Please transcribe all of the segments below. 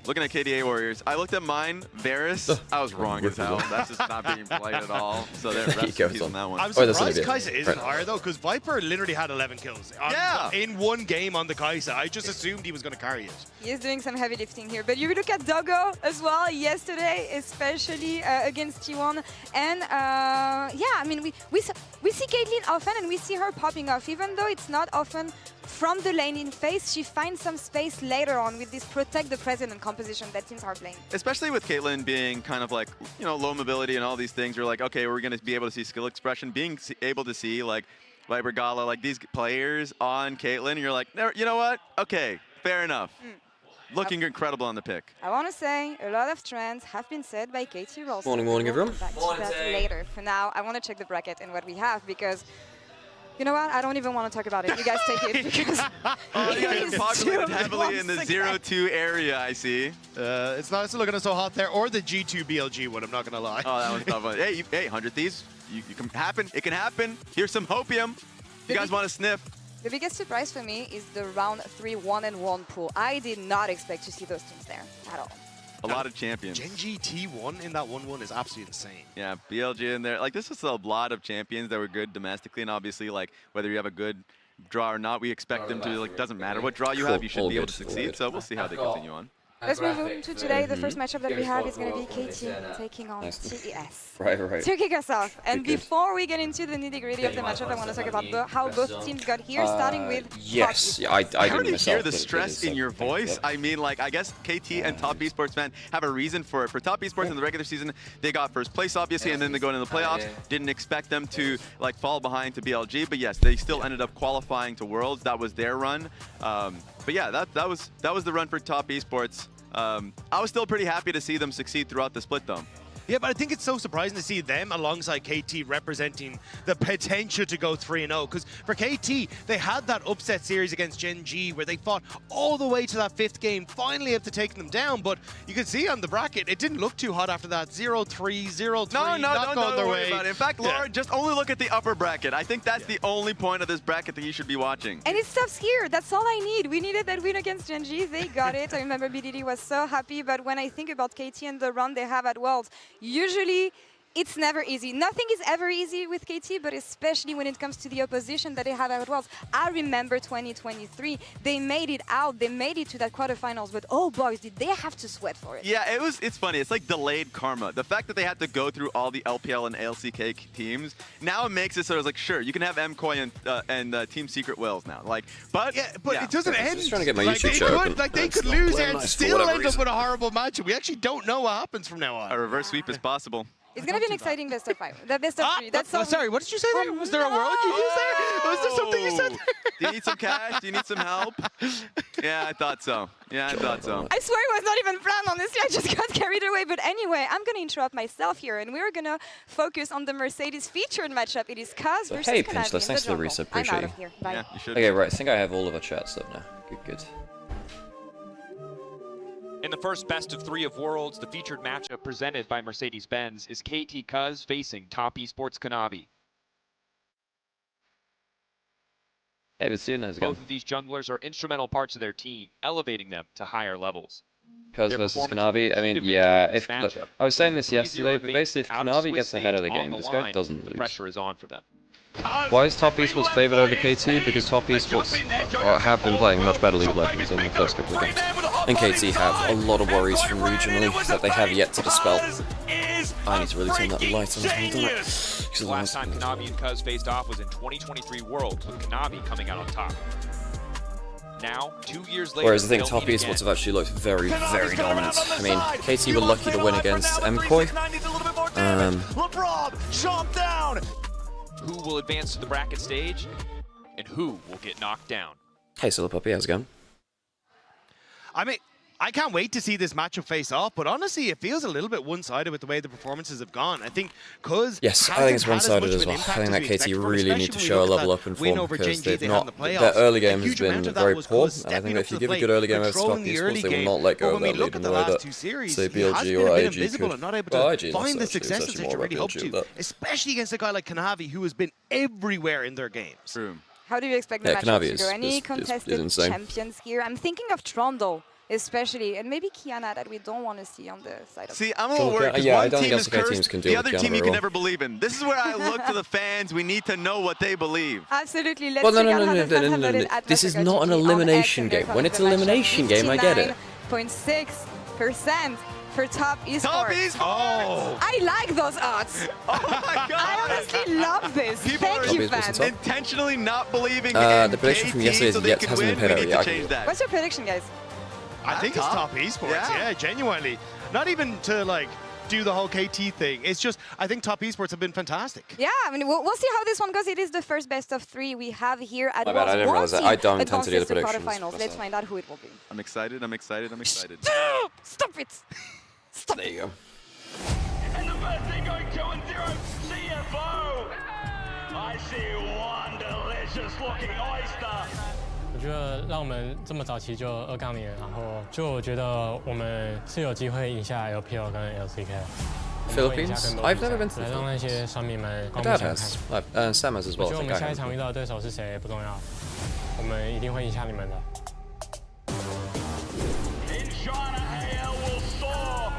Looking at KDA Warriors, I looked at mine, Varus. I was wrong as hell. That's just not being played at all. So they're rest on that one. I'm surprised Kai'Sa isn't higher though, because Viper literally had 11 kills in one game on the Kai'Sa. I just assumed he was going to carry it. He is doing some heavy lifting here, but you look at Doggo as well yesterday, especially against T1. And yeah, I mean, we see Caitlyn often, and we see her popping off, even though it's not often from the lane in phase. She finds some space later on with this protect the president composition that teams are playing. Especially with Caitlyn being kind of like, you know, low mobility and all these things. We're like, okay, we're going to be able to see skill expression. Being able to see like Viper Gala, like these players on Caitlyn, and you're like, you know what? Okay, fair enough. Looking incredible on the pick. I want to say a lot of trends have been said by KT Rolster. Morning, everyone. Back to that later. For now, I want to check the bracket and what we have, because you know what? I don't even want to talk about it. You guys take it, because you guys are populated heavily in the 0-2 area, I see. It's not looking so hot there, or the G2 BLG one, I'm not going to lie. Oh, that was tough. Hey, 100 Thieves, you can happen. It can happen. Here's some hopium. You guys want to sniff? The biggest surprise for me is the round 3 1-1 pool. I did not expect to see those teams there at all. A lot of champions. Gen.G T1 in that 1-1 is absolutely insane. Yeah, BLG in there. Like, this is a lot of champions that were good domestically, and obviously, like, whether you have a good draw or not, we expect them to, like, doesn't matter what draw you have, you should be able to succeed. So we'll see how they continue on. Let's move on to today. The first matchup that we have is going to be KT taking on TES. Right. To kick us off. And before we get into the nitty-gritty of the matchup, I want to talk about how both teams got here, starting with Yes, Top I already myself, hear the stress in your voice. I mean, like, I guess KT and Top Esports fan have a reason for it. For Top Esports in the regular season, they got first place, obviously, and then they go into the playoffs. Didn't expect them to, like, fall behind to BLG, but yes, they still ended up qualifying to Worlds. That was their run. But yeah, that was the run for Top Esports. I was still pretty happy to see them succeed throughout the split, though. Yeah, but I think it's so surprising to see them alongside KT representing the potential to go 3-0. Because for KT, they had that upset series against Gen.G where they fought all the way to that 5th game, finally able to take them down. But you can see on the bracket, it didn't look too hot after that. 0-3, 0-3, not going their way. About it. In fact, Laura, just only look at the upper bracket. I think that's the only point of this bracket that you should be watching. And it stops here. That's all I need. We needed that win against Gen.G. They got it. I remember BDD was so happy. But when I think about KT and the run they have at Worlds, usually it's never easy. Nothing is ever easy with KT, but especially when it comes to the opposition that they have at Worlds. I remember 2023, they made it out, they made it to that quarterfinals, but oh boys, did they have to sweat for it. Yeah, it's funny. It's like delayed karma. The fact that they had to go through all the LPL and ALCK teams, now it makes it so it's like, sure, you can have MKOI and Team Secret Whales now. Like, but it doesn't end. Just trying to get my like, YouTube show open. They could lose and still end up with a horrible match. We actually don't know what happens from now on. A reverse sweep is possible. It's going to be an exciting best of 5. The best of 3. That's so sorry, what did you say there? Was there a word you used there? Was there something you said there? Do you need some cash? Do you need some help? Yeah, I thought so. I thought so. I swear it was not even planned, honestly. I just got carried away. But anyway, I'm going to interrupt myself here, and we're going to focus on the Mercedes featured matchup. It is Kaz versus Hey, Konami Pinchless, thanks for the reset. Appreciate I'm out of here. Bye. Yeah, you should. Okay, right. I think I have all of our chat stuff now. Good. In the first best of 3 of Worlds, the featured matchup presented by Mercedes-Benz is KT Cuz facing Top Esports Konami. Hey, we've seen those again. Both of these junglers are instrumental parts of their team, elevating them to higher levels. Cuz versus Konami, I mean, yeah, I was saying this yesterday, but basically if Konami gets ahead of the game, this guy doesn't lose. Pressure is on for them. Why is Top Esports favored over KT? Because Top Esports have been playing much better League of Legends in the first couple of games. And KT have a lot of worries from regionally that they have yet to dispel. I need to really turn that light on as well, The last time Konami and Cuz faced off was in 2023 Worlds, with Konami coming out on top. Now, 2 years later, whereas I think Top Esports have actually looked very, very dominant. I mean, KT were lucky to win against MKOI. Who will advance to the bracket stage, and who will get knocked down? Hey, Silly Puppy, how's it going? I mean, I can't wait to see this matchup face off, but honestly, it feels a little bit one-sided with the way the performances have gone. I think because yes, I think it's one-sided as well. I think that KT really need to show a level up in form because they've not. Their early game has been very poor, and I think that if you give a good early game over Top Esports, they will not let go of that lead in the way that, say, BLG or IG could. Well, IG find the successes that you really hope to, especially against a guy like Konami, who has been everywhere in their games. How do you expect the matchup to go? Any contested champions here? I'm thinking of Trundle especially, and maybe Kiana that we don't want to see on the side of. See, I'm a little worried because Yeah, I one don't team think is LCK cursed, teams can deal the with other Kiana team you very can well. never believe in. This is where I look to the fans. We need to know what they believe. Absolutely. Let's Well, no, check no, out no, how no, the fans no, have no, voted no. at This is Massacre not an GG on elimination X, and game. they're When it's elimination game, I get it. 59.6% for top esports. Top esports! Oh! I like those odds. Oh my god! I honestly love this. People Thank are you, Top esports fans. top. intentionally not believing The in prediction from KT yesterday so they yet can hasn't win. been paid We need out to yet. change that. What's your prediction, guys? I think it's top. top esports. Yeah. Yeah, genuinely. Not even to like do the whole KT thing. It's just I think top esports have been fantastic. Yeah, I mean, we'll see how this one goes. It is the first best of 3 we have here at My bad, I didn't realize that. I don't intend to do the predictions. Quarterfinals. Let's find out who it will be. I'm excited. I'm excited. I'm excited. Stop it! Stop There it! you go. And the first thing going 2-0, CFO. I see one delicious looking oyster. 我觉得让我们这么早期就2杠0，然后就我觉得我们是有机会赢下 LPL 跟 LCK。 Philippines? I've never been to the 来让那些酸民们 My 公布 dad 想 has. 看。Sam has as 我 well. 觉得 I 我 think 们 I 下一 have. 场遇到的对手是谁不重要，我们一定会赢下你们的。 In China, AL will soar.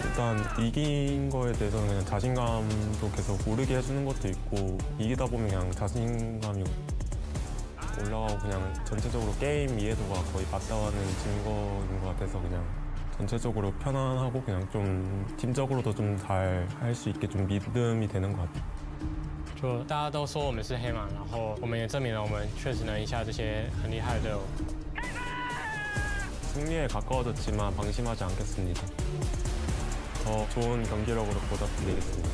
일단 이긴 거에 대해서는 그냥 자신감도 계속 오르게 해주는 것도 있고 이기다 보면 그냥 자신감이 올라가고 그냥 전체적으로 게임 이해도가 거의 맞닿아가는 증거인 것 같아서 그냥 전체적으로 편안하고 그냥 좀 팀적으로도 좀 잘 할 수 있게 좀 믿음이 되는 것 같아요. 就大家都说我们是黑马，然后我们也证明了我们确实能赢下这些很厉害的队伍。 승리에 가까워졌지만 방심하지 않겠습니다. 더 좋은 경기력으로 보답드리겠습니다.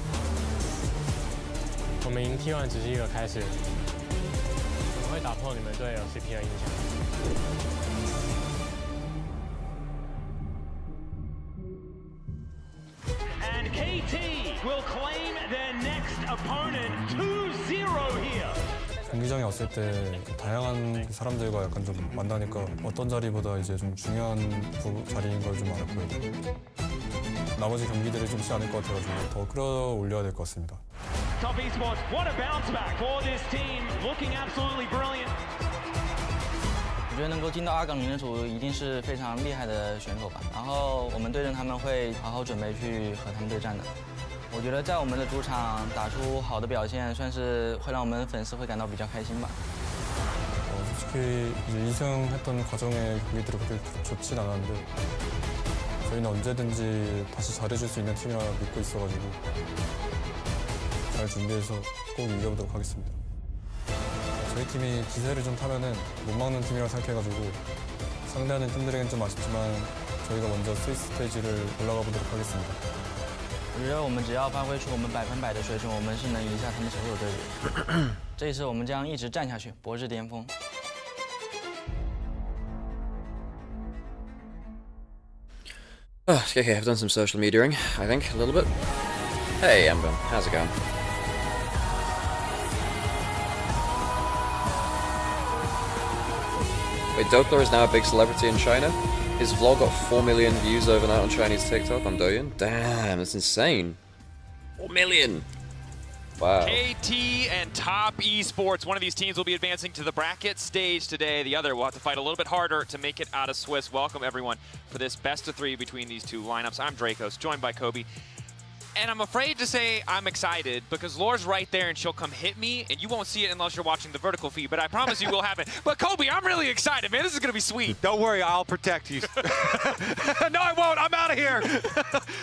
我们赢 T1 只是一个开始，我们会打破你们对 LCK 的印象。 And KT will claim their next opponent 2-0 here. 경기장에 왔을 때 다양한 사람들과 약간 좀 만나니까 어떤 자리보다 이제 좀 중요한 자리인 걸 좀 알았고요. 나머지 경기들이 좀 쉽지 않을 것 같아가지고 더 끌어올려야 될 것 같습니다. Top Esports, what a bounce back for this team, looking absolutely brilliant. 我觉得能够进到2杠0的组一定是非常厉害的选手吧。然后我们对阵他们会好好准备去和他们对战的。我觉得在我们的主场打出好的表现，算是会让我们粉丝会感到比较开心吧。 솔직히 이제 2승했던 과정의 경기들이 그렇게 좋진 않았는데 저희는 언제든지 다시 잘해줄 수 있는 팀이라 믿고 있어가지고 잘 준비해서 꼭 이겨보도록 하겠습니다. 저희 팀이 기세를 좀 타면은 못 막는 팀이라고 생각해가지고 상대하는 팀들에겐 좀 아쉽지만 저희가 먼저 스위스 스테이지를 올라가 보도록 하겠습니다. 我觉得我们只要发挥出我们100%的水准，我们是能赢下他们所有队伍。这一次我们将一直战下去，博至巅峰。 Okay, I've done some social mediaing, I think, a little bit. Hey, Ember, how's it going? Wait, Doppler is now a big celebrity in China? His vlog got 4 million views overnight on Chinese TikTok on Douyin? Damn, that's insane. 4 million! Wow. KT and Top Esports. One of these teams will be advancing to the bracket stage today. The other will have to fight a little bit harder to make it out of Swiss. Welcome, everyone, for this best of 3 between these two lineups. I'm Dracos, joined by Kobe. And I'm afraid to say I'm excited because Laura's right there and she'll come hit me, and you won't see it unless you're watching the vertical feed, but I promise you will happen. But Kobe, I'm really excited, man. This is going to be sweet. Don't worry, I'll protect you. No, I won't. I'm out of here.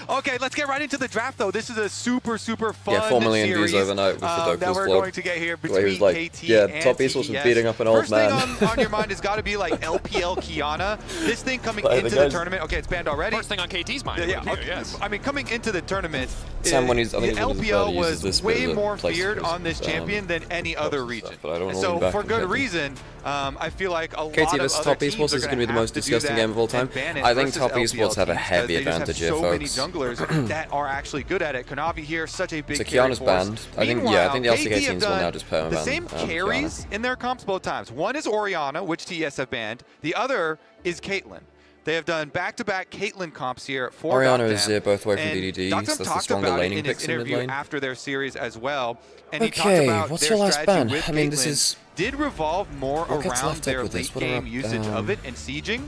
Okay, let's get right into the draft, though. This is a super fun Yeah, 4 million series, views overnight with the that Doppler's we're vlog. going to get here Where he between was like, KT yeah, and Top Esports was TES. beating up an old First man. thing on your mind has got to be like LPL Kiana. This thing coming Like, into the tournament. Okay, it's banned already. First thing on KT's mind. Yeah, Here, okay. yes. I mean, coming into the tournament, Sam, when he's- I think the when he's about to LPL use this was way bit as a more place feared for on this his, champion than any other stuff, region. but I don't And wanna so, lean back for and good check them. reason, I feel like a KT lot of versus other Top teams Esports is are going to be the most have to do disgusting that game of all time. and ban it I think versus Top Esports LPL have a teams, heavy because they just advantage have here, so many folks. junglers that are actually good at it. Konavi here, such a big So carry Kiana's force. banned. I think, yeah, I think the Meanwhile, LCK KT have teams will done now just permaban the same carries in their comps both times. One is Orianna, which TS have banned. The other is Caitlyn. They have done back-to-back Caitlyn comps here for Orianna Dr. is both away from And DDD, Dr. so that's the talked stronger about it laning in his picks in mid interview lane. after their series as well. And he talked Okay, about what's their your last strategy ban? with I mean, this Caitlyn is... did revolve more What gets around left up their with this? late What game about, usage of it and sieging.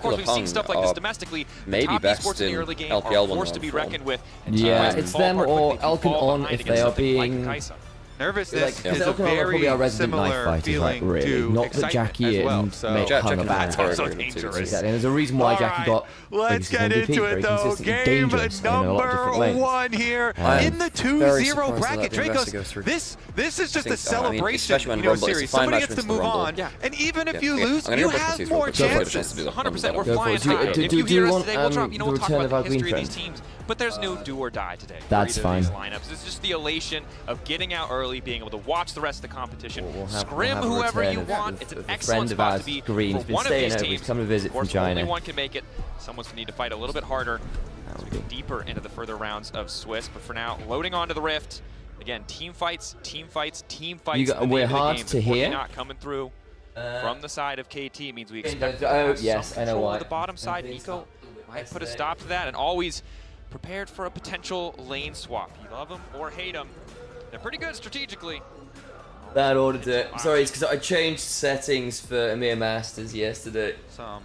of course, we've seen Hung stuff like this are domestically. maybe Top best esports in the in early game LPL are when forced they're to be on form. reckoned with. Yeah, Teams it's fall them apart or quickly, Alcon fall on behind if they against are something like being Kaisa. Nervousness Like, is a very similar feeling to not that excitement Jackie as well. and So Mick hung about. so dangerous. Exactly. And there's a reason why Jackie got. Let's get into it though. Game number 1 here in the 2-0 bracket. Dracos, this is just a celebration, series. Somebody gets to move on, and even if you lose, you have more chances. 100%, we're flying high. If you hear us today, we'll drop, we'll talk about the history of these teams. But there's no do or die today. That's fine. These lineups. It's just the elation of getting out early, being able to watch the rest of the competition, scrim whoever you want. It's an excellent spot to be for one of these teams. Come to visit from China. Only one can make it. Someone's going to need to fight a little bit harder as we go deeper into the further rounds of Swiss. But for now, loading onto the Rift. Again, team fights, team fights, team fights. We're hard to hear. Not coming through from the side of KT means we expect yes, I know why. the bottom side. Nico might put a stop to that, and always prepared for a potential lane swap. You love them or hate them. They're pretty good strategically. That ordered it. Sorry, it's because I changed settings for Emir Masters yesterday. Some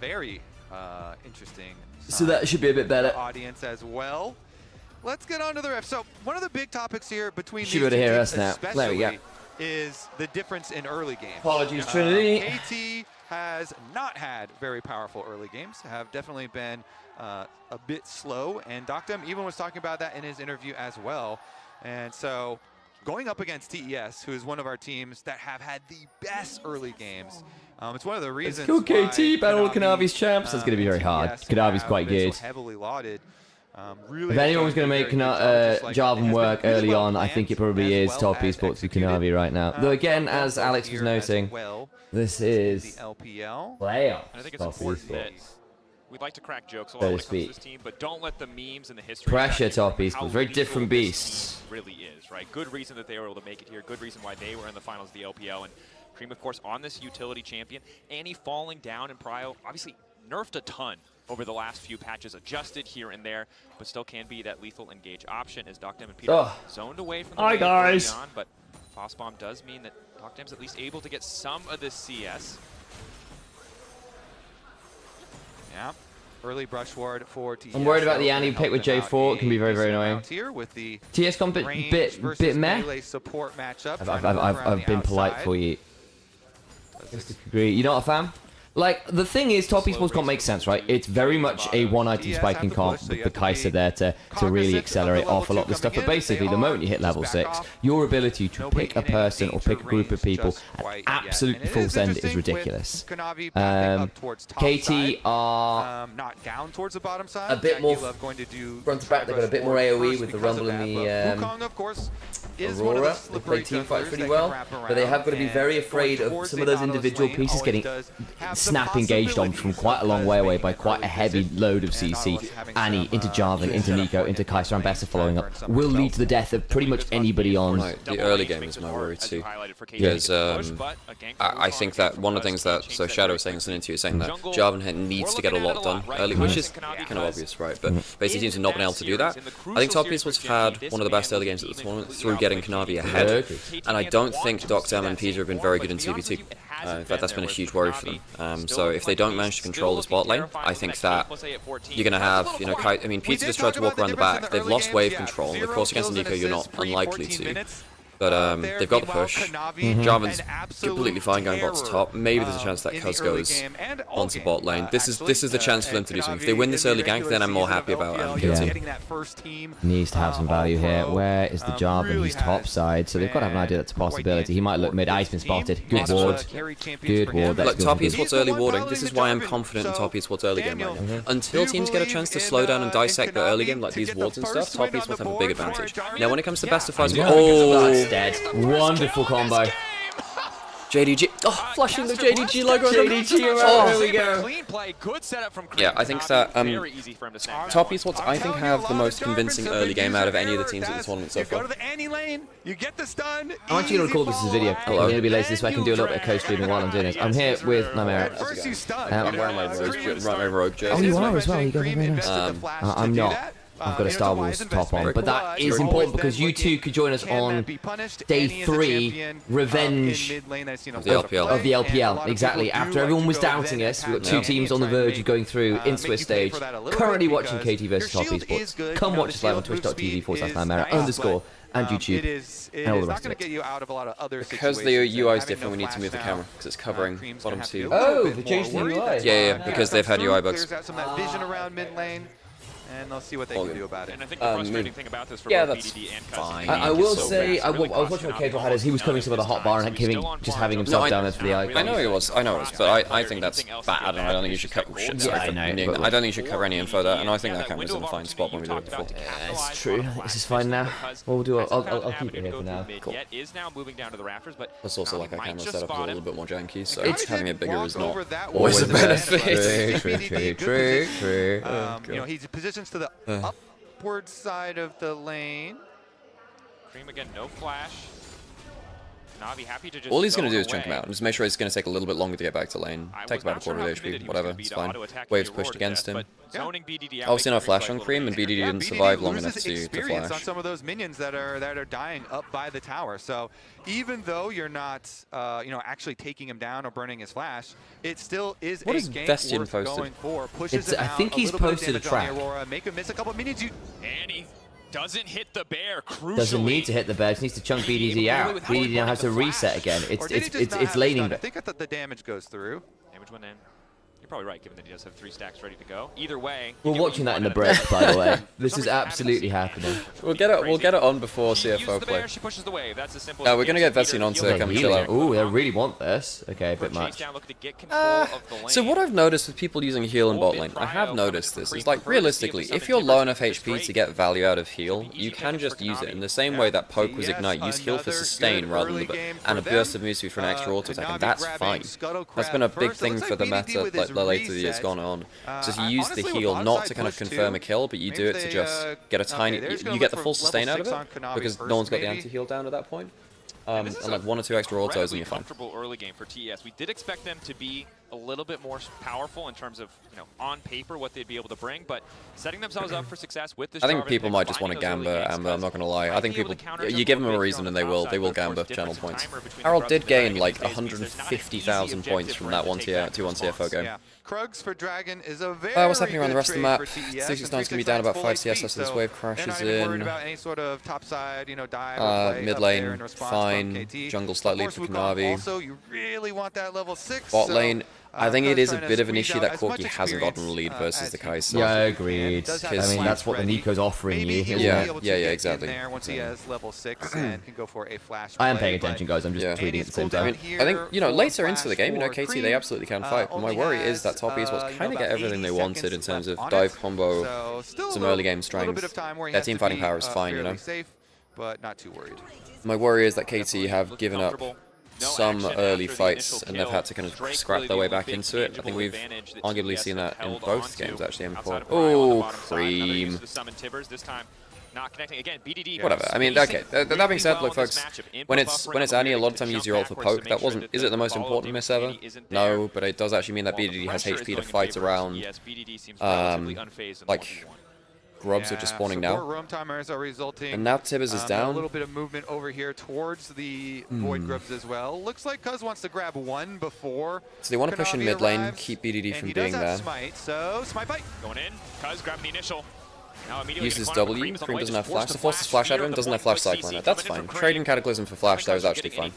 very interesting. So that should be a bit better. Audience as well. Let's get on to the ref. So one of the big topics here between Should be able to hear us now. There we go. Is the difference in early games. Apologies, Trinity. KT has not had very powerful early games, have definitely been a bit slow, and Doctum even was talking about that in his interview as well. And so going up against TES, who is one of our teams that have had the best early games, it's one of the reasons Let's go KT, battle Kanavi's champs. That's going to be very hard. Kanavi's quite good. Heavily lauded. If anyone was going to make Jarvan work early on, I think it probably is Top Esports with Kanavi right now. Though again, as Alex was noting, this is playoffs. I think it's important that we'd like to crack jokes a lot So when to it comes to speak. this team, but don't let the memes and the history. Pressure Top how Esports, very lethal different this beasts. team really is, right? Good reason that they were able to make it here. Good reason why they were in the finals of the LPL. And Cream, of course, on this utility champion. Annie falling down in Prio, obviously nerfed a ton over the last few patches, adjusted here and there, but still can be that lethal engage option as Doctem and Peter zoned away from the Hi, lane guys. early on, but Foss Bomb does mean that Doctem's at least able to get some of this CS. Yeah. Early brush ward for TES. I'm worried about the Annie pick with J4. It can be very, very annoying. Here with the TS gone bit meh. Support matchup. I've been polite for you. Just to agree. You're not a fan? Like, the thing is, Top Esports comp makes sense, right? It's very much a one-item spiking comp with the Kai'Sa there to really accelerate off a lot of the stuff. But basically, the moment you hit level 6, your ability to pick a person or pick a group of people at absolutely full send is ridiculous. KT are not down towards the bottom side. a bit more front to back. They've got a bit more AoE with the Rumble and the Aurora. They play team fights pretty well, but they have got to be very afraid of some of those individual pieces getting snap engaged on from quite a long way away by quite a heavy load of CC. Annie into Jarvan, into Nico, into Kai'Sa and Bessa following up will lead to the death of pretty much anybody on. The early game is my worry too, because I think that one of the things that Shadow was saying, listening to you, saying that Jarvan needs to get a lot done early, which is kind of obvious, right? But basically teams have not been able to do that. I think Top Esports have had one of the best early games at the tournament through getting Kanavi ahead, and I don't think Doctem and Peter have been very good in CBT. In fact, that's been a huge worry for them. So if they don't manage to control this bot lane, I think that you're going to have, I mean, Peter just tried to walk around the back. They've lost wave control. Of course, against Nico, you're not unlikely to. But they've got the push. Jarvan's completely fine going bot to top. Maybe there's a chance that Cuz goes onto bot lane. This is the chance for them to do something. If they win this early gank, then I'm more happy about KT. Needs to have some value here. Where is the Jarvan? He's top side, so they've got to have an idea that's a possibility. He might look mid. He's been spotted. Good ward. Good ward. Look, Top Esports early warding. This is why I'm confident in Top Esports early game right now. Until teams get a chance to slow down and dissect their early game, like these wards and stuff, Top Esports have a big advantage. Now, when it comes to best of 5, dead. Wonderful combo. JDG. Oh, flashing the JDG logo. JDG, there we go. Yeah, I think that Top Esports, I think, have the most convincing early game out of any of the teams at the tournament so far. I want you to record this as a video. I'm going to be lazy so I can do a little bit of co-streaming while I'm doing it. I'm here with Nymaera. I'm wearing my rogue jersey. Oh, you are as well. You got very nice. I'm not. I've got a Star Wars top on, but that is important because you two could join us on day 3, Revenge of the LPL. Of the LPL, exactly. After everyone was doubting us, we've got 2 teams on the verge of going through in Swiss stage. Currently watching KT versus Top Esports. Come watch us live on twitch.tv/Nymaera_ and YouTube and all the rest of it. Because the UI is different, we need to move the camera because it's covering bottom 2. Oh, they changed the UI. Yeah, because they've had UI bugs. And they'll see what they can do about it. And I think the frustrating thing about this for yeah, both that's BDD and fine. I will say, I was watching what Cable had as he was coming to the hot bar and just having himself down as for the icon. I know he was, but I think that's bad, and I don't think you should cover shit. Yeah, I know. I don't think you should cover any info there, and I think that camera's in a fine spot when we do it before. It's true. This is fine now. What we'll do, I'll keep it here for now. Cool. Is now moving down to the rafters, but Plus also like our camera setup is a little bit more janky, so having it bigger is not always always a benefit. True. You know, he positions to the upward side of the lane. Cream again, no flash. Navi happy to just All he's going to do zone is jump him away. out and just make sure it's going to take a little bit longer to get back to lane. Takes about a quarter of HP, whatever, it's fine. Waves pushed against him. Obviously no flash on Cream, and BDD didn't survive long enough to experience flash. on some of those minions that are dying up by the tower. So even though you're not you know, actually taking him down or burning his flash, it still is What a is gank Vestian worth posted? going for. Pushes him I out, think a he's little bit of posted a damage on the trap. Aurora, make him miss a couple of minions. And he doesn't hit the bear, crucially. Doesn't need to hit the bear, just needs to chunk BDD out. BDD now has to reset again. It's laning. I think the damage goes through. Damage went in. You're probably right, given that he does have 3 stacks ready to go. Either way, We're watching that in the break, by the way. This is absolutely happening. We'll get it on before CFO play. She pushes the wave. That's as simple No, as we're it gonna gets. get Vestian on to come and chill out. Ooh, they really want this. Okay, a bit much. So what I've noticed with people using heal in bot lane, I have noticed this, is like realistically, if you're low enough HP to get value out of heal, you can just use it in the same way that Poke was Ignite. Use heal for sustain rather than and a burst of move speed for an extra auto attack, and that's fine. That's been a big thing for the meta like the later the years gone on. So you use the heal not to kind of confirm a kill, but you do it to just get a tiny, you get the full sustain out of it, because no one's got the anti-heal down at that point. And like 1 or 2 extra autos and you're fine. Comfortable early game for TES. We did expect them to be a little bit more powerful in terms of, you know, on paper what they'd be able to bring, but setting themselves up for success with this. I think people might just want to gamba, and I'm not going to lie. I think people, you give them a reason and they will gamba channel points. Harold did gain like 150,000 points from that 2-1 CFO game. Krugs for Dragon is a very what's happening around the rest of the map? TS. 669's going to be down about 5 CS as this wave crashes in. Any sort of topside, you know, dive mid lane, fine. Jungle slightly for Kanavi. Also, you really want that level 6. Bot lane, I think it is a bit of an issue that Corki hasn't gotten a lead versus the Kai'Sa. Yeah, agreed. I mean, that's what the Nico's offering you. Yeah, exactly. Once he has level 6 and can go for a flash. I am paying attention, guys. I'm just tweeting at the same time. I think, you know, later into the game, you know, KT, they absolutely can fight. But my worry is that Top Esports kind of get everything they wanted in terms of dive combo, some early game strength. Their team fighting power is fine, you know. But not too worried. My worry is that KT have given up some early fights and they've had to kind of scrap their way back into it. I think we've arguably seen that in both games actually. Oh, Cream. Whatever. I mean, okay. That being said, look, folks, when it's Annie, a lot of time you use your ult for poke. That wasn't. Is it the most important miss ever? No, but it does actually mean that BDD has HP to fight around. Like. Grubs are just spawning now. And now Tibbers is down. A little bit of movement over here towards the Void Grubs as well. Looks like Cuz wants to grab one before. So they want to push in mid lane, keep BDD from being there. Smite, so Smite bite. Going in. Cuz grabbing the initial. Uses W. Cream doesn't have flash. So forces flash out of him. Doesn't have flash cycliner. That's fine. Trading Cataclysm for flash there is actually fine.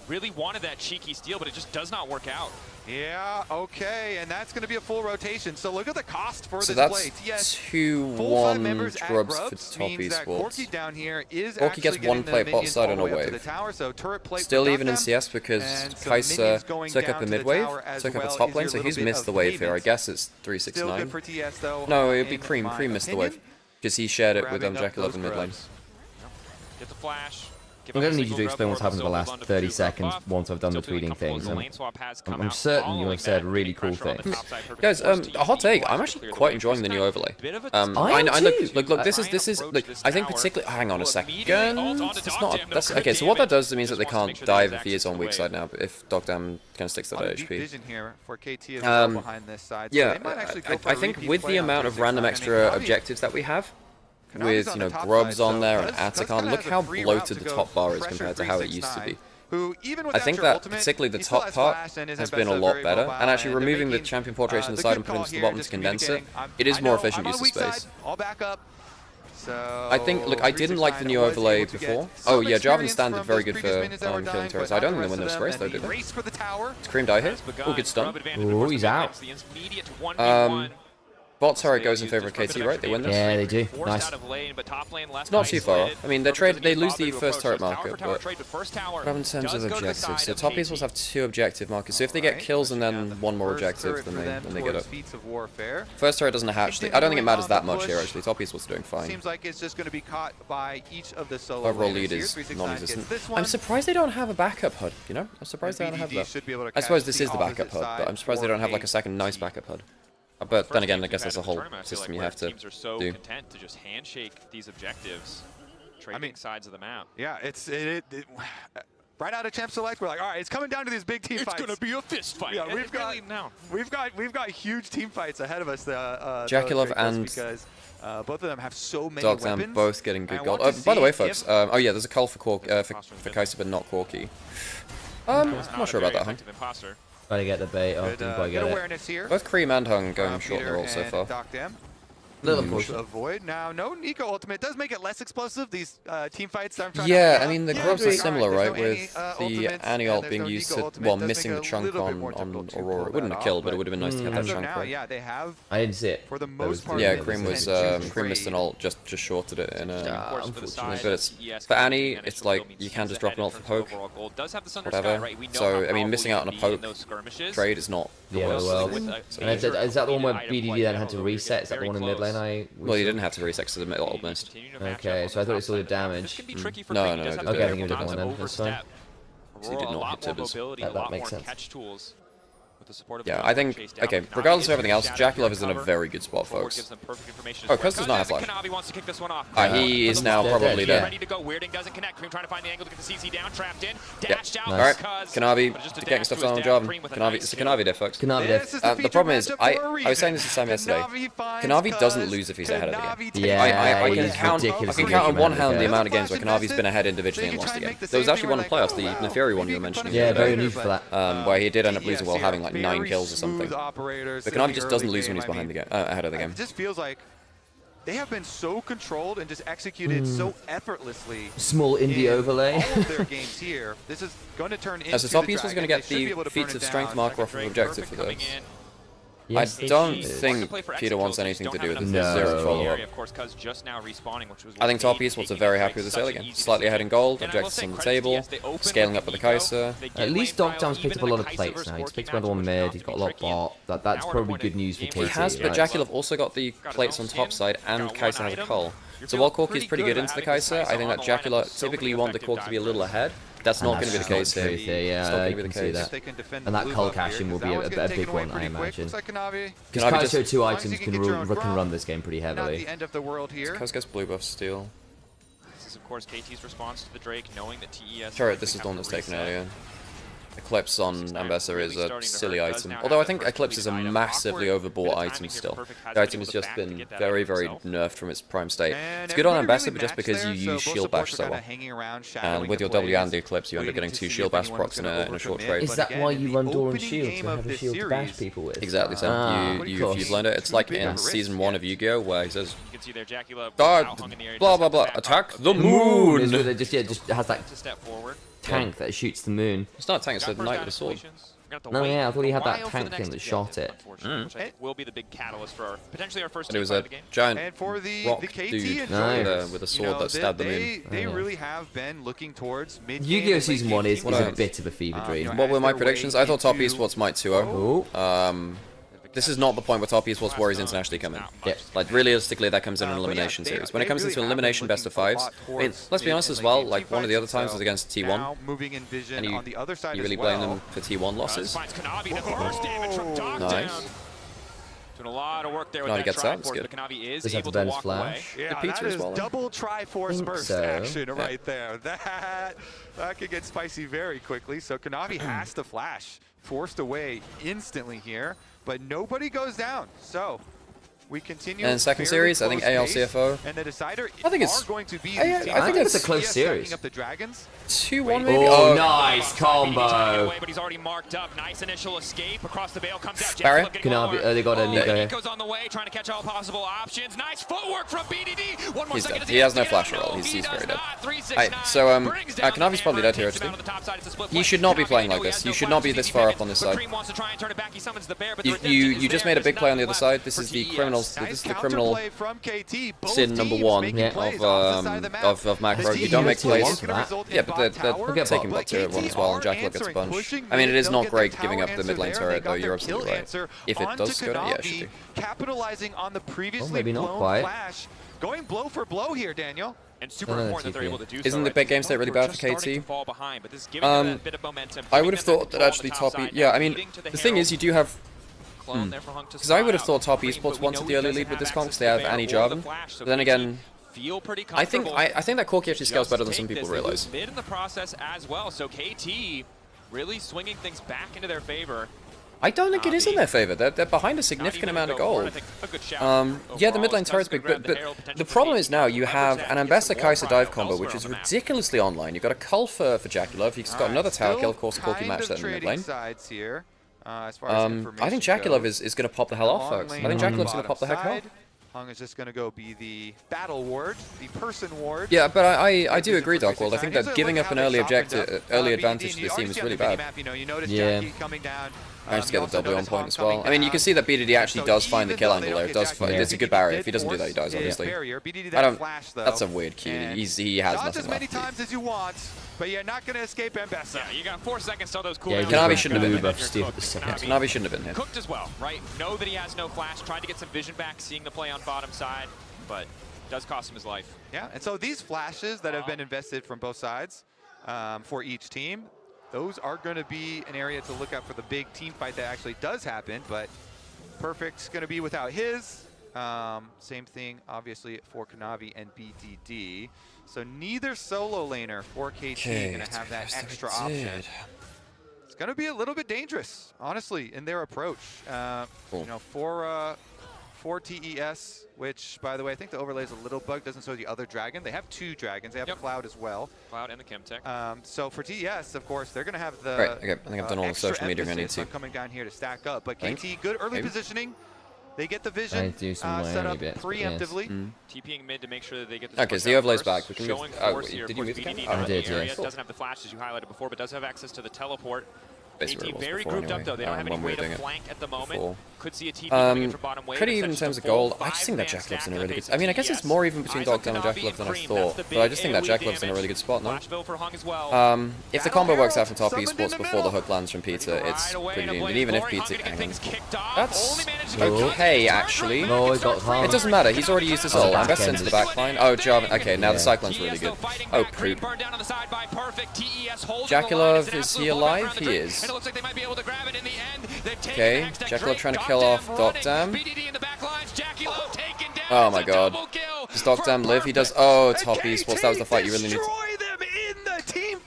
Really wanted that cheeky steal, but it just does not work out. Yeah, okay, and that's going to be a full rotation. So look at the cost for this play. That's 2-1 Grubs for Top Esports. Corki gets 1 play at bot side on a wave. Still even in CS because Kai'Sa took up a mid wave, took up a top lane, so he's missed the wave here. I guess it's 369. No, it would be Cream. Cream missed the wave because he shared it with Jack 11 mid lane. Get the flash. I'm going to need you to explain what's happened in the last 30 seconds once I've done the tweeting things. I'm certain you have said really cool things. Guys, a hot take. I'm actually quite enjoying the new overlay. I look, this is look, I think particularly, hang on a second. It's not, that's, okay, so what that does means that they can't dive if he is on weak side now, but if Dogdam kind of sticks to that HP. Yeah, I think with the amount of random extra objectives that we have, with, you know, Grubs on there and Atakan. Look how bloated the top bar is compared to how it used to be. I think that particularly the top part has been a lot better, and actually removing the champion portrait on the side and putting it to the bottom to condense it, it is more efficient use of space. I think, look, I didn't like the new overlay before. Oh yeah, Jarvan standard very good for killing turrets. I don't think they win those sprays though, did they? Does Cream die here? Oh, good stun. Oh, he's out. Bot turret goes in favor of KT, right? They win this? Yeah, they do. Nice. It's not too far off. I mean, they lose the first turret marker, but what in terms of objectives? So top esports have 2 objective markers, so if they get kills and then 1 more objective, then they get up. First turret doesn't hatch. I don't think it matters that much here, actually. Top esports are doing fine. Seems like it's just going to be caught by each of the solo overall lead is non-existent. I'm surprised they don't have a backup HUD, you know? I'm surprised they don't have that. I suppose this is the backup HUD, but I'm surprised they don't have like a second nice backup HUD. But then again, I guess there's a whole system you have to teams are so do. content to just handshake these objectives, trading sides of the map. Yeah, right out of Champ Select, we're like, all right, it's coming down to these big team fights. It's gonna be a fist fight. Yeah, we've got huge team fights ahead of us. Jackulov and because both of them have so many Dog's weapons. both getting good gold. By the way, folks, oh yeah, there's a call for Kai'Sa, but not Corki. I'm not sure about that, huh? Try to get the bait. Oh, didn't quite get it. Both Cream and Hung going short in the roll so far. Little unfortunate. Avoid now. No Nico ultimate does make it less explosive. These team fights. I'm trying yeah, I mean the Grubs are similar, right? With the Annie ult being used to, well, missing the chunk on Aurora. It wouldn't have killed, but it would have been nice to get that chunk. Right? Yeah, they have. I didn't see it. For the most part. Yeah, Cream was Cream missed an ult, just shorted it in unfortunately. But it's for Annie, it's like you can just drop an ult for poke, whatever. So I mean, missing out on a poke trade is not the worst. And is that the one where BDD then had to reset? Is that the one in mid lane? Well, you didn't have to reset because the ult missed. Okay, so I thought it saw the damage. No. Okay, I think it did that one then. That's fine. So you did not hit Tibbers. That makes sense. Yeah, I think, okay, regardless of everything else, Jackulov is in a very good spot, folks. Oh, Cuz does not have flash. He is now probably dead. Alright, Kanavi getting stuff done on the job. It's a Kanavi there, folks. Kanavi there. The problem is, I was saying this to Sam yesterday, Kanavi doesn't lose if he's ahead of the game. Yeah, I can count on one hand the amount of games where Kanavi's been ahead individually and lost the game. There was actually one in playoffs, the Neferi one you were mentioning. Yeah, very unusual for that. Where he did end up losing while having like 9 kills or something. But Kanavi just doesn't lose when he's behind the game, ahead of the game. It just feels like they have been so controlled and just executed so effortlessly. Small indie overlay. All of their games here. This is going to turn into so top esports going to get the feats of strength marker off of objective for this. Yes. I don't think Peter wants anything to do with this. Zero follow-up. I think top esports are very happy with this early game. Slightly ahead in gold, objectives on the table, scaling up with the Kai'Sa. At least Dogtown's picked up a lot of plates now. He's picked up one mid, he's got a lot of bot. That's probably good news for KT. He has, but Jackulov also got the plates on top side, and Kai'Sa has a cull. So while Corki is pretty good into the Kai'Sa, I think that Jackulov, typically you want the Corki to be a little ahead. That's not going to be the case here. Yeah, I can see that. And that cull caching will be a big one, I imagine. Because Kai'Sa 2 items can run this game pretty heavily. Kai'Sa gets blue buff steal. This is, of course, KT's response to the Drake, knowing that TES... Turret, this is the one that's taken earlier. Eclipse on Ambassador is a silly item. Although I think Eclipse is a massively overbought item still. The item has just been very, very nerfed from its prime state. It's good on Ambassador, but just because you use Shield Bash so well. And with your W and the Eclipse, you end up getting 2 Shield Bash procs in a short trade. Is that why you run Door and Shield, to have a shield to bash people with? Exactly, so you've learned it. It's like in Season 1 of Yu-Gi-Oh! Where he says, blah blah blah, attack the moon! It just has that tank that shoots the moon. It's not a tank, it's a knight with a sword. No, yeah, I thought he had that tank thing that shot it. It will be the big catalyst for potentially our first. And it was a giant rock dude with a sword that stabbed the moon. They really have been looking towards mid. Yu-Gi-Oh! Season 1 is a bit of a fever dream. What were my predictions? I thought top esports might 2-0. This is not the point where top esports warriors internationally come in. Yeah. Like realistically, that comes in an elimination series. When it comes into an elimination best of 5s, I mean, let's be honest as well. Like one of the other times was against T1, and you really blame them for T1 losses. Nice. Doing a lot of work there with that gets out. It's good. Is able to walk flash. Yeah, that is double Triforce burst action right there. That could get spicy very quickly. So Kanavi has to flash, forced away instantly here, but nobody goes down. So We continue. And second series, I think AL CFO. And the decider I think it's going to be I think it's a close series. up the dragons. 2-1 maybe. Oh, nice combo. But he's already marked up. Nice initial escape across the bail. Comes out. Barry? They got a Nico here. Nico's on the way, trying to catch all possible options. Nice footwork from BDD. One more He's second. dead. He has no flash roll. He's very dead. Alright, so Kanavi's probably dead here actually. He should not be playing like this. You should not be this far up on this side. You just made a big play on the other side. This is the criminals. This is the criminal sin number 1 of macro. You don't make plays. Yeah, but they're taking bot turret 1 as well, and Jackal gets a bunch. I mean, it is not great giving up the mid lane turret, though. You're absolutely right. If it does go down, yeah, it should do. Capitalizing on the previously maybe not blown quite. flash. Going blow for blow here, Daniel. And super important that they're able to do so. Isn't the big game state really bad for KT? But this is giving them a bit of momentum. I would have thought that actually top E... Yeah, I mean, the thing is, you do have... Because I would have thought top esports wanted the early lead with this comp because they have Annie Jarvan. But then again, I think that Corki actually scales better than some people realize. Mid in the process as well, so KT really swinging things back into their favor. I don't think it is in their favor. They're behind a significant amount of gold. Yeah, the mid lane turret's big, but the problem is now you have an Ambassador Kai'Sa dive combo, which is ridiculously online. You've got a cull for Jackulov. He's got another tower kill. Of course, Corki matched that in the mid lane. I think Jackulov is going to pop the hell off, folks. I think Jackulov's going to pop the heck off. Hung is just going to go be the battle ward, the person ward. Yeah, but I do agree, Darkworld. I think that giving up an early advantage to this team is really bad. Yeah. Managed to get the W on point as well. I mean, you can see that BDD actually does find the kill angle there. It's a good barrier. If he doesn't do that, he dies, obviously. That's a weird cue. He has nothing left. Times as you want, but you're not going to escape Ambessa. Yeah, you got 4 seconds till those cooldowns. Kanavi shouldn't have been here. Kanavi shouldn't have been here. Cooked as well, right? Know that he has no flash. Tried to get some vision back, seeing the play on bottom side, but does cost him his life. Yeah, and so these flashes that have been invested from both sides for each team, those are going to be an area to look at for the big team fight that actually does happen, but Perfect's going to be without his. Same thing, obviously, for Kanavi and BDD. So neither solo laner for KT going to have that extra option. It's going to be a little bit dangerous, honestly, in their approach. You know, for TES, which, by the way, I think the overlay is a little bugged. Doesn't show the other dragon. They have 2 dragons. They have Cloud as well. Cloud and the Chemtech. So for TES, of course, they're going to have the right. Okay, I think I've done all the social media I need to. Coming down here to stack up, but KT, good early positioning. They get the vision set up preemptively. TPing mid to make sure that they get the okay, so the overlay's back. We can move. Did you move the camera? I did, yes. Doesn't have the flash as you highlighted before, but does have access to the teleport. Basically KT very grouped up though. They don't have any way to flank at the moment. Could see a TP coming in from bottom wave. Pretty even in terms of gold. I just think that Jackulov's in a really good... I mean, I guess it's more even between Dogtown and Jackulov than I thought, but I just think that Jackulov's in a really good spot now. If the combo works out from top esports before the hook lands from Peter, it's pretty doomed. And even if Peter... That's okay, actually. No, he got harmed. It doesn't matter. He's already used his ult. Best into the backline. Oh, Jarvan. Okay, now the Cyclone's really good. Oh, poop. Jackulov, is he alive? He is. Okay, Jackulov trying to kill off Dogtown. Oh my god. Does Dogtown live? He does. Oh, top esports. That was the fight you really need to...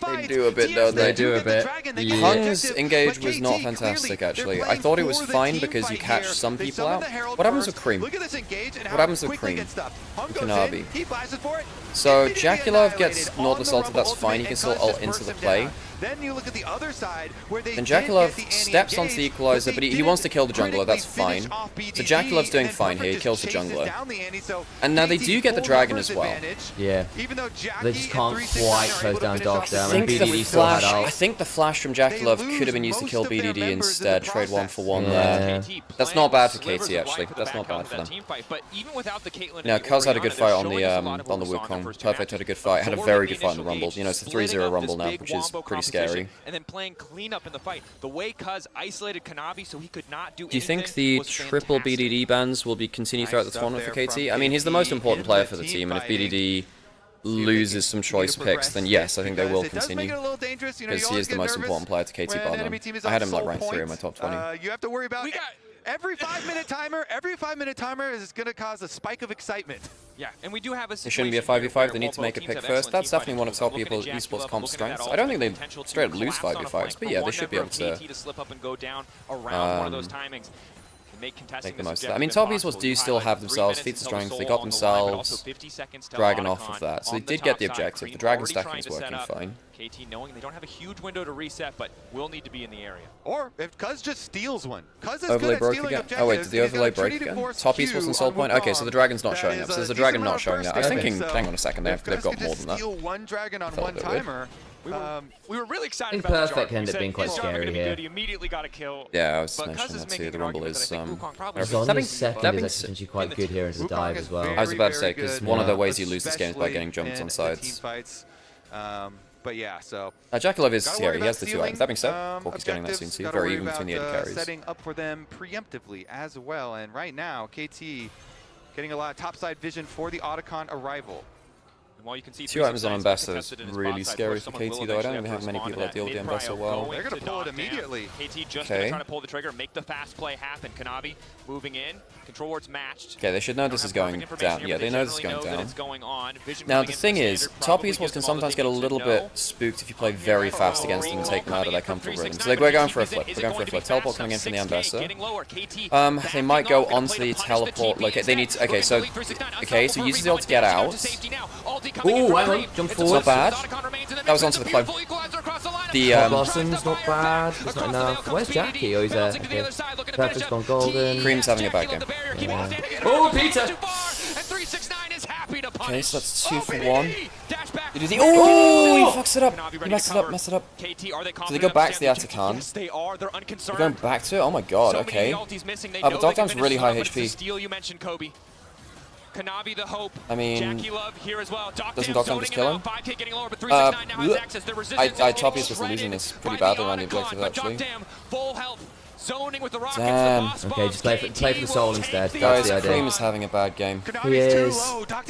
They do a bit, don't they? They do a bit. Hung's engage was not fantastic, actually. I thought it was fine because you catch some people out. What happens with Cream? What happens with Cream? Kanavi. So Jackulov gets Nautilus ulted, that's fine. He can still ult into the play. Then you look at the other side where they Jackulov steps onto the equalizer, but he wants to kill the jungler, that's fine. So Jackulov's doing fine here, he kills the jungler. And now they do get the dragon as well. Yeah. They just can't quite close down Dogtown, and BDD still had out. I think the flash from Jackulov could have been used to kill BDD instead, trade 1 for 1 there. That's not bad for KT, actually. That's not bad for them. Now, Kuz had a good fight on the Wukong. Perfect had a good fight. Had a very good fight in the Rumble. You know, it's a 3-0 Rumble now, which is pretty scary. And then playing cleanup in the fight. The way Kuz isolated Kanavi so he could not do you think the triple BDD bans will be continued throughout the tournament for KT? I mean, he's the most important player for the team, and if BDD loses some choice picks, then yes, I think they will continue. Because he is the most important player to KT bar now. I had him like ranked 3 in my top 20. You have to worry about every 5-minute timer. Every 5-minute timer is going to cause a spike of excitement. Yeah, and we do have a it shouldn't be a 5v5, they need to make a pick first. That's definitely one of top esports comp strengths. I don't think they straight up lose 5v5s, but yeah, they should be able to... make the most of that. I mean, top esports do still have themselves feats of strength. They got themselves Dragon off of that, so they did get the objective. The Dragon stacking is working fine. KT knowing they don't have a huge window to reset, but will need to be in the area. Or if Cuz just steals one. Cuz is Overlay good at broke stealing again. objectives. Oh wait, did the overlay break Treaty to again? force Top Q esports and on Soul Point. Okay, so the Dragon's not That showing is up. a So there's a decent Dragon amount not of showing burst up. I was damage, thinking, so hang on a second, they've Cuz got could more just than that. steal one Dragon on Felt a one bit weird. timer. We were really excited about Imperfect the Jarvan. ended up being quite scary here. He immediately got a kill. Yeah, I was But mentioning Cuz is that too. making The an Rumble argument is that I think Wukong probably that Zonya's being- second that is being actually quite good here into the dive as well. I was about to say, Very, because very one of the good, ways you lose this game is by getting especially jumped in on the sides. team fights. But yeah, so Jack Love is gotta scary. worry He has about the 2 stealing, items. That being said, Corky's getting that soon objectives, too. gotta Very worry even between the about, AD carries. setting up for them preemptively as well. And right now, KT getting a lot of topside vision for the Otacon arrival. While you can see 2 items on Ambassador is contested in his really bot side, scary where for someone KT will though. I don't eventually even have many respond people to that deal with the Mid Ambassador prio well. going They're gonna to pull it knock down. immediately. KT just Okay. trying to pull the trigger, make the fast play happen. Kanavi moving in, control ward's matched. Okay, they should know this is going down. Yeah, they know this is going down. Now the thing is, top esports can sometimes get a little bit spooked if you play very fast against them and take them out of their comfortable rhythm. So we're going for a flip. We're going for a flip. Teleport coming in from the Ambassador. They might go onto the teleport. Okay, they need to, okay, so uses the ult to get out. Ooh, hang on, jump It's forward. not bad. That was onto the clone. The Hot Blossom's not bad, it's not enough. Where's Jackie? Oh, he's there. Okay. Perfect's gone golden. Cream's having a bad game. Yeah. Oh, Peter! Okay, so that's 2 for 1. Oh, he fucks it up. He messed it up. So they go back to the Atakan. They're going back to it? Oh my god, okay. But Dogdown's really high HP. Kanavi the hope. I mean, Jackie Love here as well. doesn't Dogdown just kill him? 5K getting lower, but 369 now has access. The resistance Top East was losing this pretty badly around the objective actually. Full health. Zoning with the rockets. Damn. Okay, just play for the soul instead. That's Guys, the idea. Cream is having a bad game. He is.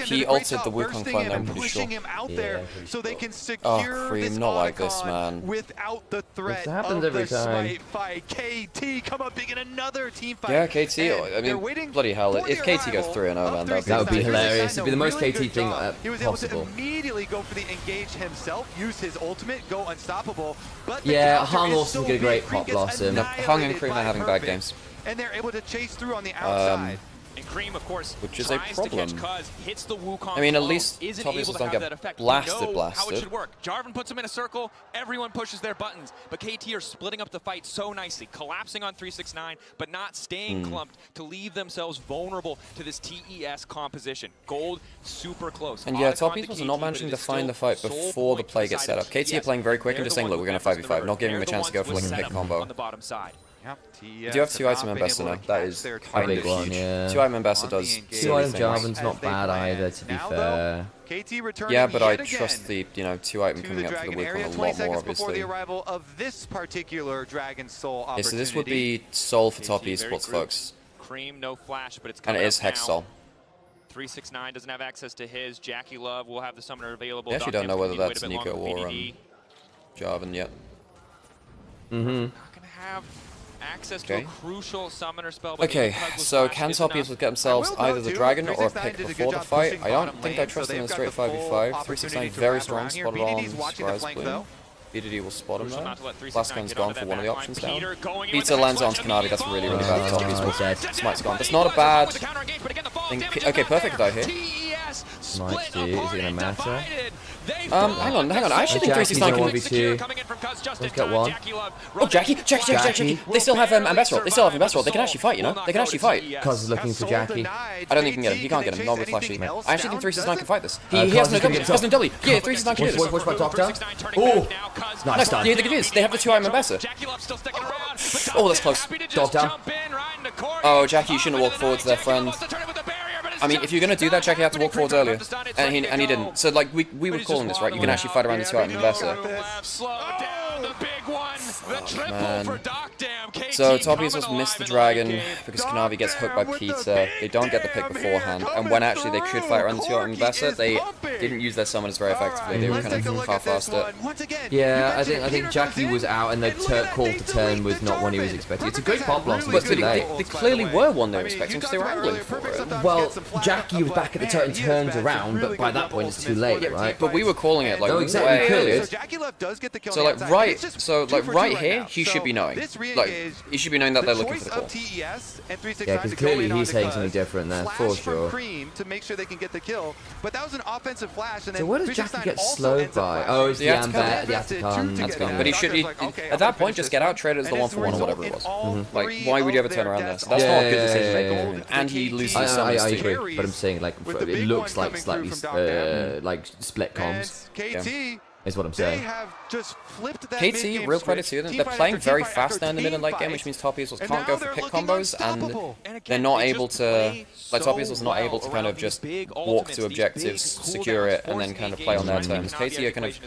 He ulted the Wukong clone, I'm pretty sure. Yeah, so they can secure Oh, Cream, this not like this, Otacon man. without the threat This happens of every the time. smite fight. KT come up big in another team fight. Yeah, KT, And I they're mean, waiting bloody hell, for if the KT goes arrival 3-0, man, of That would be 369. hilarious. It'd be the most Really KT good thing job. He was possible. able to immediately go for the engage himself, use his ultimate, go unstoppable. But the Yeah, counter Hung is also so did a great big. Cream Hot gets Blossom. Hung and Cream are annihilated having by bad Perfect, games. and they're able to chase through on the outside. And Cream, of course, Which is a tries to catch problem. Cuz, hits the Wukong I mean, at clone, least isn't top able users to don't have get that effect. blasted, We know how it should blasted. work. Jarvan puts him in a circle, everyone pushes their buttons, but KT are splitting up the fight so nicely, collapsing on 369, but not staying clumped to leave themselves vulnerable to this TES composition. Gold, super close. And yeah, top Otacon esports to are not KT, managing but to it find is the fight still before the sole play point gets set up. decided. KT are playing very quick and They're just the saying, look, ones we're going to who have 5v5, not giving him They're a the chance to go ones for with like a pick setup combo. on the bottom side. Yep, You do have 2 item Ambassador now. That is kind of one, huge. yeah. 2 item Ambassador does 2 silly item things. Jarvan's not bad either, to be fair. KT returning Yeah, but I yet trust again the 2 item to coming the up for the Dragon Wukong area, a 20 lot more, seconds before obviously. the arrival of this particular Dragon Soul Okay, opportunity. so this would be Soul for top KT very esports, grouped. folks. Cream, no flash, but it's And coming it is up Hex now. Soul. 369 doesn't have access to his. Jackie Love will have the summoner available. I actually Doc don't know Dam whether can wait a that's bit Nico longer for or BDD. Jarvan yet. Mm-hmm. Not gonna have access to Okay. a crucial summoner spell. but Okay, because with so flash can is top enough. esports get themselves I will either note the too, Dragon or a 369 pick did a good before the job fight? pushing I don't bottom think I lane, trust so them in a they've straight got the full 5v5. opportunity 369 to very wrap strong, around here. spotted BDD's on watching the Scribe's flank, Bloom. though. BDD will spot him Crucial there. not to let 369 Last gun's get gone onto for that one of the back options line. down. Peter going in with Pizza the lands next onto one. Kanavi, that's really, really bad for top Oh, esports. dead. Smite's gone. That's not a bad thing. Okay, perfect die here. Nice, dude. Is it gonna matter? Hang on. I actually think Jackie's 369 on can... 1v2. Let's get one. Oh, Jackie. They still have Ambassador. They still have Ambassador. They can actually fight, you know? They can actually fight. Cuz is looking for Jackie. I don't think you can get him. You can't get him. Not with flashy. I actually think 369 can fight this. He Cuz has no is gonna W. get He has no W. Yeah, 369 can do this. Watch my doctor. Oh, nice done. Yeah, they can do this. They have the 2 item Ambassador. Oh, that's close. Dog down. Oh, Jackie, you shouldn't have walked forward to their friend. I mean, if you're going to do that, Jackie had to walk forwards earlier. And he didn't. So, like, we were calling this, right? You can actually fight around the 2 item Ambassador. Man. So top esports missed the Dragon because Kanavi gets hooked by Peter. They don't get the pick beforehand, and when actually they could fight around the 2 item Ambassador, they didn't use their summoners very effectively. They were kind of half-assed it. Yeah, I think Jackie was out and the call to turn was not one he was expecting. It's a good pop loss, but But it's too late. they clearly were one they were expecting because they were angling for it. Well, Jackie was back at the turn, turns around, but by that point it's too late, right? But we were calling it like No, exactly, way we could. earlier. Jackie Love does get the kill. So like right here, he should be knowing. Like He should be knowing that they're looking for the call. Yeah, because clearly he's saying something different there, for sure. To make sure they can get the kill, but that was an offensive flash. And so where does Jackie get slowed by? Oh, it's the Amber, the Atacon. But he should, at that point, just get out, trade it as the 1-for-1 or whatever it was. Like, why would you ever turn around there? So that's not a good decision making. And he loses so much. I agree, but I'm saying, like, it looks like slightly, like, split comms. Is what I'm saying. KT, real credit to them, they're playing very fast now in the mid and late game, which means top Esports can't go for pick combos, and they're not able to, like top Esports are not able to kind of just walk to objectives, secure it, and then kind of play on their terms. KT are kind of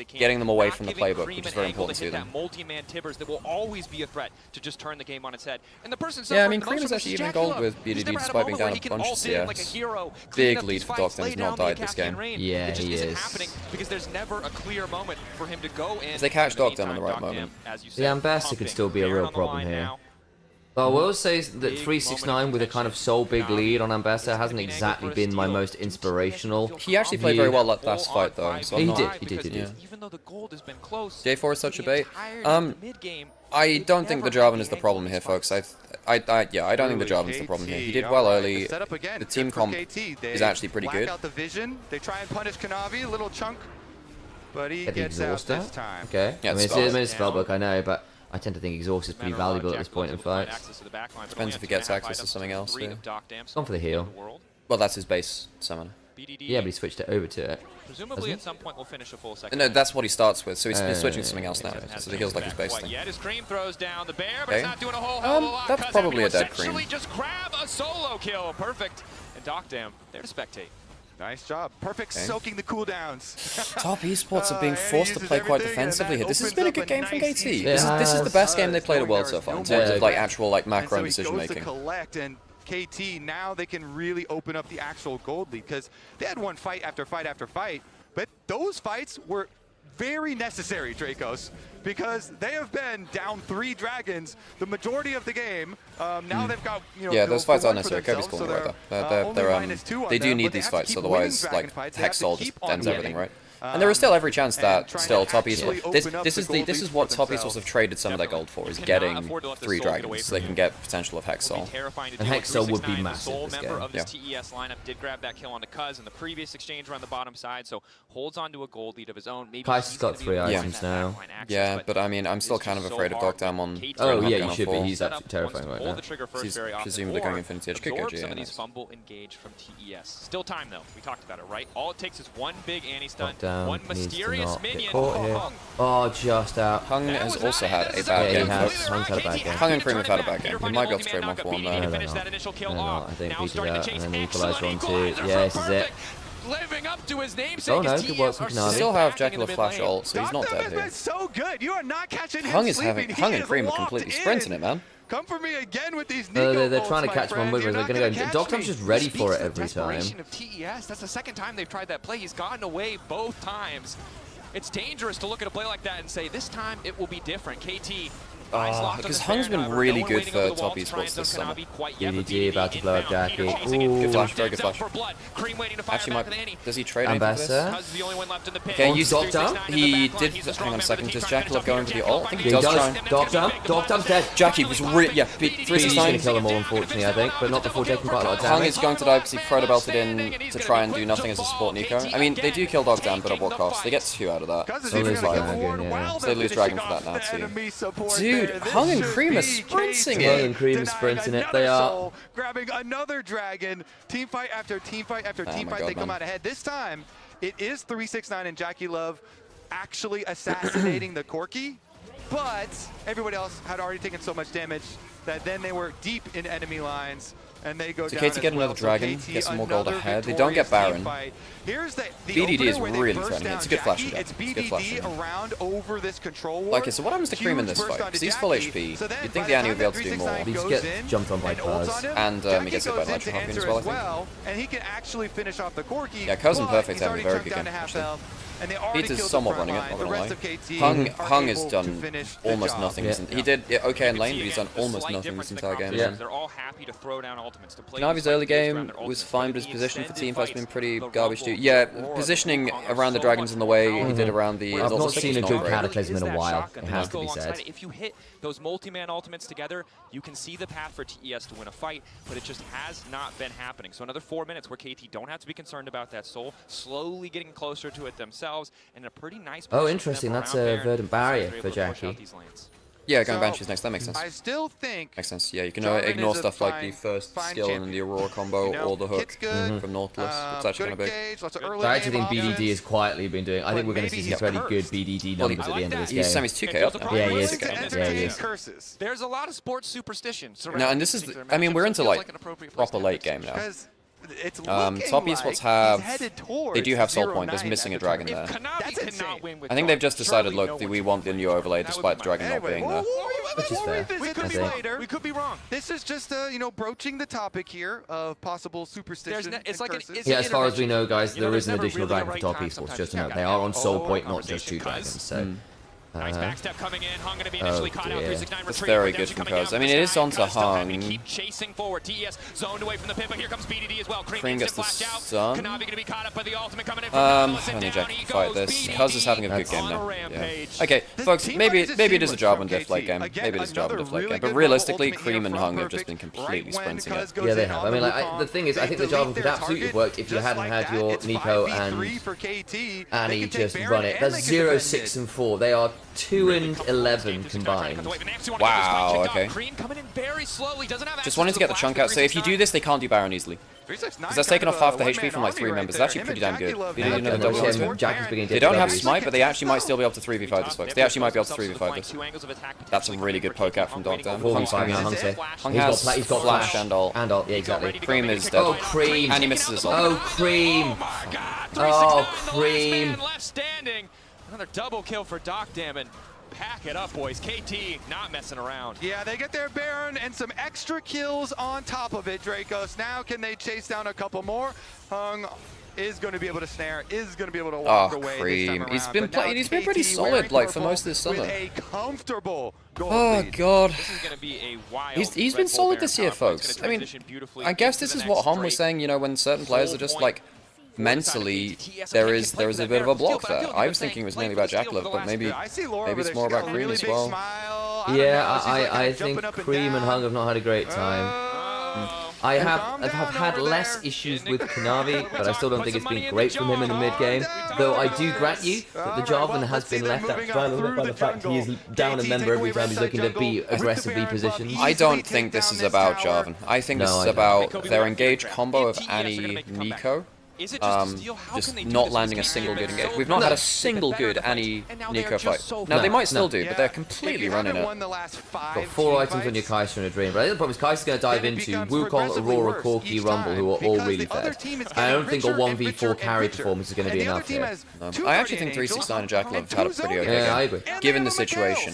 getting them away from the playbook, which is very important to them. That will always be a threat to just turn the game on its head. And the person yeah, I mean, Cream is actually even gold with BDD despite being down a bunch of CS. Big lead for Doctor, he's not died this game. Yeah, he is. Because there's never a clear moment for him to go in. If they catch Doctor in the right moment. The Ambassador could still be a real problem here. Well, I will say that 369 with a kind of so big lead on Ambassador hasn't exactly been my most inspirational. He actually played very well that last fight though. So he did. J4 is such a bait. I don't think the Jarvan is the problem here, folks. I don't think the Jarvan is the problem here. He did well early. The team comp is actually pretty good. They try and punish Kanavi, a little chunk, but he gets out this time. Okay. Yeah, I mean, it's spellbook, I know, but I tend to think exhaust is pretty valuable at this point in fights. Depends if he gets access to something else too. Gone for the heal. Well, that's his base summon. Yeah, but he switched it over to it. Presumably at some point we'll finish a full second. No, that's what he starts with, so he's switching to something else now. So the heal's like his base thing. Cream throws down the bear, but it's not doing a whole hell of a lot. That's probably a dead Cream. Just grab a solo kill. Perfect. And Docdam there to spectate. Nice job. Perfect soaking the cooldowns. Top Esports are being forced to play quite defensively here. This has been a good game from KT. This is the best game they played at World so far in terms of like actual like macro decision making. And KT, now they can really open up the actual gold lead because they had one fight after fight after fight, but those fights were very necessary, Dracos, because they have been down 3 dragons the majority of the game. Now they've got, you know, yeah, those fights are necessary. Kobe's calling right there. They do need these fights, otherwise, like Hexol just ends everything, right? And there is still every chance that still Top Esports. This is what Top Esports have traded some of their gold for, is getting 3 dragons, so they can get potential of Hexol. And Hexol would be massive this game. Of this TES lineup did grab that kill on the Cuz in the previous exchange around the bottom side, so holds on to a gold lead of his own. Kai's has got 3 items now. Yeah, but I mean, I'm still kind of afraid of Docdam on. Oh yeah, you should be. He's absolutely terrifying right now. He's presumably going Infinity Edge. Could go GA. Some of these fumble engage from TES. Still time though. We talked about it, right? All it takes is one big anti-stun, one mysterious minion. Oh, just out. Hung has also had a bad game. Hung's had a bad game. Hung and Cream have had a bad game. He might be able to trade 1-for-1 there. No, I think we did that, and then the equalizer on 2. Yeah, this is it. Living up to his namesake. Oh no, good work from Kanavi. Still have Jackie Flash ult, so he's not dead here. So good. You are not catching him. Hung and Cream are completely sprinting it, man. Come for me again with these they're trying to catch one with us. They're going to go. Doctor's just ready for it every time. Of TES. That's the second time they've tried that play. He's gotten away both times. It's dangerous to look at a play like that and say, this time it will be different. KT. Because Hung's been really good for Top Esports this summer. BDG about to blow up Jackie. Good flash, very good flash. Actually, does he trade Ambassador? Okay, use Docdam. He did. Hang on a second. Does Jackie love going for the ult? I think he does try. Docdam's dead. Jackie was really. Yeah, 369. He's going to kill them all, unfortunately, I think, but not before taking quite a lot of damage. Hung is going to die because he proto belted in to try and do nothing as a support Nico. I mean, they do kill Docdam, but at what cost? They get 2 out of that. So they lose Dragon, yeah. So they lose Dragon for that now, too. Dude, Hung and Cream are sprinting it. Hung and Cream are sprinting it. They are. Grabbing another dragon. Team fight after team fight after team fight. They come out ahead. This time, it is 369 and Jackie Love actually assassinating the Corki. But everybody else had already taken so much damage that then they were deep in enemy lines. And they go down KT get another dragon, get some more gold ahead. They don't get Baron. BDD is really threatening. It's a good flash again. It's good flash around over this control war. Okay, so what happens to Cream in this fight? Because he's full HP. You'd think the Annie would be able to do more. He gets jumped on by Cuz. And he gets hit by Nitro Harpoon as well, I think. And he can actually finish off the Corki. Yeah, Cuz and Perfect have a very good game, actually. and they already Peter's killed somewhat the front running it, line. not The gonna rest lie. of KT Hung are has able done to finish the almost job. nothing. Yeah. He did okay in lane, but he's done The almost slight nothing difference this in the entire game. composition. They're all happy to throw down ultimates to play Navi's these early fights around game their was ultimates, fine, but but his in the position for extended teamfight's been fights, pretty the garbage too. Rumble, Yeah, the Roar, positioning the Wukong are around the so dragons much in the way he more did around the I've level not 6 seen a was good not great. Cataclysm in a Is that while, shotgun it that has does to go be alongside said. it. If you hit those multi-man ultimates together, you can see the path for TES to win a fight, but it just has not been happening. So another 4 minutes where KT don't have to be concerned about that soul, slowly getting closer to it themselves, and in a pretty nice position. Oh, interesting. That's a verdant barrier for Jackie. Yeah, going Banshees next, that makes sense. I still think Makes sense. Yeah, you can Jarvan ignore is a stuff like the fine- first fine skill and champion. the Aurora combo You know, or the hook Kit's good, from Nautilus. It's actually good kind of big. engage, lots of early I actually game think BDD options. has quietly been doing. I think we're going to maybe see he's some pretty good cursed. BDD Well, numbers at the end of this game. He's Sammy's 2k up now. Yeah, he is. Willing to Yeah, he entertain is. curses. There's a lot of sports superstition. No, and this is, I mean, we're into like proper late game now. Because it's Top looking Esports like have, he's headed towards they do have Soul Point, 0-9 there's missing a at the dragon tournament. there. That's insane. I think they've just decided, look, we want the new overlay despite the dragon not Anyway, being there. Which is fair, We could I be think. later. We could be wrong. This is just, broaching the topic here of possible superstition it's and like curses. Yeah, as far as we know, guys, You know, there there's is an never additional really the dragon for right Top time Esports, sometimes just to to note. check They out. are on Soul Oh, Point, not just two conversation, dragons. So, Nice backstep coming in. Hung gonna be initially caught out. dear. 369 That's retreat. very Redemption good from coming Cuz. down I mean, from it the is sky. onto Cuz still having Hung. to keep chasing forward. TES zoned away from the pit, but here comes BDD as well. Cream gets the flash out. stun. Kanavi gonna be caught up by the ultimate coming in I from need down Jack he to fight goes. this. BDD Cuz is having a good game on a now. rampage. Yeah. Okay, The folks, team maybe fight is it is a seamless job from on Diff late KT. game. Again, Maybe it is a job on another Diff late really game. But good realistically, level Cream and ultimate Hung here have just from been Perfect. completely Right when sprinting Cuz it. goes yeah, they in have. on I mean, the like, Wukong, the thing is, I they think the Jarvan delete could their absolutely have target worked if you just hadn't like had that. your It's Nico 5v3 and for KT. Annie They can take just Baron run it. and That's they can 0, defend 6, it. and 4. They are 2 and 11 combined. Wow, okay. Cream coming in very slowly. Doesn't have Just wanted to get the chunk out. So if you do this, they can't do Baron easily. Because that's taken off half the HP from like 3 members. It's actually pretty damn good. And then Jackie's beginning to They don't have W's. smite, but they actually might still be able to 3v5 this, folks. They actually might be able to 3v5 this. That's a really good poke out from Dogdown. 4v5 now, Hung's here. Hung He's has got flash and ult. And ult, yeah, exactly. Cream is dead. Oh, Cream. And he misses his ult. Oh, Cream. Oh, Cream. Left standing. Another double kill for Dogdown. Pack it up, boys. KT not messing around. Yeah, they get their Baron and some extra kills on top of it, Dracos. Now can they chase down a couple more? Hung is going to be able to snare, is going to be able to walk away this time Cream. He's around. been But now he's been pretty KT solid wearing like for purple most of this summer. with a comfortable gold Oh lead. god. This is going to be a wild He's Red been Bull solid Baron this year, combo. It's folks. gonna I mean, transition beautifully I guess into this the is what next Hom was straight. saying, you know, when certain players are just like mentally there is a bit of a block there. I was thinking it was mainly about Jackalov, but maybe it's more about Cream as well. Yeah, I think Cream and Hung have not had a great time. I have had less issues with Kanavi, but I still don't think it's been great from him in the mid game. Though I do grant you that the Jarvan has been left out to dry a little bit by the fact he is down a member every time he's looking to be aggressively positioned. I don't think this is about Jarvan. I think this is about their engaged combo of Annie Nico. Is it just a steal? How Just can they do not this landing a with single good KT? engage. We've not had a single good Annie Nico fight. Now they might still do, but they're completely running it. Got 4 items on your Kai'Sa and a Dream, but I think the problem is Kai'Sa's going to dive into Wukong, Aurora, Corki, Rumble, who are all really fed. I don't think a 1v4 carry performance is going to be enough here. I actually think 369 and Jackalov have had a pretty okay Yeah, I game, agree. given the situation.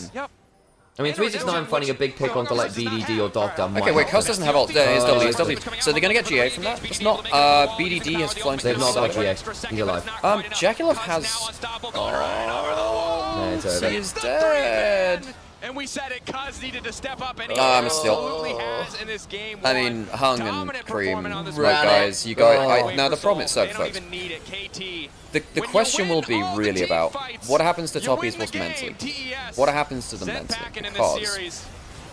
I mean, 369 finding a big pick onto like BDD or Dogdown. Okay, wait, Cuz doesn't have ult. There is W, it's W. So they're gonna get GA from that? It's not. BDD has flown to They've the not got side. GA. He's alive. Jackalov has. Yeah, it's over. He is dead. And we said it, Cuz needed to step up, and he I'm still. absolutely has in this game. I mean, Hung and Dominant Cream. performance on this Right, round. guys, you guys. Now the problem is, They so don't folks. even need it. KT. The question will be really about what happens to Top Esports mentally. What happens to them mentally? Because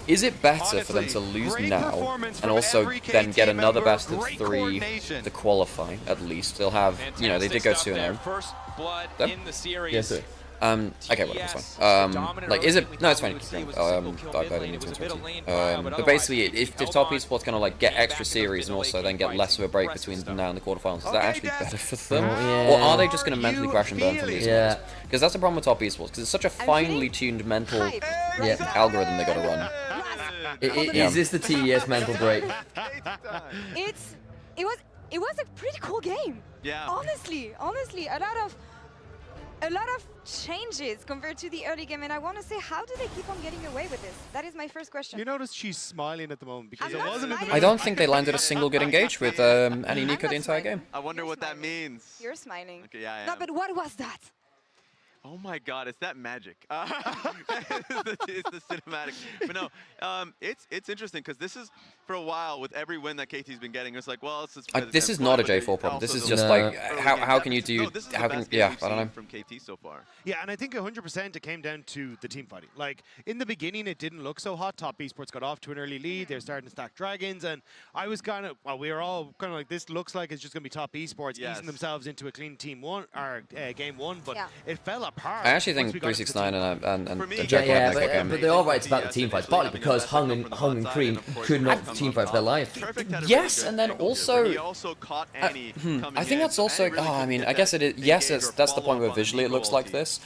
is it better for them to lose now and also then get another best of 3 to qualify at least? They'll have, you know, they did go 2-0. First blood Yep. in the series. Yes, sir. Okay, whatever, it's fine. Like, is it? No, it's fine. I didn't need to but basically, if Top Esports kind of like get extra series and also then get less of a break between them now and the quarterfinals, is that actually better for them? Yeah. Or are they just going to mentally crash and burn from these? Yeah. Because that's the problem with Top Esports, because it's such a finely tuned mental algorithm they got to run. Is this the TES mental break? It was a pretty cool game. Yeah. Honestly, a lot of changes compared to the early game, and I want to say, how do they keep on getting away with this? That is my first question. You notice she's smiling at the moment because I'm it not wasn't. smiling. I don't think they landed a single good engage with Annie Nico the entire game. I wonder what that means. You're smiling. Okay, yeah, I No, am. but what was that? Oh my God, it's that magic. It's the cinematic. But no, it's interesting because this is, for a while, with every win that KT's been getting, it's like, well, it's just this is not a J4 problem. This is just like, how can you do, I don't know. From KT so far. Yeah, and I think 100% it came down to the team fighting. Like, in the beginning, it didn't look so hot. Top Esports got off to an early lead. They're starting to stack dragons, and I was kind of, well, we were all kind of like, this looks like it's just going to be Top Esports easing themselves into a clean game one, but it fell apart. I actually think 369 and yeah, but they're all right. It's about the team fights, partly because Hung and Cream could not team fight for their life. Yes, and then also, I think that's also, I mean, I guess it is, yes, that's the point where visually it looks like this.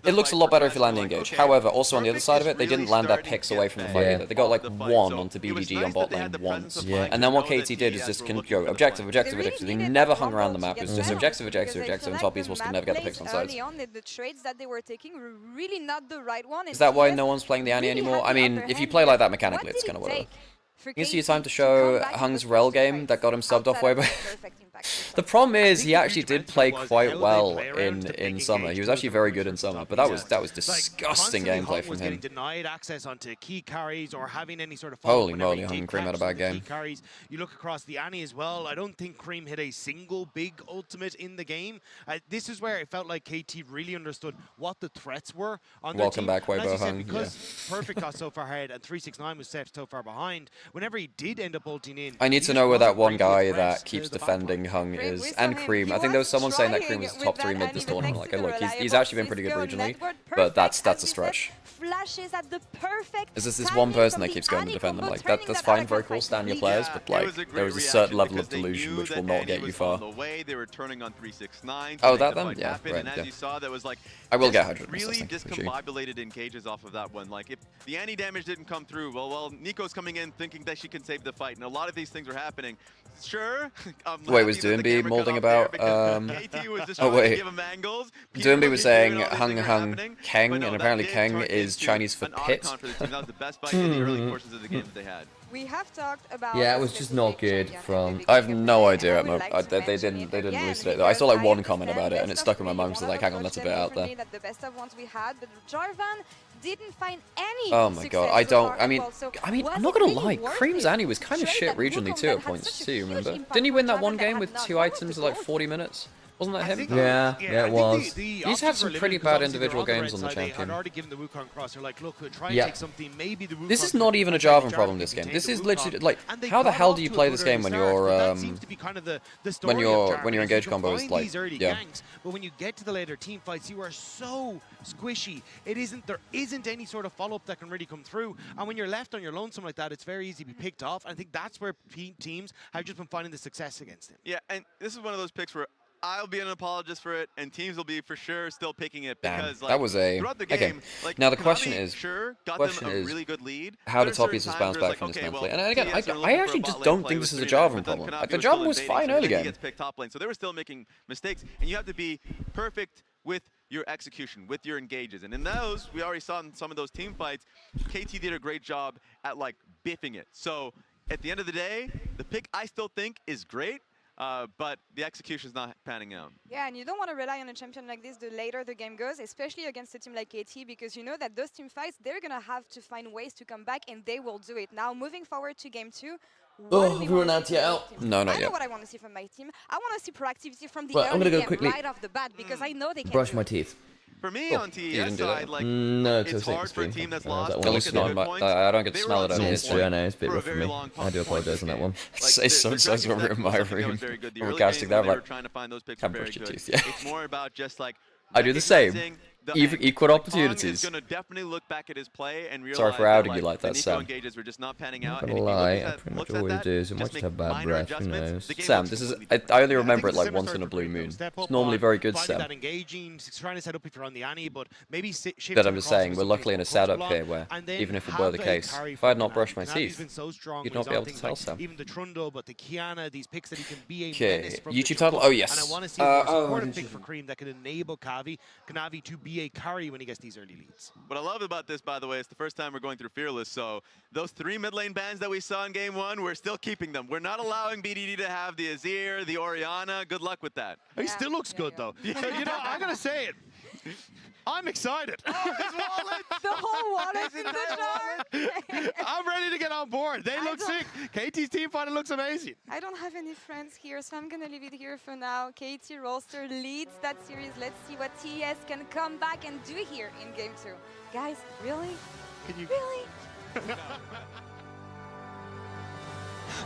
It looks a lot better if you land the engage. However, also on the other side of it, they didn't land their picks away from the fight either. They got like 1 onto BDG on bot lane once. And then what KT did is just go objective. They never hung around the map. It was just objective, and Top Esports could never get the picks on sides. The trades that they were taking were really not the right one. Is that why no one's playing the Annie anymore? I mean, if you play like that mechanically, it's kind of whatever. You see time to show Hung's Rel game that got him subbed off way back. The problem is he actually did play quite well in summer. He was actually very good in summer, but that was disgusting gameplay from him. Denied access onto key carries or having any sort of holy moly, Hung and Cream had a bad game. You look across the Annie as well. I don't think Cream hit a single big ultimate in the game. This is where it felt like KT really understood what the threats were on their team. Welcome back, Weibo Hung. Because Perfect got so far ahead and 369 was set so far behind. Whenever he did end up ulting in, I need to know where that one guy that keeps defending Hung is, and Cream. I think there was someone saying that Cream was top 3 mid this tournament. Like, look, he's actually been pretty good regionally, but that's a stretch. Is this one person that keeps going to defend them? Like, that's fine, very cool, stand your players, but like, there is a certain level of delusion which will not get you far. They were turning on 369. Oh, that then? Yeah, right, and as you saw, that was like, I will get 100. Really discombobulated engages off of that one. Like, if the Annie damage didn't come through, well, Nico's coming in thinking that she can save the fight, and a lot of these things are happening. Sure. Wait, was Doomby molding about? Oh wait. Doomby was saying Hung Keng, and apparently Keng is Chinese for pit. We have talked about. Yeah, it was just not good from. I have no idea. They didn't release it. I saw like one comment about it, and it stuck in my mind. So like, hang on, that's a bit out there. The best of ones we had, but Jarvan didn't find any. Oh my god, I mean, I'm not gonna lie. Cream's Annie was kind of shit regionally too at points too. Remember? Didn't he win that one game with 2 items in like 40 minutes? Wasn't that him? Yeah, it was. He's had some pretty bad individual games on the champion. Yeah. This is not even a Jarvan problem. This game. This is literally like, how the hell do you play this game when your engage combo is like, yeah. But when you get to the later team fights, you are so squishy. There isn't any sort of follow-up that can really come through. And when you're left on your lonesome like that, it's very easy to be picked off. I think that's where teams have just been finding the success against him. Yeah, and this is one of those picks where I'll be an apologist for it, and teams will be for sure still picking it because, like, that was a throughout the game, like, now the question is, got them a really good lead. How did Top Esports bounce back from this gameplay? And again, I actually just don't think this is a Jarvan problem. Like, the Jarvan was fine early game. Picked top lane, so they were still making mistakes, and you have to be perfect with your execution, with your engages. And in those, we already saw in some of those team fights, KT did a great job at like biffing it. So at the end of the day, the pick I still think is great. But the execution's not panning out. Yeah, and you don't want to rely on a champion like this the later the game goes, especially against a team like KT, because you know that those team fights, they're going to have to find ways to come back, and they will do it. Now, moving forward to game 2, oh, we're not yet out. No, not yet. I know what I want to see from my team. I want to see proactivity from the I'm gonna go quickly right off the bat, because I know they can brush my teeth. For me, on TES side, like, no, it's hard for a team that's lost. At least not. I don't get to smell it over this here. I know, it's a bit rough for me. I do apologize on that one. Say so when we're in my room. We're casting that, like, can't brush your teeth, yeah. It's more about just, like, I do the same. Equal opportunities. Gonna definitely look back at his play and realize sorry for outing you like that, Sam. Engages were just not panning out. I'm not gonna lie, I pretty much always do, so I might just have bad breath, who knows. Sam, this is, I only remember it like once in a blue moon. It's normally very good, Sam. That engaging, trying to set up if you're on the Annie, but maybe but I'm just saying, we're luckily in a setup here where, even if it were the case, if I had not brushed my teeth, you'd not be able to tell, Sam. Even the Trundle, but the Kiana, these picks that he can be a okay, YouTube title? Oh, yes. And I want to see a supportive pick for Cream that could enable Kanavi to be a carry when he gets these early leads. What I love about this, by the way, it's the first time we're going through Fearless, so those 3 mid lane bans that we saw in game 1, we're still keeping them. We're not allowing BDD to have the Azir, the Orianna. Good luck with that. He still looks good, though. So, you know, I gotta say it. I'm excited. Oh, his wallet! The whole wallet in the jar. I'm ready to get on board. They look sick. KT's team fighter looks amazing. I don't have any friends here, so I'm going to leave it here for now. KT Rolster leads that series. Let's see what TS can come back and do here in Game 2. Guys, really? Can you... Really?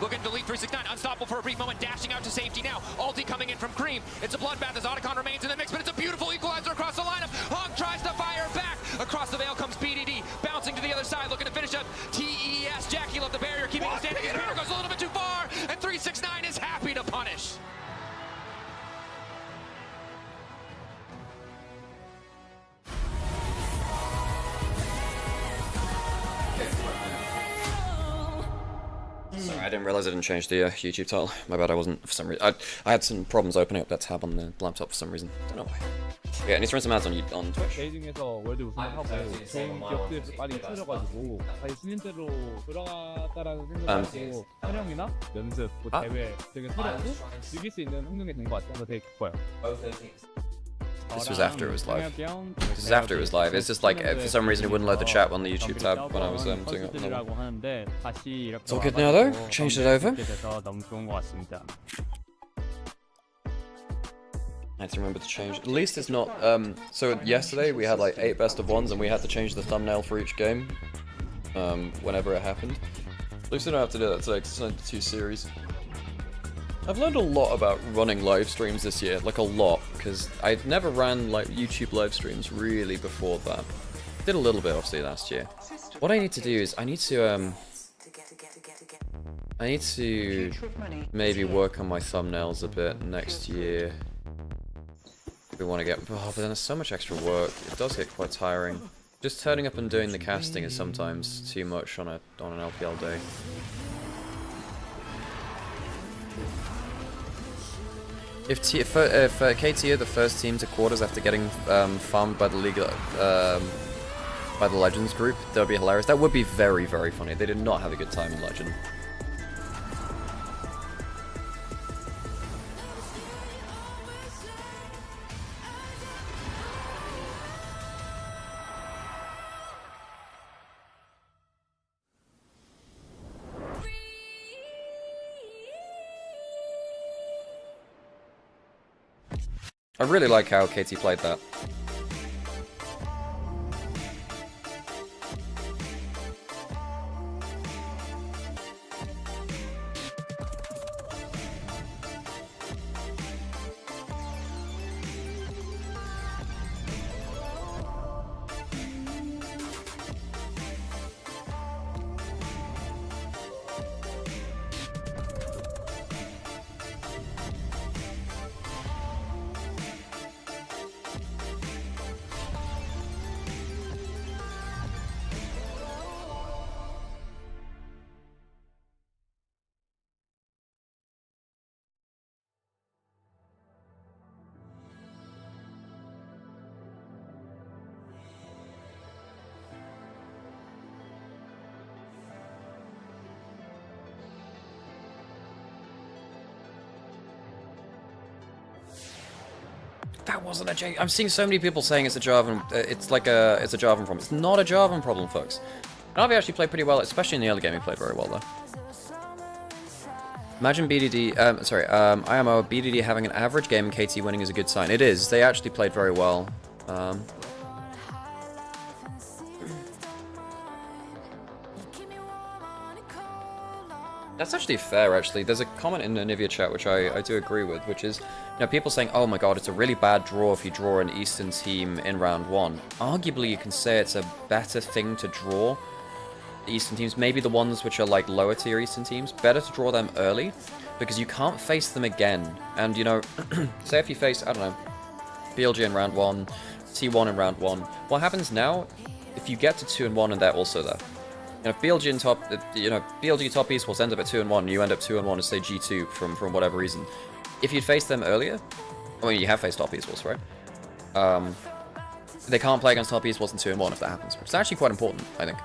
Looking to lead 369, unstoppable for a brief moment, dashing out to safety now. Ulti coming in from Cream. It's a bloodbath as Otacon remains in the mix, but it's a beautiful equalizer across the lineup. Hog tries to fire back. Across the veil comes BDD, bouncing to the other side, looking to finish up TES. Jackie left the barrier, keeping him standing. His barrier goes a little bit too far, and 369 is happy to punish. Sorry, I didn't realize I didn't change the YouTube title. My bad, I wasn't for some reason. I had some problems opening up that tab on the laptop for some reason. Don't know why. Yeah, I need to run some ads on Twitch. 중에서 월드 우승하고 좋은 기업들 빨리 찾아가지고 다시 신인대로 돌아갔다라는 생각하고 촬영이나 연습, 대회 등에 서려고 즐길 수 있는 환경이 된 것 같아서 되게 기뻐요. This was after it was live. This is after it was live. It's just like, for some reason it wouldn't load the chat on the YouTube tab when I was doing it. It's all good now though. Changed it over. I had to remember to change. At least it's not. So yesterday we had like 8 best of ones, and we had to change the thumbnail for each game. Whenever it happened. At least I don't have to do that today because it's only 2 series. I've learned a lot about running live streams this year, like a lot, because I never ran like YouTube live streams really before that. Did a little bit obviously last year. What I need to do is I need to maybe work on my thumbnails a bit next year. If we want to get, oh, but then there's so much extra work. It does get quite tiring. Just turning up and doing the casting is sometimes too much on an LPL day. If KT are the first team to quarters after getting farmed by the league, by the Legends group, that would be hilarious. That would be very, very funny. They did not have a good time in Legend. I really like how KT played that. That wasn't a J. I'm seeing so many people saying it's a Jarvan. It's a Jarvan problem. It's not a Jarvan problem, folks. Navi actually played pretty well, especially in the early game. He played very well though. Imagine BDD. IMO BDD having an average game and KT winning is a good sign. It is. They actually played very well. That's actually fair, actually. There's a comment in the Onivia chat which I do agree with, which is, you know, people saying, oh my god, it's a really bad draw if you draw an Eastern team in round 1. Arguably, you can say it's a better thing to draw Eastern teams, maybe the ones which are like lower tier Eastern teams, better to draw them early, because you can't face them again. And, you know, say if you face, I don't know, BLG in round 1, T1 in round 1, what happens now, if you get to 2-1 and they're also there? You know, BLG and top, BLG top Esports end up at 2-1, and you end up 2-1 and say G2 from whatever reason. If you'd faced them earlier, I mean, you have faced top Esports, right? They can't play against top Esports in 2-1 if that happens, which is actually quite important, I think.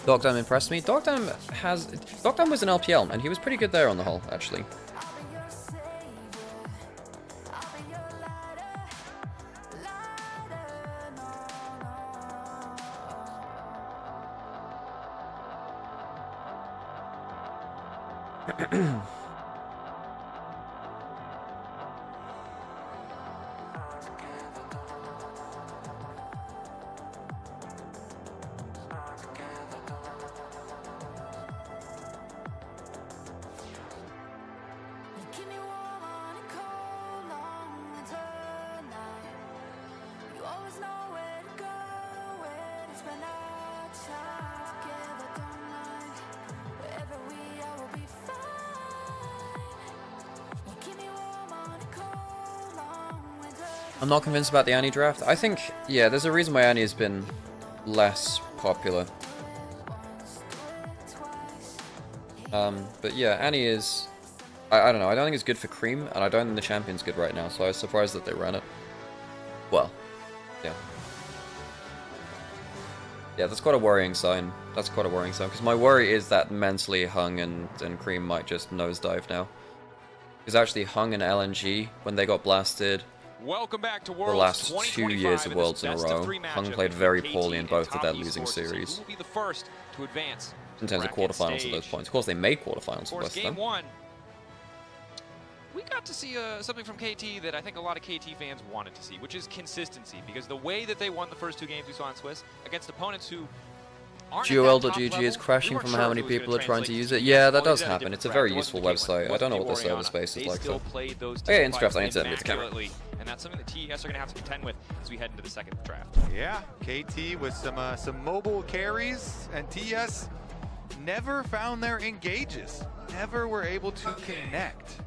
Dogdam impressed me. Dogdam was an LPL, and he was pretty good there on the whole, actually. I'm not convinced about the Annie draft. I think, yeah, there's a reason why Annie has been less popular. But yeah, Annie is... I don't know, I don't think it's good for Cream, and I don't think the champion's good right now, so I was surprised that they ran it. Well, yeah. Yeah, that's quite a worrying sign. That's quite a worrying sign, because my worry is that mentally Hung and Cream might just nosedive now. Because actually Hung and LNG, when they got blasted... Welcome back to the Worlds last 2 years of Worlds in a row, Hung played very poorly in both of their losing series. Who will be the first to advance In terms of quarterfinals at those points. Of course, they made quarterfinals for both of them. Game 1, we got to see something from KT that I think a lot of KT fans wanted to see, which is consistency. Because the way that they won the first 2 games we saw in Swiss against opponents who aren't GOL.GG is crashing from how many people are trying to use it. Yeah, that does happen. It's a very useful website. I don't know what the server space is like. So. Okay, into draft. I need to mute the camera. And that's something that TES are going to have to contend with as we head into the second draft. Yeah, KT with some mobile carries, and TES never found their engages. Never were able to connect.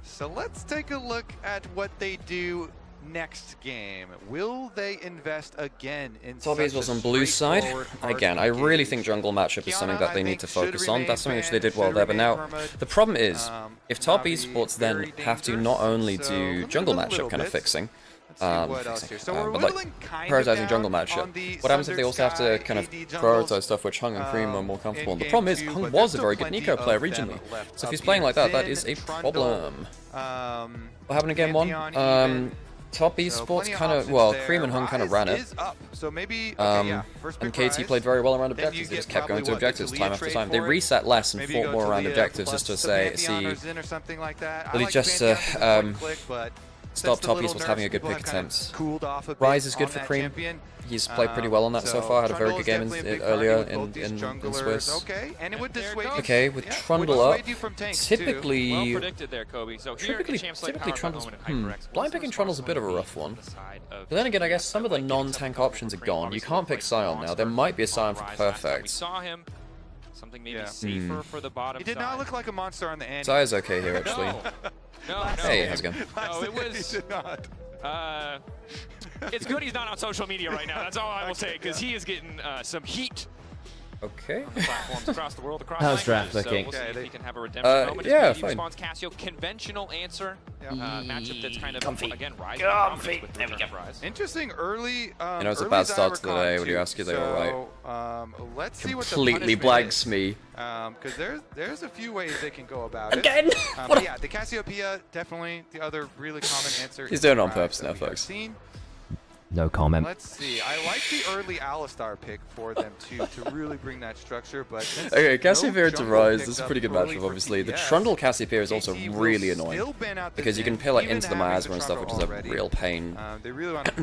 So let's take a look at what they do next game. Will they invest again in Top Esports on blue side? Again, I really think jungle matchup is something that they need to focus on. That's something which they did well there, but now the problem is, if Top Esports then have to not only do jungle matchup kind of fixing, but like prioritizing jungle matchup, what happens if they also have to kind of prioritize stuff which Hung and Cream are more comfortable in? The problem is, Hung was a very good Nico player regionally, so if he's playing like that, that is a problem. What happened in game 1? Top Esports kind of, well, Cream and Hung kind of ran it. And KT played very well around objectives. They just kept going to objectives time after time. They reset less and fought more around objectives just to say, really just stop Top Esports having a good pick attempt. Rise is good for Cream. He's played pretty well on that so far. Had a very good game earlier in Swiss. Okay, with Trundle up, typically Trundle's... Blind picking Trundle's a bit of a rough one. But then again, I guess some of the non-tank options are gone. You can't pick Sion now. There might be a Sion for Perfect. We saw him. Something maybe safer for the bottom side. He did not look like a monster on the end. Zion's okay here, actually. No. Hey, how's it going? No, it was... it's good he's not on social media right now. That's all I will say, because he is getting some heat. Okay. On the platforms across the world, across How's draft looking? So we'll see if he can have a redemption moment. Yeah, He fine. responds Casio. Conventional answer. Matchup that's kind of, Comfy. again, rising. Comfy. There we go. Interesting early. You know, it's a bad start to the day. Would you ask if they were right? Let's see what the Completely blanks me. Because there's a few ways they can go about it. Again? But yeah, the Cassiopeia, definitely the other really common answer. He's doing it on purpose now, folks. No comment. Let's see. I like the early Alistar pick for them to really bring that structure, but okay, Cassiopeia to Rise. This is a pretty good matchup, obviously. The Trundle Cassiopeia is also really annoying because you can pill it into the miasma and stuff, which is a real pain.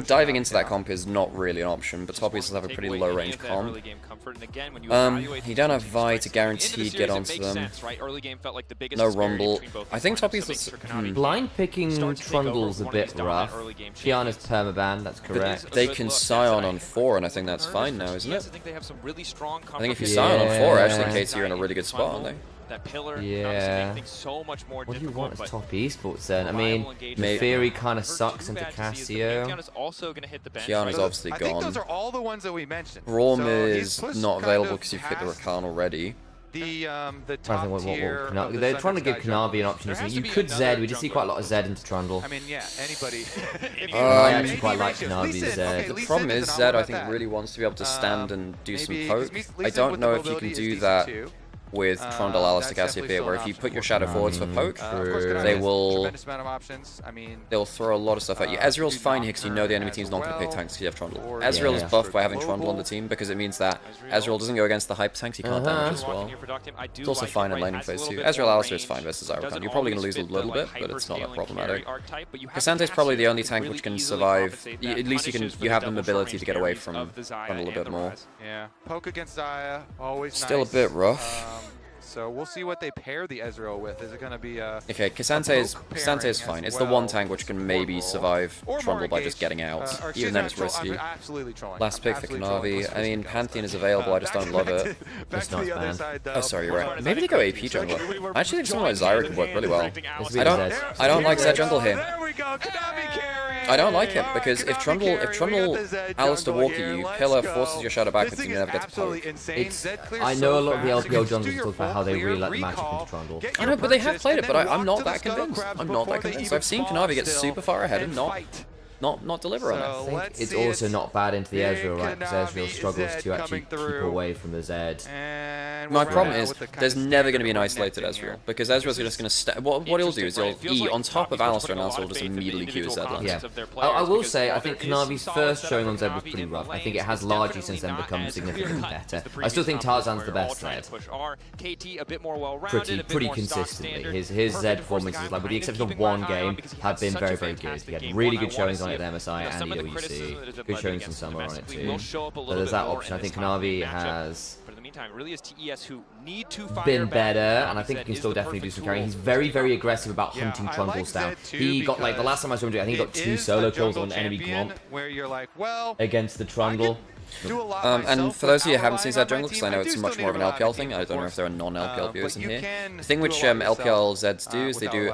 Diving into that comp is not really an option, but Top Esports have a pretty low range comp. You don't have Vi to guaranteed get onto them. No Rumble. I think Top Esports... Blind picking Trundle's a bit rough. Kiana's permaban, that's correct. They can Sion on 4, and I think that's fine now, isn't it? I think if you Yeah. Sion on 4, actually, KT, you're in a really good spot, aren't they? That pillar, Yeah. so much more What do you difficult, want as but Top Esports then? I mean, the theory kind of sucks into Casio. Kiana's also going to hit the bench. Kiana's obviously I think gone. those are all the ones that we mentioned. Rom So is he's pushed not kind available of because you've hit the past Rakan already. The I top think tier. of the they're trying to give Sundered Sky jungle. Kanavi an option. There Isn't has it? to You be could another Zed. We did see jungler. quite a lot of Zed into Trundle. I mean, yeah, anybody. I actually quite like Lee Kanavi Sin, Zed. okay, The Lee problem Sin is doesn't know Zed, I about think, that. really wants to be able to stand and do some Maybe- poke. 'cause Lee I Sin don't with know the if you can mobility is do decent that too. with Trundle, Alistar, Cassiopeia, where if you put your shadow forwards for poke, they will throw a lot of stuff at you. Ezreal's fine here because you know the enemy team's not going to pick tanks because you have Trundle. Ezreal is buffed by having Trundle on the team because it means that Ezreal doesn't go against the hyper tanks, he can't damage as well. It's also fine in laning phase too. Ezreal Alistar is fine versus Zyrokan. You're probably going to lose a little bit, but it's not that problematic. Kassante's probably the only tank which can survive. At least you have the mobility to get away from Trundle a bit more. Yeah, poke against Xayah, always Still nice. a bit rough. So we'll see what they pair the Ezreal with. Is it going to be a Okay, Cassante is fine. It's the one tank which can maybe survive Trundle by just getting out. Even then it's risky. Last pick for Kanavi. I mean, Pantheon is available, I just don't love it. It's not bad. Oh, sorry, you're right. Maybe they go AP jungle. I actually think someone like Zyra could work really well. I don't like Zed jungle here. I don't like it because if Trundle Alistar walk at you, Pillar forces your shadow backwards and you never get to poke. I know a lot of the LPL junglers talk about how they really like the matchup into Trundle. I know, but they have played it, but I'm not that convinced. I'm not that convinced. I've seen Kanavi get super far ahead and not deliver on it. I think it's also not bad into the Ezreal, right? Because Ezreal struggles to actually keep away from the Zed. My problem is there's never going to be an isolated Ezreal because Ezreal's just going to what he'll do is he'll E on top of Alistar and Alistar will just immediately queue his Zed lane. Yeah. I will say I think Kanavi's first showing on Zed was pretty rough. I think it has largely since then become significantly better. I still think Tarzan's the best Zed. Pretty consistently. His Zed performances, like with the exception of one game, have been very, very good. He had really good showings on it at MSI and EWC. Good showings from Summer on it too. So there's that option. I think Kanavi has been better, and I think he can still definitely do some carrying. He's very, very aggressive about hunting Trundles down. He got, like, the last time I saw him do it, I think he got 2 solo kills on enemy Gromp against the Trundle. And for those of you who haven't seen Zed jungle, because I know it's much more of an LPL thing, I don't know if there are non-LPL viewers in here. The thing which LPL Zeds do is they do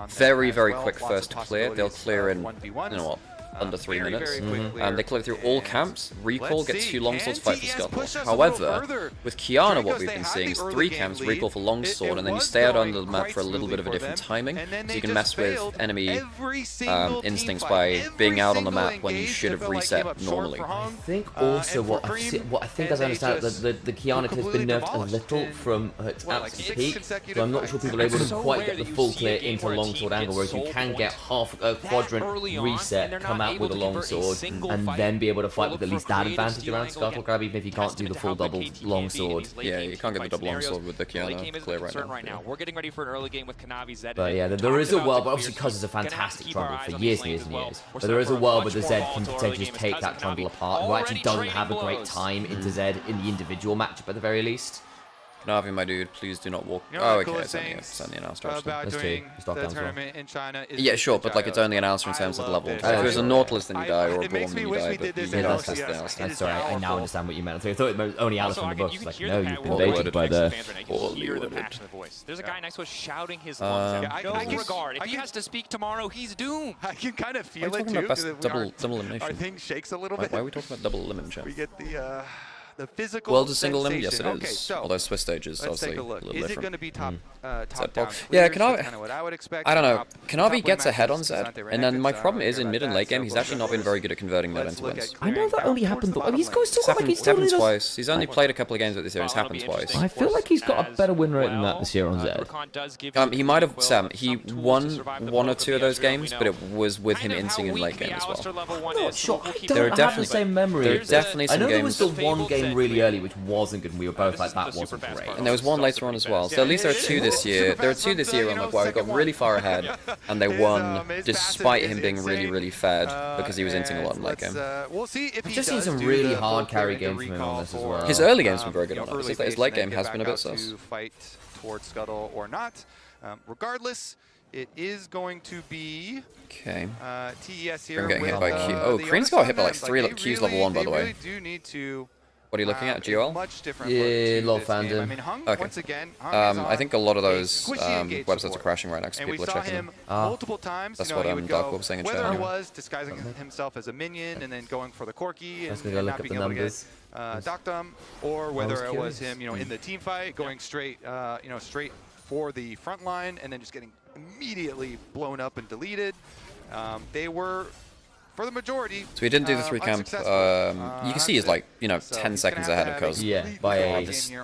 very, very quick first to clear. They'll clear in, you know what, under 3 minutes. They clear through all camps, recall, get 2 longswords, fight for scuttle. However, with Kiana, what we've been seeing is 3 camps, recall for longsword, and then you stay out on the map for a little bit of a different timing, so you can mess with enemy instincts by being out on the map when you should have reset normally. I think also what I think as I understand it, the Kiana has been nerfed a little from its absolute peak, so I'm not sure people are able to quite get the full clear into longsword angle, whereas you can get half a quadrant reset, come out with a longsword, and then be able to fight with at least that advantage around Scuttle Grab, even if you can't do the full double longsword. Yeah, you can't get the double longsword with the Kiana clear right now. We're getting ready for an early game with Kanavi Zed. But yeah, there is a world, but obviously because it's a fantastic Trundle for years and years and years, but there is a world where the Zed can potentially just take that Trundle apart, who actually doesn't have a great time into Zed in the individual matchup at the very least. Kanavi, my dude, please do not walk. Oh, okay, it's only an Alistar. That's two. Yeah, sure, but like it's only an Alistar in terms of level. If it was a Nautilus, then you die, or a Gorm, then you die, but that's sorry, I now understand what you meant. I thought it was only Alistar in the book. It's like, no, you've been baited by the... There's a guy next to us shouting his lungs out. No regard. If he has to speak tomorrow, he's doomed. I can kind of feel it too. Double elimination. Our thing shakes a little bit. Why are we talking about double elimination? We get the physical World is single limit, yes it is. Okay, so although Swiss stage is obviously a little different. Is it going to be top down? Yeah, Kanavi, I don't know. Kanavi gets ahead on Zed, and then my problem is in mid and late game, he's actually not been very good at converting that into wins. I know that only happened, but he's still got like he's still happened twice. He's only played a couple of games with this year, and it's happened twice. I feel like he's got a better win rate than that this year on Zed. He might have, Sam, he won 1 or 2 of those games, but it was with him inting in late game as well. I'm not sure, I don't have the same memory. There are definitely some games. I know there was the one game really early which wasn't good, and we were both like, that wasn't great. And there was one later on as well. So at least there are 2 this year. There are 2 this year where I'm like, wow, we got really far ahead, and they won despite him being really, really fed because he was inting a lot in late game. I've just seen some really hard carry games from him on this as well. His early game's been very good on that. His late game has been a bit sus. Fight towards Scuttle or not. Regardless, it is going to be TES here. Getting hit by Q. Oh, Kreen's got hit by like 3 Q's level 1, by the way. Do need to. What are you looking at, GOL? Yeah, lol fandom. Okay. I think a lot of those websites are crashing right now because people are checking them. Multiple times. That's what Dark was saying in chat. Whether it was disguising himself as a minion and then going for the Corki and not being able to get Doctum, or whether it was him, in the team fight going straight, straight for the front line and then just getting immediately blown up and deleted. They were for the majority. So he didn't do the 3 camp. You can see he's like, you know, 10 seconds ahead of Cuz. Yeah, by a crazy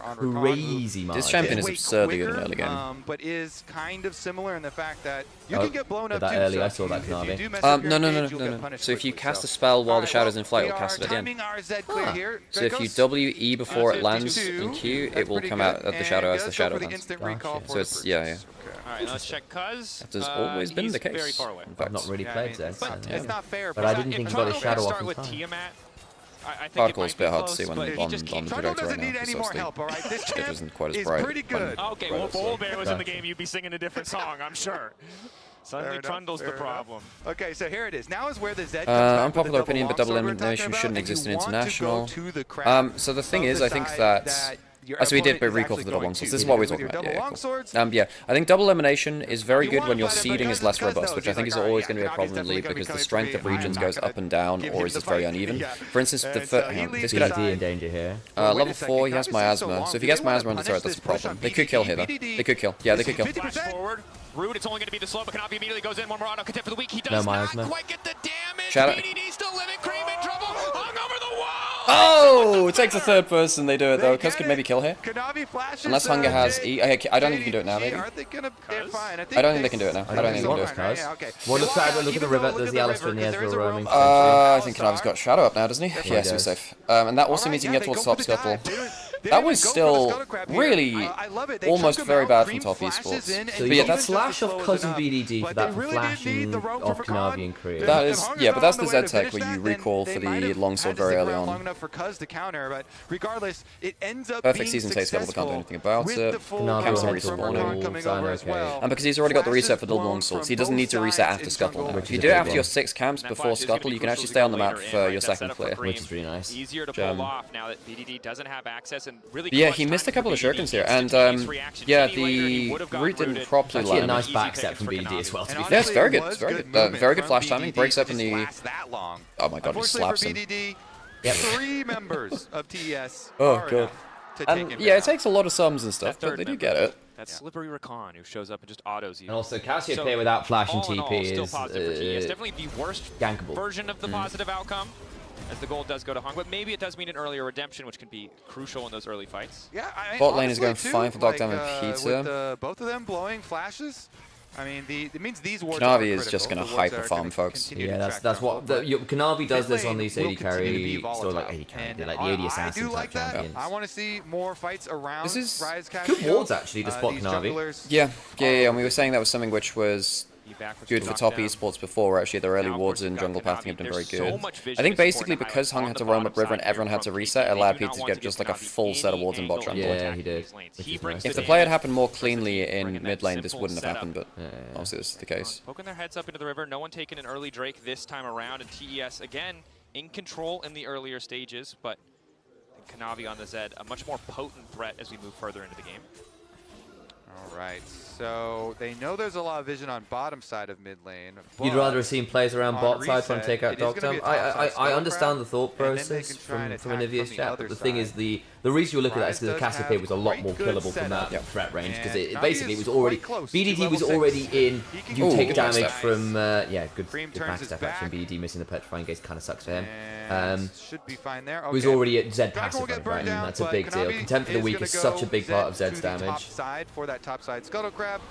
margin. This champion is absurdly good in early game. But is kind of similar in the fact that you can get blown up that too. early, So I saw that Kanavi. No. So if you cast a spell while the shadow's in flight, it'll cast it at the end. So if you W E before it lands in Q, it will come out of the shadow as the shadow lands. So it's, yeah. Alright, let's check Cuz. That has always been the case. Very far away. I've not really played Zed. It's not fair. But I didn't think he got his shadow off in time. Tiamat, I think Particle's a bit hard to close, see when but on he just the keeps- projector right need now. any more help, all right? This It champ isn't quite as is bright. pretty good. Okay, well, if Bullbear was in the game, you'd be singing a different song, I'm sure. Suddenly Trundle's the problem. Okay, so here it is. Now is where the Zed comes back Unpopular with the opinion, but double elimination shouldn't exist in international. So the thing is, I think that... so we did recall for the double longswords. This is what we're talking about. Yeah, cool. Yeah, I think double elimination is very good when your seeding is less robust, which I think is always going to be a problem in League because the strength of regions goes up and down, or is just very uneven. For instance, this could have in danger here. level 4, he has miasma. So if he gets miasma on the turret, that's a problem. They could kill here, though. They could kill. Yeah, they could kill. Flash forward. Rude, it's only going to be the slow, but Kanavi immediately goes in. One more auto content for the week. He does No not miasma. quite get the damage. Shadow. BDD still living. Cream in trouble. Hung over the wall. Oh! It takes a third person, they do it, though. Cuz could maybe kill here. Kanavi flashes, Unless Hunger has E. I don't think you can do it now, maybe. Are they gonna, they're fine. I don't think they can do it now. I don't think they can do it. Well, look at the river. There's the Alistair and the Ezreal roaming. I think Kanavi's got Shadow up now, doesn't he? Yes, he's safe. And that also means he can get towards top scuttle. That was still really almost very bad from top esports. So you got flash off Cousin BDD for that flashing off Kanavi and Kriya. That is, yeah, but that's the Zed tech where you recall for the longsword very early on. Perfect season takes but can't do anything about it. Camps are respawning. And because he's already got the reset for double longswords, he doesn't need to reset after scuttle now. If you do it after your 6 camps before scuttle, you can actually stay on the map for your second clear. Which is really nice. Easier to pull off now that BDD doesn't have access and really. Yeah, he missed a couple of shurikens here, and yeah, the root didn't properly Actually, a land. nice back step from BDD as well, to be fair. Yeah, it's very good. It's very good. Very good flash timing. Breaks up in the. Oh my god, he slaps him. Yep. 3 members of TES. Oh god. And yeah, it takes a lot of sums and stuff, but they do get it. That's Slippery Rakan, who shows up and just autos you. And also, Cassiopeia without flash and TP is definitely the worst version of the positive outcome, as the goal does go to Hung, but maybe it does mean an earlier redemption, which can be crucial in those early fights. Yeah, Bot lane is going fine for Dogdam and Peter. With both of them blowing flashes, I mean, it means these wards Kanavi is just going to hyper farm, folks. Yeah, that's what Kanavi does this on these AD carry, so like AD carry, like the AD assassin type champions. I want to see more fights around. This is good wards actually to spot Kanavi. Yeah, and we were saying that was something which was good for top esports before, where actually their early wards in jungle pathing have been very good. I think basically because Hung had to roam up river and everyone had to reset, it allowed Peter to get just like a full set of wards in bot jungle. Yeah, he did. If the play had happened more cleanly in mid lane, this wouldn't have happened, but obviously this is the case. Poking their heads up into the river, no one taking an early Drake this time around, and TES again in control in the earlier stages, but Kanavi on the Zed, a much more potent threat as we move further into the game. All right, so they know there's a lot of vision on bottom side of mid lane. You'd rather have seen plays around bot side trying to take out Dogdam. I understand the thought process from Onivia's chat, but the thing is, the reason you look at that is because the Cassiopeia was a lot more killable from that threat range, because it basically was already, BDD was already in, you take damage from, good back step action, BDD missing the petrifying gaze kind of sucks for him. Should be fine there. He was already at Zed passive range, right, and that's a big deal. Contempt for the Weak is such a big part of Zed's damage. For that top side scuttle crab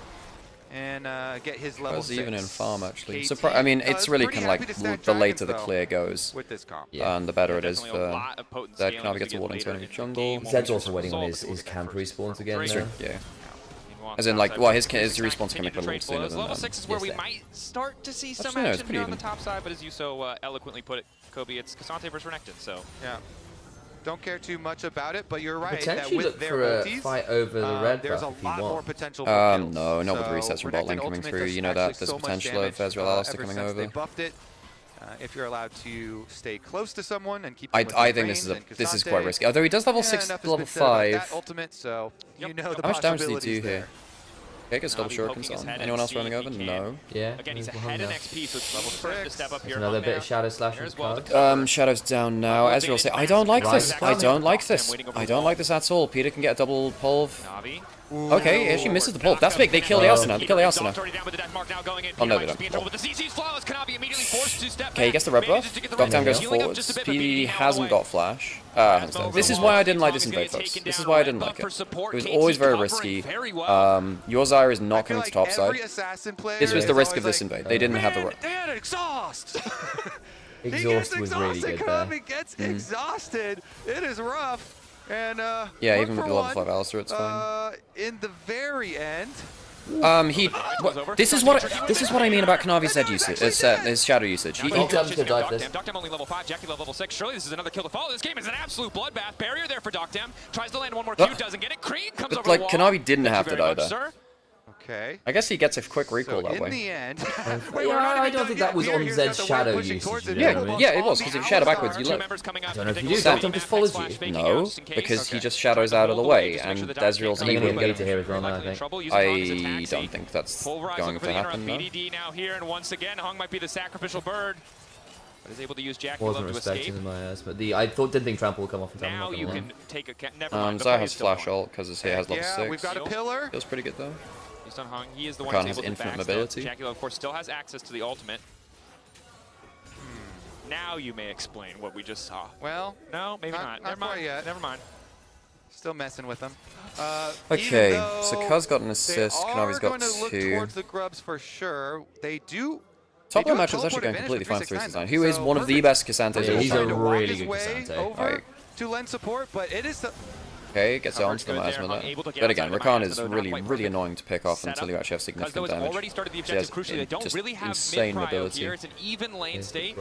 and get his level 6. Even in farm actually. I mean, it's really kind of like the later the clear goes, and the better it is for Zed. Kanavi gets a ward into enemy jungle. Zed's also waiting on his camp respawns again now. Yeah. As in, like, well, his respawns can make a little sooner than Level 6 is where we might start to see some action here on the top side, but as you so eloquently put it, Kobe, it's Cassante versus Renekton, so. Yeah. Don't care too much about it, but you're right. Potentially look for a fight over the red buff if you want. No, not with the resets from bot lane coming through. You know that there's potential of Ezreal Alistair coming over. They buffed it. If you're allowed to stay close to someone and keep. I think this is quite risky. Although he does level 6, level 5. Ultimate, so you know the How much damage did he do possibilities here? Okay, gets double shurikens on. Anyone else roaming over? No. Yeah. Again, he's ahead in XP, so it's level 6 to step up here. Another bit of shadow slash from card. Shadow's down now. Ezreal say, I don't like this. I don't like this. I don't like this at all. Peter can get a double pulve. Okay, he actually misses the pulve. That's big. They kill the Oyster now. They kill the Oyster now. Oh no, they don't. Okay, he gets the red buff. Doctam goes forwards. PDD hasn't got flash. This is why I didn't like this invade, folks. This is why I didn't like it. It was always very risky. Your Zyra is not coming to top side. This was the risk of this invade. They didn't have the... They had exhaust! Exhaust was really good there. He gets exhausted. It is rough. And yeah, even with the level 5 Alistair, it's fine. In the very end, this is what I mean about Kanavi's Zed usage. His shadow usage. Doctam's gonna dive this. Doctam only level 5, Jackie level 6. Surely this is another kill to follow. This game is an absolute bloodbath. Barrier there for Doctam. Tries to land one more Q, doesn't get it. Cream comes over the wall. Kanavi didn't have to die there. Okay. I guess he gets a quick recall that way. In the end, I don't think that was on Zed's shadow usage. Yeah, it was, because if you shadow backwards, you live. I don't know if you do. Doctam just follows you. No, because he just shadows out of the way, and Desriel's even going to get here as well, I think. I don't think that's going to happen, no. BDD now here, and once again, Hung might be the sacrificial bird. But is able to use Jackie Wasn't to respecting escape. in my ass, but didn't think Trample would come off in time. Now you can take a... Never mind. Zai has flash ult, because his hair has level 6. we've got a pillar. Feels pretty good, though. He's on Hung. He is the one Rakan who's has able to infinite backstep. mobility. Jackie, of course, still has access to the ultimate. Now you may explain what we just saw. Well, no, maybe not. Never mind. Yet. Never mind. Still messing with them. Okay, so Kuz got an assist. Kanavi's got 2. They are going to look towards the grubs for sure. They do. Top lane match is actually going completely fine for 369. Who is one of the best Cassantes He's a really good Cassante. To lend support, but it is. Okay, gets onto the miasma there. But again, Rakan is really annoying to pick off until you actually have significant damage. Already started the objective. Crucially, they don't really have insane mid-prio mobility. here. It's an even lane state.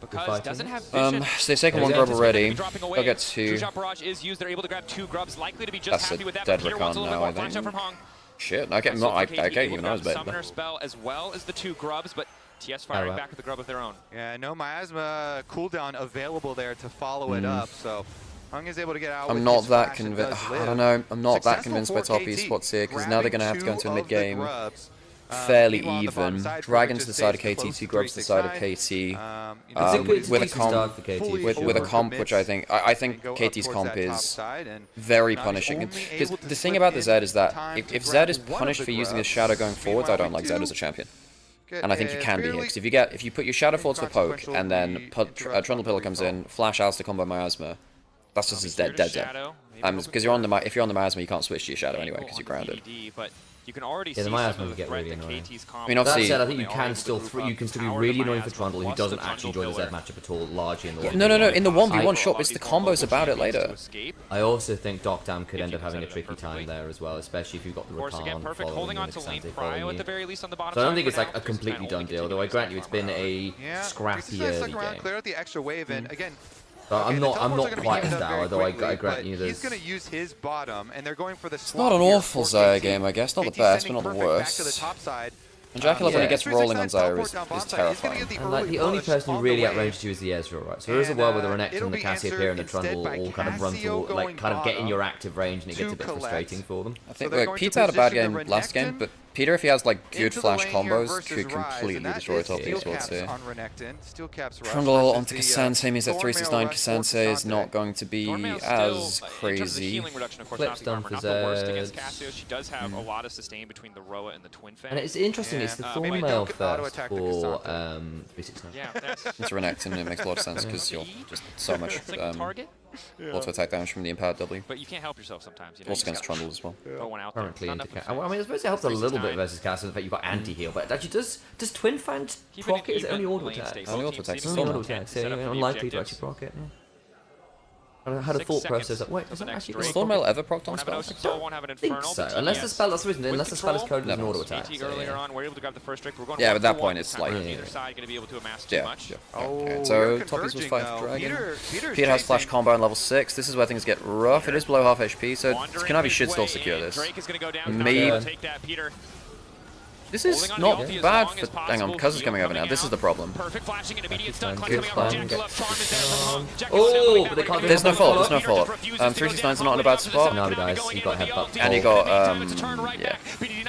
Because doesn't have vision. So they've taken 1 grub already. They'll get 2. Shot barrage is used. They're able to grab 2 grubs. Likely to be just happy with that. Dead Peter wants a Rakan little now, bit more I flash out from think. Hung. Shit, okay, even I was better. Summoner spell as well as the 2 grubs, but TS firing back with the grub of their own. Yeah, no miasma cooldown available there to follow it up, so Hung is able to get out. I'm not that convinced. I don't know. I'm not that convinced by top esports here, because now they're going to have to go into a mid game. Fairly even. Dragon to the side of KT, 2 grubs to the side of KT. With a comp, which I think KT's comp is very punishing. Because the thing about the Zed is that if Zed is punished for using his shadow going forwards, I don't like Zed as a champion. And I think you can be here, because if you put your shadow forwards for poke, and then Trundle Pillar comes in, flash Alistair combo miasma, that's just his dead Zed. Because if you're on the miasma, you can't switch to your shadow anyway, because you're grounded. You can already see the miasma would get really annoying. I mean, obviously, that said, I think you can still be really annoying for Trundle, who doesn't actually enjoy the Zed matchup at all, largely in the 1v1. No, in the 1v1 shot, it's the combos about it later. I also think Doctam could end up having a tricky time there as well, especially if you've got the Rakan following on to lane Prio at the very least on the bottom. So I don't think it's like a completely done deal, though I grant you it's been a scrappy early game. Clear out the extra wave, and again, I'm not quite as dour, though I grant you he's going to use his bottom, and they're going for the It's not an awful Zaya game, I guess. Not the best, but not the worst. And Jackie when he gets rolling on Zaya is terrifying. And like, the only person who really outranged you is the Ezreal, right? So there is a world where the Renekton and the Cassiopeia and the Trundle all kind of run through, like, kind of get in your active range, and it gets a bit frustrating for them. I think, look, Peter had a bad game last game, but Peter, if he has like good flash combos, could completely destroy top esports here. Trundle onto Cassante means that 369 Cassante is not going to be as crazy. Flip's done for Zed. She does have a lot of sustain between the Roa and the Twin Fang. And it's interesting, it's the Thornmail first for 369. It's Renekton, and it makes a lot of sense because you're just so much auto attack damage from the Empowered W. But you can't help yourself sometimes. You know, also against Trundle as well. Currently into I mean, I suppose it helps a little bit versus Castle, the fact you've got anti-heal, but actually does Twin Fang proc it? Is it only auto attack? Only auto attack. Only auto attack, so unlikely to actually proc it. I had a thought process that, wait, does it actually... Is Thornmail ever procced on spells? I think so, unless the spell, that's the reason, unless the spell is coded as an auto attack. Yeah, but at that point it's like... Yeah. Okay, so top piece was 5 for Dragon. Peter has flash combo on level 6. This is where things get rough. It is below half HP, so Kanavi should still secure this. Maybe... This is not bad for... Hang on, Cuz is coming over now. This is the problem. Oh, but they can't do There's no follow-up, there's no follow-up. 369's not in a bad spot. No, he dies. He got headbutt. And he got, yeah.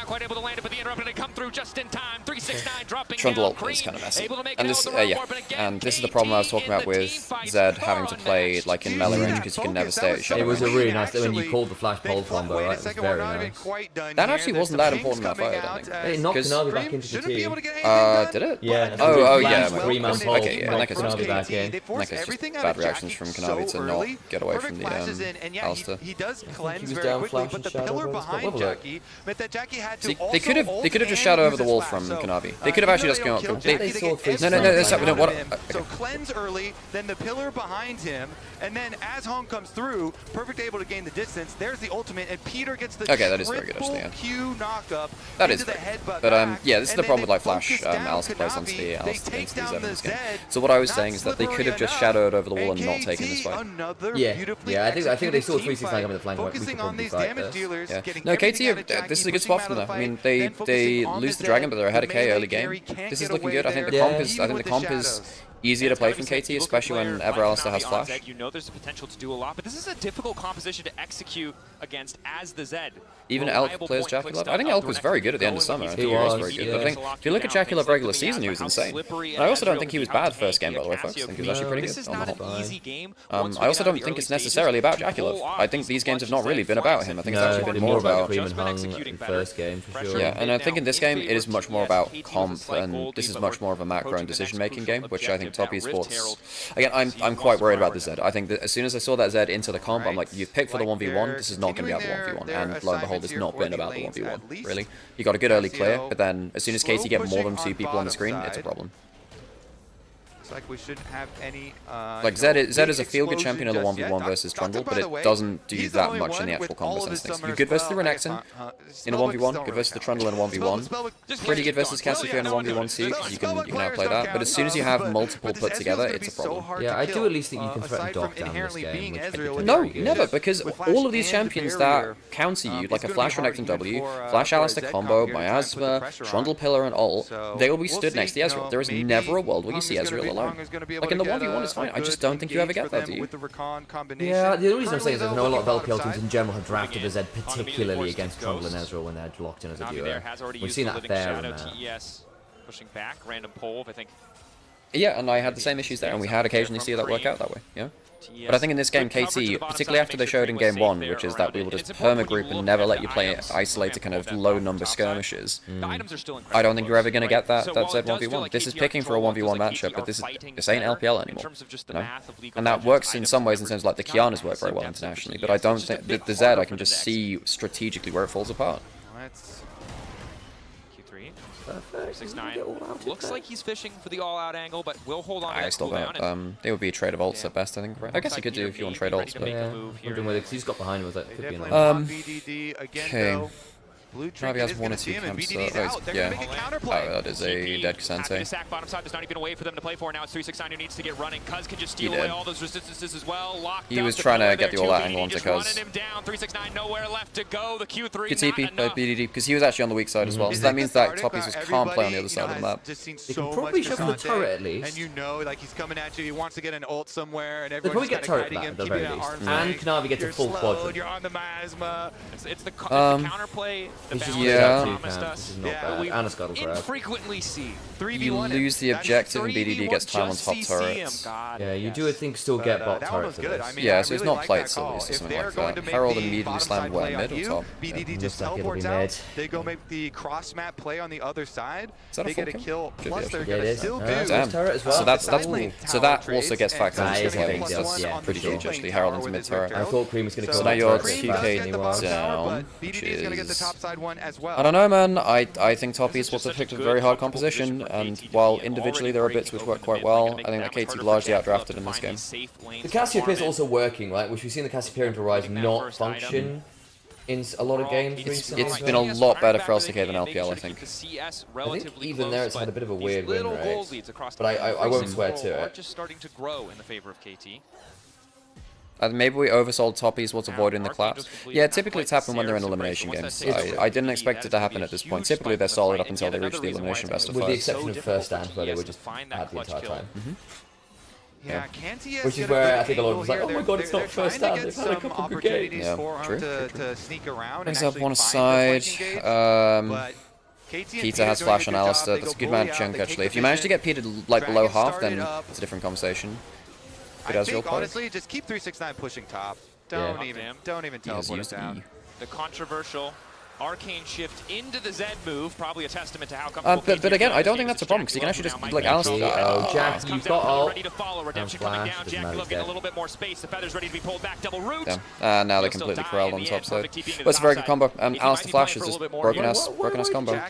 not quite able to land it, but the interrupt did come through just in time. 369 dropping Trundle down. is kind of messy. Able to make And it this, out with the yeah, warp, and again, and this is the problem I was talking about with Zed having to play like in melee range because you can never stay at shadow It was a range. really nice when you called the flash pole combo, right? It was very nice. That actually wasn't that important in that fight, I don't think. It knocked Navi back into the team. Did it? Yeah. Oh, yeah. Three-man pole. Okay, yeah, in that case, Navi back in. in that case, just bad reactions from Kanavi to not get away from the Alistair. He does cleanse was very down quickly, flash but the and pillar shadow, but behind it's got Jackie meant that Jackie had to See, also they could have just shadowed over the wall from Kanavi. They could have actually just gone up. They saw three. No, that's not what. So cleanse early, then the pillar behind him, and then as Hong comes through, Perfect able to gain the distance. There's the ultimate, and Peter gets the Okay, that is very good actually. Yeah. Q knockup. That is very good. But yeah, this is the problem with like Flash. Alistair plays onto the Alistair into the Zed in this game. So what I was saying is that they could have just shadowed over the wall and not taken this fight. Yeah, I think they saw 369 coming to flank. We could probably fight this. Yeah. No, KT, this is a good spot for them. I mean, they lose the dragon, but they're ahead of K early game. This is looking good. I think the comp is easier to play from KT, especially whenever Alistair has flash. You know there's the potential to do a lot, but this is a difficult composition to execute against as the Zed. Even Elk plays Jackie Love. I think Elk was very good at the end of summer. I think he was very good. But I think if you look at Jackie Love regular season, he was insane. And I also don't think he was bad first game, by the way, folks. I think he was actually pretty good on the whole. I also don't think it's necessarily about Jackie Love. I think these games have not really been about him. I think it's actually been more about Cream and Hung in first game for sure. Yeah, and I think in this game it is much more about comp, and this is much more of a macro and decision-making game, which I think top esports. Again, I'm quite worried about the Zed. I think that as soon as I saw that Zed into the comp, I'm like, you've picked for the 1v1. This is not going to be about the 1v1, and lo and behold, it's not been about the 1v1. Really, you got a good early clear, but then as soon as KT get more than 2 people on the screen, it's a problem. Like we shouldn't have any. Like Zed is a feel-good champion of the 1v1 versus Trundle, but it doesn't do that much in the actual combo sense things. You're good versus the Renekton in a 1v1, good versus the Trundle in a 1v1, pretty good versus Cassiopeia in a 1v1 because you can outplay that. But as soon as you have multiple put together, it's a problem. Yeah, I do at least think you can threaten Doc down this game. No, never, because all of these champions that counter you, like a Flash Renekton W, Flash Alistair combo, Miasma, Trundle Pillar and ult, they will be stood next to Ezreal. There is never a world where you see Ezreal alone. Like in the 1v1 is fine, I just don't think you ever get that, do you? Yeah, the only reason I'm saying is I know a lot of LPL teams in general have drafted a Zed particularly against Trundle and Ezreal when they're locked in as a duo. We've seen that fair in pushing back, random pole, I think. Yeah, and I had the same issues there, and we had occasionally see that work out that way, yeah? But I think in this game, KT, particularly after they showed in game 1, which is that we will just perma-group and never let you play isolated kind of low-number skirmishes, I don't think you're ever going to get that Zed 1v1. This is picking for a 1v1 matchup, but this ain't LPL anymore, you know? And that works in some ways in terms of like the Kianas work very well internationally, but I don't think, the Zed I can just see strategically where it falls apart. Q3, 6-9, looks like he's fishing for the all-out angle, but we'll hold on to I still don't. They would be a trade of ults at best, I think. I guess you could do if you want to trade ults, but... Yeah, wondering whether, because he's got behind him, was like, could be an okay. Navi has 1 or 2 camps, so yeah. Oh, that is a dead Kasante. Sack bottom side, there's not even a way for them to play for now. It's 369 who needs to get running. Cuz can just steal away all those resistances as well. He was trying to get the all-out angle onto Cuz. 369, nowhere left to go. The Q3 good TP by BDD, because he was actually on the weak side as well. So that means that top pieces can't play on the other side of the map. They can probably shuffle the turret at least. And you know, like he's coming at you, he wants to get an ult somewhere, and they'll probably get turret back at the very least. And Kanavi gets a full quadrant. You're on the miasma. It's the counterplay. Yeah. And a scuttle grab. Infrequently see. You lose the objective and BDD gets time on top turrets. Yeah, you do I think still get bot turret for this. Yeah, so it's not plates at least or something like that. Herald immediately slammed where, mid or top? BDD just teleports out. They go make the cross map play on the other side. They get a kill. Plus they're gonna still do turret as well. So that also gets factored into the game. That's pretty huge actually. Herald into mid turret. I thought Cream was gonna kill. So now you're 2k down, which is... I don't know, man. I think top esports have picked a very hard composition, and while individually there are bits which work quite well, I think that KT largely outdrafted in this game. The Cassiopeia is also working, right? Which we've seen the Cassiopeia into Rise not function in a lot of games recently. It's been a lot better for LCK than LPL, I think. I think even there it's had a bit of a weird win rate, but I won't swear to it. Just starting to grow in the favor of KT. Maybe we oversold top esports avoiding the collapse. Yeah, typically it's happened when they're in elimination games. I didn't expect it to happen at this point. Typically they're solid up until they reach the elimination best of 5. With the exception of first stand, where they were just bad the entire time. Yeah, Kanti Which is where I think a lot of us like, oh my god, it's not first down. They've had a couple of good games. Yeah, true. To sneak around. Brings up one side. Kita has flash on Rolster. That's a good amount of chunk actually. If you manage to get Peter like below half, then it's a different conversation. I think honestly, just keep 369 pushing top. Don't even teleport it down. The controversial arcane shift into the Z move, probably a testament to how comfortable. But again, I don't think that's a problem because you can actually just like Rolster. Oh, Jack, you've got ult. Ready to follow. Redemption coming down. Jack getting a little bit more space. The feather's ready to be pulled back. Double root. Yeah. Now they're completely corralled on the top side. But it's a very good combo. Rolster flash is just broken ass combo.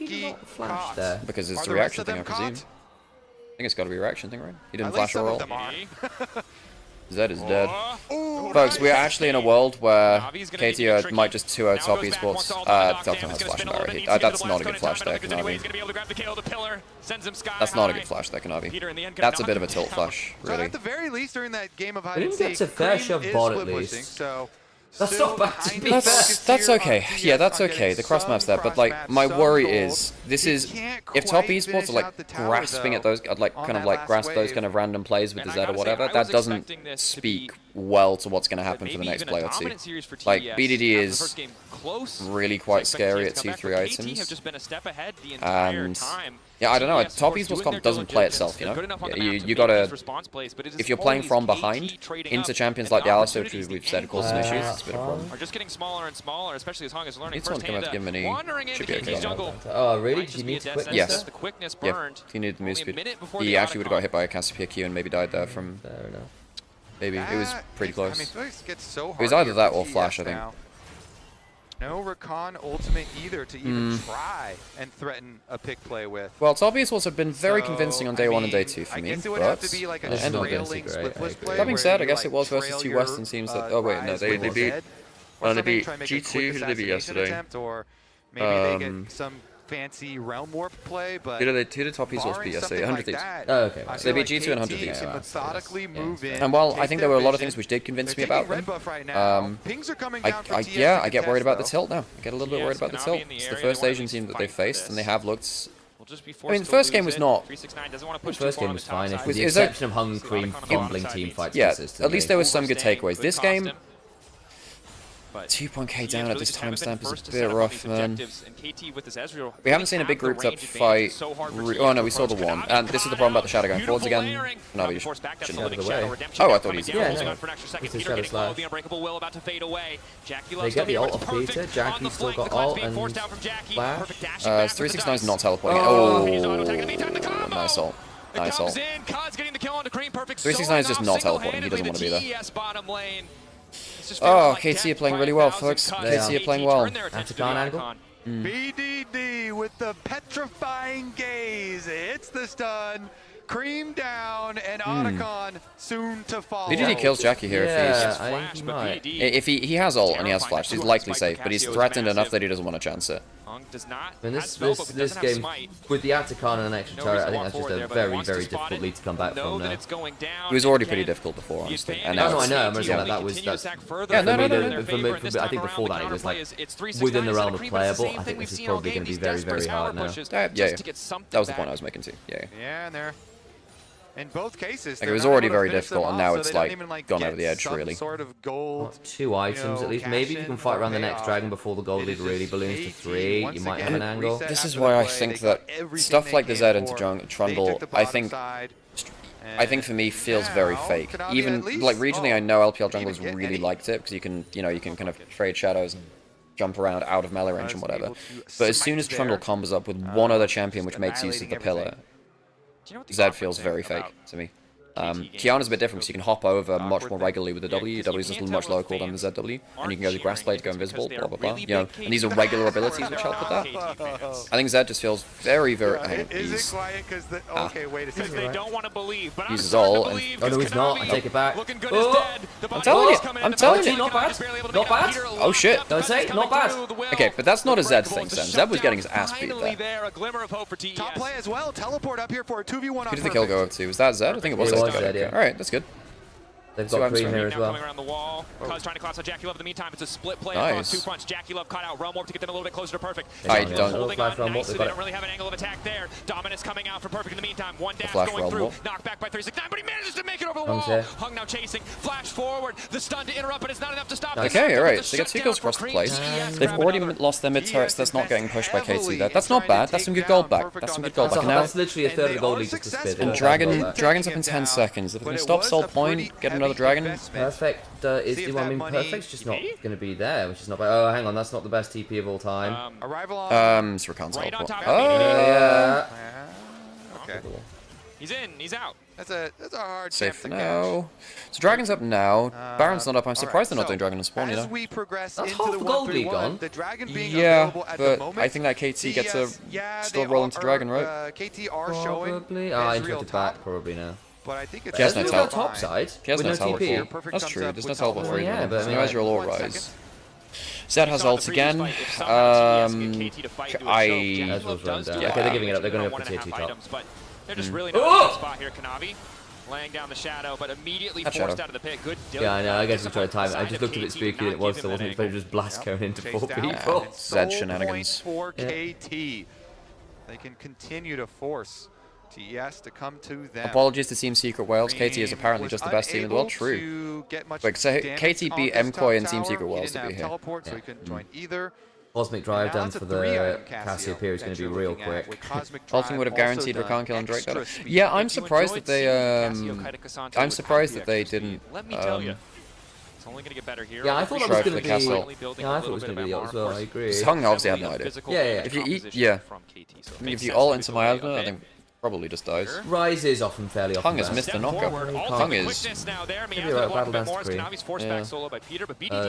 Because it's a reaction thing, I presume. I think it's got to be a reaction thing, right? He didn't flash or roll. Zed is dead. Folks, we're actually in a world where KT might just 2-0 top esports. Delta has flash and barrier. That's not a good flash there, Kanavi. That's not a good flash there, Kanavi. That's a bit of a tilt flash, really. At the very least, during that game of hide and and seek, seek, it's a fair shove bot at least. That's not bad to be fair. That's okay. Yeah, that's okay. The cross map's there, but like my worry is if top esports are like grasping at those grasp those kind of random plays with the Z or whatever, that doesn't speak well to what's going to happen for the next play or two. Like BDD is really quite scary at 2-3 items. And yeah, I don't know. Top esports comp doesn't play itself, you know. You gotta, if you're playing from behind into champions like the Oyster, which we've said causes issues, it's a bit of a problem. Are just getting smaller and smaller, especially as Hong is learning Someone's coming out to give him any. Should be okay. Oh really? Did you need to quickness? Yes. Yeah. He needed the move speed. He actually would have got hit by a Cassiopeia Q and maybe died there from. Fair enough. Maybe it was pretty close. I mean, it so was either that or flash, I think. No Rakan ultimate either to even try and threaten a pick play with. Well, top esports have been very convincing on day 1 and day 2 for me, but be like a that being said, I guess it was versus 2 Western teams that. Oh wait, no, they beat. Well, they beat G2. Who did they beat yesterday? Or maybe they get some fancy realm warp play, but who did top esports beat yesterday? 100 Thieves. Oh, okay. So they beat G2 and 100 Thieves. Yeah. And while I think there were a lot of things which did convince me about them, I get worried about the tilt now. I get a little bit worried about the tilt. It's the first Asian team that they've faced, and they have looked. I mean, the first game was not. The first game was fine, with the exception of Hung Cream fumbling team fights. Yeah, at least there were some good takeaways. This game. 2.K down at this timestamp is a bit rough, man. We haven't seen a big grouped up fight. Oh no, we saw the one. And this is the problem about the Shadow going forwards again. No, you shouldn't have the way. Oh, I thought he was. Yeah, no. It's a Shadow Slash. They get the ult off Peter. Jackie's still got ult and flash. 369's not teleporting. Oh, nice ult. Nice ult. 369 is just not teleporting. He doesn't want to be there. Oh, KT are playing really well, folks. KT are playing well. Anti-Khan angle. BDD with the petrifying gaze. It's the stun. Cream down and Otacon soon to follow. BDD kills Jackie here if he's. He might. If he has ult and he has flash, he's likely safe, but he's threatened enough that he doesn't want to chance it. And this game, with the Atacon and an extra turret, I think that's just a very, very difficult lead to come back from now. It was already pretty difficult before, honestly. And now I know. I'm saying that was. Yeah, no. I think before that it was like within the realm of playable. I think this is probably going to be very, very hard now. Yeah. That was the point I was making too. Yeah. Yeah, and there. In both cases, it was already very difficult, and now it's like gone over the edge, really. Sort of gold, 2 items at least. Maybe if you can fight around the next dragon before the gold lead really balloons to 3, you might have an angle. This is why I think that stuff like the Z into Trundle, I think for me feels very fake. Even like regionally, I know LPL junglers really liked it because you can kind of trade shadows and jump around out of melee range and whatever. But as soon as Trundle combos up with one other champion which makes use of the pillar, Zed feels very fake to me. Kiana's a bit different because you can hop over much more regularly with the W. W is just much lower cooldown than the ZW, and you can go to Grass Blade to go invisible, blah blah blah. You know, and these are regular abilities which help with that. I think Zed just feels very, very. Is it quiet because okay, wait a second. They don't want to believe. Uses all. And, oh no, he's not. I take it back. I'm telling you. I'm telling you. Not bad. Not bad. Oh shit. Don't say not bad. Okay, but that's not a Zed thing, Sam. Zed was getting his ass beat there. Top play as well. Teleport up here for a 2v1. Who did the kill go over to? Was that Zed? I think it was Zed. Yeah. Alright, that's good. They've got Green here as well. Coming around the wall. Cuz trying to collapse on Jackie Love in the meantime. It's a split play Nice. across 2 fronts. Jackie Love caught out Realm Warp to get them a little bit closer to Perfect. I don't. Holding on nicely. They don't really have an angle of attack there. Dominus coming out for Perfect in the meantime. One dash Flash going through. Realm Knocked back by 369, but he manages to make it over the Hung's wall. here. Hung now chasing. Flash forward. The stun to interrupt, but it's not enough to stop. Okay, alright, so they got 2 kills across the place. They've already lost their mid turrets, that's not getting pushed by KT there. That's not bad, that's some good gold back. That's some good gold back. And now, That's literally a third of the gold league just to spit. and Dragon's up in 10 seconds. If they can stop Soul Point, get another Dragon. Perfect is the one. I mean, Perfect's just not going to be there, which is not bad. Oh, hang on, that's not the best TP of all time. Arrival on. So we can't Right on teleport. top of Oh! Yeah. Okay. He's in, he's out. That's a hard Safe champ for to now. So Dragon's up now. Baron's not up. I'm surprised they're not doing Dragon and Spawn, you As know. we progress That's into half the the gold league 1-3-1, gone. the Dragon being Yeah, available at the but moment, I think that KT gets to still they roll into Dragon, are, right? KT are showing Probably. as I real interrupted top, back probably now. but I think it's He has no There's teleport. top side. He has with no no teleport. TP. Perfect That's comes true, up there's with no teleport for teleport. either. Yeah, but I So mean, no Ezreal or one Rise. second. Zed has ult again. Ezreal's run down. Okay, they're giving it up. They're going to go for tier 2 top. But they're just really not in a good spot here. Kanavi laying down the shadow, but immediately That forced shadow. out of the pit. Good. Yeah, I know. I guess we tried to time it. I just looked a bit spooky and it was, so wasn't expecting just blast going into 4 people. Zed shenanigans. For KT, they can continue to force TES to come to them. Apologies to Team Secret Wales. KT is apparently just the best team in the world. True. Like, so KT beat MKOI and Team Secret Wales to be here. Teleport, so he couldn't join either. Cosmic Drive Now down it's a for 3-item the Cassiopeia is going to be real quick. Ultimate would have guaranteed Rakan kill and Drake that. Yeah, I'm surprised that they I'm surprised that they didn't Let me tell you. It's only going to get better here. Yeah, I thought that was Strive for going the to be. castle. Yeah, I thought it was going to be the ult as well. I agree. Because Hung obviously had no idea. Yeah. If you eat, yeah. I mean, if you ult into miasma, I think probably just dies. Rise is often fairly often. Hung has missed the knockup. Hung is.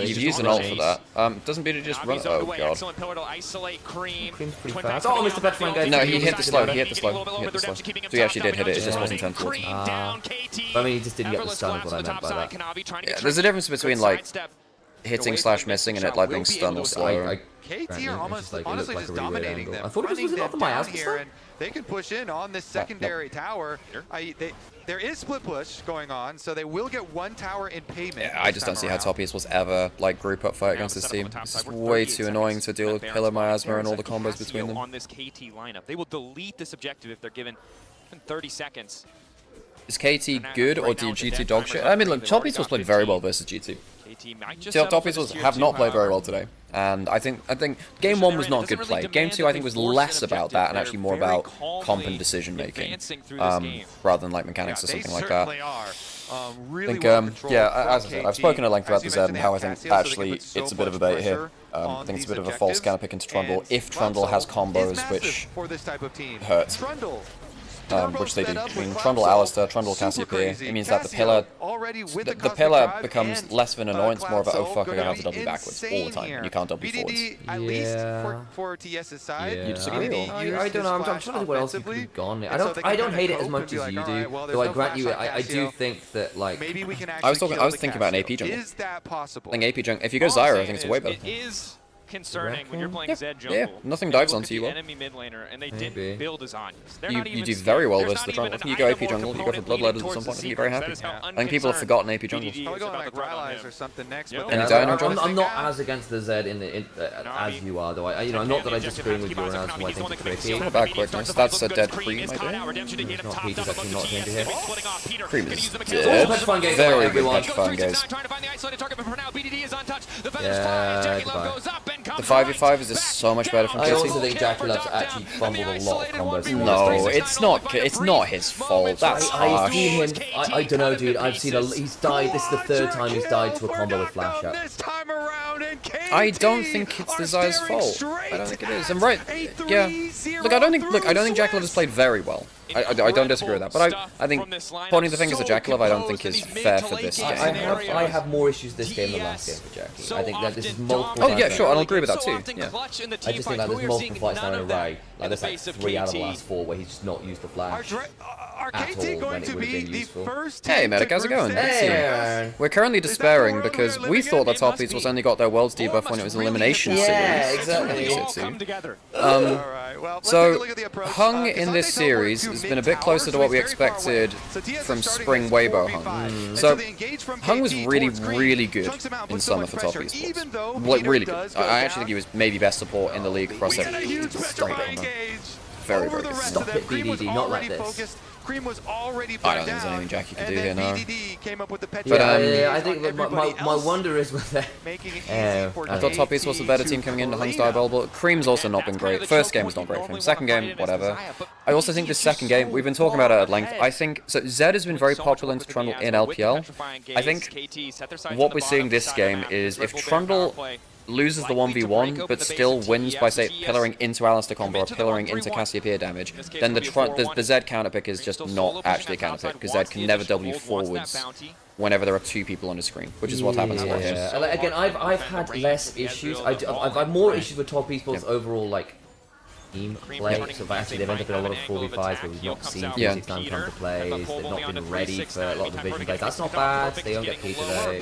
You've used an ult for that. Doesn't BD just run? Oh god. Cream's pretty fast. Oh, Mr. Petrifying guy. No, he hit the slow. He hit the slow. He hit the slow. So he actually did hit it. It just wasn't 10 towards him. I mean, he just didn't get the stun, is what I meant by that. Yeah, there's a difference between like hitting / missing and it like being stunned or slower. KT are almost honestly just dominating them. I thought it was not the miasma here, and they can push in on this secondary tower. There is split push going on, so they will get 1 tower in payment. Yeah, I just don't see how Top East was ever like group up fight against this team. It's just way too annoying to deal with Pillar Miasma and all the combos between them. On this KT lineup, they will delete this objective if they're given 30 seconds. Is KT good or do GT dog shit? I mean, look, Top East was played very well versus GT. Top East have not played very well today, and I think game 1 was not good play. Game 2 I think was less about that and actually more about comp and decision making, rather than like mechanics or something like that. I think yeah, as I said, I've spoken at length about the Zed and how I think actually it's a bit of a bait here. I think it's a bit of a false counter pick into Trundle if Trundle has combos which hurt. Which they do. I mean, Trundle Alistair, Trundle Cassiopeia, it means that the pillar becomes less of an annoyance, more of a, oh fuck, I gotta have to W backwards all the time. You can't W forwards. At least for TS's side. You disagree? I don't know, I'm trying to think what else you could have gone. I don't hate it as much as you do, though I grant you, I do think that, like... I was thinking about an AP jungle. Is that possible? I think AP jungle, if you go Zyra, I think it's way better. Concerning when you're playing Zed jungle. Yeah, nothing dives onto you well. Enemy mid laner, and they didn't build as Onyx. You do very well versus the jungle. You go AP jungle, you go for Bloodletters at some point, I think you're very happy. I think people have forgotten AP jungle. Probably going like Rylai's or something next. But Any Dino jungle? I'm not as against the Zed as you are, though. I'm not that I disagree with your analysis. I think it's tricky. It's not bad quickness. That's a dead Cream, I think. It's not Peter's actually not danger here. Cream is dead. Very good petrifying guys. Yeah, goodbye. The 5v5 is just so much better from I also KT. think Jackie Love's actually fumbled a lot of combos. No, it's not his fault. That's I've seen harsh. him. I don't know, dude. I've seen he's died. This is the 3rd time he's died to a combo with flash up. I don't think it's the Zaya's fault. I don't think it is. I'm right. Yeah. Look, I don't think Jackie Love has played very well. I don't disagree with that, but I think pointing the fingers at Jackie Love I don't think is fair for this game. I have more issues this game than last game for Jackie. I think that this is multiple. Oh yeah, sure, I'll agree with that too. Yeah. I just think that there's multiple fights now in a row. Like there's like 3 out of the last 4 where he's just not used the flash at all when it would have been useful. Hey Medic, how's it going? Hey, we're currently despairing because we thought that Top East was only got their Worlds debuff when it was Elimination Series. Yeah, exactly. So, Hung in this series has been a bit closer to what we expected from Spring Weibo Hung. So, Hung was really, really good in summer for top esports. Like, really good. I actually think he was maybe best support in the league across everything. Very, very good. Stop it, BDD, not like this. I don't think there's anything Jackie can do here now. But I think my wonder is whether... I thought Top East was the better team coming into Hung's Diabol, but Cream's also not been great. First game was not great for him. Second game, whatever. I also think this second game, we've been talking about it at length. I think, so Zed has been very popular into Trundle in LPL. I think what we're seeing this game is if Trundle loses the 1v1, but still wins by, say, pillaring into Alistair combo or pillaring into Cassiopeia damage, then the Zed counter pick is just not actually a counter pick, because Zed can never W forwards whenever there are two people on the screen, which is what happens a lot. Again, I've had less issues. I've had more issues with top esports overall, like team play. So actually, they've ended up in a lot of 4v5s where we've not seen 369 come to plays. They've not been ready for a lot of division plays. That's not bad. They don't get paid today.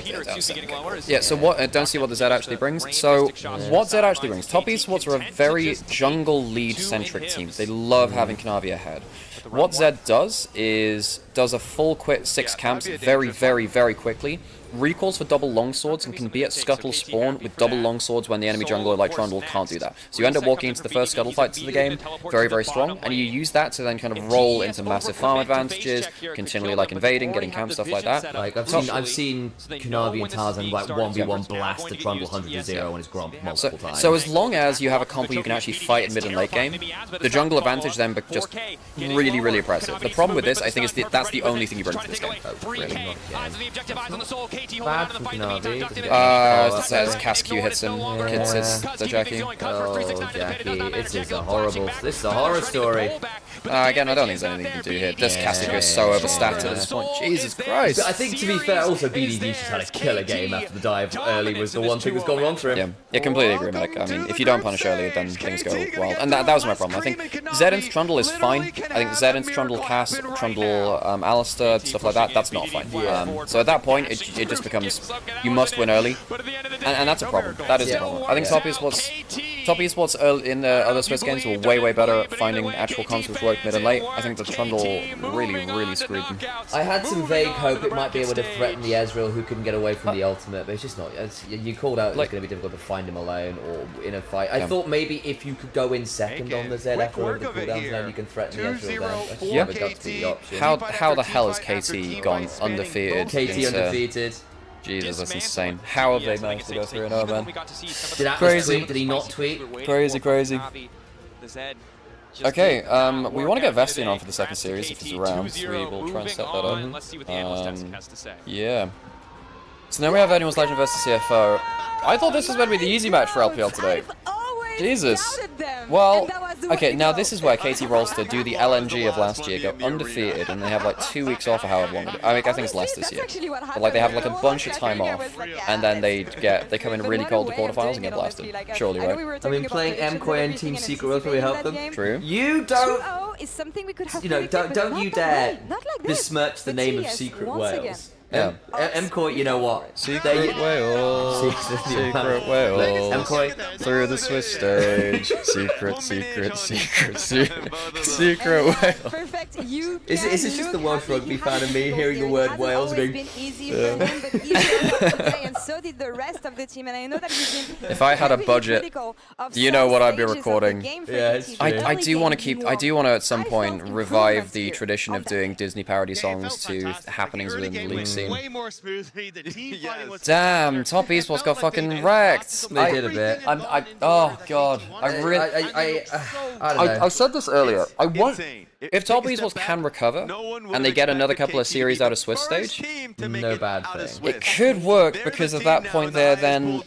Yeah. So what? Don't see what the Zed actually brings. So what Zed actually brings? Top esports are a very jungle lead centric team. They love having Kanavi ahead. What Zed does is does a full quit 6 camps very, very, very quickly. Recalls for double longswords and can be at scuttle spawn with double longswords when the enemy jungler like Trundle can't do that. So you end up walking into the first scuttle fights of the game very, very strong, and you use that to then kind of roll into massive farm advantages, continually like invading, getting camp, stuff like that. Like I've seen Kanavi and Tarzan like 1v1 blast the Trundle 100-0 on his Gromp multiple times. So as long as you have a combo you can actually fight in mid and late game, the jungle advantage then just really, really impressive. The problem with this, I think, is that's the only thing you bring to this game. Really. Bad from Kanavi. It says Cast Q hits him, hits the Jackie. Oh, Jackie, this is a horror story. Again, I don't think there's anything you can do here. This Cassiopeia is so overstacked at this point. Jesus Christ. But I think, to be fair, also BDD just had a killer game after the dive early was the one thing that's gone wrong for him. Yeah, completely agree, Medic. I mean, if you don't punish early, then things go wild. And that was my problem. I think Zed into Trundle is fine. I think Zed into Trundle Cass, Trundle Alistair, stuff like that, that's not fine. So at that point, it just becomes, you must win early. And that's a problem. That is a problem. I think Top Esports early in the other Swiss games were way, way better at finding actual comps which work mid and late. I think the Trundle really, really screwed them. I had some vague hope it might be able to threaten the Ezreal who couldn't get away from the ultimate, but it's just not. You called out it's going to be difficult to find him alone or in a fight. I thought maybe if you could go in second on the Zed after all the cooldowns, then you can threaten the Ezreal then. Never got to be the option. How the hell has KT gone undefeated? KT undefeated. Jesus, that's insane. How have they managed to go 3-0, man? Did Atlas tweet? Did he not tweet? Crazy. Okay, we want to get Vestian on for the second series if he's around, so we will try and set that up. Yeah. So then we have Anyone's Legend versus CFO. I thought this was going to be the easy match for LPL today. Jesus. Well, okay, now this is where KT Rolster do the LNG of last year, go undefeated, and they have like 2 weeks off or however long. I think it's less this year. But like they have like a bunch of time off, and then they come in really cold to quarterfinals and get blasted. Surely, right? I mean, playing MKOI and Team Secret will probably help them. True. You don't, don't you dare besmirch the name of Secret Wales. Yeah. MKOI, you know what? Secret Wales. Secret Wales. MKOI. Through the Swiss stage. Secret Wales. Perfect. Is it just the Welsh rugby fan of me hearing the word Wales going? Been easy for him, but easier to play, and so did the rest of the team. And I know that he's been if I had a budget, you know what I'd be recording. Yeah, I do want to at some point revive the tradition of doing Disney parody songs to happenings within the league scene. Way more smoothly. The team fighting was damn, Top Esports got fucking wrecked. They did a bit. Oh god, I said this earlier. I want. If Top Esports can recover and they get another couple of series out of Swiss stage, no bad thing. It could work because at that point they're then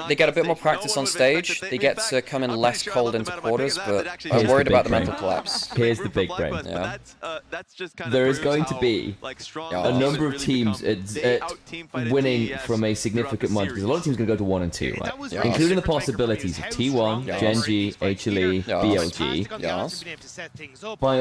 they get a bit more practice on stage, they get to come in less cold into quarters, but I'm worried about the mental collapse. Here's the big brain. Yeah. There is going to be a number of teams winning from a significant margin, because a lot of teams are going to go to 1 and 2, right? Yeah. Including the possibilities of T1, Gen G, HLE, BLG. Yes.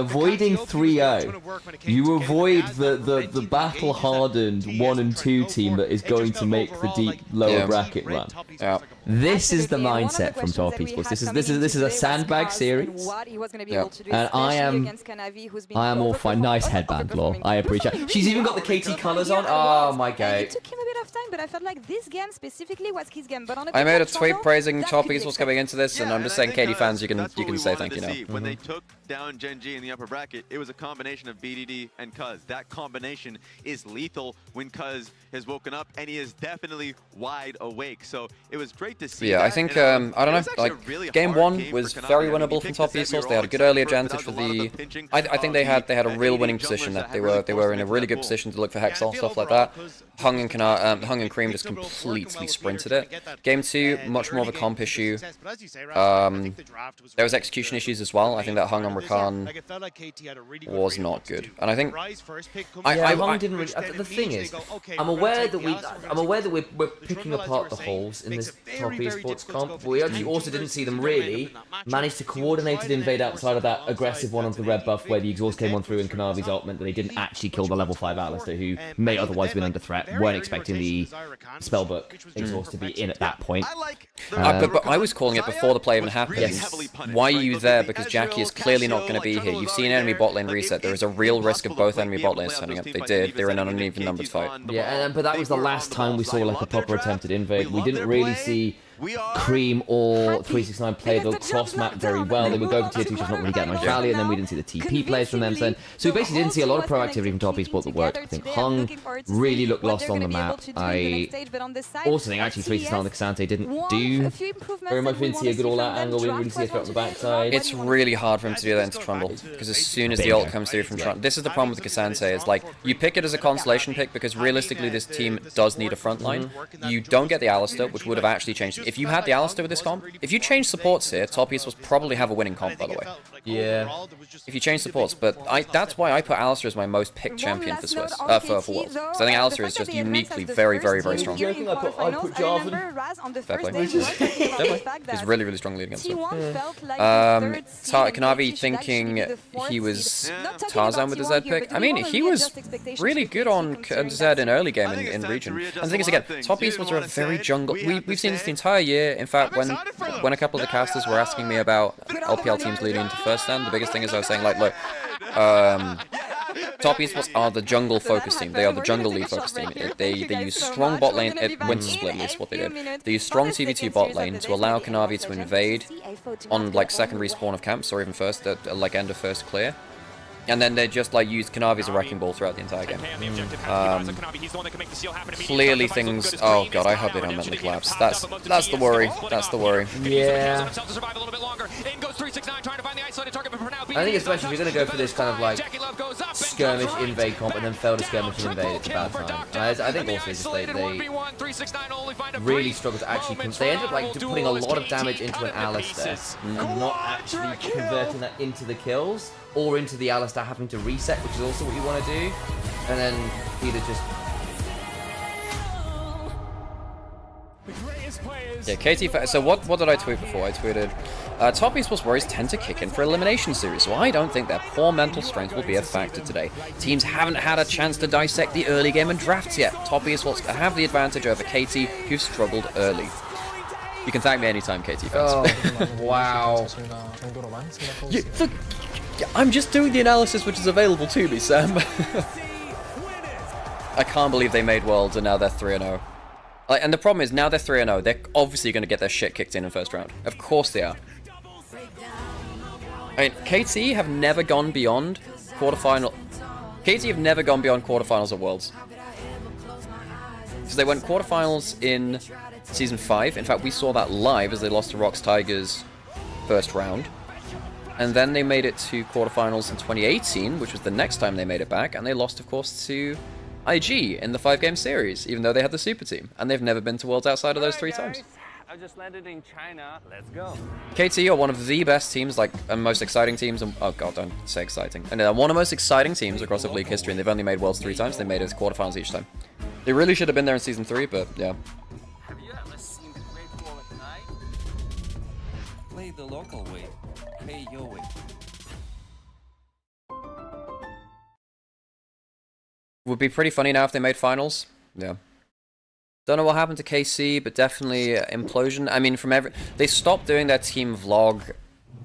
avoiding 3-0, you avoid the battle-hardened 1 and 2 team that is going to make the deep lower bracket run. Yeah. This is the mindset from Top Esports. This is a sandbag series, and I am all fine. Nice headband, Law. I appreciate it. She's even got the KT colors on. Oh my god. It took him a bit of time, but I felt like this game specifically was his game. But on a I made a tweet praising Top Esports coming into this, and I'm just saying, KT fans, you can say thank you now. When they took down Gen G in the upper bracket, it was a combination of BDD and Cuz. That combination is lethal when Cuz has woken up, and he is definitely wide awake. So it was great to see. Yeah, I think I don't know. Like game 1 was very winnable from Top Esports. They had a good early advantage for the. I think they had a real winning position. That they were in a really good position to look for Hexal, stuff like that. Hung and Cream just completely sprinted it. Game 2, much more of a comp issue. There was execution issues as well. I think that Hung on Rakan was not good, and I think Hung didn't really. The thing is, I'm aware that we're picking apart the holes in this Top Esports comp, but we actually also didn't see them really manage to coordinated invade outside of that aggressive one onto the red buff where the exhaust came on through and Kanavi's ult meant that they didn't actually kill the level 5 Alistair, who may otherwise been under threat. Weren't expecting the spellbook exhaust to be in at that point. But I was calling it before the play even happened. Yes. Why are you there? Because Jackie is clearly not going to be here. You've seen enemy bot lane reset. There is a real risk of both enemy bot lanes turning up. They did. They were in an uneven numbers fight. Yeah, but that was the last time we saw like a proper attempted invade. We didn't really see Cream or 369 play the cross map very well. They would go for tier 2, just not really get much value, and then we didn't see the TP plays from them. So we basically didn't see a lot of proactivity from Top Esports that worked. I think Hung really looked lost on the map. I also think actually 369 on the Cassante didn't do very much. We didn't see a good all-out angle. We didn't really see a threat on the backside. It's really hard for him to do that into Trundle, because as soon as the ult comes through from Trundle, this is the problem with the Cassante, is like, you pick it as a consolation pick, because realistically this team does need a front line. You don't get the Alistair, which would have actually changed. If you had the Alistair with this comp, if you change supports here, Top Esports probably have a winning comp, by the way. Yeah. If you change supports, but that's why I put Alistair as my most picked champion for Swiss, for Worlds. Because I think Alistair is just uniquely very, very, very strong. I put Jarvan. Fair play. He's really, really strong leading against him. Kanavi thinking he was Tarzan with the Z pick. I mean, he was really good on Z in early game in region. And the thing is, again, Top Esports are a very jungle. We've seen this the entire year. In fact, when a couple of the casters were asking me about LPL teams leading into first stand, the biggest thing is I was saying, like, look, Top Esports are the jungle focus team. They are the jungle lead focus team. They use strong bot lane. Winter Split is what they did. They use strong TV2 bot lane to allow Kanavi to invade on like second respawn of camps or even first like end of first clear. And then they just like use Kanavi as a wrecking ball throughout the entire game. Clearly things. Oh god, I hope they don't mentally collapse. That's the worry. That's the worry. Yeah. I think especially if you're gonna go for this kind of like skirmish invade comp and then fail to skirmish and invade, it's a bad time. I think also just they really struggle to actually. They end up like putting a lot of damage into an Alistair and not actually converting that into the kills. Or into the Alistair having to reset, which is also what you want to do. And then either just... Yeah, KT... So what did I tweet before? I tweeted, Top Esports worries tend to kick in for elimination series, so I don't think their poor mental strength will be a factor today. Teams haven't had a chance to dissect the early game and drafts yet. Top Esports have the advantage over KT, who've struggled early. You can thank me anytime, KT fans. Oh, wow. Look, I'm just doing the analysis which is available to me, Sam. I can't believe they made Worlds and now they're 3-0. Like, and the problem is, now they're 3-0, they're obviously going to get their shit kicked in first round. Of course they are. I mean, KT have never gone beyond quarterfinal. KT have never gone beyond quarterfinals at Worlds. So they went quarterfinals in Season 5. In fact, we saw that live as they lost to Rox Tigers first round. And then they made it to quarterfinals in 2018, which was the next time they made it back, and they lost, of course, to IG in the 5-game series, even though they had the super team. And they've never been to Worlds outside of those 3 times. I just landed in China. Let's go. KT are one of the best teams, like, and most exciting teams, and oh god, don't say exciting. And they're one of the most exciting teams across the league history, and they've only made Worlds 3 times. They made it to quarterfinals each time. They really should have been there in Season 3, but yeah. Have you ever seen Great Wall at night? Play the local way. Pay your way. Would be pretty funny now if they made finals. Yeah. Don't know what happened to KC, but definitely implosion. I mean, they stopped doing their team vlog.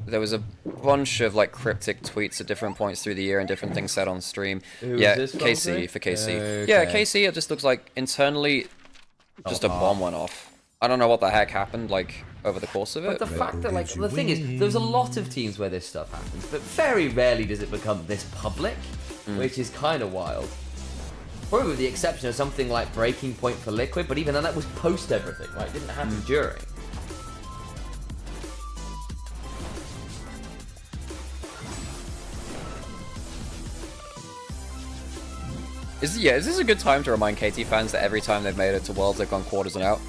There was a bunch of like cryptic tweets at different points through the year and different things said on stream. Yeah, KC for KC. Okay. Yeah, KC. It just looks like internally, just a bomb went off. I don't know what the heck happened like over the course of it. But the fact that like the thing is, there's a lot of teams where this stuff happens, but very rarely does it become this public, which is kind of wild. Probably with the exception of something like Breaking Point for Liquid, but even then that was post everything, right? It didn't happen during. Is this a good time to remind KT fans that every time they've made it to Worlds, they've gone quarters and out?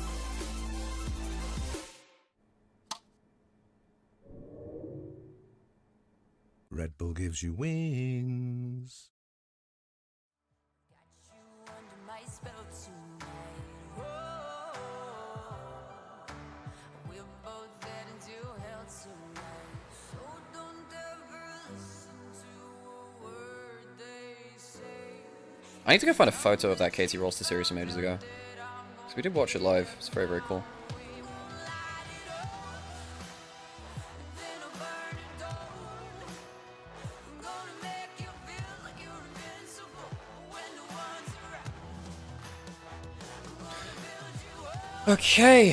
Red Bull gives you wings. I need to go find a photo of that KT Rolster series from ages ago. Because we did watch it live. It's very, very cool. Okay,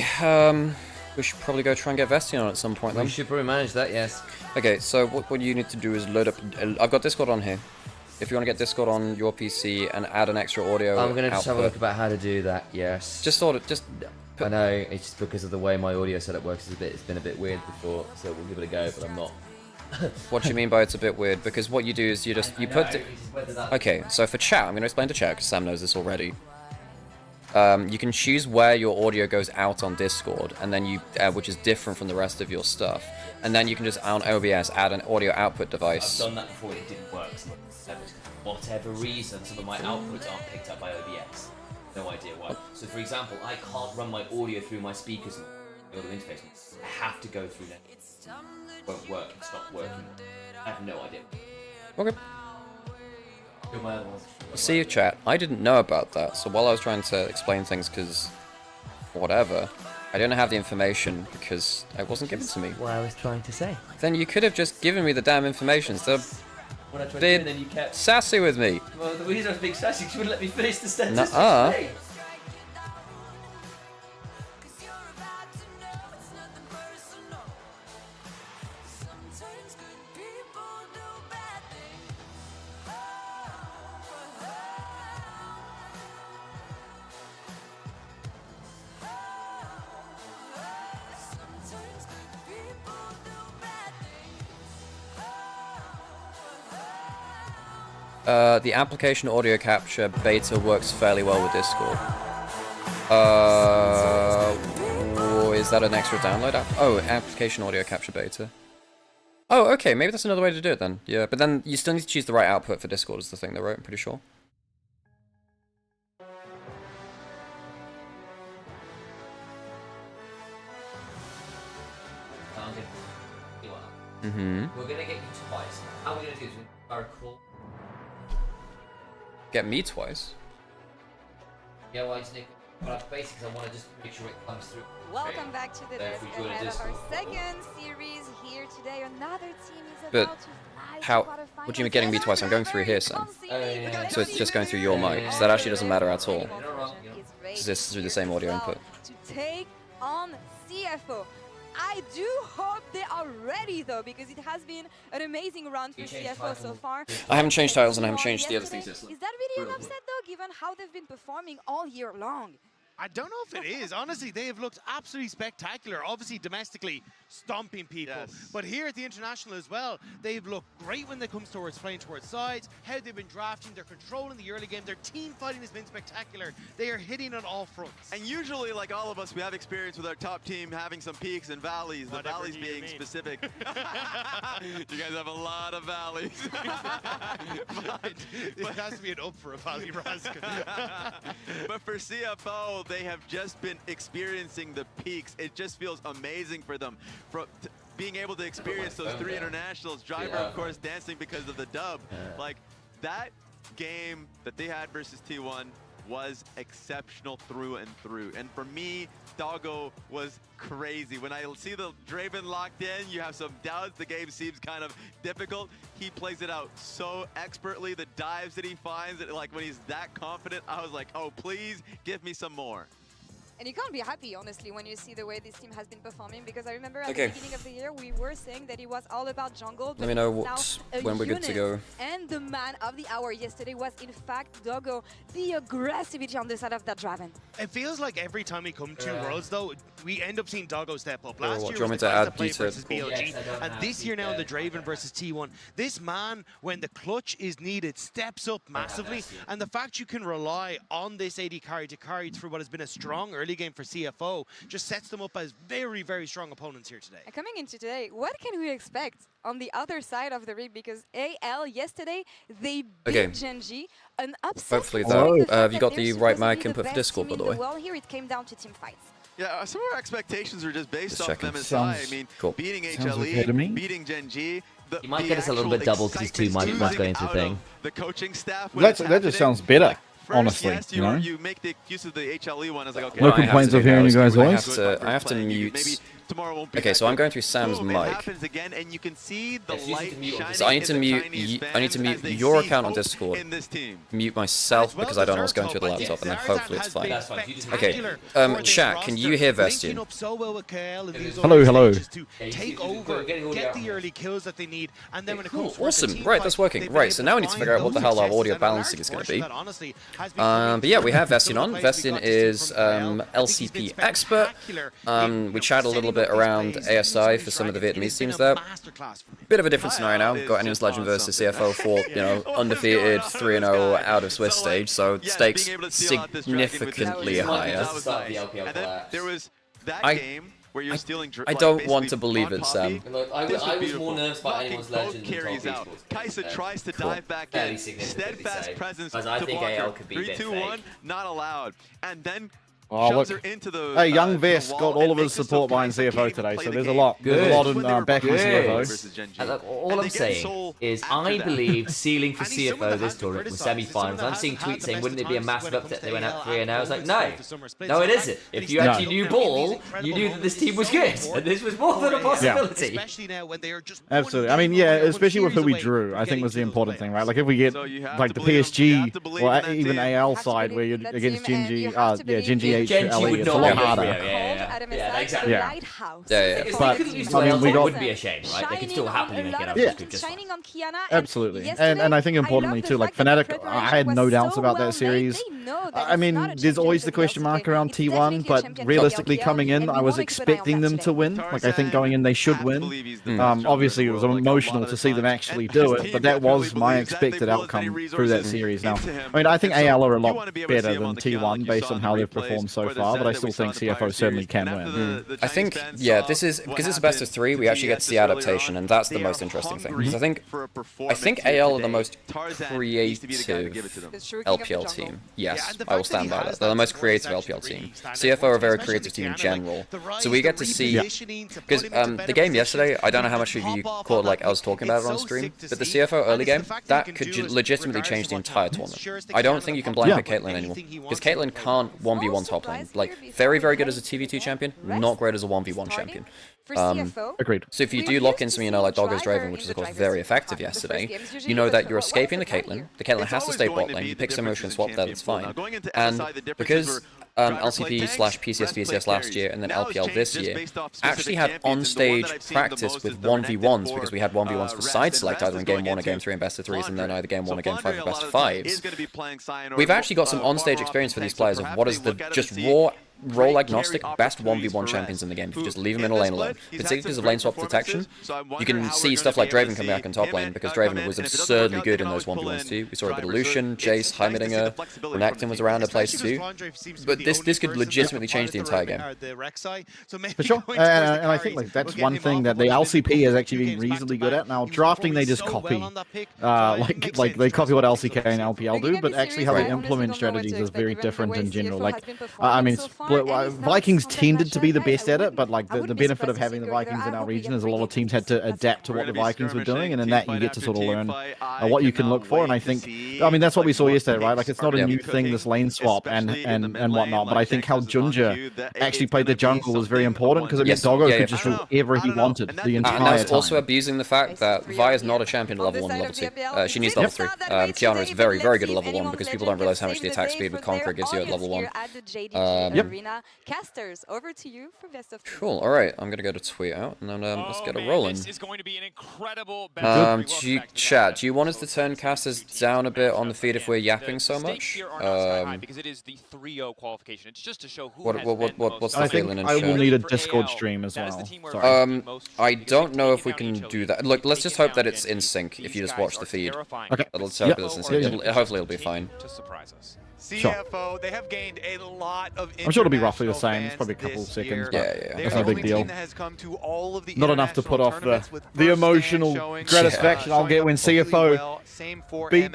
we should probably go try and get Vestion on at some point then. We should probably manage that, yes. Okay, so what you need to do is load up... I've got Discord on here. If you want to get Discord on your PC and add an extra audio I'm going to just output. have a look about how to do that, yes. I know, it's just because of the way my audio setup works, it's been a bit weird before, so we'll give it a go, but I'm not. What do you mean by it's a bit weird? Because what you do is you put... Okay, so for chat, I'm going to explain to chat because Sam knows this already. You can choose where your audio goes out on Discord, and then which is different from the rest of your stuff. And then you can just on OBS add an audio output device. I've done that before, it didn't work. For whatever reason, some of my outputs aren't picked up by OBS. No idea why. So for example, I can't run my audio through my speakers or the interface. I have to go through that. It won't work, it's not working. I have no idea. Okay. See you, chat. I didn't know about that, so while I was trying to explain things, because whatever, I didn't have the information because it wasn't given to me. What I was trying to say. Then you could have just given me the damn information. So when I tried to, then you kept sassy with me. Well, the reason I was being sassy, you wouldn't let me finish the sentence. Nuh-uh. The application audio capture beta works fairly well with Discord. Is that an extra download app? Oh, application audio capture beta. Oh, okay, maybe that's another way to do it then. Yeah, but then you still need to choose the right output for Discord is the thing though, right? I'm pretty sure. We're gonna get you twice. How are we gonna do this? Our call. Get me twice? Yeah, well, I just need basics. I want to just make sure it comes through. Welcome back to the desk ahead of our second series here today. Another team is but about to fly how? to quarterfinals. What do you mean getting me twice? I'm going through here, Sam. So it's just going through your mic. So that actually doesn't matter at all. Because this is through the same audio input. To take on CFO. I do hope they are ready though, because it has been an amazing run for CFO so far. I haven't changed titles and I haven't changed the other things. Is that really an upset though, given how they've been performing all year long? I don't know if it is. Honestly, they have looked absolutely spectacular. Obviously, domestically, stomping people. Yes. But here at the International as well, they've looked great when it comes towards playing towards sides, how they've been drafting, their control in the early game, their team fighting has been spectacular. They are hitting on all fronts. And usually, like all of us, we have experience with our top team having some peaks and valleys, the valleys being specific. You guys have a lot of valleys. It has to be an up for a valley, Rask. But for CFO, they have just been experiencing the peaks. It just feels amazing for them. Being able to experience those three internationals, Driver, of course, dancing because of the dub. Like, that game that they had versus T1 was exceptional through and through. And for me, Doggo was crazy. When I see the Draven locked in, you have some doubts. The game seems kind of difficult. He plays it out so expertly. The dives that he finds, like when he's that confident, I was like, oh, please give me some more. And you can't be happy, honestly, when you see the way this team has been performing, because I remember at the beginning of the year, we were saying that it was all about jungle. But let me know when we're good to go. And the man of the hour yesterday was, in fact, Doggo. The aggressivity on the side of that Draven. It feels like every time we come to Worlds, though, we end up seeing Doggo step up. Last year do you want me was to the add play details? versus BLG, and this year now in the Draven versus T1, this man, when the clutch is needed, steps up massively. And the fact you can rely on this AD carry to carry through what has been a strong early game for CFO just sets them up as very, very strong opponents here today. And coming into today, what can we expect on the other side of the rig? Because AL yesterday, they beat Gen.G, an upset. Hopefully that. Have you got the right mic input for Discord, by the way? Well, here it came down to team fights. Yeah, some of our expectations are just based off checking. MSI. I mean, beating HLE, beating Gen.G. You might get us a little bit double because he's too much going into the thing. The coaching staff. That just sounds better. Honestly, yes, you know? you make the use of the HLE one. I was like, okay. No complaints of hearing you guys' voice. I have to mute. Okay, so I'm going through Sam's mic. Again, and you can see the light so I need to mute your account on Discord. Mute myself because I don't know what's going through the laptop, and then hopefully it's fine. Okay, chat, can you hear Vestian? Hello, hello. Take over, get the early kills that they need, and then when it comes awesome, right, that's working. Right, so now we need to figure out what the hell our audio balancing is going to be. But yeah, we have Vestian on. Vestian is LCP expert. We chat a little bit around ASI for some of the Vietnamese teams there. Bit of a different scenario now. We've got Anyone's Legend versus CFO for, you know, undefeated 3-0 out of Swiss stage, so stakes significantly higher. There was that game where you're stealing. I don't want to believe it, Sam. Look, I was more nervous about Anyone's Legend than Top Esports. Kaisa tries to dive back in. Steadfast presence to block her. 3, 2, 1, not allowed. And then shoves her into the hey, Young Vest got all of his support behind CFO today, so there's a lot. There's a lot of back on CFO. Look, all I'm saying is I believed ceiling for CFO this tournament was semi-finals. I'm seeing tweets saying, wouldn't it be a massive upset they went out 3-0? I was like, no, it isn't. If you actually knew ball, you knew that this team was good, and this was more than a possibility. Absolutely. I mean, yeah, especially with who we drew, I think was the important thing, right? Like if we get like the PSG or even AL side where you're against Gen.G, Gen.G HLE, it's a lot harder. Yeah, exactly. Yeah. But I mean, we would be a shame, right? They could still happily make it up. Yeah. Absolutely. And I think importantly too, like Fnatic, I had no doubts about that series. I mean, there's always the question mark around T1, but realistically coming in, I was expecting them to win. Like I think going in, they should win. Obviously, it was emotional to see them actually do it, but that was my expected outcome through that series. Now, I mean, I think AL are a lot better than T1 based on how they've performed so far, but I still think CFO certainly can win. I think, yeah, this is because it's a best of 3. We actually get to see adaptation, and that's the most interesting thing. Because I think AL are the most creative LPL team. Yes, I will stand by that. They're the most creative LPL team. CFO are a very creative team in general, so we get to see. Because the game yesterday, I don't know how much of you caught like I was talking about it on stream, but the CFO early game that could legitimately change the entire tournament. I don't think you can blind pick Caitlyn anymore because Caitlyn can't 1v1 top lane. Like very good as a TV2 champion, not great as a 1v1 champion. Agreed. So if you do lock in some, you know, like Doggo's Draven, which is of course very effective yesterday, you know that you're escaping the Caitlyn. The Caitlyn has to stay bot lane. You pick some motion swap there, that's fine. And because LCP/PCS VCS last year and then LPL this year actually had on-stage practice with 1v1s because we had 1v1s for side select either in game 1 or game 3 and best of 3s and then either game 1 or game 5 or best of 5s. We've actually got some on-stage experience for these players of what is the just raw role agnostic best 1v1 champions in the game if you just leave them in a lane alone. Particularly because of lane swap detection, you can see stuff like Draven come back in top lane because Draven was absurdly good in those 1v1s too. We saw a bit of Lucian, Jace, Heimerdinger, Renekton was around the place too. But this could legitimately change the entire game. For sure, and I think like that's one thing that the LCP has actually been reasonably good at. Now drafting they just copy, like they copy what LCK and LPL do, but actually how they implement strategies is very different in general. Like I mean, split. Vikings tended to be the best at it, but like the benefit of having the Vikings in our region is a lot of teams had to adapt to what the Vikings were doing, and in that you get to sort of learn what you can look for. And I think, I mean, that's what we saw yesterday, right? Like it's not a new thing, this lane swap and whatnot, but I think how Junja actually played the jungle was very important because it meant Doggo could just do whatever he wanted the entire time. And that's also abusing the fact that Vi is not a champion at level 1 and level 2. She needs level 3. Kiana is very, very good at level 1 because people don't realize how much the attack speed with Conqueror gives you at level 1. Casters, over to you for best of 3. Cool. All right, I'm gonna go to tweet out and then let's get a rolling. This is going to be an incredible Chat, do you want us to turn casters down a bit on the feed if we're yapping so much? Because it is the 3-0 qualification. It's just to show who what's the feeling in chat? I will need a Discord stream as well. I don't know if we can do that. Look, let's just hope that it's in sync if you just watch the feed. Okay. Let's hope it's in sync. Hopefully it'll be fine. To surprise us. CFO, they have gained a lot of I'm sure it'll be roughly the same. It's probably a couple of seconds. Yeah. That's no big deal. Not enough to put off the emotional gratisfaction I'll get when CFO beat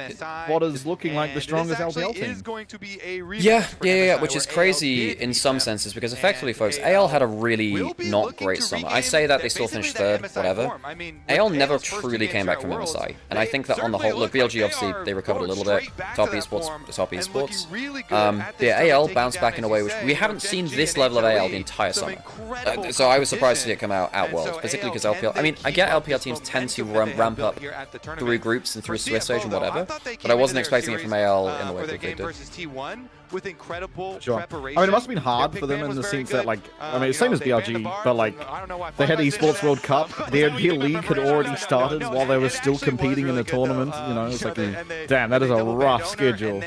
what is looking like the strongest LPL team. Yeah, which is crazy in some senses because effectively, folks, AL had a really not great summer. I say that they still finished 3rd, whatever. AL never truly came back from MSI, and I think that on the whole, look, BLG obviously they recovered a little bit. Top Esports. The AL bounced back in a way which we haven't seen this level of AL the entire summer. So I was surprised to see it come out at Worlds, particularly because LPL. I mean, I get LPL teams tend to ramp up through groups and through Swiss stage and whatever, but I wasn't expecting it from AL in the way that they did. With incredible preparation. I mean, it must have been hard for them in the sense that, like, I mean, same as BRG, but like, they had Esports World Cup. Their league had already started while they were still competing in the tournament. You know, it's like, damn, that is a rough schedule.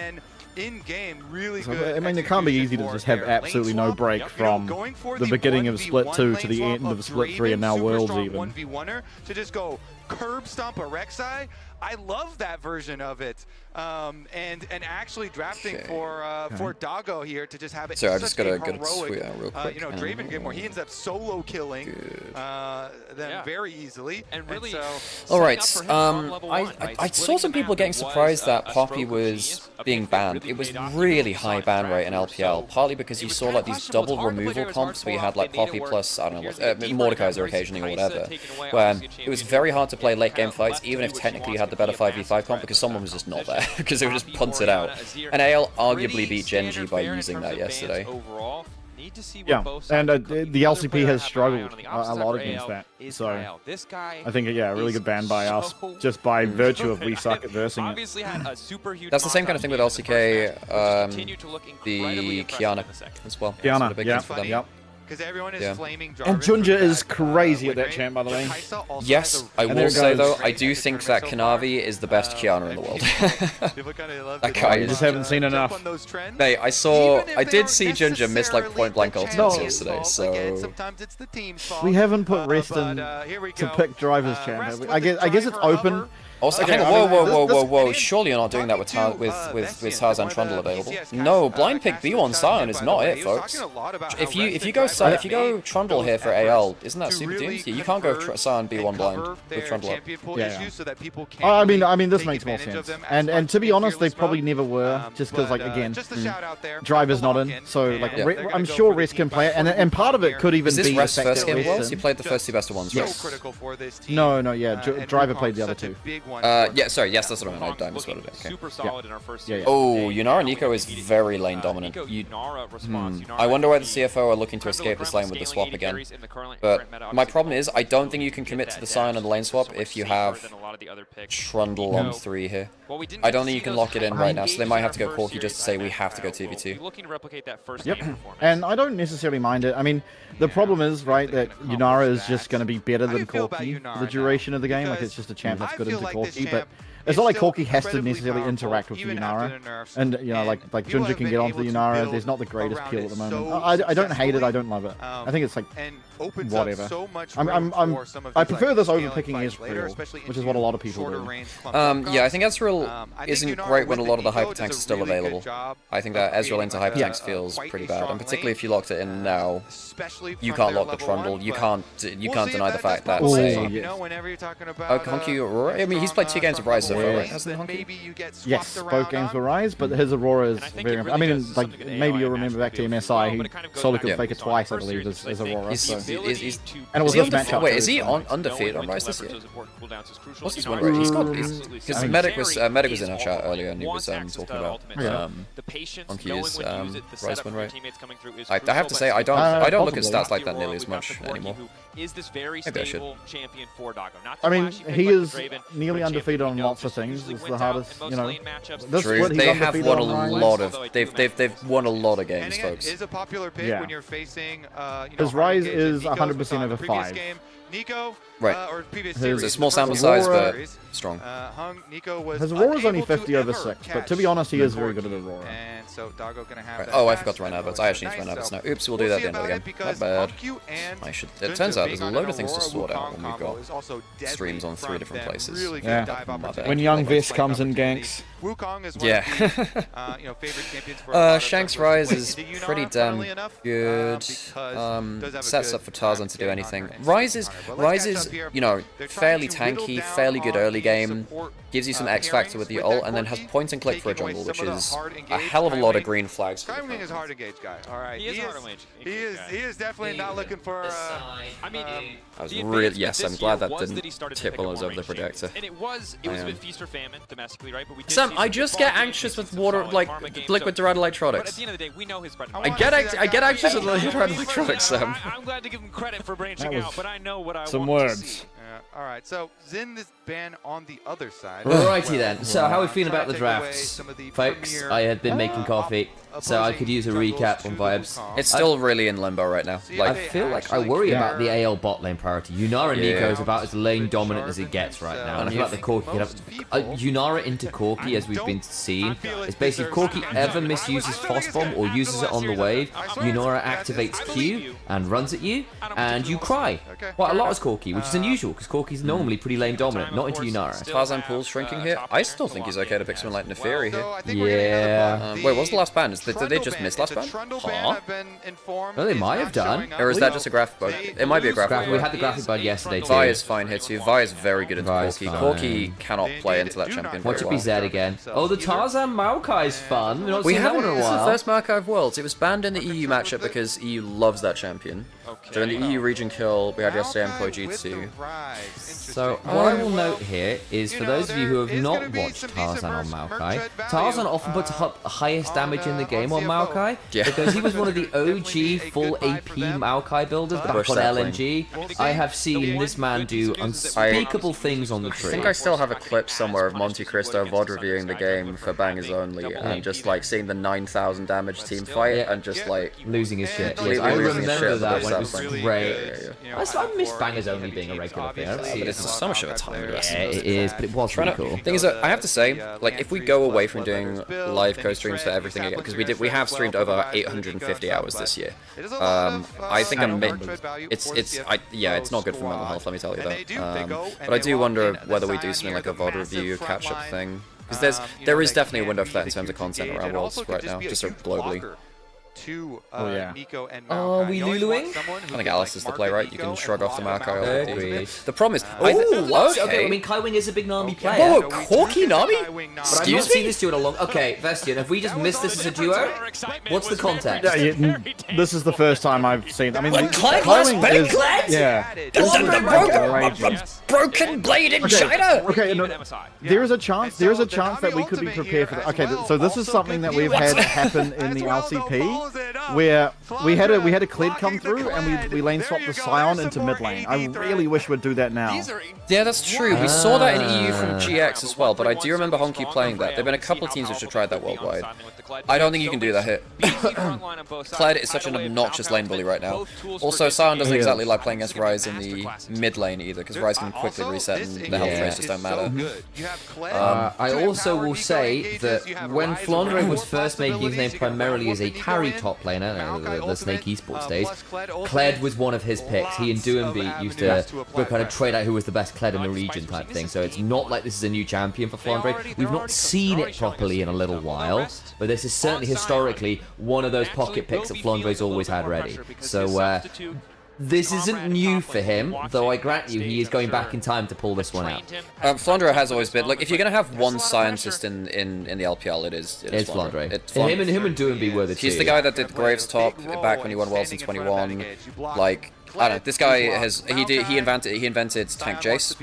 In-game, really so, good. I mean, it can't be easy to just have absolutely no break from the beginning of Split 2 to the end of Split 3 and now Worlds even. 1v1er to just go curb stomp a Rek'Sai. I love that version of it. And actually drafting for Doggo here to just have it. So I just gotta tweet out real quick. You know, Draven Gilmore, he ends up solo killing them very easily. And really, all right. I saw some people getting surprised that Poppy was being banned. It was really high ban rate in LPL, partly because you saw like these double removal comps where you had like Poppy plus I don't know what Mordekaiser occasionally or whatever, where it was very hard to play late game fights, even if technically you had the better 5v5 comp because someone was just not there because they were just punted out. And AL arguably beat Genji by using that yesterday. Yeah, and the LCP has struggled a lot against that. So I think, yeah, a really good ban by us, just by virtue of we suck at versing it. That's the same kind of thing with LCK, the Kiana as well. Kiana, yeah. Because everyone is flaming And Junja is crazy at that champ, by the way. Yes, I will say though, I do think that Kanavi is the best Kiana in the world. That guy just haven't seen enough. Hey, I did see Junja miss like point blank ultimates yesterday, so we haven't put Reston to pick drivers champ. I guess it's open. Also, hang on, whoa! Surely you're not doing that with Tarzan Trundle available. No, blind pick B1 Sion is not it, folks. If you go Trundle here for AL, isn't that super doomed? You can't go Sion B1 blind with Trundle up. Yeah. I mean, this makes more sense. And to be honest, they probably never were, just because, like, again, driver's not in. So, like, I'm sure Rest can play it, and part of it could even be. Is this Rest's first game Worlds? He played the first 2 best of 1s. Yes. No, Driver played the other 2. Yes, that's what I meant. I misspelled it. Okay. Super solid in our first Oh, Yunara Nico is very lane dominant. I wonder why the CFO are looking to escape this lane with the swap again. But my problem is, I don't think you can commit to the Sion and the lane swap if you have Trundle on 3 here. I don't think you can lock it in right now, so they might have to go Corki just to say we have to go 2v2. Yep, and I don't necessarily mind it. I mean, the problem is, right, that Yunara is just going to be better than Corki for the duration of the game. Like, it's just a champ that's good into Corki, but it's not like Corki has to necessarily interact with the Yunara. And, you know, like Junja can get onto the Yunara. There's not the greatest peel at the moment. I don't hate it. I don't love it. I think it's like, whatever. I prefer this over picking Ezreal, which is what a lot of people do. Yeah, I think Ezreal isn't great when a lot of the hyper tanks are still available. I think that Ezreal into hyper tanks feels pretty bad, and particularly if you locked it in now, you can't lock the Trundle. You can't deny the fact that say, Conky Aurora. I mean, he's played 2 games of Rise, so CFO, right? Hasn't Honky? Yes, both games were Rise, but his Aurora is very... I mean, like, maybe you'll remember back to MSI, he solo killed Faker twice, I believe, as Aurora. And it was this matchup. Wait, is he undefeated on Rise this year? What's his win rate? He's got... Because Medic was in our chat earlier, and he was talking about Honky's Rise win rate. I have to say, I don't look at stats like that nearly as much anymore. Maybe I should. I mean, he is nearly undefeated on lots of things. It's the hardest, you know. True, they have won a lot of. They've won a lot of games, folks. Is a popular pick when you're facing. His Rise is 100% over 5. Nico, right. It's a small sample size, but strong. His Aurora's only 50 over 6, but to be honest, he is very good at Aurora. And so Doggo gonna have Oh, I forgot to run adverts. I actually need to run adverts now. Oops, we'll do that at the end of the game. Not bad. I should. It turns out there's a load of things to sort out when we've got streams on 3 different places. Yeah. When Young Vish comes and ganks. Yeah. Shanks Rise is pretty damn good. Sets up for Tarzan to do anything. Rise is, you know, fairly tanky, fairly good early game. Gives you some X factor with the ult, and then has point and click for a jungle, which is a hell of a lot of green flags. Skywing is hard engage guy. All right. He is definitely not looking for. I mean, I was really I'm glad that didn't tip while I was over the projector. And it was a bit feast or famine domestically, right? But we Sam, I just get anxious with water, like liquid Durad Electronics. But at the end of the day, we know his bread and I get anxious with liquid Durad Electronics, Sam. I'm glad to give him credit for branching out, but I know what I want some words. All right, so Zin is ban on the other side. Alrighty then. So how are we feeling about the drafts, folks? I had been making coffee, so I could use a recap on vibes. It's still really in limbo right now. I feel like I worry about the AL bot lane priority. Yunara Nico is about as lane dominant as it gets right now, and I feel like the Corki Yunara into Corki, as we've been seeing, is basically if Corki ever misuses Frostbomb or uses it on the wave, Yunara activates Q and runs at you, and you cry. Quite a lot as Corki, which is unusual because Corki's normally pretty lane dominant, not into Yunara. Tarzan Pool's shrinking here. I still think he's okay to pick someone like Neferi here. Yeah. Wait, what's the last ban? Did they just miss last ban? Huh? No, they might have done. Or is that just a graphic bug? It might be a graphic bug. We had the graphic bug yesterday too. Vi is fine here too. Vi is very good into Corki. Corki cannot play into that champion Watch it be Zed again. Oh, the Tarzan Maokai is fun. We haven't in a while. This is the first Maokai of Worlds. It was banned in the EU matchup because EU loves that champion. During the EU region kill we had yesterday on Kojitsu. So what I will note here is for those of you who have not watched Tarzan on Maokai, Tarzan often puts up the highest damage in the game on Maokai because he was one of the OG full AP Maokai builders back on LNG. I have seen this man do unspeakable things on the tree. I think I still have a clip somewhere of Monte Cristo VOD reviewing the game for Bangers Only and just like seeing the 9,000 damage team fight and just like losing his shit. Yes, I remember that when it was great. I miss Bangers Only being a regular thing. But it's so much of a time investment. Yeah, it is, but it was really cool. Thing is that I have to say, like, if we go away from doing live co-streams for everything again, because we have streamed over 850 hours this year. I think it's not good for mental health. Let me tell you that. But I do wonder whether we do something like a VOD review catch-up thing, because there is definitely a window for that in terms of content around Worlds right now, just globally. Nico and Are we Luluing? I think Alice is the play, right? You can shrug off the Maokai. Agreed. The problem is, okay. I mean, Kaiwing is a big Nami player. Oh, Corki Nami? But I've not seen this duo in a long. Okay, Vestian, have we just missed this as a duo? What's the context? This is the first time I've seen. I mean, Kaiwing is the broken blade in China. Okay, there is a chance. There is a chance that we could be prepared for that. Okay, so this is something that we've had happen in the LCP. Where we had a Kled come through and we lane swapped the Scion into mid lane. I really wish we'd do that now. Yeah, that's true. We saw that in EU from GX as well, but I do remember Honky playing that. There have been a couple of teams which have tried that worldwide. I don't think you can do that here. Kled is such an obnoxious lane bully right now. Also, Scion doesn't exactly like playing against Ryze in the mid lane either, because Ryze can quickly reset and the health rates just don't matter. I also will say that when Flandre was first making his name primarily as a carry top laner, the Snake Esports days, Kled was one of his picks. He and Duembi used to kind of trade out who was the best Kled in the region type thing, so it's not like this is a new champion for Flandre. We've not seen it properly in a little while, but this is certainly historically one of those pocket picks that Flandre's always had ready. So this isn't new for him, though I grant you he is going back in time to pull this one out. Flandre has always been, like, if you're going to have one scientist in the LPL, it is Flandre. Him and Doomby were the two. He's the guy that did Graves top back when he won Worlds in 21. Like, I don't know, this guy has, he invented Tank Jace.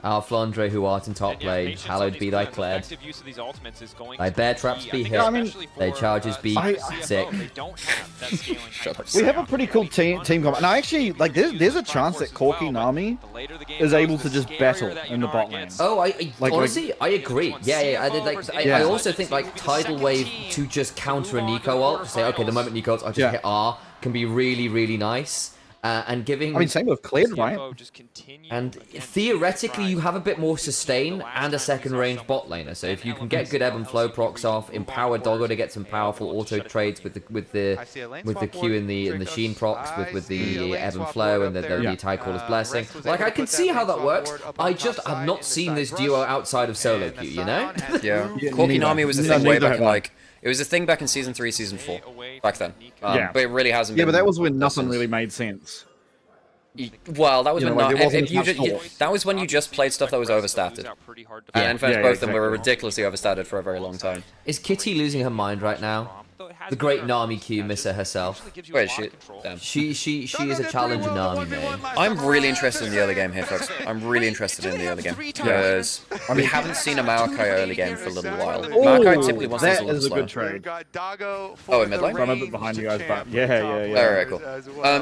Our Flandre who art in top lane, hallowed be thy Cled. Thy bear traps be hit, thy charges be sick. We have a pretty cool team comp, and I actually, like, there's a chance that Corki Nami is able to just battle in the bot lane. Oh, honestly, I agree. Yeah. I also think, like, Tidal Wave to just counter a Nico ult, say, okay, the moment Nico ults, I just hit R, can be really, really nice. And giving... I mean, same with Cleared, right? And theoretically, you have a bit more sustain and a second range bot laner. So if you can get good ebb and flow procs off, empower Doggo to get some powerful auto trades with the Q in the Sheen procs, with the ebb and flow and the Tidecaller's Blessing. Like, I can see how that works. I just have not seen this duo outside of solo queue, you know? Yeah. Corki Nami was the thing way back in, like... It was a thing back in Season 3, Season 4, back then. But it really hasn't been... Yeah, but that was when nothing really made sense. Well, that was when that was when you just played stuff that was overstated. And in fact, both of them were ridiculously overstated for a very long time. Is Kitty losing her mind right now? The great Nami Q misser herself. Wait, she... Damn. She is a challenger Nami main. I'm really interested in the early game here, folks. I'm really interested in the early game. Because we haven't seen a Maokai early game for a little while. Maokai typically wants to that is a good trade. Oh, in mid lane? I'm a bit behind you guys, but yeah. Alright, cool.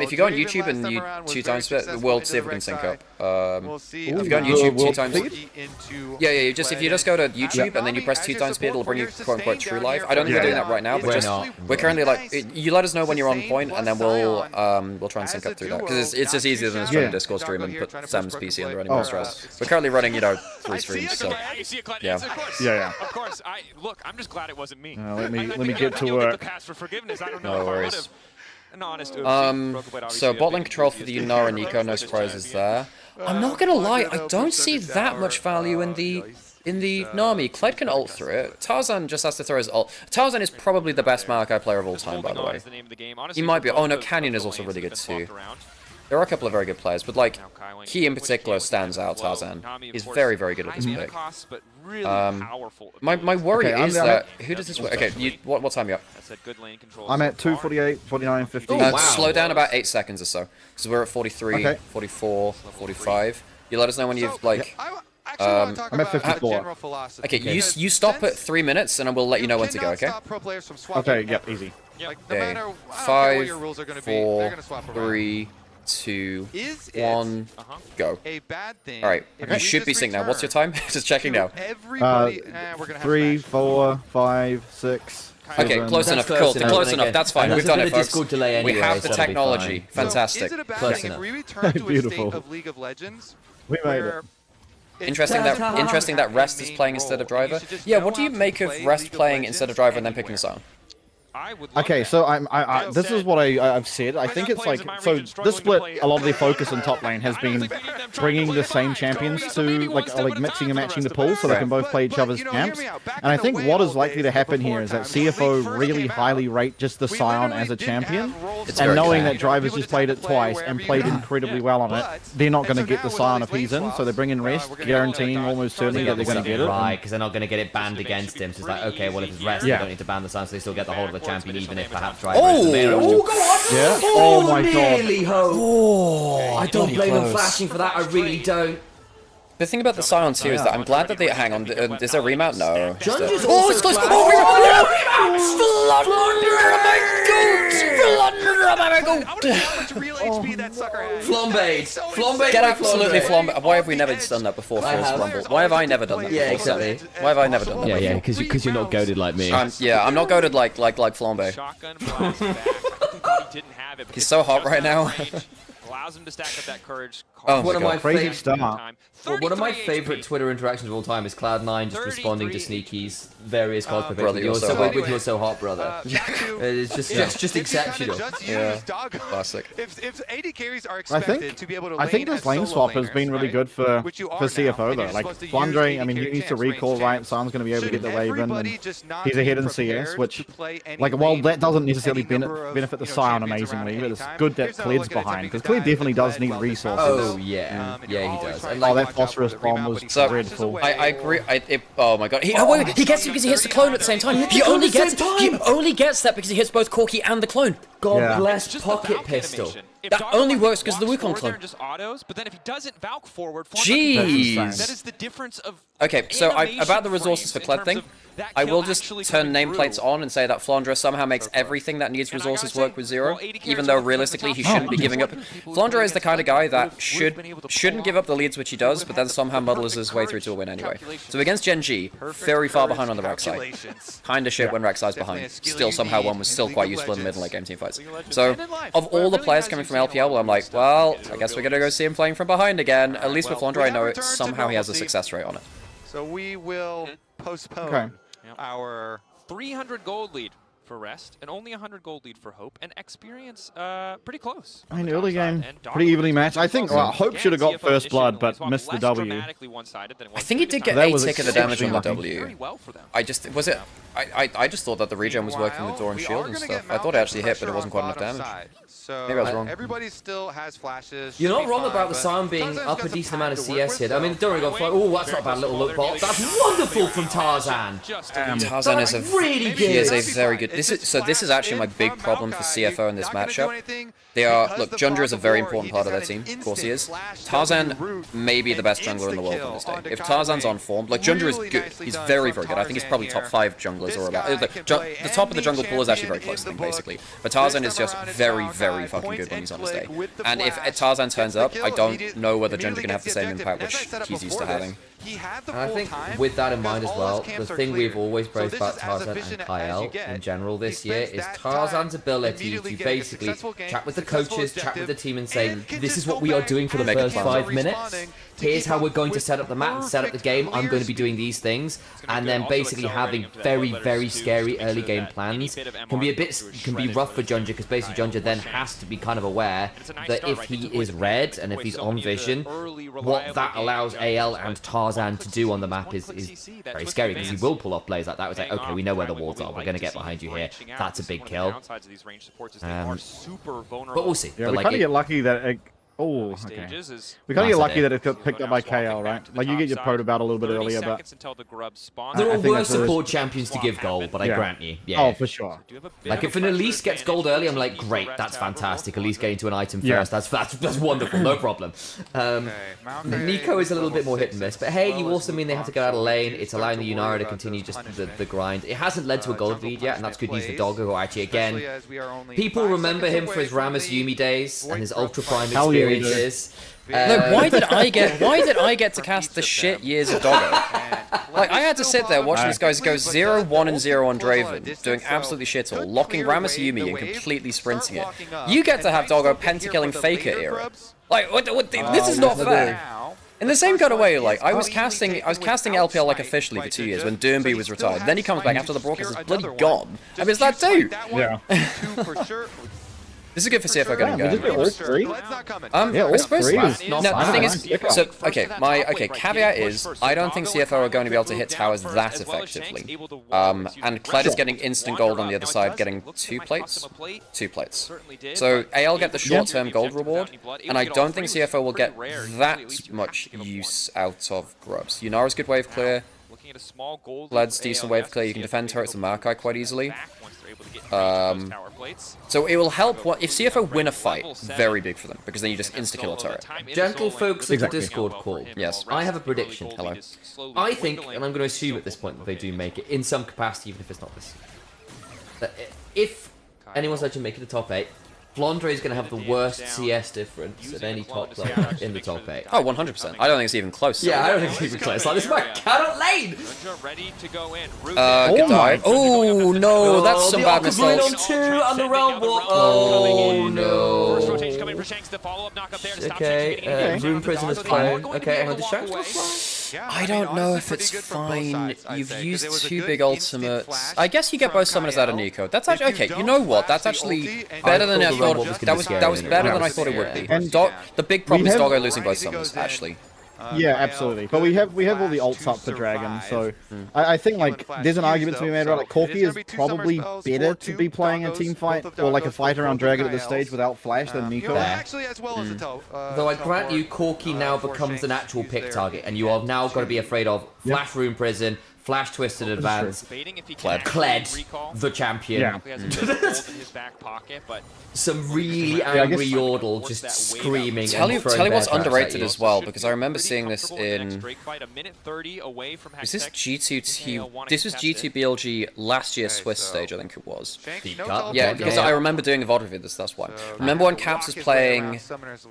If you go on YouTube and you 2 times split, we'll see if we can sync up. If you go on YouTube 2 times... Yeah, if you just go to YouTube and then you press 2 times speed, it'll bring you quote-unquote true live. I don't think we're doing that right now, but just... We're currently like, you let us know when you're on point, and then we'll try and sync up through that, because it's just easier than just running Discord stream and put Sam's PC under any more stress. We're currently running, 3 streams, so yeah. Of course. Look, I'm just glad it wasn't me. Let me get to work. No worries. So bot lane control for the Yunara and Nico, no surprises there. I'm not gonna lie, I don't see that much value in the Nami. Kled can ult through it. Tarzan just has to throw his ult. Tarzan is probably the best Maokai player of all time, by the way. He might be. Oh no, Canyon is also really good too. There are a couple of very good players, but like, he in particular stands out, Tarzan. He's very, very good at this pick. My worry is that... Who does this work? Okay, what time are you up? I'm at 2:48, 49, 50. Slow down about 8 seconds or so. So we're at 43, 44, 45. You let us know when you've, like... I'm at 54. Okay, you stop at 3 minutes, and we'll let you know when to go, okay? Okay, yep, easy. Okay, 5, 4, 3, 2, 1, go. Alright, you should be synced now. What's your time? Just checking now. 3, 4, 5, 6. Okay, close enough. Cool, close enough. That's fine. We've done it, folks. We have the technology. Fantastic. Close enough. Beautiful. We made it. Interesting that Rest is playing instead of Driver. Yeah, what do you make of Rest playing instead of Driver and then picking Song? Okay, so this is what I've said. I think it's like, so this split, a lot of their focus in top lane has been bringing the same champions to like mixing and matching the pool so they can both play each other's camps. And I think what is likely to happen here is that CFO really highly rate just the Scion as a champion, and knowing that Driver's just played it twice and played incredibly well on it, they're not going to get the Scion if he's in, so they bring in Rest, guaranteeing almost certainly that they're going to get it. Right, because they're not going to get it banned against him. So it's like, okay, well if it's Rest, they don't need to ban the Scion, so they still get the hold of the champion, even if perhaps Driver is the Nymaera. Oh, go on! Yeah. Oh my god. Oh, I don't blame them flashing for that, I really don't. The thing about the Scions here is that I'm glad that they... Hang on, is there a remount? No. Oh, it's close! Oh, Flambe! Get absolutely flambe. Why have we never done that before Force Rumble? Why have I never done that before? Yeah, exactly. Why have I never done that before? Yeah, because you're not goated like me. Yeah, I'm not goated like flambe. He's so hot right now. allows him to stack up that courage. Oh, one of my favorite Twitter interactions of all time is Cloud9 just responding to Sneaky's various cosplay brother, pictures. You're so hot, brother. It's just exceptional. Yeah, classic. If AD carries are expected to be able to I think this lane swap has been really good for CFO though. Like Flandre, I mean, he needs to recall right. Sam's going to be able to get the Raven, and he's ahead in CS, which, like, while that doesn't necessarily benefit the Scion amazingly, but it's good that Cled's behind, because Kled definitely does need resources. Oh yeah, yeah, he does. Oh, that phosphorus bomb was dreadful. I agree. Oh my god. He gets it because he hits the clone at the same time. He only gets that because he hits both Corki and the clone. God bless Pocket Pistol. That only works because of the Wukong clone. Just autos, but then if he doesn't Valk forward, jeez. That is the difference of. Okay, so about the resources for Kled thing, I will just turn nameplates on and say that Flandre somehow makes everything that needs resources work with 0, even though realistically he shouldn't be giving up. Flandre is the kind of guy that shouldn't give up the leads which he does, but then somehow muddles his way through to a win anyway. So against Gen G, very far behind on the Rek'Sai. Kinda shit when Rek'Sai's behind. Still somehow one was still quite useful in the mid and late game teamfights. So, of all the players coming from LPL, I'm like, well, I guess we're gonna go see him playing from behind again. At least with Flandre, I know somehow he has a success rate on it. So we will postpone our 300 gold lead for Rest, and only 100 gold lead for Hope, and Experience pretty close. I mean, early game, pretty evenly matched. I think Hope should have got first blood, but missed the W. I think he did get a tick of the damage on the W. I just thought that the regen was working with Door and Shield and stuff. I thought it actually hit, but it wasn't quite enough damage. So maybe I was wrong. Everybody still has flashes. You're not wrong about the Scion being up a decent amount of CS here. I mean, don't go like, oh, that's not a bad little look box. That's wonderful from Tarzan. Tarzan is really good. He is a very good. This is actually my big problem for CFO in this matchup. They are look. Jundra is a very important part of their team. Of course he is. Tarzan may be the best jungler in the world on this day. If Tarzan's on form, like Jundra is good. He's very good. I think he's probably top 5 junglers or about. The top of the jungle pool is actually very close, I think, basically. But Tarzan is just very fucking good when he's on his day. And if Tarzan turns up, I don't know whether Jundra can have the same impact which he's used to having. And I think with that in mind as well, the thing we've always praised about Tarzan and Kyle in general this year is Tarzan's ability to basically chat with the coaches, chat with the team and say, this is what we are doing for the first 5 minutes. Here's how we're going to set up the map and set up the game. I'm going to be doing these things. And then basically having very scary early game plans can be rough for Jundra, because basically Jundra then has to be kind of aware that if he is red and if he's on vision, what that allows AL and Tarzan to do on the map is very scary, because he will pull off plays like that. It's like, okay, we know where the walls are. We're going to get behind you here. That's a big kill. But we'll see. Yeah, we kind of get lucky that oh, okay. We kind of get lucky that it got picked up by KL, right? Like, you get your proto battle a little bit earlier, but... There are worse support champions to give gold, but I grant you. Yeah. Oh, for sure. Like, if an Elise gets gold early, I'm like, great, that's fantastic. Elise getting to an item first, that's wonderful, no problem. Nico is a little bit more hit and miss, but hey, you also mean they have to get out of lane. It's allowing the Nymaera to continue just the grind. It hasn't led to a gold lead yet, and that's good news for Doggo, who actually, again, people remember him for his Rammus Yumi days and his Ultra Prime experiences. No, why did I get to cast the shit years of Doggo? Like, I had to sit there watching these guys go 0, 1, and 0 on Draven, doing absolutely shit all, locking Rammus Yumi and completely sprinting it. You get to have Doggo pentakilling Faker era. Like, this is not fair. In the same kind of way, like, I was casting LPL like officially for 2 years when Doomby was retired. Then he comes back after the broadcast is bloody gone. I mean, it's that too. Yeah. This is good for CFO getting going. All three? I suppose so. Now, the thing is, so, okay, caveat is, I don't think CFO are going to be able to hit towers that effectively. And Kled is getting instant gold on the other side, getting 2 plates? 2 plates. So, AL get the short-term gold reward, and I don't think CFO will get that much use out of grubs. Yunara's good wave clear. Kled's decent wave clear. You can defend turrets and Maokai quite easily. So it will help if CFO win a fight, very big for them, because then you just insta-kill a turret. Gentle folks of the Discord call. Yes. I have a prediction. Hello. I think, and I'm going to assume at this point that they do make it, in some capacity, even if it's not this. That if anyone's actually making the top 8, Flandre is going to have the worst CS difference of any top player in the top 8. Oh, 100%. I don't think it's even close. Yeah, I don't think it's even close. Like, this might cannot lane! Ready to go in. Good dive. Oh, no, that's some bad mistakes. On 2 on the realm wall. Oh, no. First rotation coming for Shanks, the follow-up knock up there to stop Okay, Rune Prisoner's fine. Okay, hang on, the Shanks will I don't know if it's fine. You've used 2 big ultimates. I guess you get both summoners out of Nico. That's actually okay. You know what? That's actually better than I thought. That was better than I thought it would be. The big problem is Doggo losing both summons, actually. Yeah, absolutely. But we have all the ults up for Dragon, so I think like there's an argument to be made about like Corki is probably better to be playing a team fight or like a fight around Dragon at this stage without Flash than Nico. Though I grant you, Corki now becomes an actual pick target, and you have now got to be afraid of Flash Rune Prison, Flash Twisted Advance, Kled, the champion. Yeah. Some really angry Yordle just screaming. Tell you what's underrated as well, because I remember seeing this in. Is this G2? This was G2 BLG last year Swiss stage, I think it was. Yeah, because I remember doing a VOD review this. That's why. Remember when Caps was playing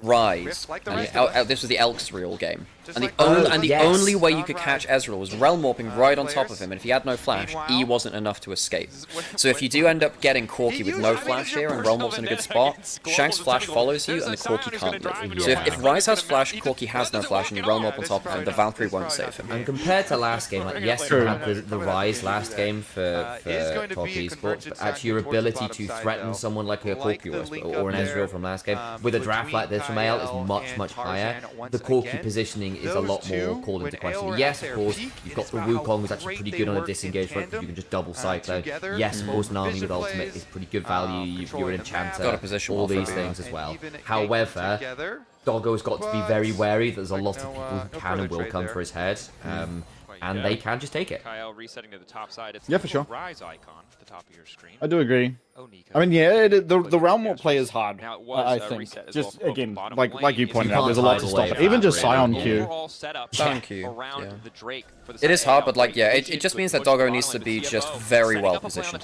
Rise, and this was the Elksreal game, and the only way you could catch Ezreal was realm warping right on top of him, and if he had no flash, E wasn't enough to escape. So if you do end up getting Corki with no flash here and realm warps in a good spot, Shank's flash follows you and the Corki can't live. So if Rise has flash, Corki has no flash, and you realm warp on top of him, the Valkyrie won't save him. And compared to last game, like yes, you had the Rise last game for top esports, but actually your ability to threaten someone like a Corki or an Ezreal from last game with a draft like this from AL is much higher. The Corki positioning is a lot more called into question. Yes, of course, you've got the Wukong who's actually pretty good on a disengage front because you can just double cyclone. Yes, of course, Nami with ultimate is pretty good value. You're an enchanter, all these things as well. However, Doggo's got to be very wary that there's a lot of people who can and will come for his head. And they can just take it. Kyle resetting to the top side. It's yeah, for sure. Rise icon at the top of your screen. I do agree. I mean, yeah, the realm war play is hard. I think. Just again, like you pointed out, there's a lot to stop it. Even just Scion Q. Thank you. It is hard, but like, yeah, it just means that Doggo needs to be just very well positioned.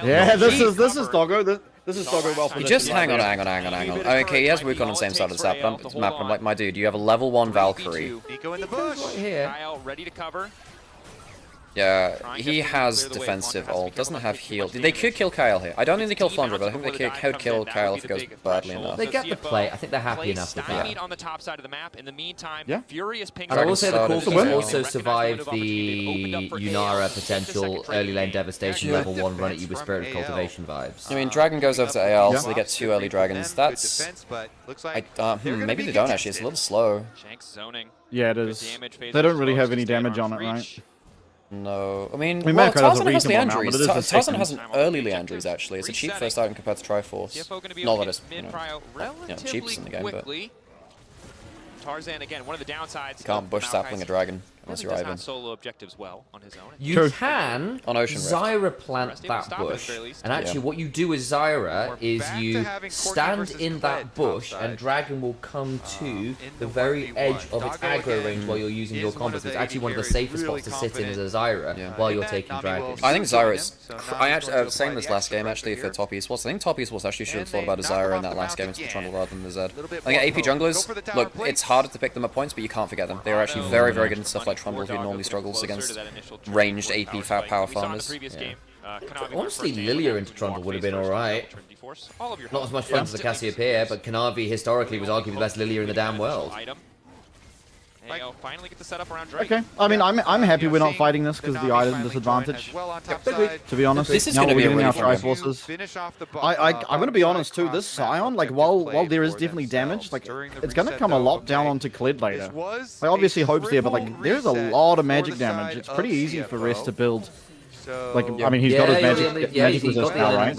Yeah, this is Doggo. This is Doggo well positioned. Just hang on. Okay, he has Wukong on the same side of the map. I'm like, my dude, you have a level 1 Valkyrie. Kyle ready to cover. Yeah, he has defensive ult, doesn't have heal. They could kill Kyle here. I don't think they kill Flandre, but I think they could kill Kyle if it goes badly enough. They get the play. I think they're happy enough with that. On the top side of the map. In the meantime, Furious ping. And I will say the Corki also survived the Nymaera potential early lane devastation level 1 run at you with Spirit of Cultivation vibes. I mean, Dragon goes over to AL, so they get 2 early dragons. That's... maybe they don't actually, it's a little slow. Yeah, it is. They don't really have any damage on it, right? No, I mean well, Tarzan has Leandries. Tarzan has an early Leandries, actually. It's a cheap first item compared to Triforce. Not that it's, cheapest in the game, but... Tarzan, again, one of the downsides. Can't bush sapling a dragon unless you're Ivan. Solo objectives well on his own. You can on Ocean Zyra plant that bush, and actually what you do with Zyra is you stand in that bush, and Dragon will come to the very edge of its aggro range while you're using your combos. It's actually one of the safest spots to sit in as a Zyra while you're taking Dragon. I think Zyra is... I actually was saying this last game actually for top esports. I think top esports actually should have thought about a Zyra in that last game instead of Trundle rather than the Zed. I think AP junglers, look, it's harder to pick them at points, but you can't forget them. They are actually very good in stuff like Trundle, who normally struggles against ranged AP power farmers. Yeah. Honestly, Lilia into Trundle would have been alright. Not as much fun as the Cassiopeia, but Kanavi historically was arguably the best Lilia in the damn world. Finally get the setup around Drake. Okay, I mean, I'm happy we're not fighting this because of the item disadvantage. To be honest, this is going to be a really Triforces. I'm going to be honest too. This Scion, like, while there is definitely damage, like, it's going to come a lot down onto Kled later. Like, obviously Hope's there, but like, there's a lot of magic damage. It's pretty easy for Rest to build. Like, I mean, he's got his magic resist now, right?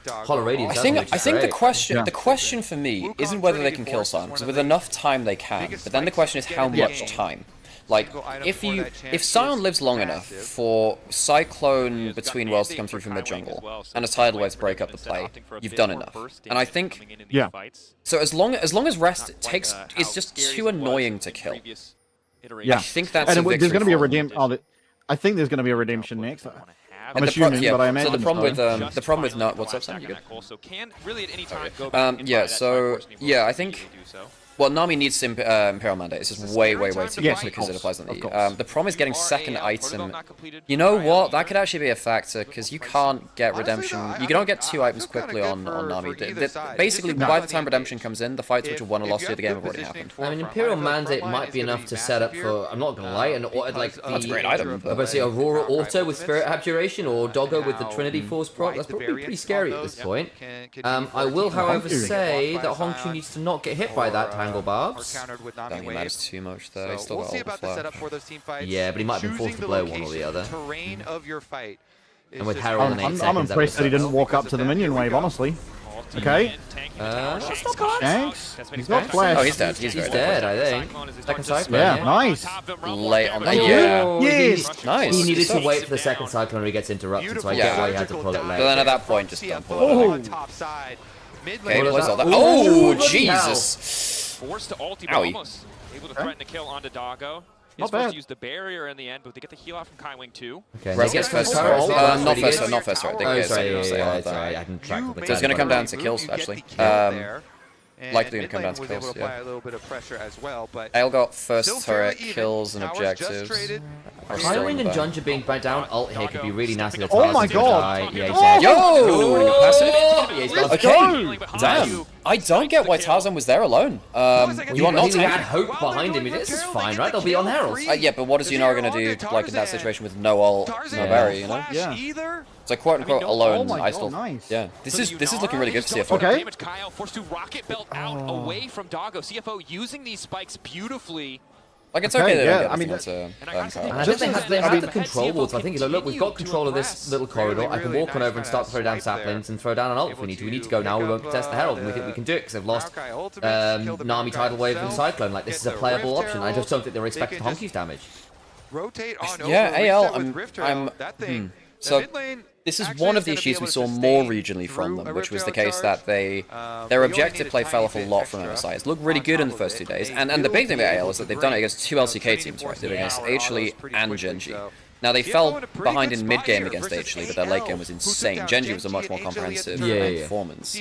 Hollow Radiance. I think the question for me isn't whether they can kill Scion, because with enough time they can. But then the question is how much time. Like, if Scion lives long enough for Cyclone between worlds to come through from mid-jungle, and a Tidal Wave to break up the play, you've done enough. And I think... So as long as Rest is just too annoying to kill. Yeah. I think that's and there's going to be a redemption. I think there's going to be a redemption next. I'm assuming, but I imagine so. The problem with not what's up, Sam? You good? So can really at any time go yeah. So yeah, I think. Well, Nami needs Imperial Mandate. It's just way too much because it applies on the the problem is getting second item. You know what? That could actually be a factor because you can't get Redemption. You don't get 2 items quickly on Nami. Basically, by the time Redemption comes in, the fights which have won or lost to the game have already happened. I mean, Imperial Mandate might be enough to set up for, I'm not gonna lie, like the... That's a great item. Obviously, Aurora Auto with Spirit Abjuration or Doggo with the Trinity Force proc. That's probably pretty scary at this point. I will, however, say that Hongqi needs to not get hit by that Tangle Barbs. I don't think it matters too much though. He's still got all the flash. Yeah, but he might have been forced to blow one or the other. And with Harold in 8 seconds, I'm impressed that he didn't walk up to the minion wave, honestly. Okay. That's not bad. Thanks. He's got flash. Oh, he's dead. He's dead, I think. Second cyclone. Yeah, nice. Late on the Yes. Nice. He needed to wait for the second cyclone where he gets interrupted, so I get why he had to pull it late. But then at that point, just don't pull it. Okay, What was that? Oh, Jesus. Forced to ulti, but almost able to threaten to kill onto Doggo. He's supposed to use the barrier in the end, but they get the heal out from Kaiwing too. Okay, Res gets first turret. Not first turret. Oh, sorry, I can track the So it's going to come down to kills, actually. Likely going to come down to kills, yeah. Ale got first turret, kills, and objectives. Kaiwing and Junja being down ult here could be really nasty. Oh my god! Yeah, he's dead. Yo! Okay! Damn. I don't get why Tarzan was there alone. You are not had hope behind him. This is fine, right? They'll be on Herald. Yeah, but what is Yunara going to do like in that situation with no ult, no berry, you know? Yeah. So quote unquote alone, Oh my I still. god, nice. Yeah, this is looking really good for CFO. Okay. Kyle forced to rocket belt out away from Doggo. CFO using these spikes beautifully. Like it's okay. They don't get I mean, I think they have the control wards. I think, look, we've got control of this little corridor. I can walk on over and start to throw down saplings and throw down an ult if we need to. We need to go now. We won't contest the Herald, and we think we can do it because they've lost Nami, Tidal Wave, and Cyclone. Like, this is a playable option. I just don't think they're expecting Honky's damage. Yeah, AL, so this is one of the issues we saw more regionally from them, which was the case that their objective play fell off a lot from MSI. It's looked really good in the first 2 days, and the big thing about AL is that they've done it against 2 LCK teams, right? They did it against H-Lee and Genji. Now they fell behind in mid-game against H-Lee, but their late game was insane. Genji was a much more comprehensive performance.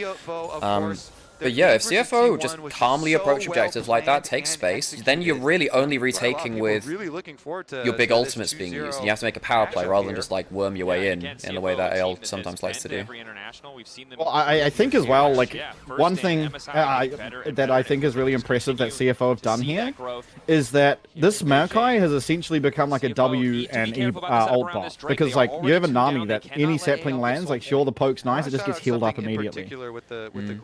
But yeah, if CFO just calmly approach objectives like that, take space, then you're really only retaking with your big ultimates being used. And you have to make a power play rather than just like worm your way in the way that AL sometimes likes to do. Well, I think as well, like, one thing that I think is really impressive that CFO have done here is that this Maokai has essentially become like a W and E ult bot. Because, like, you have a Nami that any sapling lands, like, sure, the poke's nice, it just gets healed up immediately.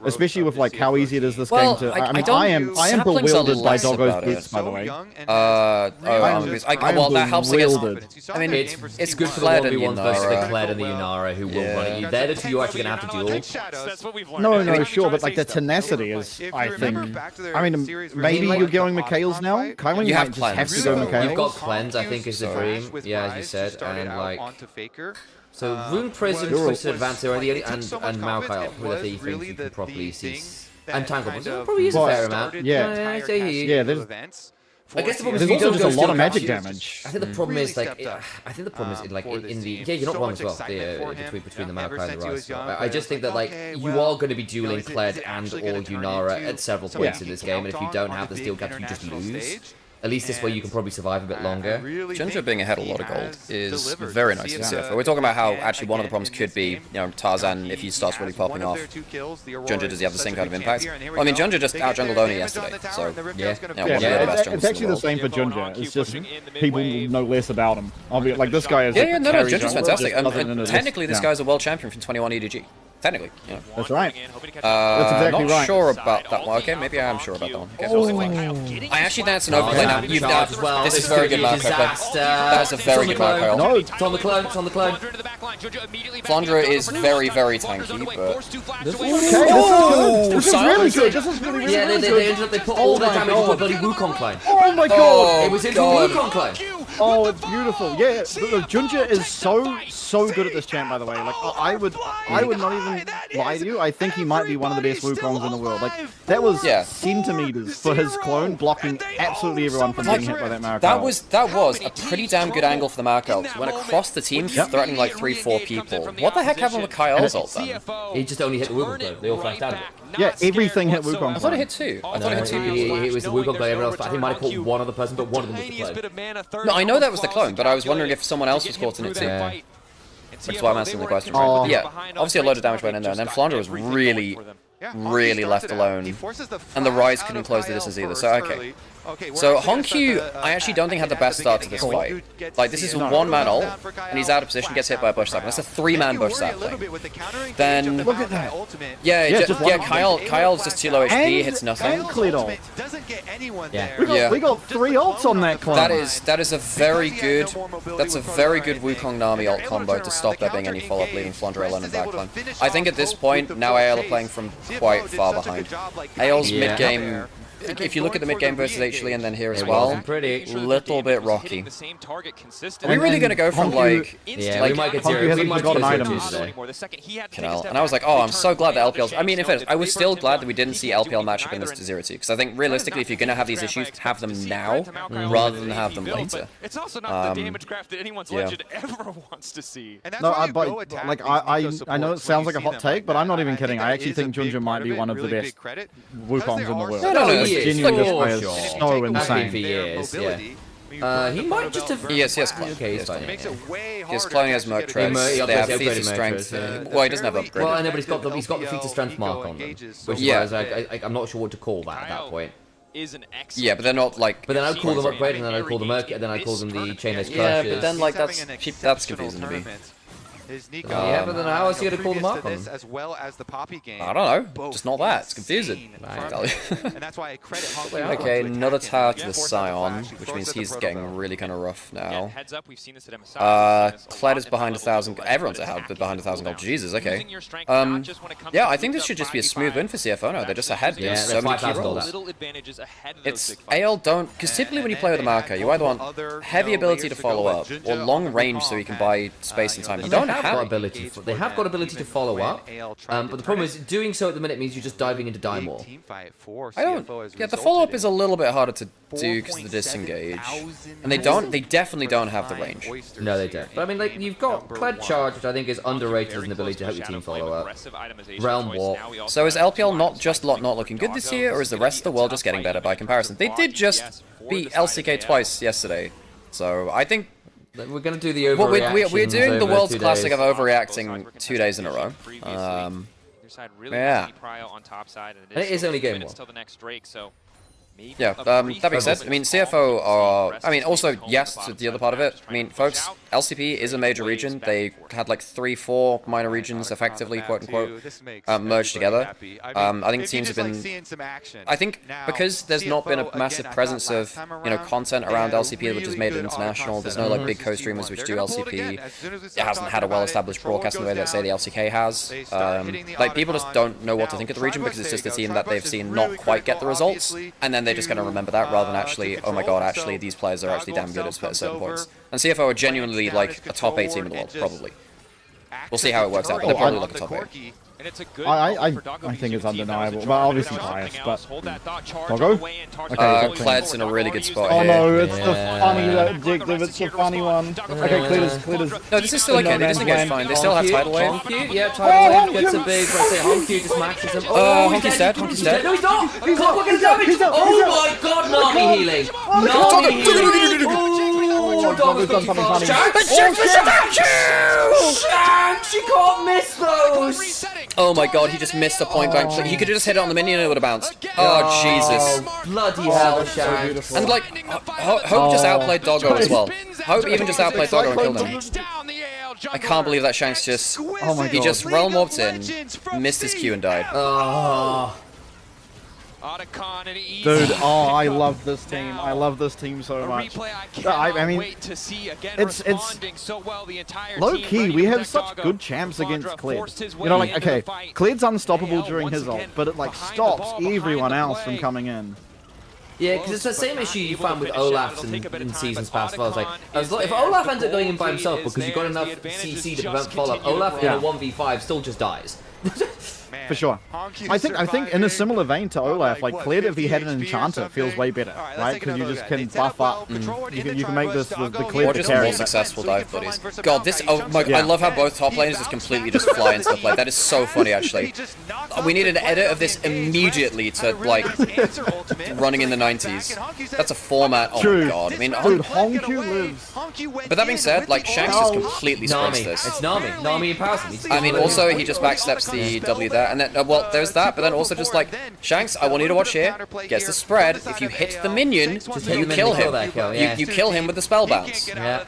Especially with, like, how easy it is this game to... I mean, I am bewildered by Doggo's boots, by the way. Well, that helps against... I mean, it's good for the 1v1 versus the Kled and the Yunara who will run at you. They're the two you're actually going to have to duel. No, sure, but, like, the tenacity is, I think... I mean, maybe you're going Mikhail's now? Kaiwing might just have to go Mikhail's. You've got Cleanse, I think, is the dream. Yeah, as you said, and, like... So, Rune Prism, Twisted Advance already, and Maokai up with a thief you can properly see. And Tangle probably use a fair amount. Yeah, there's... I guess the problem is there's also just a lot of magic damage. I think the problem is like in the you're not wrong as well between the Maokai and the Rolster. I just think that like you are going to be dueling Kled and or Yunara at several points in this game, and if you don't have the steel gap, you just lose. At least this way you can probably survive a bit longer. Junja being ahead a lot of gold is very nice for CFO. We're talking about how actually one of the problems could be, you know, Tarzan, if he starts really popping off. Junja, does he have the same kind of impact? Well, I mean, Junja just out-jungled Oni yesterday, so it's actually the same for Junja. It's just people know less about him. Like, this guy is... Junja's fantastic. Technically, this guy's a world champion from 21 EDG. Technically, you know. That's right. That's exactly right. Not sure about that one. Okay, maybe I am sure about that one. I actually think that's an overplay now. You've done well. This is very good Maokai play. That is a very good Maokai. No, it's on the clone. It's on the clone. Flandra is very, very tanky, but this is really good. This is really, really good. They put all their damage into a bloody Wukong clone. Oh my god! It was into a Wukong clone. Oh, it's beautiful. Yeah, Junja is so good at this champ, by the way. Like, I would not even lie to you. I think he might be one of the best Wukongs in the world. Like, that was centimeters for his clone, blocking absolutely everyone from getting hit by that Marco. That was a pretty damn good angle for the Marco. Went across the team, threatening like 3-4 people. What the heck happened with Kyle's ult then? He just only hit the Wukong though. They all flashed out of it. Yeah, everything hit Wukong. I thought it hit two. I thought it hit two. It was the Wukong play. Everyone else, I think, might have caught one other person, but one of them was the clone. No, I know that was the clone, but I was wondering if someone else was caught in it too. Which is why I'm asking the question. But yeah, obviously a load of damage went in there, and then Flandre was really left alone, and the Rise couldn't close the distance either. So okay. So Honkyu, I actually don't think had the best start to this fight. Like, this is a one-man ult, and he's out of position, gets hit by a bush sap. That's a three-man bush sap thing. Then, look at that. Kyle's just too low HP, hits nothing. We got 3 ults on that clone. That is a very good Wukong Nami ult combo to stop there being any follow-up, leaving Flandre alone in backline. I think at this point, now AL are playing from quite far behind. AL's mid-game, if you look at the mid-game versus HLE and then here as well, little bit rocky. Are we really going to go from like... Yeah, we might get 0. We might got an item today. And I was like, oh, I'm so glad that LPL's... I mean, in fact, I was still glad that we didn't see LPL matchup in this to 0-2, because I think realistically, if you're going to have these issues, have them now rather than have them later. It's also not the damage graph that anyone's legend ever wants to see. No, I know it sounds like a hot take, but I'm not even kidding. I actually think Junja might be one of the best Wukongs in the world. No, genuinely, this player is so insane. For years, he might just have... Yes, clone. Okay, he's fine. His clone has Merc Treads. They have feats of strength. Well, he doesn't have upgrade. Well, I know, but he's got the feats of strength mark on them. Which is I'm not sure what to call that at that point. Yeah, but they're not like... But then I'd call them upgrade, and then I'd call them Merc, and then I'd call them the Chainless Crushes. Yeah, but then like that's confusing to me. Yeah, but then how else are you going to call them up on them? As well as the Poppy game. I don't know. Just not that. It's confusing. Okay, another tower to the Scion, which means he's getting really kind of rough now. Kled is behind 1,000. Everyone's behind 1,000 gold. Jesus, okay. Yeah, I think this should just be a smooth win for CFO now. They're just ahead. There's so many key rolls. It's AL don't... Because typically when you play with a marker, you either want heavy ability to follow up, or long range so you can buy space and time. You don't have ability. They have got ability to follow up, but the problem is doing so at the minute means you're just diving into die more. I don't. Yeah, the follow up is a little bit harder to do because of the disengage, and they definitely don't have the range. No, they don't. But I mean, like you've got Kled Charge, which I think is underrated as an ability to help your team follow up. Realm Warp. So is LPL not just not looking good this year, or is the rest of the world just getting better by comparison? They did just beat LCK twice yesterday, so I think. We're going to do the overreaction. We're doing the world's classic of overreacting 2 days in a row. Yeah. And it is only game 1. Yeah, that being said, I mean, CFO are... I mean, also, yes, to the other part of it. I mean, folks, LCP is a major region. They had like 3-4 minor regions effectively, quote-unquote, merged together. I think teams have been... I think because there's not been a massive presence of, you know, content around LCP which has made it international, there's no like big co-streamers which do LCP. It hasn't had a well-established broadcast in the way that, say, the LCK has. Like, people just don't know what to think of the region because it's just a team that they've seen not quite get the results, and then they're just going to remember that rather than actually, oh my god, actually these players are actually damn good at certain points. And CFO are genuinely like a top 8 team in the world, probably. We'll see how it works out, but they're probably like a top 8. I think it's undeniable. Well, obviously biased, but... Doggo? Okay, Kled's in a really good spot here. Oh no, it's the funny objective, it's the funny one. Okay, Kled is... No, this is still okay, this is fine. They still have Tidal Wave. Honkyu, yeah, Tidal Wave gets a big... Honkyu just maxes him. Honky's dead, Honky's dead. No, he's not! He's not fucking damage! Oh my god, Nami healing! Nami healing! Doggo's done something funny. Shanks! You can't miss those! Oh my god, he just missed a point blank. He could have just hit it on the minion and it would have bounced. Oh, Jesus. Bloody hell, Shanks. And like, Hope just outplayed Doggo as well. Hope even just outplayed Doggo and killed him. I can't believe that Shanks just... Oh my god. He just realm warped in, missed his Q and died. Oh. Dude, I love this team. I love this team so much. I mean, it's low-key, we have such good champs against Kled. You know, like, okay, Kled's unstoppable during his ult, but it, like, stops everyone else from coming in. Yeah, because it's the same issue you found with Olaf's in seasons past. If Olaf ends up going in by himself because you've got enough CC to prevent follow-up, Olaf in a 1v5 still just dies. For sure. I think in a similar vein to Olaf, like Kled, if he had an enchanter, feels way better, right? Because you just can buff up. You can make this the Kled or just more successful dive buddies. God, this I love how both top laners just completely just fly into the play. That is so funny, actually. We need an edit of this immediately to like running in the 90s. That's a format. Oh my god. I mean, dude, Honku lives. But that being said, like Shanks just completely sprints this. It's Nami empowers him. I mean, also he just backsteps the W there, and then well, there's that. But then also just like Shanks, I want you to watch here. Gets the spread. If you hit the minion, you kill him. You kill him with the spell bounce. Yeah.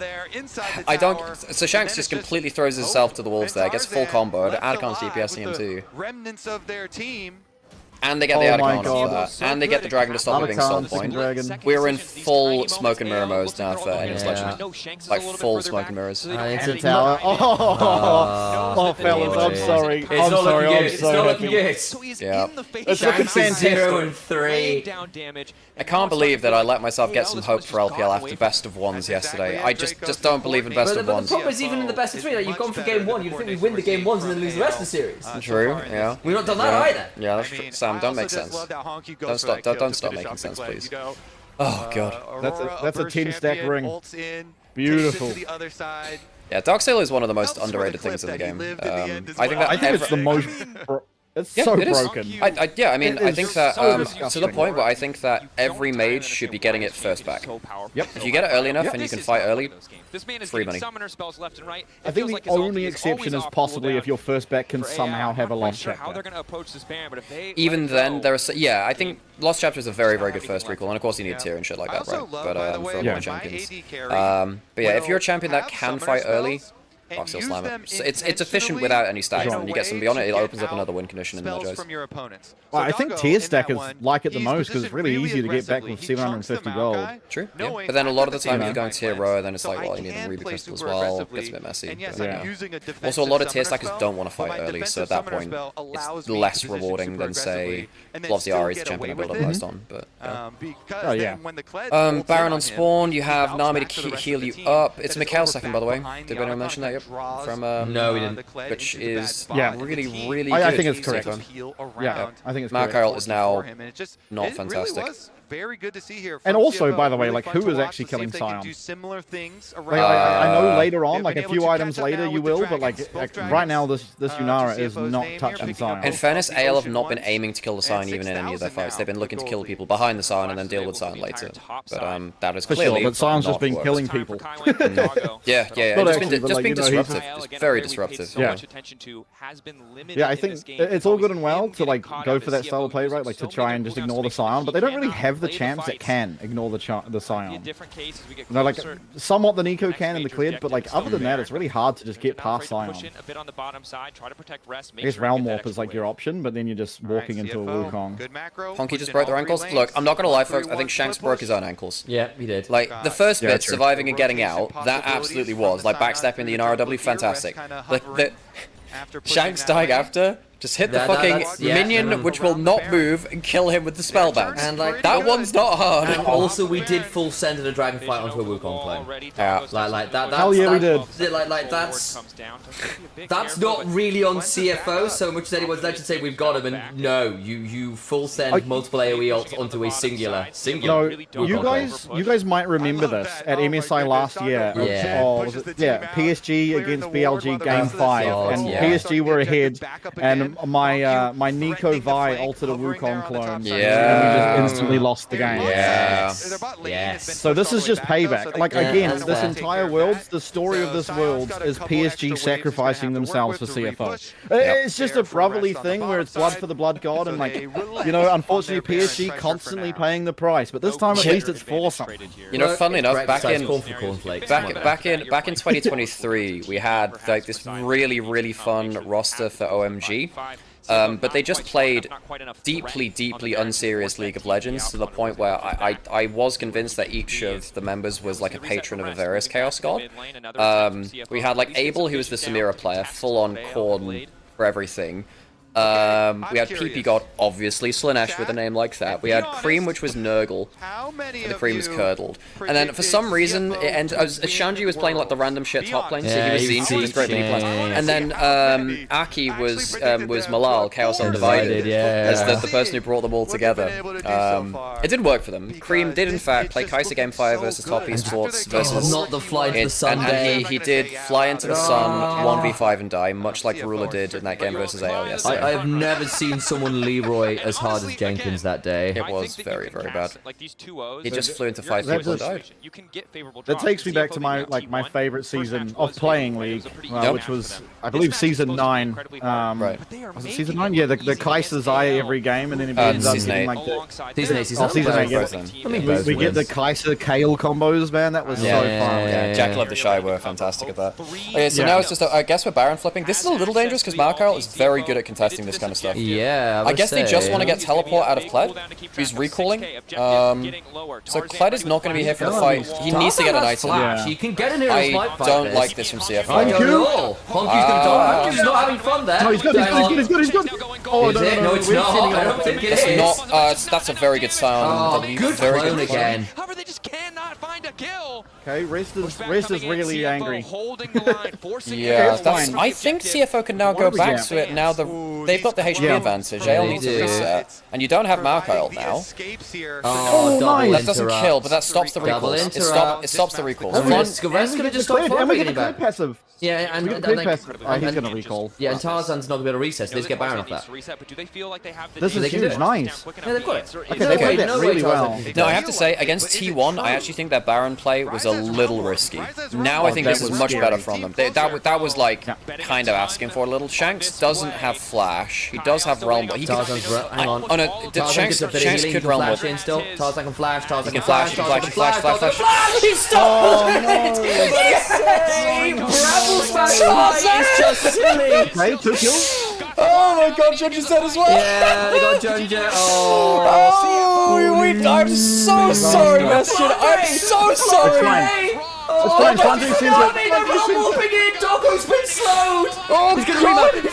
I don't. So Shanks just completely throws himself to the wolves there. Gets full combo. Adcon's DPSing him too. Remnants of their team. And they get the Adcon off that. And they get the Dragon to stop it being soul point. We're in full smoke and mirror modes now for Enemy's Legend. Like full smoke and mirrors. It's a tower. Oh, fellas, I'm sorry. I'm sorry. It's not looking good. Yeah. It's looking fantastic. 0-3. I can't believe that I let myself get some hope for LPL after best of ones yesterday. I just don't believe in best of But ones. the problem is even in the best of 3, like, you've gone for game 1, you'd think we win the game 1s and then lose the rest of the series. True, yeah. We've not done that either. Yeah, that's true. Sam, don't make sense. Don't stop making sense, please. Oh god. That's a 10-stack ring. Beautiful. Yeah, Darksail is one of the most underrated things in the game. I think it's the most. It's so broken. Yeah, I mean, I think that to the point where I think that every mage should be getting it first back. Yep. If you get it early enough and you can fight early, free money. I think the only exception is possibly if your first back can somehow have a Lost Chapter. Even then, there are I think Lost Chapter is a very, very good first recall, and of course you need tier and shit like that, right? But for a lot of champions. But yeah, if you're a champion that can fight early, Darksail Slammer. So it's efficient without any stacks. When you get somebody on it, it opens up another win condition in Mojo's. Well, I think tier stack is like it the most because it's really easy to get back with 750 gold. True. Yeah. But then a lot of the time if you're going tier row, then it's like, well, you need a Ruby Crystal as well. It gets a bit messy. But, also, a lot of tier stackers don't want to fight early, so at that point, it's less rewarding than, say, obviously Ari's the champion I build up most on. But, oh, yeah. Baron on spawn, you have Nami to heal you up. It's Mikhail's second, by the way. Did anyone mention that? From no, we didn't. Which is really good. I think it's correct. Yeah, I think it's correct. Markarl is now not fantastic. Very good to see here. And also, by the way, like who is actually killing Sion? I know later on, like a few items later, you will, but like right now, this Nymaera is not touching Sion. In fairness, AL have not been aiming to kill the Sion even in any of their fights. They've been looking to kill people behind the Sion and then deal with Sion later. But that is clearly but Sion's just been killing people. Yeah. Just being disruptive. Just very disruptive. Yeah, I think it's all good and well to like go for that style of play, right? Like to try and just ignore the Sion, but they don't really have the champs that can ignore the Sion. No, like somewhat the Nico can in the Kled, but like other than that, it's really hard to just get past Sion. I guess Realm Warp is like your option, but then you're just walking into a Wukong. Honky just broke their ankles. Look, I'm not gonna lie, folks. I think Shanks broke his own ankles. Yeah, he did. Like the first bit, surviving and getting out, that absolutely was like backstepping the Nymaera W, fantastic. Like the Shanks dying after. Just hit the fucking minion, which will not move, and kill him with the spell bounce. And like that one's not hard. And also, we did full send in a dragon fight onto a Wukong plane. Yeah, like that. Hell yeah, we did. Like that's not really on CFO so much as anyone's like to say we've got him. And no, you full send multiple AOE ults onto a singular. No, you guys might remember this at MSI last year. PSG against BLG game 5, and PSG were ahead, and my Nico Vi altered a Wukong clone. Yeah. And we just instantly lost the game. Yeah. Yes. So this is just payback. Like again, this entire world, the story of this world is PSG sacrificing themselves for CFO. It's just a brotherly thing where it's blood for the blood god, and like, you know, unfortunately PSG constantly paying the price, but this time at least it's for something. You know, funnily enough, back in 2023, we had like this really fun roster for OMG. But they just played deeply unserious League of Legends to the point where I was convinced that each of the members was like a patron of a various Chaos God. We had like Abel, who was the Samira player, full on Khorne for everything. We had PP God, obviously, Slanesh with a name like that. We had Cream, which was Nurgle, and the Cream was Curdled. And then, for some reason, it ended, Shanji was playing like the random shit top lane, so he was Zeke, he was great mini plans. And then, Aki was Malal, Chaos Undivided, as the person who brought them all together. It didn't work for them. Cream did, in fact, play Kaiser Game 5 versus Top Esports versus... Not the fly into the sun and he did fly into the sun, 1v5 and die, much like Ruler did in that game versus AL yesterday. I have never seen someone Leroy as hard as Jenkins that day. It was very, very bad. He just flew into 5 people and died. That takes me back to my favorite season of playing League, which was, I believe, season 9. Right. Was it season 9? Yeah, the Kaiser's Eye every game, and then it ends up getting like the... Season 8, we get the Kaiser Kale combos, man. That was so fun. Yeah, Jack Love the Shy were fantastic at that. Okay, so now it's just, I guess we're Baron flipping. This is a little dangerous because Markyle is very good at contesting this kind of stuff. Yeah, I guess they just want to get teleport out of Kled, who's recalling. So Kled is not going to be here for the fight. He needs to get an item. He can get in here. I don't like this from CFO. I don't know. Honky's going to die. Honky's not having fun there. No, he's good. Oh, no, it's not. I don't think it is. That's a very good sound. Good clone again. Okay, Rest is really angry. Yeah, I think CFO can now go back to it now they've got the HP advantage. AL needs to reset. And you don't have Markyle now. Oh, nice. That doesn't kill, but that stops the recalls. It stops the recalls. Rest's going to just stop and we get a passive. Yeah, and he's going to recall. Yeah, and Tarzan's not going to be able to reset, so they just get Baron off that. This is huge, nice. Yeah, they've got it. Okay, they played that really well. No, I have to say, against T1, I actually think that Baron play was a little risky. Now I think this is much better from them. That was like kind of asking for a little. Shanks doesn't have Flash. He does have Realm, but he can... Hang on. Oh no, Shanks could Realm Warp. Tarzan can flash, Tarzan can flash. He stopped It's just silly. Okay, 2 kills. Oh my god, Junja said as well. Yeah, they got Junja. I'm so sorry, Bastion. I'm so sorry. It's fine. Doggo's been slowed. Oh, he's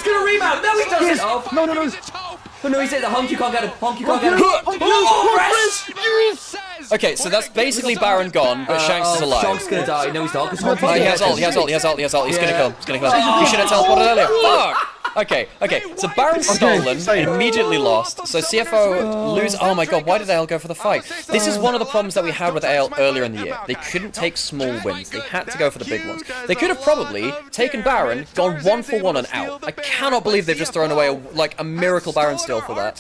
gonna remount. No, he doesn't. No. Oh no, he's hit the Honky can't get him. Honky can't get him. Okay, so that's basically Baron gone, but Shanks is alive. Shanks gonna die. No, he's not. He has ult. He's gonna kill him. You should have teleported earlier. Fuck! Okay, so Baron's stolen and immediately lost, so CFO lose. Oh my god, why did AL go for the fight? This is one of the problems that we had with AL earlier in the year. They couldn't take small wins, they had to go for the big ones. They could have probably taken Baron, gone 1 for 1 and out. I cannot believe they've just thrown away a miracle Baron steal for that.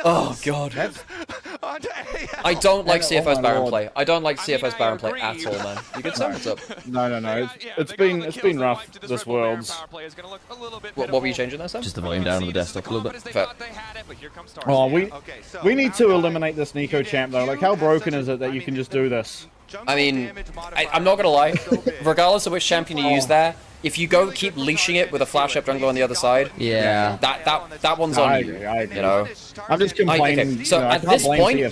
Oh god. I don't like CFO's Baron play. I don't like CFO's Baron play at all, man. You good, Sam? What's up? No. It's been rough this Worlds. What were you changing there, Sam? Just the volume down on the desktop a little bit. Fair. Oh, we need to eliminate this Nico champ though. Like, how broken is it that you can just do this? I mean, I'm not gonna lie. Regardless of which champion you use there, if you keep leashing it with a flash up jungle on the other side, that one's on you. You know. I'm just complaining. Okay, so at this point you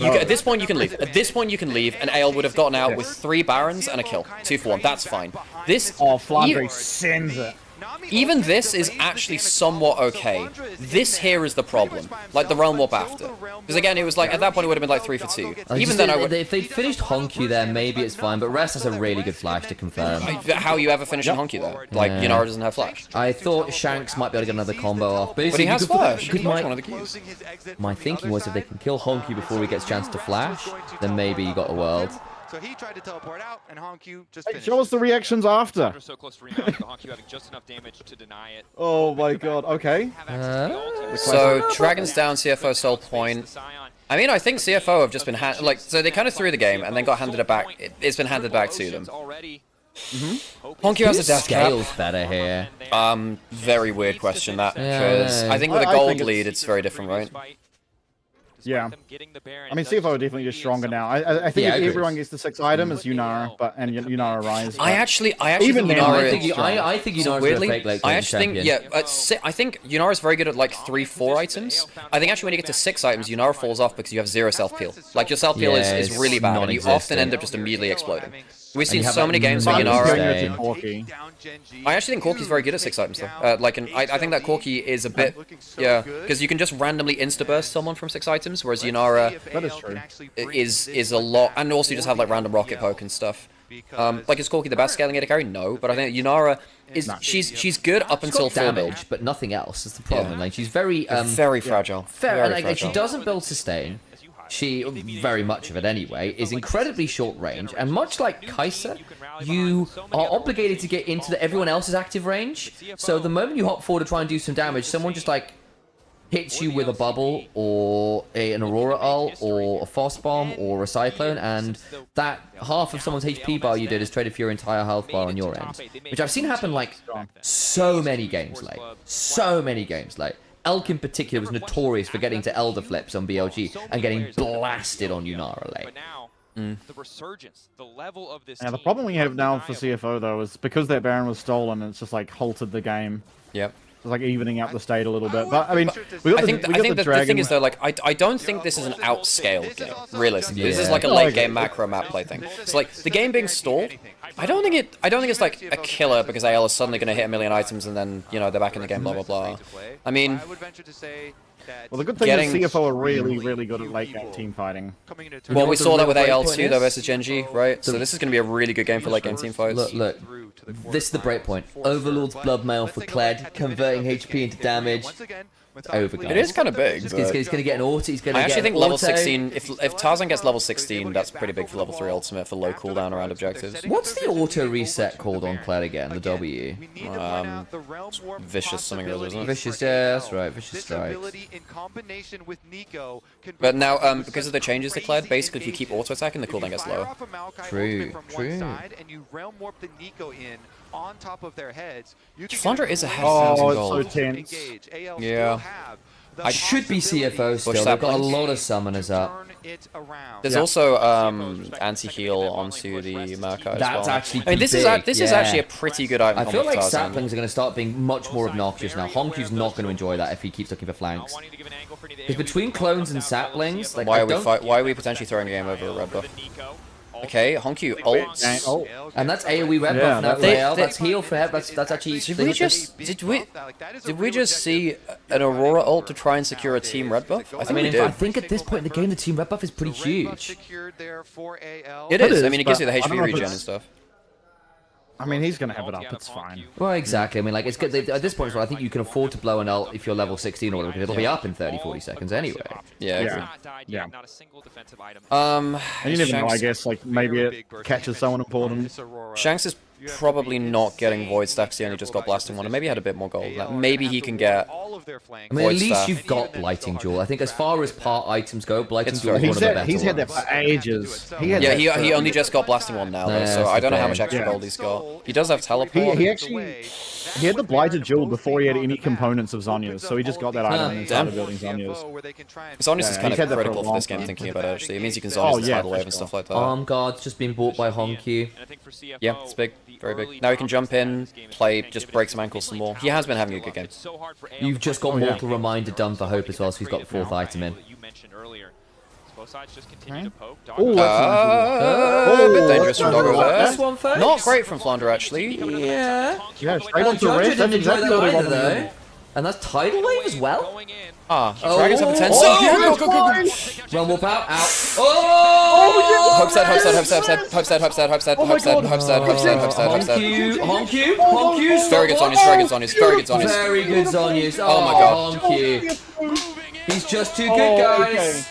can leave. At this point you can leave, and AL would have gotten out with 3 Barons and a kill, 2 for 1. That's fine. Flandre sends it. Even this is actually somewhat okay. This here is the problem. Like the Realm Warp after. Because again, it was like, at that point it would have been like 3 for 2. Even then I would... If they'd finished Honky there, maybe it's fine, but Rest has a really good flash to confirm. How you ever finish a Honky though? Like, Yunara doesn't have flash. I thought Shanks might be able to get another combo off. But he has flash. One of the keys. My thinking was if they can kill Honky before he gets a chance to flash, then maybe you got a world. So he tried to teleport out, and Honky just finished. Show us the reactions after. So close to rebound, Honky having just enough damage to deny it. Oh my god, okay. So, Dragon's down, CFO soul point. I mean, I think CFO have just been so they kind of threw the game and then got handed it back. It's been handed back to them. Honky has a death scales better here. Very weird question that, because I think with a gold lead, it's very different, right? Yeah. I mean, CFO are definitely just stronger now. I think if everyone gets the 6 item, it's Yunara, and Yunara Rise. I actually even think Yunara I think Yunara's weirdly, fake late I think I think Yunara's very good at like 3-4 items. I think actually when you get to 6 items, Yunara falls off because you have 0 self peel. Like your self peel is really bad, and you often end up just immediately exploding. We've seen so many games with Nymaera. I actually think Corki's very good at 6 items though. I think that Corki is a bit, because you can just randomly insta-burst someone from 6 items, whereas Nymaera is a lot, and also you just have like random rocket poke and stuff. Is Corki the best scaling AD carry? No, but I think Nymaera is she's good up until damage, but nothing else is the problem. Like she's very fragile. And she doesn't build sustain. She, very much of it anyway, is incredibly short range, and much like Kai'Sa, you are obligated to get into everyone else's active range, so the moment you hop forward to try and do some damage, someone just like hits you with a bubble, or an Aurora ult, or a Frost Bomb, or a Cyclone, and that half of someone's HP bar you did is traded for your entire health bar on your end. Which I've seen happen like so many games late. So many games late. Elk in particular was notorious for getting to Elder Flips on BLG and getting blasted on Nymaera late. The resurgence, the level of this the problem we have now for CFO though is because that Baron was stolen, it's just like halted the game. Yep. It's like evening out the state a little bit. But I mean, I think the thing is though, like I don't think this is an outscaled game. Realistically, this is like a late game macro map play thing. It's like the game being stalled. I don't think it's like a killer because AL is suddenly going to hit 1 million items and then they're back in the game. Blah blah blah. I mean. Well, the good thing is CFO are really good at late game team fighting. Well, we saw that with AL too, though, versus Genji, right? So this is going to be a really good game for late game team fights. Look. This is the breakpoint. Overlord's blood mail for Kled, converting HP into damage. It's over, guys. It is kind of big. He's going to get an auto. I actually think level 16, if Tarzan gets level 16, that's pretty big for level 3 ultimate for low cooldown around objectives. What's the auto reset called on Kled again? The W? Vicious something or other, isn't it? Vicious, yeah, that's right. Vicious strikes. But now, because of the changes to Kled, basically if you keep auto attacking, the cooldown gets lower. True. On top of their heads, Flandre is a half thousand gold. Oh, it's so tense. Yeah. I should be CFO still. They've got a lot of summoners up. There's also anti-heal onto the Merca as well. That's actually I mean, this is actually a pretty good item. I feel like saplings are going to start being much more obnoxious now. Honkyu's not going to enjoy that if he keeps looking for flanks. Because between clones and saplings, like why are we potentially throwing a game over a red buff? Okay, Honkyu ults. And that's AoE red buff now. That's heal for him. That's actually. Did we just see an Aurora ult to try and secure a team red buff? I think at this point in the game, the team red buff is pretty huge. It is. I mean, it gives you the HP regen and stuff. I mean, he's going to have it up. It's fine. Well, exactly. I mean, like, it's good. At this point, I think you can afford to blow an ult if you're level 16 or whatever, because it'll be up in 30-40 seconds anyway. Yeah. And you never know, I guess, like, maybe it catches someone important. Shanks is probably not getting Void Stacks. He only just got Blasting one, and maybe he had a bit more gold. Like, maybe he can get. I mean, at least you've got Blighting Jewel. I think as far as part items go, Blighting Jewel is one of the better He's had that for ages. He only just got Blasting one now, though, so I don't know how much extra gold he's got. He does have teleport. He had the Blighted Jewel before he had any components of Zonya's, so he just got that item and started building Zonya's. Zonya's is kind of critical for this game, thinking about it, actually. It means you can Zonya's the tidal wave and stuff like that. Arm Guard's just been bought by Honkyu. Yeah, it's big. Very big. Now he can jump in, play, just break some ankles some more. He has been having a good game. You've just got Mortal Reminder done for Hope as well, so he's got the 4th item in. A bit dangerous from Doggo there. Not great from Flandre, actually. Yeah. Straight onto the rest. That's exactly what I wanted though. And that's Tidal Wave as well? Dragons have a 10 Run warp out. Honkyu. Very good Zonyas. Very good Zonyas. Oh my god. Honkyu. He's just too good, guys.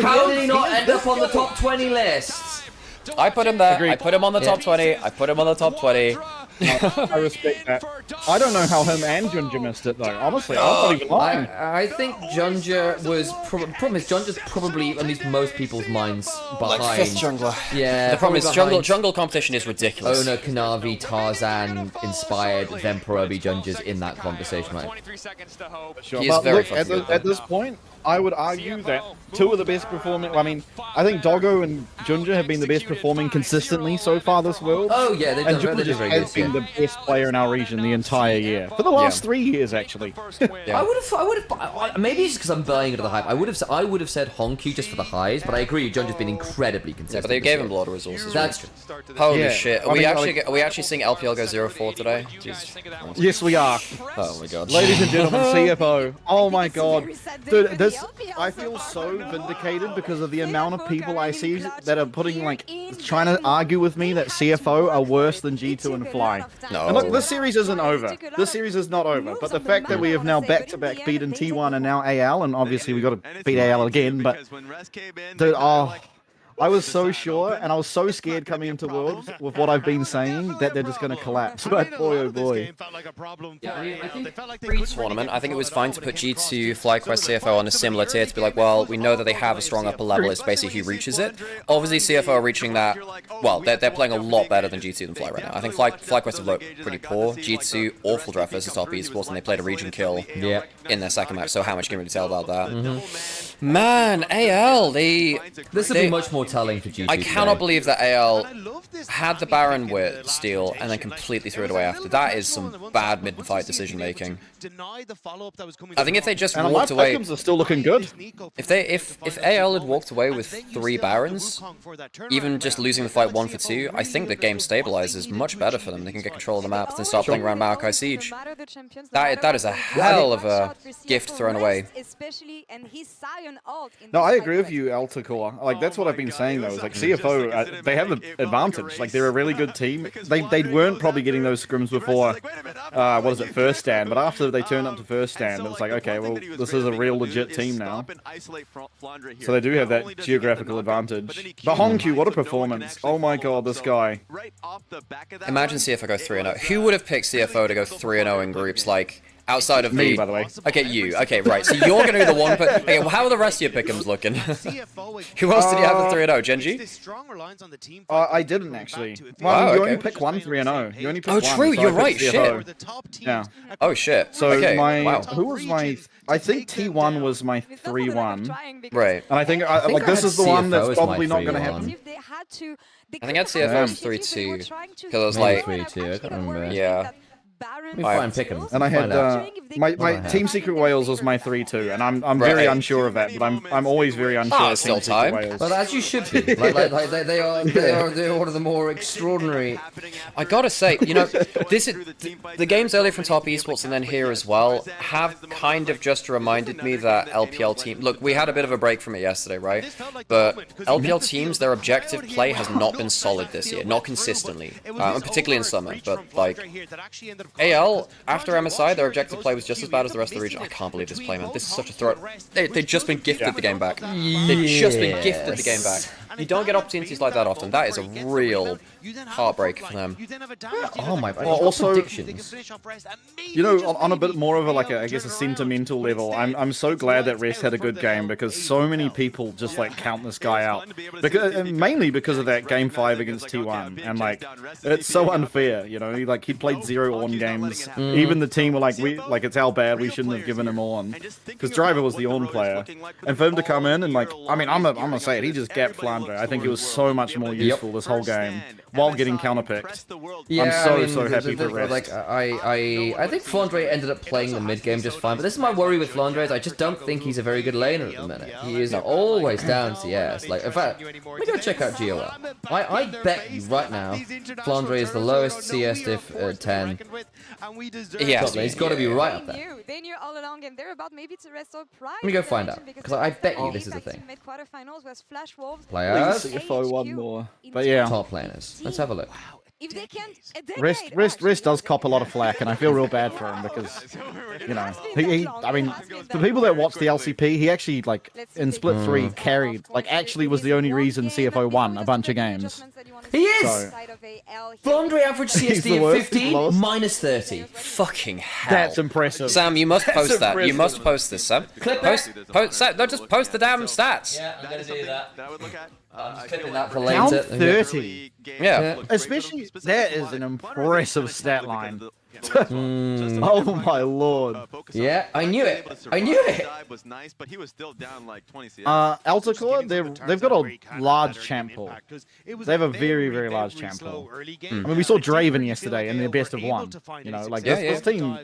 How did he not end up on the top 20 list? I put him there. I put him on the top 20. I respect that. I don't know how him and Junja missed it though. Honestly, I'm not even lying. I think Junja was. Problem is, Junja's probably at least most people's minds behind. Like 5th jungler. Yeah. The problem is jungle competition is ridiculous. Ona, Kanavi, Tarzan inspired, then probably Junja's in that conversation, right? Sure. But look, at this point, I would argue that 2 of the best performing. I mean, I think Doggo and Junja have been the best performing consistently so far this world. Oh yeah, they've done very good. been the best player in our region the entire year. For the last 3 years, actually. I would have, maybe it's because I'm buying into the hype. I would have said Honky just for the highs, but I agree, John has been incredibly consistent. Yeah, but they gave him a lot of resources. That's true. Holy shit. Are we actually seeing LPL go 0-4 today? Jeez. Yes, we are. Oh my god. Ladies and gentlemen, CFO. Oh my god. Dude, I feel so vindicated because of the amount of people I see that are putting, like, trying to argue with me that CFO are worse than G2 and Fly. No. And look, this series isn't over. This series is not over. But the fact that we have now back-to-back beaten T1 and now AL, and obviously we got to beat AL again, but dude, I was so sure, and I was so scared coming into Worlds with what I've been saying that they're just going to collapse. But boy, oh boy. Pre-tournament, I think it was fine to put G2, FlyQuest, CFO on a similar tier to be like, well, we know that they have a strong upper level, it's basically who reaches it. Obviously, CFO are reaching that, well, they're playing a lot better than G2 and Fly right now. I think FlyQuest have looked pretty poor. G2, awful draft versus top esports, and they played a region kill in their second match, so how much can we really tell about that? Man, AL, this would be much more telling for G2. I cannot believe that AL had the Baron with steal and then completely threw it away after. That is some bad mid-fight decision making. I think if they just walked away, are still looking good. If AL had walked away with 3 Barons, even just losing the fight 1-2, I think the game stabilizes much better for them. They can get control of the map and start playing around Maokai Siege. That is a hell of a gift thrown away. No, I agree with you, Altacore. Like, that's what I've been saying, though. Is like CFO, they have an advantage. Like, they're a really good team. They weren't probably getting those scrims before, what is it, first stand. But after they turned up to first stand, it was like, okay, well, this is a real legit team now. So they do have that geographical advantage. But Hongq, what a performance. Oh my god, this guy. Imagine CFO go 3-0. Who would have picked CFO to go 3-0 in groups, like, outside of me, by the way. Okay, you. Okay, right. So you're going to be the one. Okay, well, how are the rest of your pick'ems looking? Who else did you have at 3-0? Genji? I didn't actually. Well, you only pick one 3-0. You only pick one. Oh, true. So you're right. Shit. Yeah. Oh shit. So okay. Who was my? I think T1 was my 3-1. Right. And I think like this is the one that's probably not going to happen. I think I had CFO 3-2 because I was like 3-2. I can't remember. Yeah. Let me find Pick'em. And I had my Team Secret Wales was my 3-2, and I'm very unsure of that, but I'm always very unsure of Team Secret Wales. Well, as you should be. Like they are one of the more extraordinary. I gotta say, you know, the games earlier from Top Esports and then here as well have kind of just reminded me that LPL team. Look, we had a bit of a break from it yesterday, right? But LPL teams, their objective play has not been solid this year, not consistently, and particularly in summer. But like. AL, after MSI, their objective play was just as bad as the rest of the region. I can't believe this play, man. This is such a throw. They've just been gifted the game back. They've just been gifted the game back. You don't get opportunities like that often. That is a real heartbreak for them. Oh my god. Also, you know, on a bit more of a, like, I guess a sentimental level, I'm so glad that Rest had a good game because so many people just, like, count this guy out. Mainly because of that game 5 against T1. And, like, it's so unfair, you know? He played 0 on games. Even the team were like, it's our bad, we shouldn't have given him on. Because Driver was the on player. And for him to come in and, like, I mean, I'm gonna say it, he just gapped Flandre. I think it was so much more useful this whole game while getting counterpicked. Yeah, I'm so happy for Rest. Like, I think Flandre ended up playing the mid game just fine, but this is my worry with Flandre is I just don't think he's a very good laner at the minute. He is always down CS. Like, in fact, let me go check out GOL. I bet you right now, Flandre is the lowest CS diff 10. Yeah, he's got to be right up there. Let me go find out, because I bet you this is the thing. Players. CFO one more. But yeah. Top laners. Let's have a look. Rest does cop a lot of flack, and I feel real bad for him because, you know, I mean, for people that watch the LCP, he actually, like, in Split 3 carried, like, actually was the only reason CFO won a bunch of games. He is! Flandre average CSD of 15, minus 30. Fucking hell. That's impressive. Sam, you must post that. You must post this, Sam. No, just post the damn stats. Yeah, I'm gonna do that. I'm just clipping that for later. Later. Down 30. Yeah. Especially, that is an impressive stat line. Oh my lord. Yeah, I knew it. I knew it. Was nice, but he was still down like 20 CS. Altacore, they've got a large champ pool. They have a very, very large champ pool. I mean, we saw Draven yesterday in their best of one. You know, like this team.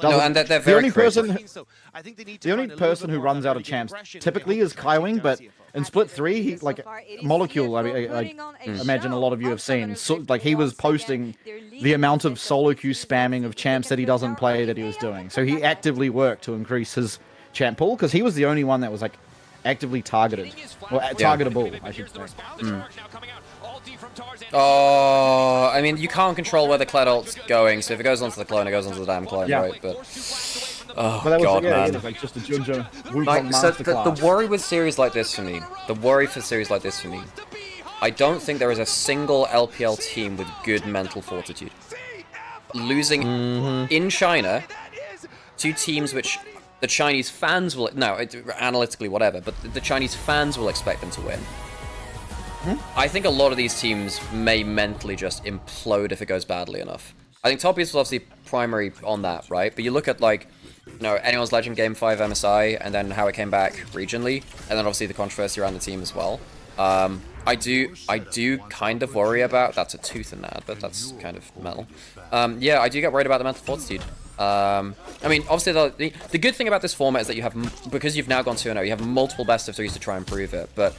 No, and they're very the only person who runs out of champs typically is Kaiwing, but in Split 3, he like Molecule. I imagine a lot of you have seen. So, like he was posting the amount of solo queue spamming of champs that he doesn't play that he was doing. So he actively worked to increase his champ pool because he was the only one that was like actively targeted or targetable, I should say. Oh, I mean, you can't control where the Kled ult's going, so if it goes onto the clone, it goes onto the damn clone, right? But oh god, man. Like just a Junjo so the worry with series like this for me, I don't think there is a single LPL team with good mental fortitude. Losing in China to teams which the Chinese fans will, analytically whatever, but the Chinese fans will expect them to win. I think a lot of these teams may mentally just implode if it goes badly enough. I think Top East was obviously primary on that, right? But you look at like, Anyone's Legend Game 5 MSI, and then how it came back regionally, and then obviously the controversy around the team as well. I do kind of worry about, that's a tooth in that, but that's kind of metal. Yeah, I do get worried about the mental fortitude. I mean, obviously the good thing about this format is that you have, because you've now gone 2-0, you have multiple best of 3s to try and prove it, but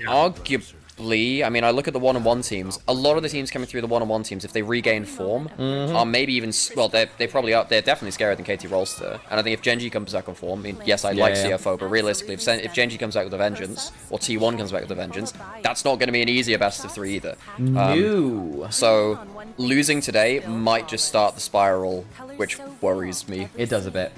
arguably, I mean, I look at the 1-on-1 teams, a lot of the teams coming through the 1-on-1 teams, if they regain form, are maybe even, well, they probably are, they're definitely scarier than KT Rolster, and I think if Genji comes back on form, I mean, yes, I like CFO, but realistically, if Genji comes back with a vengeance, or T1 comes back with a vengeance, that's not going to be an easier best of 3 either. No. So, losing today might just start the spiral, which worries me. It does a bit.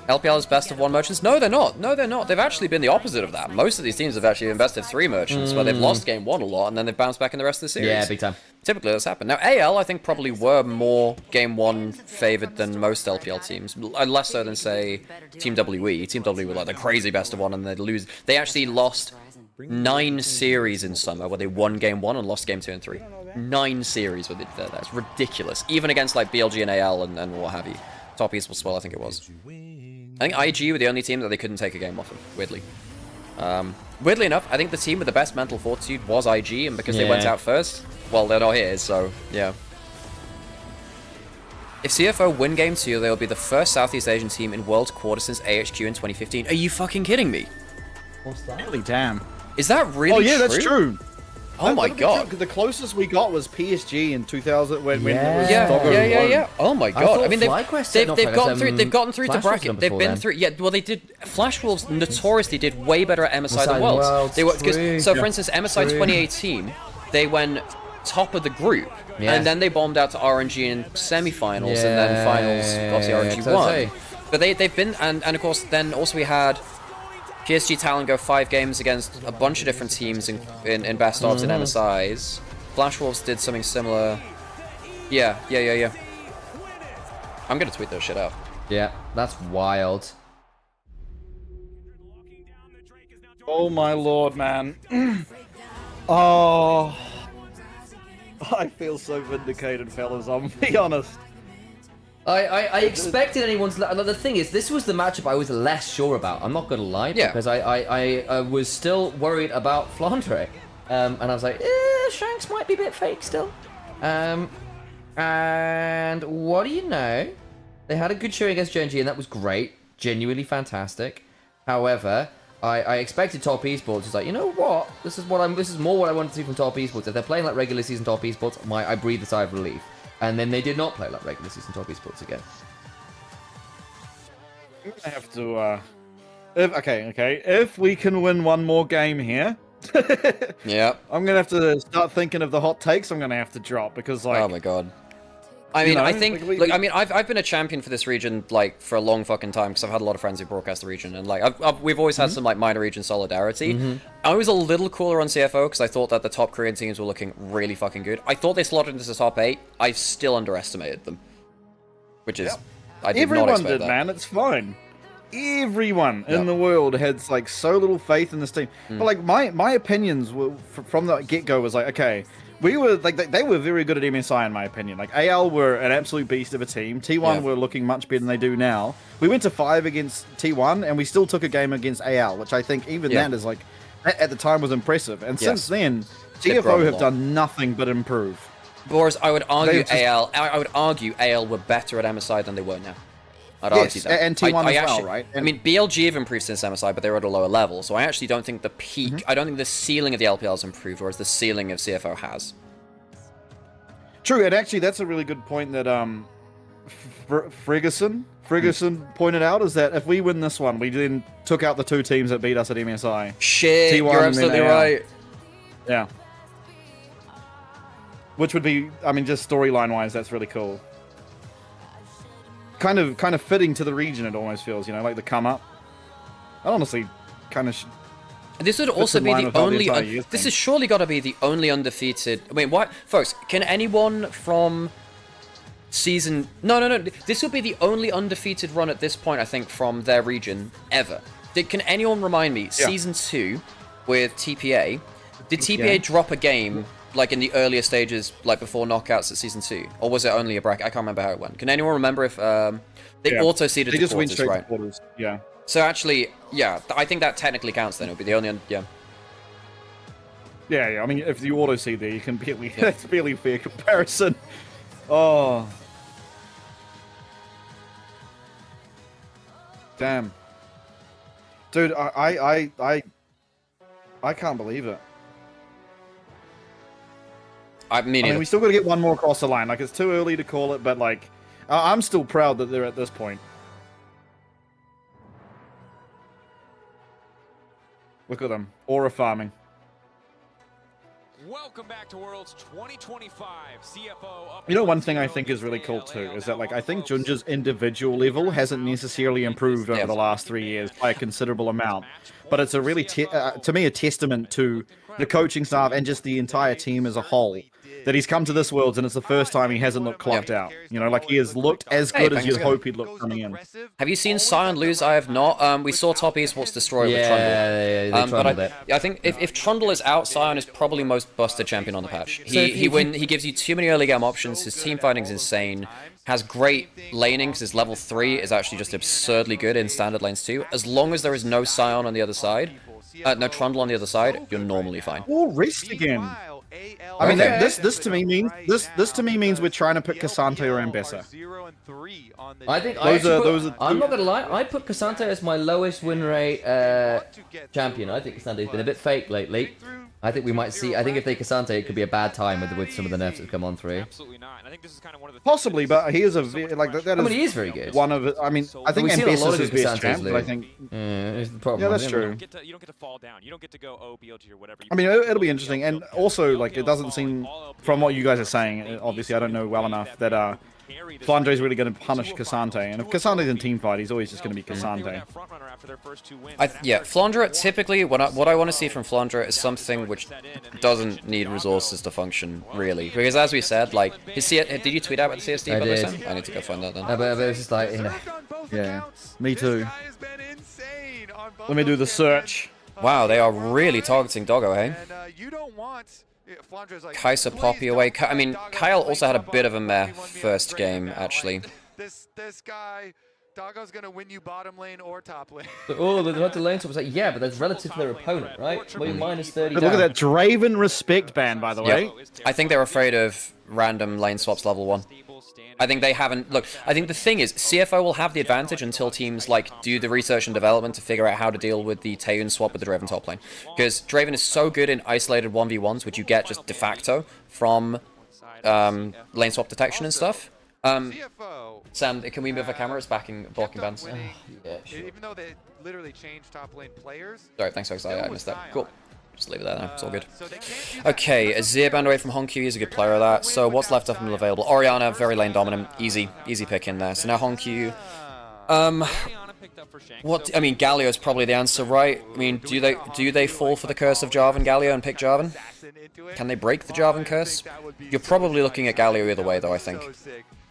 LPL is best of 1 merchants? No, they're not. No, they're not. They've actually been the opposite of that. Most of these teams have actually been best of 3 merchants, where they've lost game 1 a lot, and then they've bounced back in the rest of the series. Yeah, big time. Typically, that's happened. Now, AL, I think, probably were more game 1 favored than most LPL teams. Less so than, say, Team WE. Team WE were like the crazy best of 1, and they'd lose. They actually lost 9 series in summer, where they won game 1 and lost game 2 and 3. 9 series where they did that. That's ridiculous. Even against, like, BLG and AL and what have you. Top East as well, I think it was. I think IG were the only team that they couldn't take a game off of, weirdly. Weirdly enough, I think the team with the best mental fortitude was IG, and because they went out first, well, they're not here, so, yeah. If CFO win game 2, they'll be the first Southeast Asian team in World Quarter since AHQ in 2015. Are you fucking kidding me? What's that? Really, damn. Is that really true? Oh, yeah, that's true. Oh my god. The closest we got was PSG in 2000 when it was yeah. Oh my god. I mean, they've gotten through to bracket. They've been through. Yeah, well, they did. Flash Wolves notoriously did way better at MSI than Worlds. They were so for instance, MSI 2018, they went top of the group, and then they bombed out to RNG in semi-finals, and then finals. Obviously, RNG won. But they've been, and of course, then also we had PSG Talon go 5 games against a bunch of different teams in best ofs and MSIs. Flash Wolves did something similar. Yeah. I'm gonna tweet that shit out. Yeah, that's wild. Oh my lord, man. Oh, I feel so vindicated, fellas. I'll be honest. I expected anyone's... The thing is, this was the matchup I was less sure about. I'm not going to lie. Yeah. Because I was still worried about Flandre. And I was like, Shanks might be a bit fake still. And what do you know? They had a good showing against Genji, and that was great. Genuinely fantastic. However, I expected Top Esports. It's like, you know what? This is more what I wanted to see from Top Esports. If they're playing like regular season Top Esports, I breathe a sigh of relief. And then they did not play like regular season Top Esports again. I'm gonna have to, if we can win one more game here, yeah, I'm gonna have to start thinking of the hot takes I'm gonna have to drop, because like, oh my god. I mean, I think, look, I mean, I've been a champion for this region, like, for a long fucking time, because I've had a lot of friends who broadcast the region, and, like, we've always had some, like, minor region solidarity. I was a little cooler on CFO, because I thought that the top Korean teams were looking really fucking good. I thought they slotted into the top 8. I still underestimated them. Which is, I did not expect that. Everyone did, man, it's fine. Everyone in the world had, like, so little faith in this team. But, like, my opinions were, from the get-go was like, okay, we were like they were very good at MSI in my opinion. Like AL were an absolute beast of a team. T1 were looking much better than they do now. We went to 5 against T1 and we still took a game against AL, which I think even that is like at the time was impressive. And since then, CFO have done nothing but improve. Boris, I would argue AL were better at MSI than they were now. I'd argue that. And T1 as well, right? I mean, BLG have improved since MSI, but they were at a lower level. So I actually don't think the peak, I don't think the ceiling of the LPL has improved, whereas the ceiling of CFO has. True, and actually that's a really good point that Ferguson pointed out, is that if we win this one, we then took out the 2 teams that beat us at MSI. Shit, T1 you're absolutely right. Yeah. Which would be, I mean, just storyline-wise, that's really cool. Kind of fitting to the region, it almost feels, you know, like the come up. I honestly kind of. This would also be the only. This has surely got to be the only undefeated. I mean, what, folks? Can anyone from season? No. This would be the only undefeated run at this point, I think, from their region ever. Can anyone remind me? Season 2 with TPA. Did TPA drop a game? Like in the earlier stages, like before knockouts at season 2, or was it only a bracket? I can't remember how it went. Can anyone remember if they auto-seeded to quarters, right? Yeah. So actually, yeah, I think that technically counts. Then it would be the only, Yeah. I mean, if you auto-seed there, you can barely. That's barely fair comparison. Oh. Damn. Dude, I can't believe it. I mean, we still got to get one more across the line. Like, it's too early to call it, but like, I'm still proud that they're at this point. Look at them, aura farming. Welcome back to Worlds 2025. CFO. You know, one thing I think is really cool too is that, like, I think Junja's individual level hasn't necessarily improved over the last 3 years by a considerable amount, but it's a really, to me, a testament to the coaching staff and just the entire team as a whole, that he's come to this Worlds and it's the first time he hasn't looked clocked out. You know, like, he has looked as good as you'd hope he'd look coming in. Have you seen Sion lose? I have not. We saw Top Esports destroy with Trundle. But I think if Trundle is out, Sion is probably most busted champion on the patch. He gives you too many early game options. His team fighting is insane. Has great laning because his level 3 is actually just absurdly good in standard lanes too. As long as there is no Sion on the other side, no Trundle on the other side, you're normally fine. Oh, rest again. I mean, this to me means we're trying to put Cassante or Ambessa. I think I'm not gonna lie. I put Cassante as my lowest win rate champion. I think Cassante's been a bit fake lately. I think we might see. I think if they Cassante, it could be a bad time with some of the nerfs that come on through. Absolutely not. I think this is kind of one of the possibly, but he is a like that. I mean, he is very good. One of it. I mean, I think Ambessa's his best champ, but I think that's true. You don't get to fall down. You don't get to go BLG or whatever. I mean, it'll be interesting, and also like it doesn't seem from what you guys are saying. Obviously, I don't know well enough that Flandre's really going to punish Cassante, and if Cassante's in team fight, he's always just going to be Cassante. Yeah, Flandre, typically, what I want to see from Flandre is something which doesn't need resources to function, really. Because as we said, like, did you tweet out about the CSD? I did. I need to go find that then. But it's just like, you know. Yeah, me too. Let me do the search. Wow, they are really targeting Doggo, hey? Kaiser Poppy away. I mean, Kyle also had a bit of a meh first game, actually. This guy, Doggo's gonna win you bottom lane or top lane. Oh, the lane top was like, yeah, but that's relative to their opponent, right? Well, you're -30 down. Look at that Draven respect ban, by the way. I think they're afraid of random lane swaps level 1. I think they haven't. Look, I think the thing is, CFO will have the advantage until teams like do the research and development to figure out how to deal with the Taeun swap with the Draven top lane. Because Draven is so good in isolated 1v1s, which you get just de facto from lane swap detection and stuff. Sam, can we move our camera? It's blocking bands. Oh, yeah, sure. Even though they literally changed top lane players. Sorry, thanks folks. I missed that. Cool. Just leave it there now. It's all good. Okay, Azir banned away from Honkyu. He's a good player of that. So what's left of him available? Orianna, very lane dominant. Easy pick in there. So now Honkyu. What? I mean, Galio's probably the answer, right? I mean, do they fall for the curse of Jarvan Galio and pick Jarvan? Can they break the Jarvan curse? You're probably looking at Galio either way, though. I think.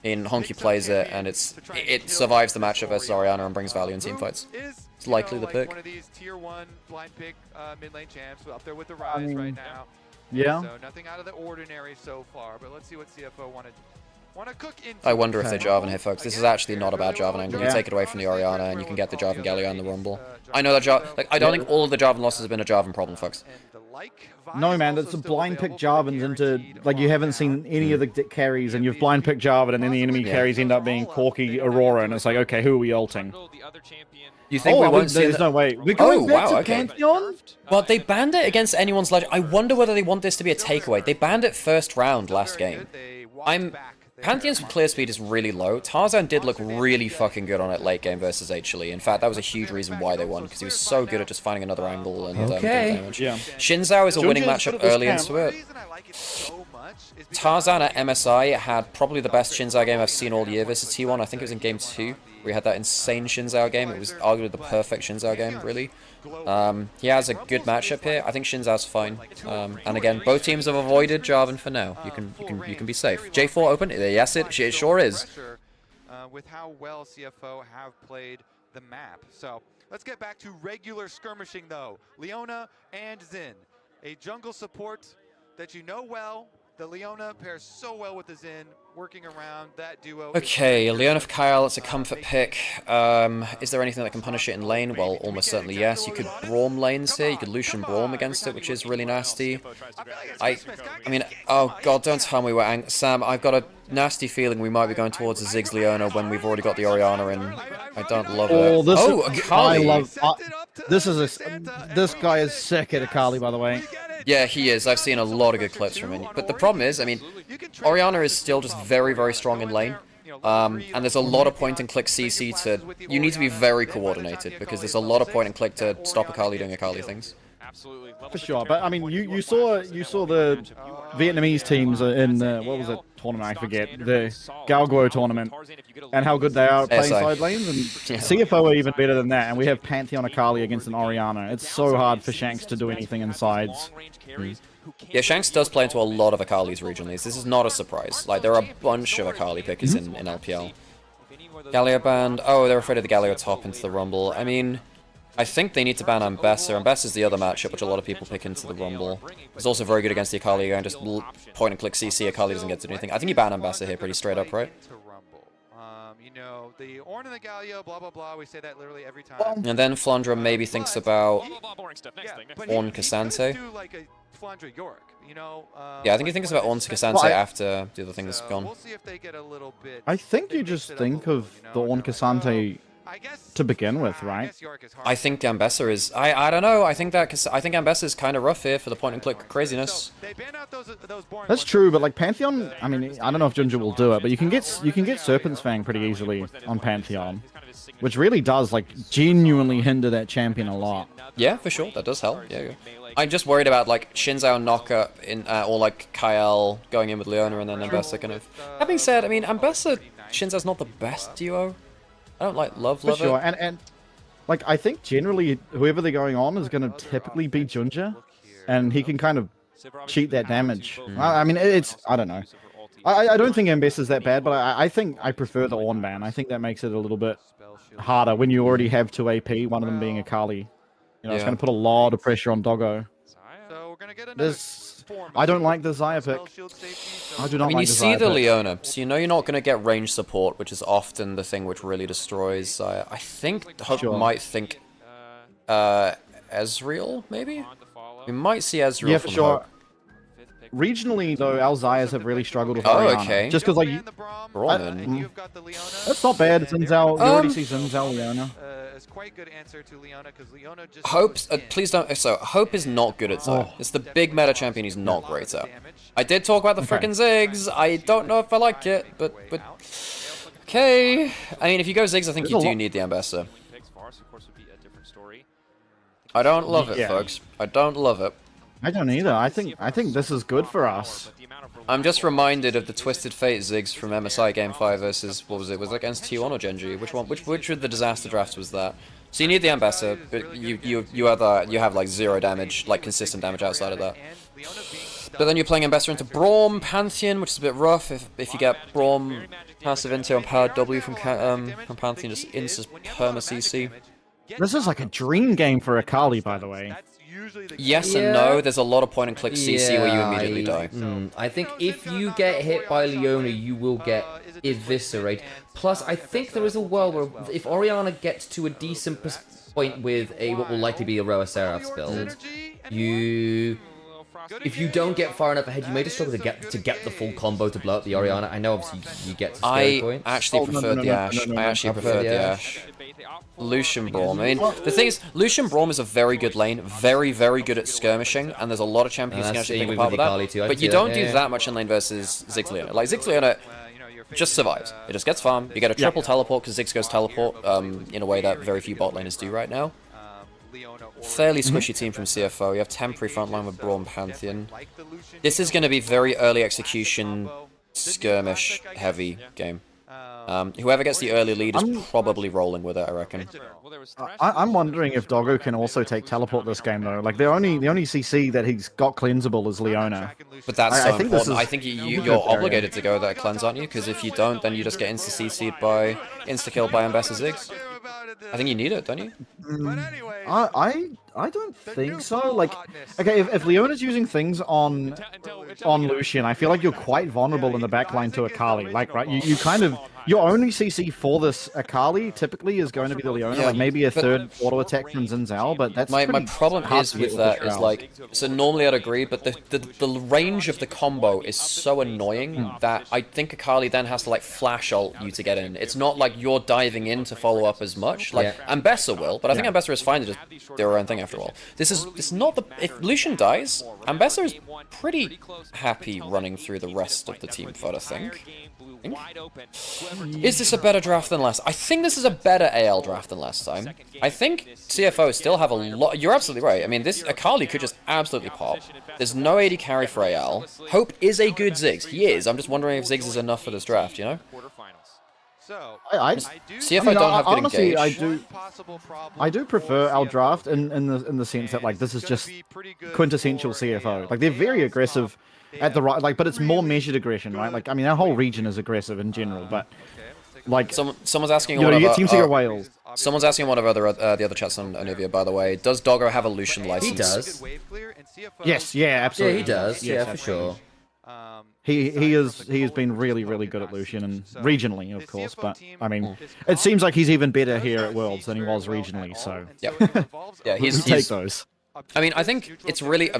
Honkyu plays it, and it survives the matchup versus Orianna and brings value in team fights. It's likely the pick. One of these tier 1 blind pick mid lane champs up there with the Rise right now. Yeah. So nothing out of the ordinary so far, but let's see what CFO want to cook into. I wonder if they're Jarvan here, folks. This is actually not a bad Jarvan angle. You take it away from the Orianna, and you can get the Jarvan Galio in the Rumble. I know that I don't think all of the Jarvan losses have been a Jarvan problem, folks. No, man, it's a blind pick Jarvans into, like, you haven't seen any of the carries, and you've blind picked Jarvan, and then the enemy carries end up being Corki, Aurora, and it's like, okay, who are we ulting? You think we won't see there's no way. We're going back to okay. Pantheon? Well, they banned it against anyone's legend. I wonder whether they want this to be a takeaway. They banned it first round last game. Pantheon's clear speed is really low. Tarzan did look really fucking good on it late game versus HLE. In fact, that was a huge reason why they won, because he was so good at just finding another angle and doing damage. Yeah. Shinzao is a winning matchup early into it. Tarzan at MSI had probably the best Shinzao game I've seen all year versus T1. I think it was in game 2. We had that insane Shinzao game. It was arguably the perfect Shinzao game, really. He has a good matchup here. I think Shinzao's fine. And again, both teams have avoided Jarvan for now. You can be safe. J4 open? Yes, it sure is. With how well CFO have played the map. So let's get back to regular skirmishing though. Leona and Xin, a jungle support that you know well. The Leona pairs so well with the Xin, working around that duo. Okay, Leona for Kyle, it's a comfort pick. Is there anything that can punish it in lane? Well, almost certainly yes. You could Braum lanes here. You could Lucian Braum against it, which is really nasty. I mean, oh god, don't tell me we're Sam, I've got a nasty feeling we might be going towards a Ziggs Leona when we've already got the Orianna in. I don't love it. Akali. This guy is sick at Akali, by the way. Yeah, he is. I've seen a lot of good clips from him. But the problem is, I mean, Orianna is still just very, very strong in lane. And there's a lot of point-and-click CC to... You need to be very coordinated, because there's a lot of point-and-click to stop Akali doing Akali things. For sure, but I mean, you saw the Vietnamese teams in the, what was it, tournament? I forget, the Galguo tournament, and how good they are at playing side lanes. And CFO are even better than that. And we have Pantheon Akali against an Orianna. It's so hard for Shanks to do anything in sides. Yeah, Shanks does play into a lot of Akali's regionally. This is not a surprise. Like, there are a bunch of Akali pickers in LPL. Galio banned. Oh, they're afraid of the Galio top into the Rumble. I mean, I think they need to ban Ambessa. Ambessa's the other matchup, which a lot of people pick into the Rumble. It's also very good against the Akali, and just point and click CC. Akali doesn't get to do anything. I think you ban Ambessa here pretty straight up, right? You know, the Ornn and the Galio, blah blah blah. We say that literally every time. And then Flandra maybe thinks about Ornn Cassante. Yeah, I think he thinks about Ornn Cassante after the other thing is gone. I think you just think of the Ornn Cassante to begin with, right? I think Ambessa is... I don't know. I think Ambessa is kind of rough here for the point-and-click craziness. That's true, but like Pantheon, I mean, I don't know if Ginger will do it, but you can get Serpent's Fang pretty easily on Pantheon, which really does like genuinely hinder that champion a lot. Yeah, for sure. That does help. Yeah. I'm just worried about like Shinzao knock-up in, or like Kyle going in with Leona and then Ambessa kind of... Having said, I mean, Ambessa, Shinzao's not the best duo. I don't like love it. And like I think generally whoever they're going on is going to typically be Junja, and he can kind of cheat that damage. I mean, I don't know. I don't think Ambessa is that bad, but I think I prefer the Ornn ban. I think that makes it a little bit harder when you already have 2 AP, one of them being Akali. You know, it's going to put a lot of pressure on Doggo. I don't like the Xayah pick. I do not. I mean, like you see the Leona, so you know you're not going to get range support, which is often the thing which really destroys Xayah. I think Hope might think Ezreal, maybe? We might see Ezreal from Hope. Regionally, though, our Xayahs have really struggled with Orianna. Okay. Just because, like, that's not bad. It's Zinzao. You already see Zinzao Leona. Hope's, please don't. So, Hope is not good at Xayah. It's the big meta champion he's not great at. I did talk about the frickin' Ziggs. I don't know if I like it, but okay. I mean, if you go Ziggs, I think you do need the Ambessa. I don't love it, folks. I don't love it. I don't either. I think this is good for us. I'm just reminded of the Twisted Fate Ziggs from MSI Game 5 versus, what was it? Was it against T1 or Genji? Which one? Which of the disaster drafts was that? So you need the Ambessa, but you have like 0 damage, like consistent damage outside of that. But then you're playing Ambessa into Braum, Pantheon, which is a bit rough if you get Braum passive into and powered W from Pantheon, just insta perma CC. This is like a dream game for Akali, by the way. Yes and no. There's a lot of point and click CC where you immediately die. I think if you get hit by Leona, you will get eviscerated. Plus, I think there is a world where if Orianna gets to a decent point with a what will likely be a Roa Seraph's build, if you don't get far enough ahead, you may just struggle to get the full combo to blow up the Orianna. I know obviously you get to scary points. I actually preferred the Ashe. I actually preferred the Ashe. Lucian Braum. I mean, the thing is, Lucian Braum is a very good lane, very, very good at skirmishing, and there's a lot of champions who can actually pick apart with that. But you don't do that much in lane versus Ziggs Leona. Like, Ziggs Leona just survives. It just gets farm. You get a triple teleport because Ziggs goes teleport in a way that very few bot laners do right now. Fairly squishy team from CFO. You have temporary frontline with Braum Pantheon. This is going to be very early execution, skirmish heavy game. Whoever gets the early lead is probably rolling with it, I reckon. I'm wondering if Doggo can also take teleport this game though. Like the only CC that he's got cleansable is Leona. But that's so important. I think you're obligated to go that cleanse, aren't you? Because if you don't, then you just get insta-CC'd by insta-killed by Ambessa Ziggs. I think you need it, don't you? I don't think so. Like, okay, if Leona's using things on Lucian, I feel like you're quite vulnerable in the backline to Akali. Like, right, you kind of your only CC for this Akali typically is going to be the Leona, like maybe a third auto attack from Xin Zhao, but that's my problem is with that is like, so normally I'd agree, but the range of the combo is so annoying that I think Akali then has to like flash ult you to get in. It's not like you're diving in to follow up as much. Like Ambessa will, but I think Ambessa is fine to just do her own thing after all. This is not the if Lucian dies, Ambessa is pretty happy running through the rest of the team fight, I think. Is this a better draft than last? I think this is a better AL draft than last time. I think CFO still have a lot. You're absolutely right. I mean, this Akali could just absolutely pop. There's no AD carry for AL. Hope is a good Ziggs. He is. I'm just wondering if Ziggs is enough for this draft, you know? CFO don't have good honestly, engage. I do prefer our draft in the sense that like this is just quintessential CFO. Like they're very aggressive at the right, like, but it's more measured aggression, right? Like I mean, our whole region is aggressive in general, but like someone's asking, you get teams to get whales. Someone's asking one of the other chats on Onivia, by the way. Does Doggo have a Lucian license? He does. Yes, yeah, absolutely. Yeah, he does. Yeah, for sure. He has been really good at Lucian and regionally, of course. But I mean, it seems like he's even better here at Worlds than he was regionally. So yeah, he's take those. I mean, I think it's really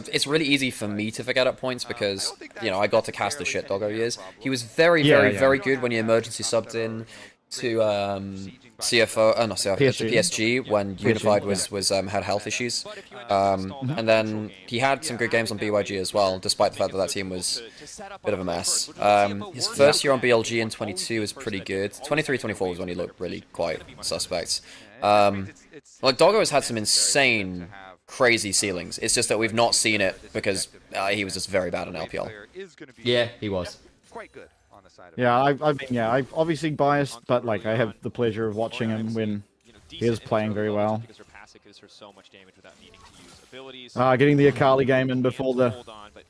easy for me to forget at points because you know I got to cast the shit Doggo he is. He was very good when he emergency subbed in to CFO, not CFO, to PSG when Unified had health issues, and then he had some good games on BYG as well, despite the fact that team was a bit of a mess. His first year on BLG in 22 was pretty good. 23-24 was when he looked really quite suspect. Like Doggo has had some insane, crazy ceilings. It's just that we've not seen it because he was just very bad on LPL. Yeah, he was. Yeah, I've obviously biased, but like I have the pleasure of watching him when he is playing very well. Getting the Akali game in before the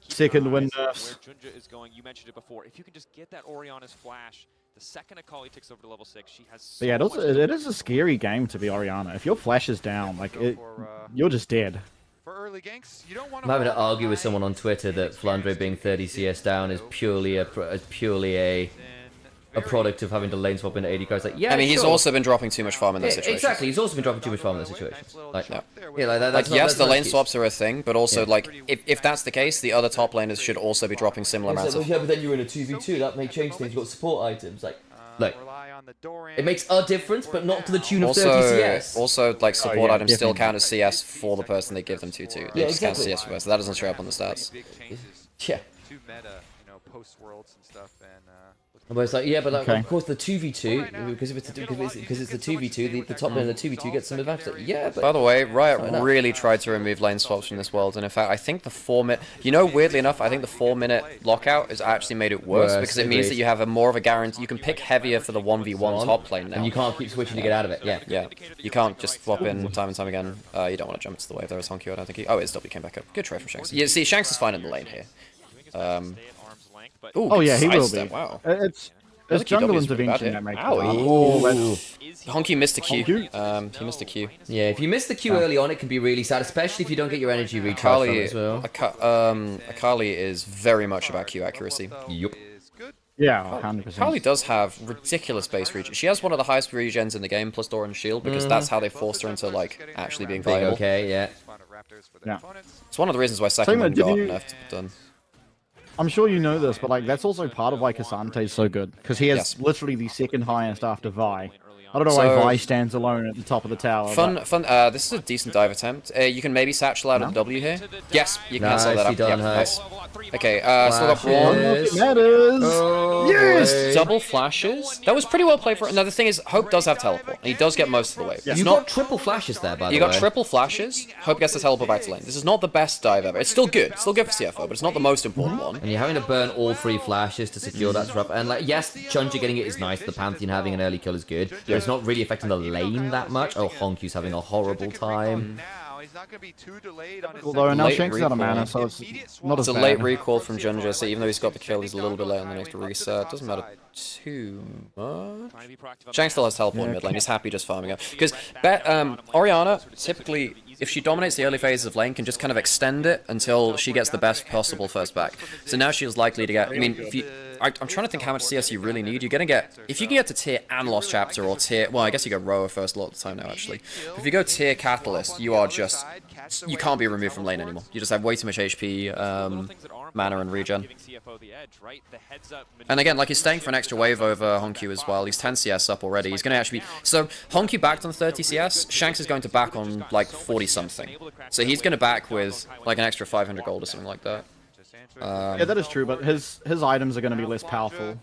second win nerfs. You mentioned it before. If you can just get that Orianna's flash, the second Akali ticks over to level 6, she has. But yeah, it is a scary game to be Orianna. If your flash is down, like you're just dead. I'm having to argue with someone on Twitter that Flandre being 30 CS down is purely a product of having to lane swap into AD cards. Like, yeah, I mean, he's also been dropping too much farm in that situation. Exactly, he's also been dropping too much farm in that situation. Like, no. Yeah, like yes, the lane swaps are a thing, but also like if that's the case, the other top laners should also be dropping similar amounts of. Yeah, but then you're in a 2v2. That may change things. You've got support items. Like, it makes a difference, but not to the tune of 30 CS. Also, like, support items still count as CS for the person they give them to, too. They just count as CS for us, so that doesn't show up on the stats. Yeah. But it's like, yeah, but like, of course the 2v2, because it's the 2v2, the top lane of the 2v2 gets some advantage. Like, yeah, but... By the way, Riot really tried to remove lane swaps from this world, and in fact, I think the 4-minute... You know, weirdly enough, I think the 4-minute lockout has actually made it worse, because it means that you have more of a guarantee... You can pick heavier for the 1v1 top lane now. And you can't keep switching to get out of it, yeah. Yeah, you can't just swap in time and time again. You don't want to jump into the wave there as Honky, I don't think he... Oh, his W came back up. Good try from Shanks. Yeah, see, Shanks is fine in the lane here. Oh yeah, he will be. Wow. There's jungle intervention that makes it. Honky missed a Q. He missed a Q. Yeah, if you miss the Q early on, it can be really sad, especially if you don't get your energy recharged from it as well. Akali is very much about Q accuracy. Yup. Yeah, 100%. Akali does have ridiculous base regen. She has one of the highest regens in the game, plus Door and Shield, because that's how they forced her into, like, actually being viable. Okay, yeah. Yeah. It's one of the reasons why second one got nerfed done. I'm sure you know this, but like that's also part of why Cassante is so good, because he has literally the second highest after Vi. I don't know why Vi stands alone at the top of the tower. This is a decent dive attempt. You can maybe satchel out of the W here. Yes, you can cancel that out. Nice. Okay, still got Braun. Yes! Double flashes. That was pretty well played for. Now the thing is, Hope does have teleport, and he does get most of the wave. You got triple flashes there, by the way. You got triple flashes. Hope gets the teleport back to lane. This is not the best dive ever. It's still good. It's still good for CFO, but it's not the most important one. And you're having to burn all 3 flashes to secure that drop. And like, yes, Chunja getting it is nice. The Pantheon having an early kill is good. But it's not really affecting the lane that much. Oh, Honkyu's having a horrible time. Although now Shanks is out of mana, so it's not as bad. It's a late recall from Junja, so even though he's got the kill, he's a little bit late on the next reset. Doesn't matter too much. Shanks still has teleport in mid lane. He's happy just farming up. Because Orianna, typically, if she dominates the early phases of lane, can just kind of extend it until she gets the best possible first back. So now she's likely to get... I mean, if you... I'm trying to think how much CS you really need. You're going to get... If you can get to tier and Lost Chapter or tier... Well, I guess you go Roa first a lot of the time now, actually. If you go tier Catalyst, you are just... You can't be removed from lane anymore. You just have way too much HP, mana, and regen. And again, like, he's staying for an extra wave over Honky as well. He's 10 CS up already. He's going to actually be... So, Honky backed on 30 CS. Shanks is going to back on, like, 40-something. So he's going to back with, like, an extra 500 gold or something like that. Yeah, that is true, but his items are going to be less powerful.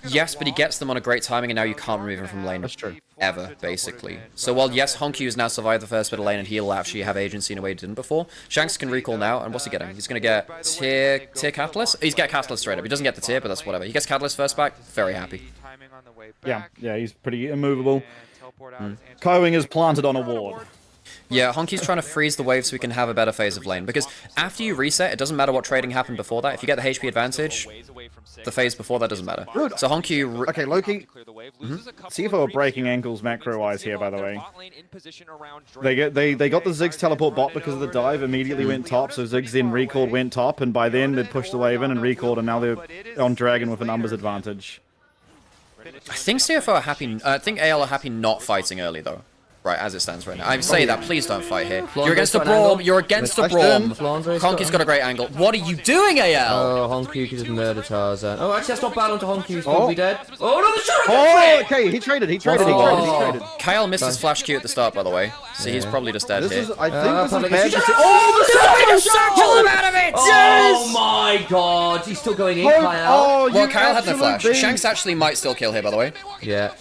Yes, but he gets them on a great timing, and now you can't remove him from lane. That's true. Ever, basically. So while, yes, Honky has now survived the first bit of lane, and he'll actually have agency in a way he didn't before, Shanks can recall now, and what's he getting? He's going to get tier Catalyst? He's get Catalyst straight up. He doesn't get the tier, but that's whatever. He gets Catalyst first back, very happy. Yeah, he's pretty immovable. Kaiwing is planted on a ward. Yeah, Honky's trying to freeze the wave so we can have a better phase of lane, because after you reset, it doesn't matter what trading happened before that. If you get the HP advantage, the phase before that doesn't matter. So Honky... Okay, Loki... CFO are breaking ankles macro-wise here, by the way. They got the Ziggs teleport bot because of the dive, immediately went top, so Ziggs then recalled, went top, and by then they'd pushed the wave in and recalled, and now they're on Dragon with a numbers advantage. I think CFO are happy... I think AL are happy not fighting early, though. Right, as it stands right now. I say that, please don't fight here. You're against a Braum, you're against a Braum. Honky's got a great angle. What are you doing, AL? Oh, Honky could just murder Tarzan. Oh, actually, that's not bad onto Honky, who's probably dead. Oh, no, the shot! Oh, okay, he traded. Kyle missed his flash Q at the start, by the way, so he's probably just dead here. I think this is bad. Pull him out of it! Oh my god, he's still going in, Kyle. Well, Kyle had no flash. Shanks actually might still kill here, by the way. Yeah.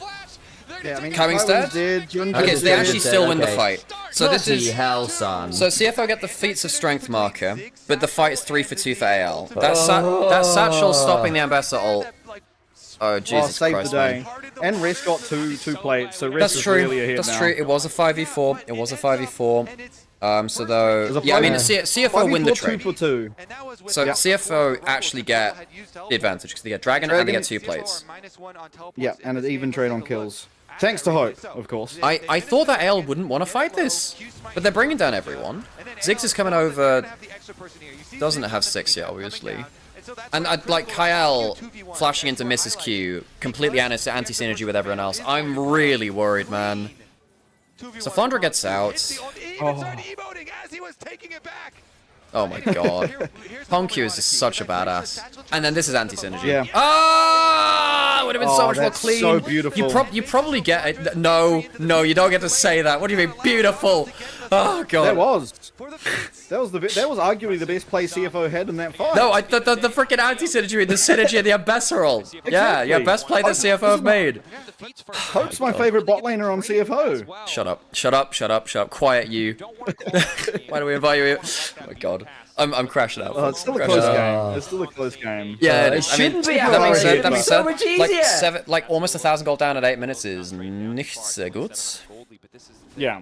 Yeah, I mean, Kaiwing's dead? Okay, so they actually still win the fight. So this is... hell, son. So CFO get the Feats of Strength marker, but the fight is 3 for 2 for AL. That Satchel stopping the Ambassador ult. Oh, Jesus Christ, man. And Risk got two plates, so Risk is really ahead now. That's true, it was a 5v4. It was a 5v4. So though... Yeah, I mean, CFO win the trade. 2 for 2. So CFO actually get the advantage, because they get Dragon and they get 2 plates. Yeah, and an even trade on kills. Thanks to Hope, of course. I thought that AL wouldn't want to fight this, but they're bringing down everyone. Ziggs is coming over, doesn't have 6 yet, obviously. And like Kyle flashing into Mrs. Q, completely anti-synergy with everyone else. I'm really worried, man. So Fondra gets out. Oh my god. Honky is just such a badass. And then this is anti-synergy. Yeah. Ah! It would have been so much more clean. So beautiful. You probably get it. No, you don't get to say that. What do you mean, beautiful? Oh god. That was arguably the best play CFO had in that fight. No, the freaking anti-synergy, the synergy and the Ambassador ult. Exactly. Yeah, best play that CFO have made. Hope's my favorite bot laner on CFO. Shut up. Quiet you. Why do we invite you here? Oh my god. I'm crashing out. Oh, it's still a close game. It's still a close game. Yeah, it shouldn't be. That being said, so much easier. like almost 1,000 gold down at 8 minutes is nicht sehr gut. Yeah.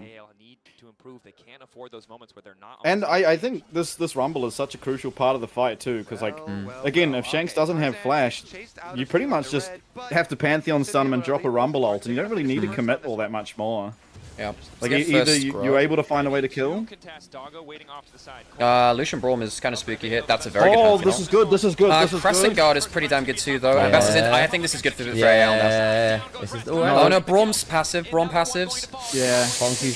And I think this Rumble is such a crucial part of the fight too, because like, again, if Shanks doesn't have Flash, you pretty much just have to Pantheon stun him and drop a Rumble ult, and you don't really need to commit all that much more. Yeah. Like either you're able to find a way to kill. Lucian Braum is kind of spooky hit. That's a very good. Oh, this is good. This is good. This is Crescent good. Guard is pretty damn good too, though. I think this is good for AL now. This is oh no, Braum's passive. Braum passives. Yeah. Honky's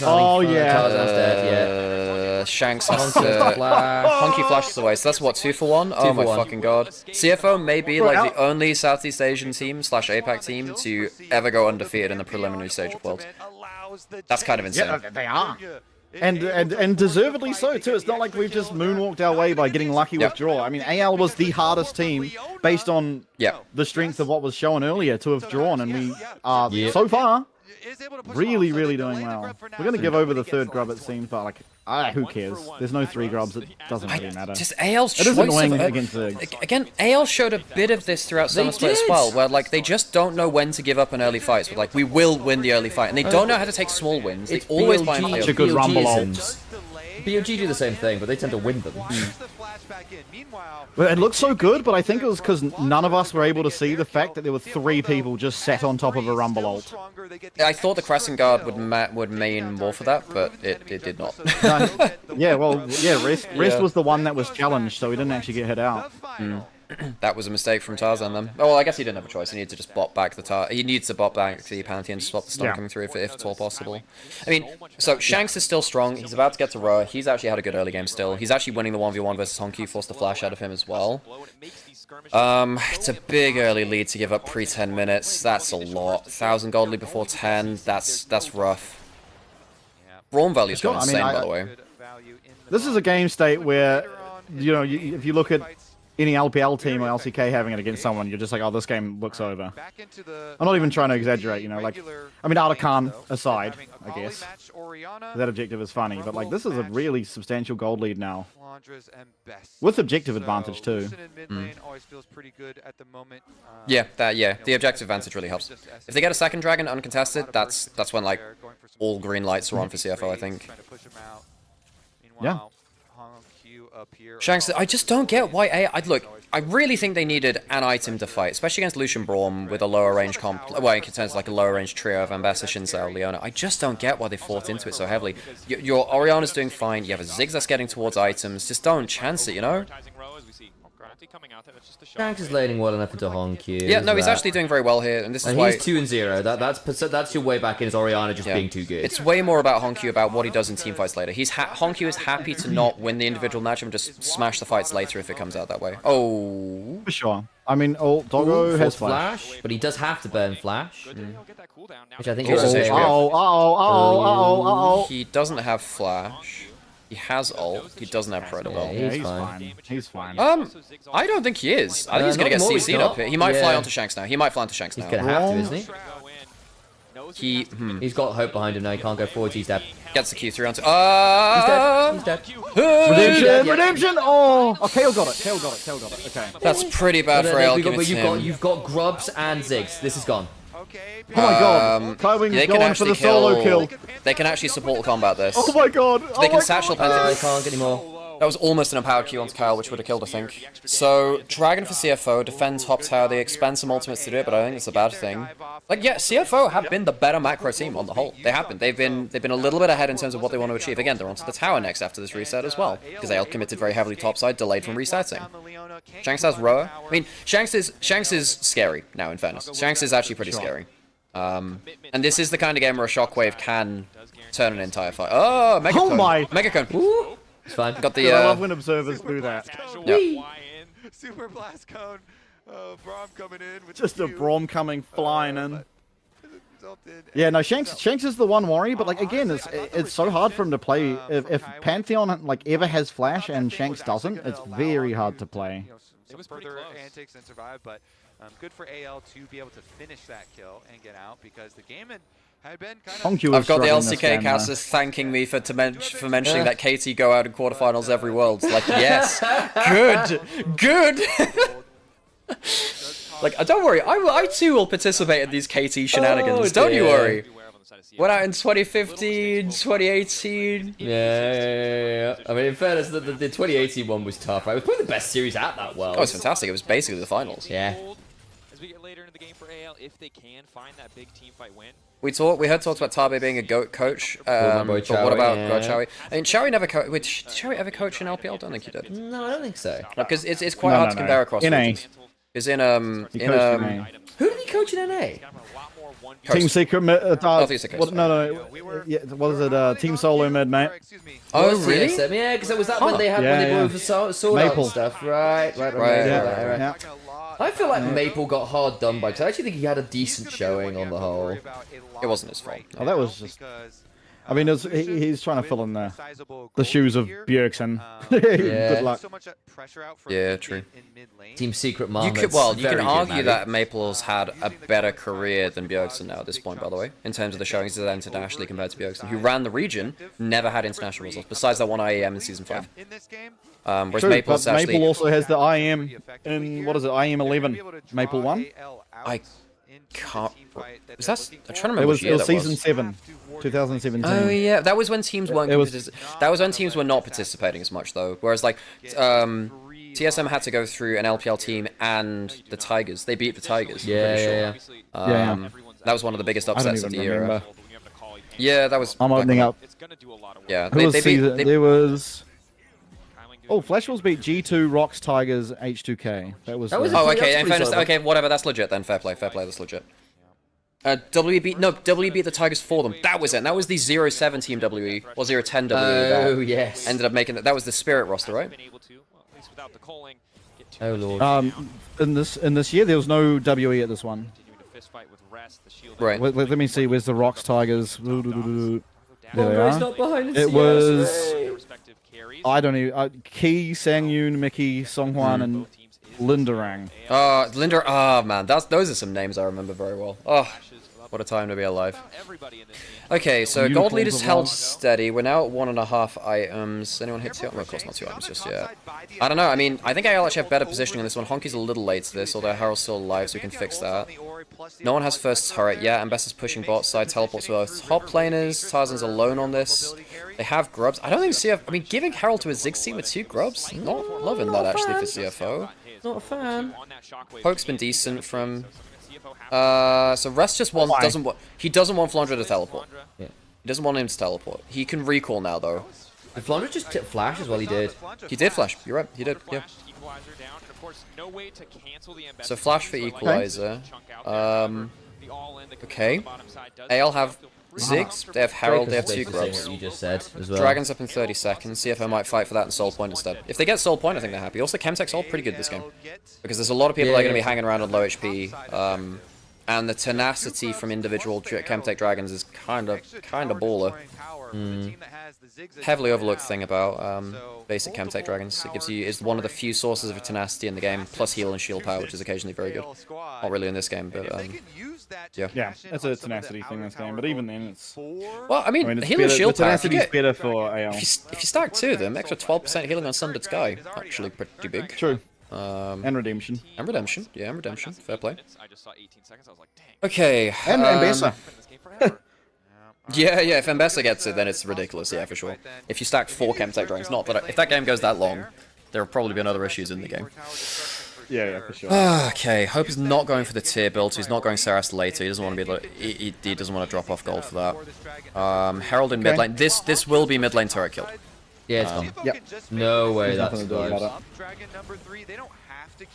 Shanks has to Honky flashes away. So that's what, 2 for 1? Oh my fucking god. CFO may be like the only Southeast Asian team / APAC team to ever go undefeated in the preliminary stage of Worlds. That's kind of insane. Yeah, they are. And deservedly so, too. It's not like we've just moonwalked our way by getting lucky with draw. I mean, AL was the hardest team based on the strength of what was shown earlier to have drawn, and we are, so far, really, really doing well. We're going to give over the 3rd grub, it seems, but, like, who cares? There's no 3 grubs. It doesn't really matter. Just AL's choice. It is annoying against Ziggs. Again, AL showed a bit of this throughout Summer Split as well, where, like, they just don't know when to give up in early fights. But, like, we will win the early fight. And they don't know how to take small wins. They always buy such a good Rumble ult. BOG do the same thing, but they tend to win them. Well, it looks so good, but I think it was because none of us were able to see the fact that there were 3 people just sat on top of a Rumble ult. I thought the Crescent Guard would mean more for that, but it did not. Yeah, well, yeah, Rest was the one that was challenged, so he didn't actually get hit out. That was a mistake from Tarzan then. Oh, well, I guess he didn't have a choice. He needed to just bot back the He needs to bot back the Pantheon to stop the stun coming through if at all possible. I mean, so Shanks is still strong. He's about to get to Roa. He's actually had a good early game still. He's actually winning the 1v1 versus Honky, forced the flash out of him as well. It's a big early lead to give up pre-10 minutes. That's a lot. 1,000 gold lead before 10. That's rough. Braum value's gone insane, by the way. This is a game state where, you know, if you look at any LPL team or LCK having it against someone, you're just like, oh, this game looks over. I'm not even trying to exaggerate, you know, like, I mean, Artican aside, I guess. That objective is funny, but, like, this is a really substantial gold lead now. With objective advantage, too. Yeah, the objective advantage really helps. If they get a second dragon uncontested, that's when, like, all green lights are on for CFO, I think. Yeah. Shanks, I just don't get why look, I really think they needed an item to fight, especially against Lucian Braum with a lower range comp. Well, in terms of like a lower range trio of Ambassa, Shinsei, Leona. I just don't get why they fought into it so heavily. Your Orianna's doing fine. You have a Ziggs that's getting towards items. Just don't chance it, you know? Shanks is laning well enough into Honky. Yeah, no, he's actually doing very well here, and this is why he's 2-0. That's your way back in as Orianna just being too good. It's way more about Honky about what he does in teamfights later. Honky is happy to not win the individual match and just smash the fights later if it comes out that way. Oh, for sure. I mean, Doggo has flash, but he does have to burn flash, which I think is He doesn't have flash. He has ult. He doesn't have Predator. Yeah, he's fine. He's fine. I don't think he is. I think he's gonna get CC'd up here. He might fly onto Shanks now. He might fly onto Shanks now. He's gonna have to, isn't he? He's got hope behind him now. He can't go forward. He's dead. Gets the Q3 onto. He's dead. Redemption! Oh, Kale got it. Kale got it. Okay. That's pretty bad for AL. You've got Grubs and Ziggs. This is gone. Oh my god, Kylewing's going for the solo kill. They can actually support combat this. Oh my god. They can satchel Pentagon. They can't get any more. That was almost an empowered Q onto Kyle, which would have killed, I think. So, Dragon for CFO, defend top tower, they expend some ultimates to do it, but I think it's a bad thing. Like, yeah, CFO have been the better macro team on the whole. They have been. They've been a little bit ahead in terms of what they want to achieve. Again, they're onto the tower next after this reset as well, because they all committed very heavily topside, delayed from resetting. Shanks has Roa. I mean, Shanks is scary now, in fairness. Shanks is actually pretty scary. And this is the kind of game where a Shockwave can turn an entire fight. Oh, Megacone. Oh my! Megacone. Woo. It's fine. Got the. I love when observers do that. Yeah. Super blast cone. Braum coming in. With just a Braum coming flying in. Yeah, no, Shanks is the one worry, but like again, it's so hard for him to play. If Pantheon like ever has flash and Shanks doesn't, it's very hard to play. It was further antics and survive, but good for AL to be able to finish that kill and get out because the game had Honky was I've got the struggling this LCK game, casters thanking me for mentioning that KT go out in quarterfinals every Worlds. Like, yes, good. Like, don't worry, I too will participate in these KT shenanigans. Don't you worry. Went out in 2015, 2018. Yeah. I mean, in fairness, the 2018 one was tough, right? It was probably the best series at that World. Oh, it's fantastic. It was basically the finals. Yeah. As we get later into the game for AL, if they can find that big team fight win. We heard talks about Tabe being a GOAT coach, but what about Chowie? I mean, Chowie never coached. Did Chowie ever coach in LPL? I don't think he did. No, I don't think so. Because it's quite hard to compare across regions. Is in Who did he coach in NA? Team Secret. Secret. No. Yeah, what is it? Team Solo mid, mate. Oh, really? CSM, yeah, because it was that when they had when they blew the sword Maple stuff. Right. Yeah. I feel like Maple got hard done by, because I actually think he had a decent showing on the whole. It wasn't his fault. Oh, that was just... I mean, he's trying to fill in the shoes of Bjergsen. Good luck. Yeah, true. Team Secret Mom. You can argue that Maple's had a better career than Bjergsen now at this point, by the way, in terms of the showings internationally compared to Bjergsen, who ran the region, never had international results, besides that one IEM in Season 5. Whereas Maple's actually... Maple also has the IEM in, what is it, IEM 11? Maple 1? I can't... I'm trying to remember which year it was Season 7. 2017. Oh yeah, that was when teams weren't. That was when teams were not participating as much though. Whereas like, TSM had to go through an LPL team and the Tigers. They beat the Tigers. Yeah. That was one of the biggest upsets of the year. Yeah, that was. I'm opening up. Yeah, there was. Oh, Flash Wolves beat G2, Rocks, Tigers, H2K. That was. Oh, okay. In fairness, okay, whatever. That's legit then. Fair play. That's legit. WE beat the Tigers for them. That was it. That was the 0-7 team WE or 0-10 WE. Oh yes. Ended up making that. That was the Spirit roster, right? Oh lord. In this year there was no WE at this one. Right. Let me see. Where's the Rocks, Tigers? There they are. Not behind it was. I don't even. Key, Sangyun, Mickey, Songhwan, and Linderang. Oh man, those are some names I remember very well. Oh, what a time to be alive. Okay, so gold lead is held steady. We're now at 1.5 items. Anyone hit 2? Well, of course not 2 items just yet. I don't know. I mean, I think AL actually have better positioning on this one. Honky's a little late to this, although Harold's still alive, so we can fix that. No one has first turret yet, and Best is pushing bot side, teleports to both top laners. Tarzan's alone on this. They have grubs. I don't think CFO... I mean, giving Harold to a Ziggs team with 2 grubs? Not loving that, actually, for CFO. Not a fan. Poke's been decent from... so Rest just doesn't want Flandre to teleport. Yeah. He doesn't want him to teleport. He can recall now, though. Did Flandre just flash as well? He did. He did flash. You're right. He did. Yeah. So flash for equalizer. Okay. AL have Ziggs. They have Harold. They have 2 grubs. You just said as well. Dragon's up in 30 seconds. CFO might fight for that and Soul Point instead. If they get Soul Point, I think they're happy. Also, Chemtech's all pretty good this game because there's a lot of people that are going to be hanging around on low HP. And the tenacity from individual Chemtech Dragons is kind of baller. Heavily overlooked thing about basic Chemtech Dragons. It gives you is one of the few sources of tenacity in the game, plus heal and shield power, which is occasionally very good. Not really in this game, but yeah. Yeah, it's a tenacity thing in this game, but even then it's... Well, I mean heal and shield power, tenacity is better for AL. If you stack 2 of them, extra 12% healing on Sundered Sky, actually pretty big. True. And redemption. And redemption. Yeah, and redemption. Fair play. Okay. And Mbessa. Yeah, if Mbessa gets it, then it's ridiculous, yeah, for sure. If you stack 4 Chemtech Dragons, not that if that game goes that long, there will probably be other issues in the game. Yeah, for sure. Okay, Hope is not going for the tier build, so he's not going Saras later. He doesn't want to be he doesn't want to drop off gold for that. Herald in mid lane. This will be mid lane turret killed. Yeah, it's gone. Yep. No way that survives.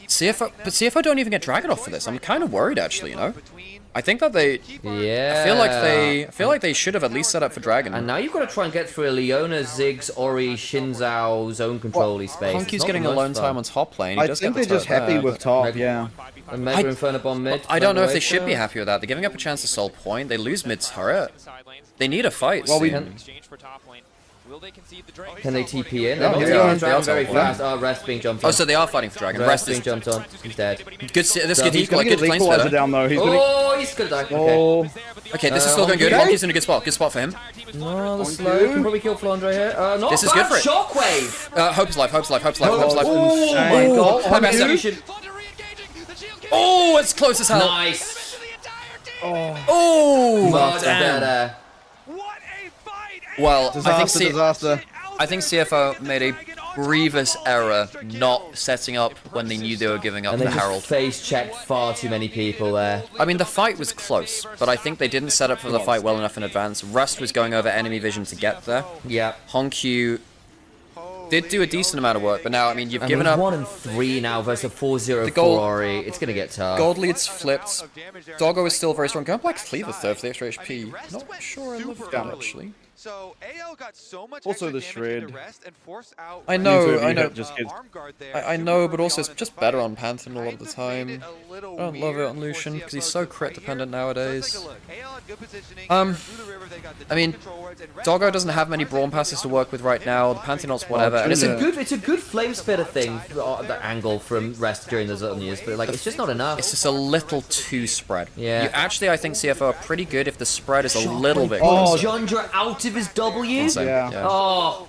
CFO don't even get Dragon off for this. I'm kind of worried actually, you know. I think that they... Yeah. I feel like they should have at least set up for Dragon. And now you've got to try and get through a Leona, Ziggs, Ori, Shinzao, zone control-y space. Honky's getting alone time on top lane. I think they're just happy with top, yeah. And Mega Inferno bomb mid. I don't know if they should be happy with that. They're giving up a chance to Soul Point. They lose mid turret. They need a fight soon. Can they TP in? Yeah, They are very fast. Rest being jumped on. Oh, so they are fighting for Dragon. Rest being jumped on. He's dead. Good. This could he's going to get his equalizer down though. He's gonna die. Okay. Okay, this is still going good. Honky's in a good spot. Good spot for him. No, the slow can probably kill Flandre here. Not this is good for it. Shockwave. Hope's life. Hope's life. Hope's life. Hope's life. Oh my god. Oh, it's close as hell. Nice. Oh. Much better. Well, Disaster. I think CFO made a grievous error not setting up when they knew they were giving up and the they just Herald. face-checked far too many people there. I mean, the fight was close, but I think they didn't set up for the fight well enough in advance. Rust was going over enemy vision to get there. Yeah. Honkyu did do a decent amount of work, but now, I mean, you've given up... 1-3 now versus 4-0 Ferrari. It's going to get tough. Gold lead's flipped. Doggo is still very strong. Going back to Cleaver third for the extra HP. Not sure I love that, actually. So AL got so much also the shred. I know, I know, but also it's just better on Pantheon a lot of the time. I don't love it on Lucian because he's so crit dependent nowadays. I mean, Doggo doesn't have many Brawn passes to work with right now. The Pantheon's whatever. And it's a good flame spitter thing, the angle from Rest during the zone years, but like it's just not enough. It's just a little too spread. Yeah. You actually, I think CFO are pretty good if the spread is a little bit closer. closer. Jundra out of his W? Yeah. Oh.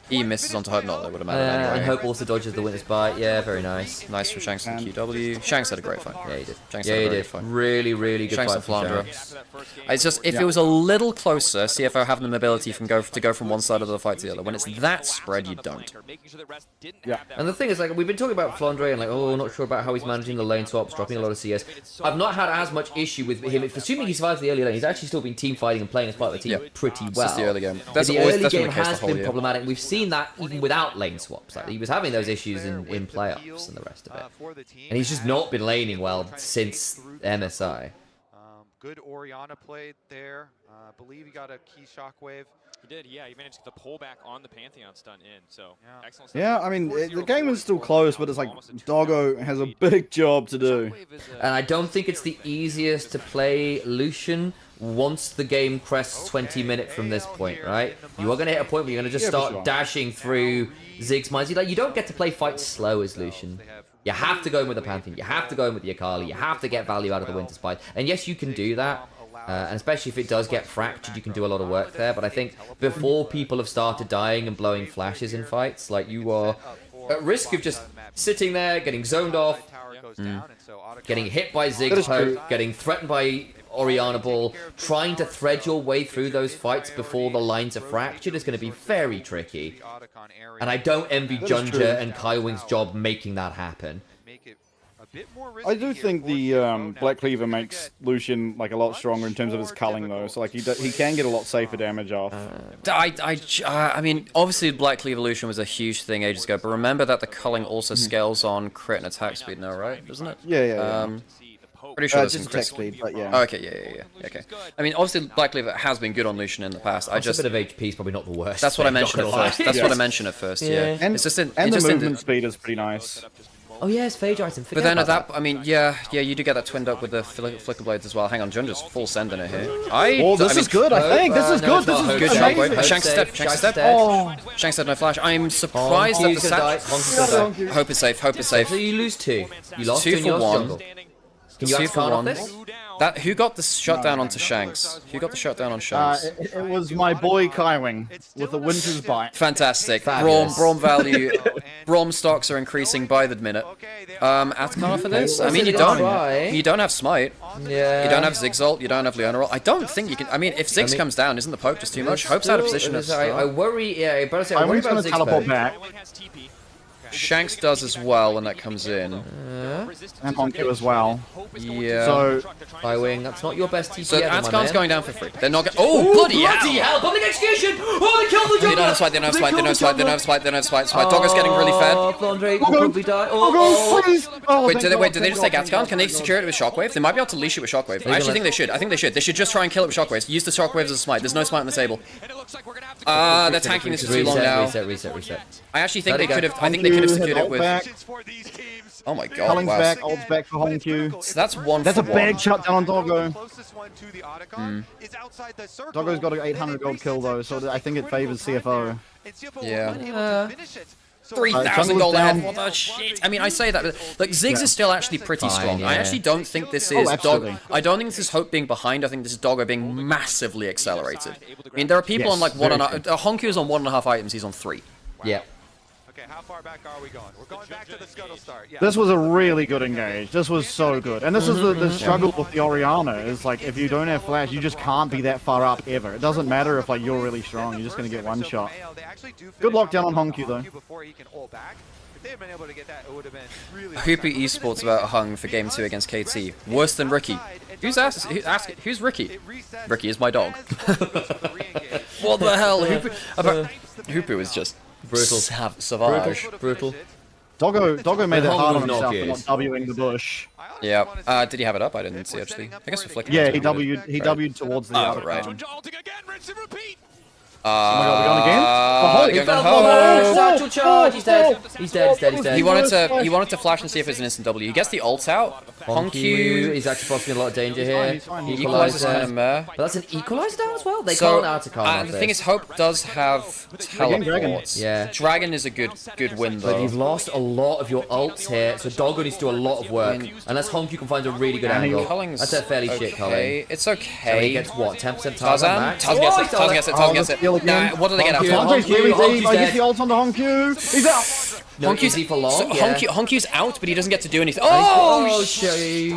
He misses onto Hope, not that would have mattered anyway. And Hope also dodges the Winter's Bite. Yeah, very nice. Nice for Shanks and QW. Shanks had a great fight. Yeah, he did. Shanks yeah, had a he very did. good fight. Really, really good Shanks fight and from Flandre. Shanks. It's just, if it was a little closer, CFO have the mobility to go from one side of the fight to the other. When it's that spread, you don't. Yeah. And the thing is, like, we've been talking about Flandre and like, oh, not sure about how he's managing the lane swaps, dropping a lot of CS. I've not had as much issue with him. Assuming he survives the early lane, he's actually still been team fighting and playing as part of the team pretty well. Just the early game. The early game has been problematic. We've seen that even without lane swaps. Like, he was having those issues in playoffs and the rest of it. And he's just not been laning well since MSI. Good Orianna played there. I believe he got a key shockwave. He did, yeah. He managed to get the pullback on the Pantheon stun in, so excellent. Yeah, I mean, the game is still close, but it's like Doggo has a big job to do. And I don't think it's the easiest to play Lucian once the game crests 20 minutes from this point, right? You are going to hit a point where you're going to just start dashing through Ziggs mines. Like, you don't get to play fights slow as Lucian. You have to go in with the Pantheon. You have to go in with the Akali. You have to get value out of the Winter Spite. And yes, you can do that. And especially if it does get fractured, you can do a lot of work there. But I think before people have started dying and blowing flashes in fights, like, you are at risk of just sitting there, getting zoned off, getting hit by Ziggs, getting threatened by Orianna Ball, trying to thread your way through those fights before the lines are fractured is going to be very tricky. And I don't envy Jundra and Kaiwing's job making that happen. I do think the Black Cleaver makes Lucian like a lot stronger in terms of his culling though, so like he can get a lot safer damage off. I mean, obviously Black Cleaver Lucian was a huge thing ages ago, but remember that the culling also scales on crit and attack speed now, right? Doesn't it? Yeah. Pretty sure that's just attack speed, but yeah. Oh, okay, yeah. Okay. I mean, obviously Black Cleaver has been good on Lucian in the past. A bit of HP is probably not the worst. That's what I mentioned at first. That's what I mentioned at first. Yeah. And it's just the movement speed is pretty nice. Oh yeah, it's Phage item. But then at that, I mean, yeah, you do get that twinned up with the flicker blades as well. Hang on, Jundra's full sending it here. This is good. I think this is good. This is good. amazing. Shanks step. Oh, Shanks said no flash. I'm surprised that the Satch. Hope is safe. Hope is safe. So you lose 2. You lost 2 for 1. Can you ask on this? Who got the shutdown onto Shanks? Who got the shutdown on Shanks? It was my boy Kaiwing with a Winter's Bite. Fantastic. Braum value. Braum stocks are increasing by the minute. Atacana for this? I mean, you don't have Smite. Yeah. You don't have Ziggs you don't have Leona roll. I don't think you can. I mean, if Ziggs comes down, isn't the poke just too much? Hope's out of position. I worry. Yeah, I better say I worry about Ziggs. Teleport back. Shanks does as well when that comes in. And Honku as well. Yeah. So, Kaiwing, that's not your best TP. So Atacana's going down for free. They're not going. Oh, bloody hell! Public execution! Oh, they killed the They don't have Spite. They don't have Spite. Doggo's getting really fed. Flandre will probably die. Oh, wait, do they just take Atacana? Can they secure it with Shockwave? They might be able to leash it with Shockwave. I actually think they should. They should just try and kill it with Shockwaves. Use the Shockwaves as a smite. There's no smite on the table. They're tanking this for too long now. Reset. I actually think they could have. I think they could have secured it with. Oh my god! Culling's Wow. back, ult's back for Honku. So that's one. That's for a big one. shutdown on Doggo. Mm. Doggo's got an 800 gold kill though, so I think it favors CFO. Yeah. 3,000 gold ahead. What the shit? I mean, I say that, but like Ziggs is still actually pretty strong. yeah. I actually don't think this is Dog. I don't think this is Hope being behind. I think this is Doggo being massively accelerated. I mean, there are people on like 1.5. Honku is on 1.5 items. He's on 3. Yeah. Okay, how far back are we going? We're going back to the scuttle start. Yeah. This was a really good engage. This was so good. And this is the struggle with the Orianna, is like if you don't have flash, you just can't be that far up ever. It doesn't matter if like you're really strong, you're just gonna get one shot. Good lockdown on Honku though. Hooper Esports about Hung for Game 2 against KT. Worse than Ricky. Who's asking? Who's Ricky? Ricky is my dog. What the hell? Hooper was just brutal. Savage. Brutal. Doggo made it hard on Honku himself for not W'ing the bush. Yeah. Did he have it up? I didn't see actually. I guess we're flicking. Yeah, he W'd towards the outer right. Oh my god, we're going again? Satchel charge. He's dead. He's dead. He wanted to flash and see if it's an instant W. He gets the ult out. Honku is actually possibly in a lot of danger here. Equalizes kind of meh. But that's an equalizer down as well. They can't Artican. The thing is, Hope does have teleports. Yeah. Dragon is a good win though. But you've lost a lot of your ults here, so Doggo needs to do a lot of work. Unless Honku can find a really good angle. That's a fairly shit Culling. It's okay. So he gets what? 10% Tarzan? Tarzan gets it. Nah, what do they get out of Honku's really deep. I get the ult onto Honku. He's out. No, is he for long? So yeah. Honku's out, but he doesn't get to do anything. Oh, shit!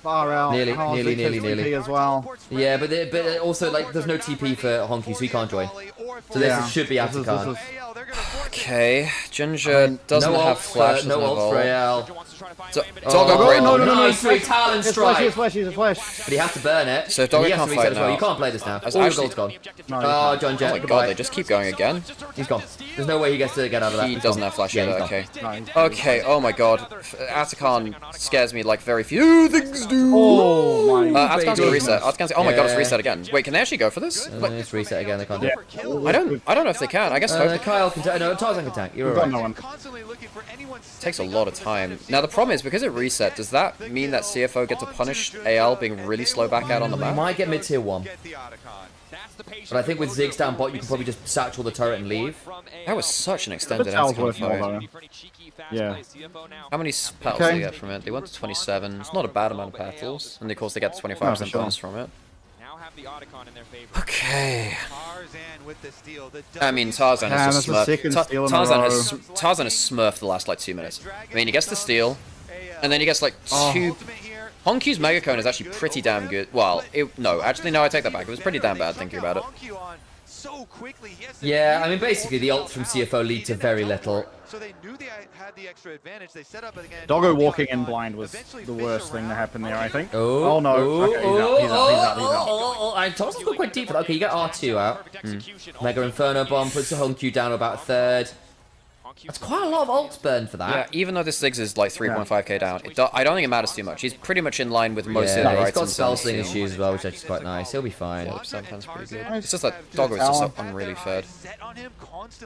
Far out. Nearly. As well. Yeah, but also like there's no TP for Honku, so he can't join. So this should be Artican. Okay, Ginger doesn't have flash. No ult for AL. Doggo nice Talon strike. He's a flash. But he has to burn it. So Doggo can't fight now. You can't play this now. As All the actually- gold's gone. Oh, John Jett. Oh my god, they just keep going again. He's gone. There's no way he gets to get out of that. He doesn't have flash either. Okay. Nice. Okay. Oh my god, Artican scares me like very few things do. Oh my. Artican's gonna reset. Oh my god, it's reset again. Wait, can they actually go for this? It's reset again. They can't do it. I don't know if they can. I guess Kyle can tank. No, Tarzan can tank. You're right. Takes a lot of time. Now the problem is because it reset, does that mean that CFO get to punish AL being really slow back out on the You map? might get mid-tier 1. But I think with Ziggs down bot, you can probably just satchel the turret and leave. That was such an extended That's Artican worth more, fight. though. Yeah. How many petals do they get from it? They went to 27. It's not a bad amount of petals. And of course they get the 25% bonus from it. Okay. I mean, Tarzan has just smurfed. Tarzan has smurfed the last like 2 minutes. I mean, he gets the steal, and then he gets like 2. Honku's Mega Cone is actually pretty damn good. Well, no, I take that back. It was pretty damn bad thinking about it. Yeah, I mean, basically the ult from CFO lead to very little. So they knew they had the extra advantage. They set up again. Doggo walking in blind was the worst thing that happened there, I think. Oh no. Okay, he's out. Tarzan's got quite deep for that. Okay, you get R2 out. Mega Inferno Bomb puts Honku down to about a third. That's quite a lot of ults burned for that. Yeah, even though this Ziggs is like 3.5k down, I don't think it matters too much. He's pretty much in line with most of the items. He's got spell sling issues as well, which is quite nice. He'll be fine. Yeah, sometimes pretty good. It's just that Doggo is just so unreally fed.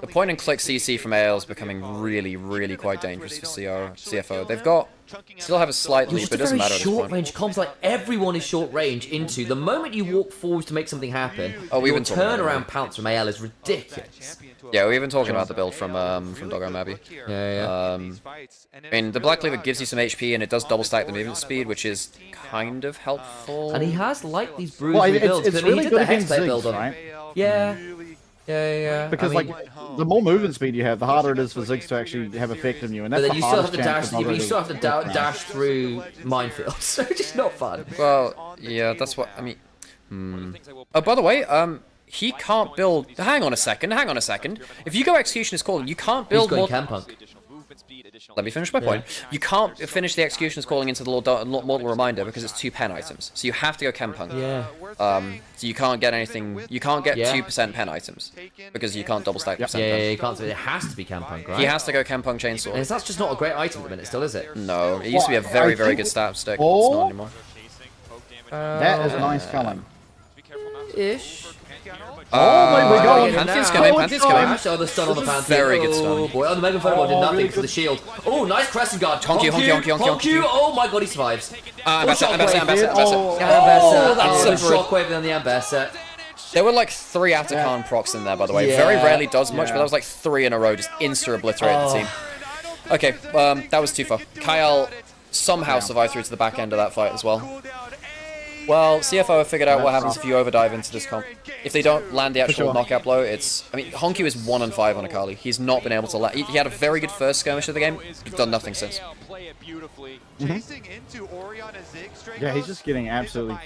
The point and click CC from AL is becoming really quite dangerous for CFO. They've got still have a slight lead, but it doesn't matter at this point. Short range comms, like everyone is short range into. The moment you walk forward to make something happen, your turnaround pounce from AL is ridiculous. Yeah, we've been talking about the build from Doggo Mabby. Yeah. I mean, the Black Cleaver gives you some HP and it does double stack the movement speed, which is kind of helpful. And he has liked these bruise builds. It's really good against Hexblade Ziggs, build on right? Yeah. Because the more movement speed you have, the harder it is for Ziggs to actually have effect on you, and that's but then the you still have to hardest dash. chance You still have to dash through minefields, so it's just not fun. Well, yeah, that's what I mean. Oh, by the way, he can't build. Hang on a second. If you go Executioner's Calling, you can't build more. Campunk. Let me finish my point. You can't finish the Executioner's Calling into the Mortal Reminder because it's 2 pen items. So you have to go Campunk. Yeah. So you can't get anything. You can't get 2% pen items because you can't double stack the percent. Yeah, you can't. It has to be Campunk, right? He has to go Campunk Chainsaw. And that's just not a great item at the minute, still, is it? No, it used to be a very good stat stick. It's not anymore. That is a nice Cullen. Ish. Oh, we're going. Pantheon's coming. Pantheon's coming. Oh, the stun on the Pantheon. Very good stun. Oh, boy. Oh, the Mega Fireball did nothing for the shield. Oh, nice crescent guard. Honky. Oh my god, he survives. Ambassador. Oh, that's a shockwave on the Ambassador. There were like 3 Atakan procs in there, by the way. Yeah. Very rarely does much, but that was like 3 in a row, just insta-obliterated the team. Okay, that was too far. Kyle somehow survived through to the back end of that fight as well. Well, CFO have figured out what happens if you overdive into this comp. If they don't land the actual knockout blow, it's... I mean, Honku is 1-5 on Akali. He's not been able to land... He had a very good first skirmish of the game, but done nothing since. Yeah, he's just getting absolutely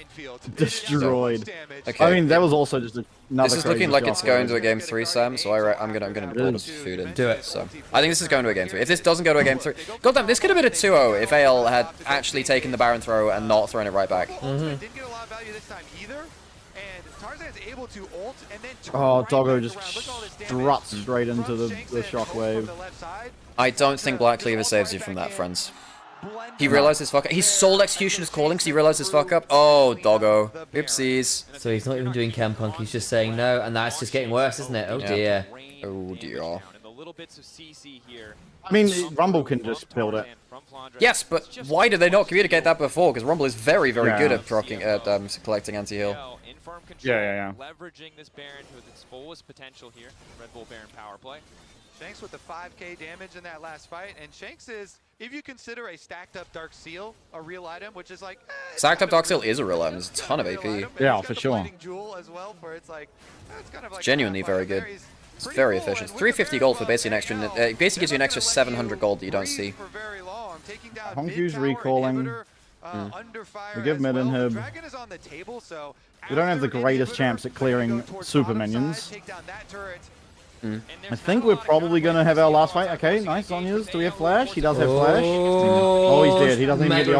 destroyed. Okay. I mean, that was also just another. This is looking like it's going to a game 3, Sam. So I'm gonna pull this food in. Do it. So I think this is going to a game 3. If this doesn't go to a game 3, goddamn, this could have been a 2-0 if AL had actually taken the Baron throw and not thrown it right back. Oh, Doggo just struts straight into the shockwave. I don't think Black Cleaver saves you from that, friends. He realized his fuck up. His soul execution is calling because he realized his fuck up. Oh, Doggo. Oopsies. So he's not even doing Cam Punk, he's just saying no, and that's just getting worse, isn't it? Oh dear. Oh dear. I mean, Rumble can just build it. Yes, but why did they not communicate that before? Because Rumble is very, very good at collecting anti-heal. Yeah. Leveraging this Baron to its fullest potential here. Red Bull Baron power play. Shanks with the 5k damage in that last fight, and Shanks is, if you consider a stacked up Dark Seal a real item, which is like... Stacked up Dark Seal is a real item, there's a ton of AP. Yeah, for sure. It's genuinely very good. It's very efficient. 350 gold for basically an extra... it basically gives you an extra 700 gold that you don't see. Honku's recalling. We give mid inhib. We don't have the greatest champs at clearing super minions. I think we're probably going to have our last fight. Okay, nice on yours. Do we have flash? He does have flash. Oh, he's dead. He doesn't even get the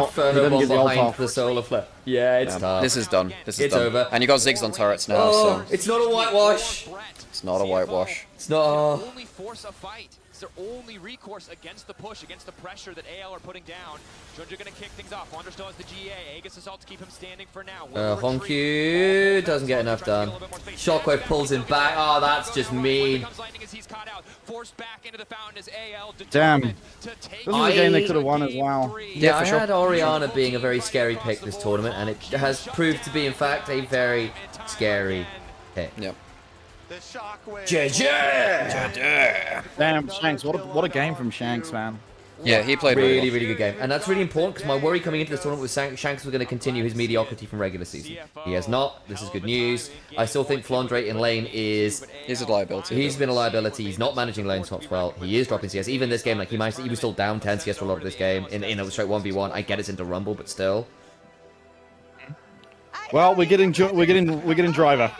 ult off. The solar flip. Yeah, it's tough. This is done. This is it's done. over. And you got Ziggs on turrets now, so... It's not a whitewash. It's not a whitewash. It's not... Only force a fight. It's their only recourse against the push, against the pressure that AL are putting down. Junja gonna kick things off. Wander still has the GA. Aegis Assault to keep him standing for now. Honku doesn't get enough done. Shockwave pulls him back. Oh, that's just mean. Damn. This is a game they could have won as well. Yeah, I had Orianna being a very scary pick this tournament, and it has proved to be, in fact, a very scary pick. Yep. JJ! Damn, Shanks. What a game from Shanks, man. Yeah, he played really good game. And that's really important because my worry coming into this tournament was Shanks was going to continue his mediocrity from regular season. He has not. This is good news. I still think Flandre in lane is... He's a liability. He's been a liability. He's not managing lane swaps well. He is dropping CS. Even this game, like he was still down 10 CS for a lot of this game in a straight 1v1. I get it's into Rumble, but still. Well, we're getting driver.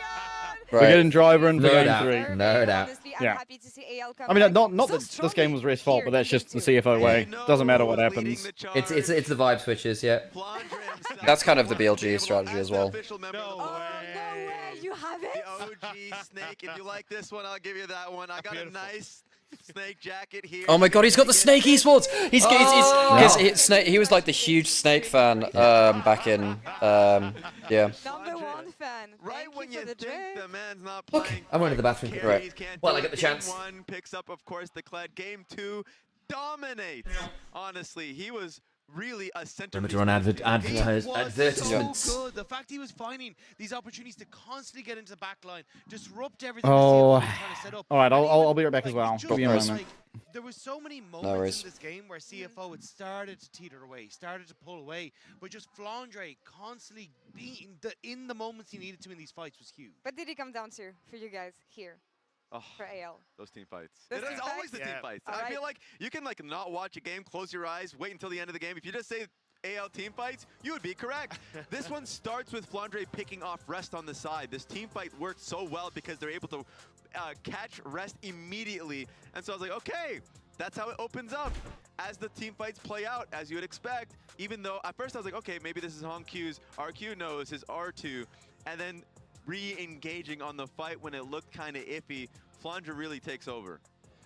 Right. We're getting driver and no game doubt. 3. No doubt. Yeah. I mean, not that this game was Ray's fault, but that's just the CFO way. Doesn't matter what happens. It's the vibe switches, yeah. That's kind of the BLG strategy as well. No way, you have it? The OG Snake. If you like this one, I'll give you that one. I got a nice Snake jacket here. Oh my god, he's got the Snake Esports! He was like the huge Snake fan back in, yeah. #1 fan. Right when you think the man's not Look, playing. I'm running the bathroom. Right. Well, I get the chance. One picks up, of course, the Kled. Game 2 dominates. Honestly, he was really a center. Remember to run advertisements. So good. The fact he was finding these opportunities to constantly get into the back line, disrupt everything. Oh, trying to set up. all right. I'll be right back as well. Give me a moment. There were so many moments in this game where CFO had started to teeter away, started to pull away, but just Flandre constantly being in the moments he needed to in these fights was huge. What did it come down to for you guys here? Oh, for AL. Those team fights. Those It is team always the fights? team fights. All I right. feel like you can not watch a game, close your eyes, wait until the end of the game. If you just say AL team fights, you would be correct. This one starts with Flandre picking off Rest on the side. This team fight worked so well because they're able to catch Rest immediately. And so I was like, okay, that's how it opens up. As the team fights play out, as you would expect, even though at first I was like, okay, maybe this is Honku's RQ knows his R2, and then re-engaging on the fight when it looked kind of iffy, Flandre really takes over.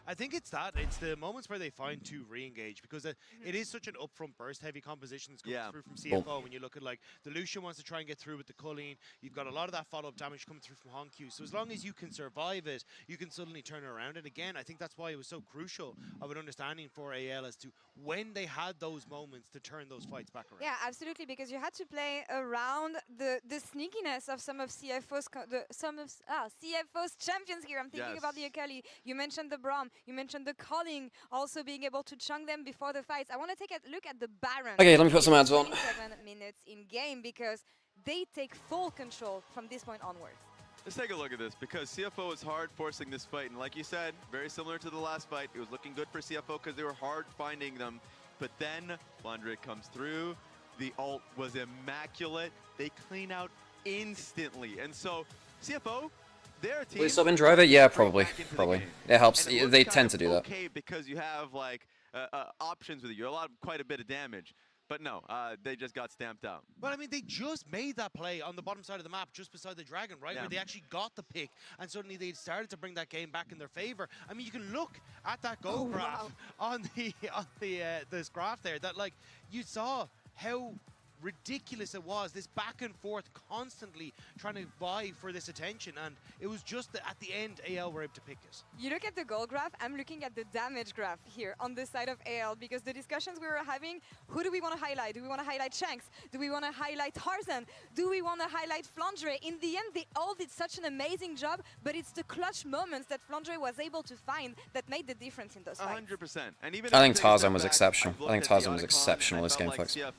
I think it's that. It's the moments where they find to re-engage, because it is such an upfront burst-heavy composition that's coming through from CFO. When you look at like the Lucian wants to try and get through with the Culling, you've got a lot of that follow-up damage coming through from Honku. So as long as you can survive it, you can suddenly turn it around. And again, I think that's why it was so crucial of an understanding for AL as to when they had those moments to turn those fights back around. Yeah, absolutely, because you had to play around the sneakiness of some of CFO's CFO's champions here. I'm thinking about the Akali. You mentioned the Braum. You mentioned the Culling, also being able to chunk them before the fights. I want to take a look at the Baron. Okay, let me put some ads on. 7 minutes in game, because they take full control from this point onwards. Let's take a look at this, because CFO was hard forcing this fight. And like you said, very similar to the last fight, it was looking good for CFO because they were hard finding them. But then Flandre comes through. The ult was immaculate. They clean out instantly. And so CFO, their team... Will you sub in driver? Yeah, probably. Probably. It helps. They tend to do that. Okay, because you have like options with you. You're allowed quite a bit of damage. But no, they just got stamped out. But I mean, they just made that play on the bottom side of the map, just beside the Dragon, right? Where they actually got the pick, and suddenly they started to bring that game back in their favor. I mean, you can look at that goal graph on this graph there. That like you saw how ridiculous it was, this back and forth constantly trying to vie for this attention, and it was just that at the end AL were able to pick it. You look at the goal graph, I'm looking at the damage graph here on the side of AL, because the discussions we were having, who do we want to highlight? Do we want to highlight Shanks? Do we want to highlight Tarzan? Do we want to highlight Flandre? In the end, they all did such an amazing job, but it's the clutch moments that Flandre was able to find that made the difference in those fights. 100%. And even I think Tarzan was exceptional. I think Tarzan was exceptional this game, folks. I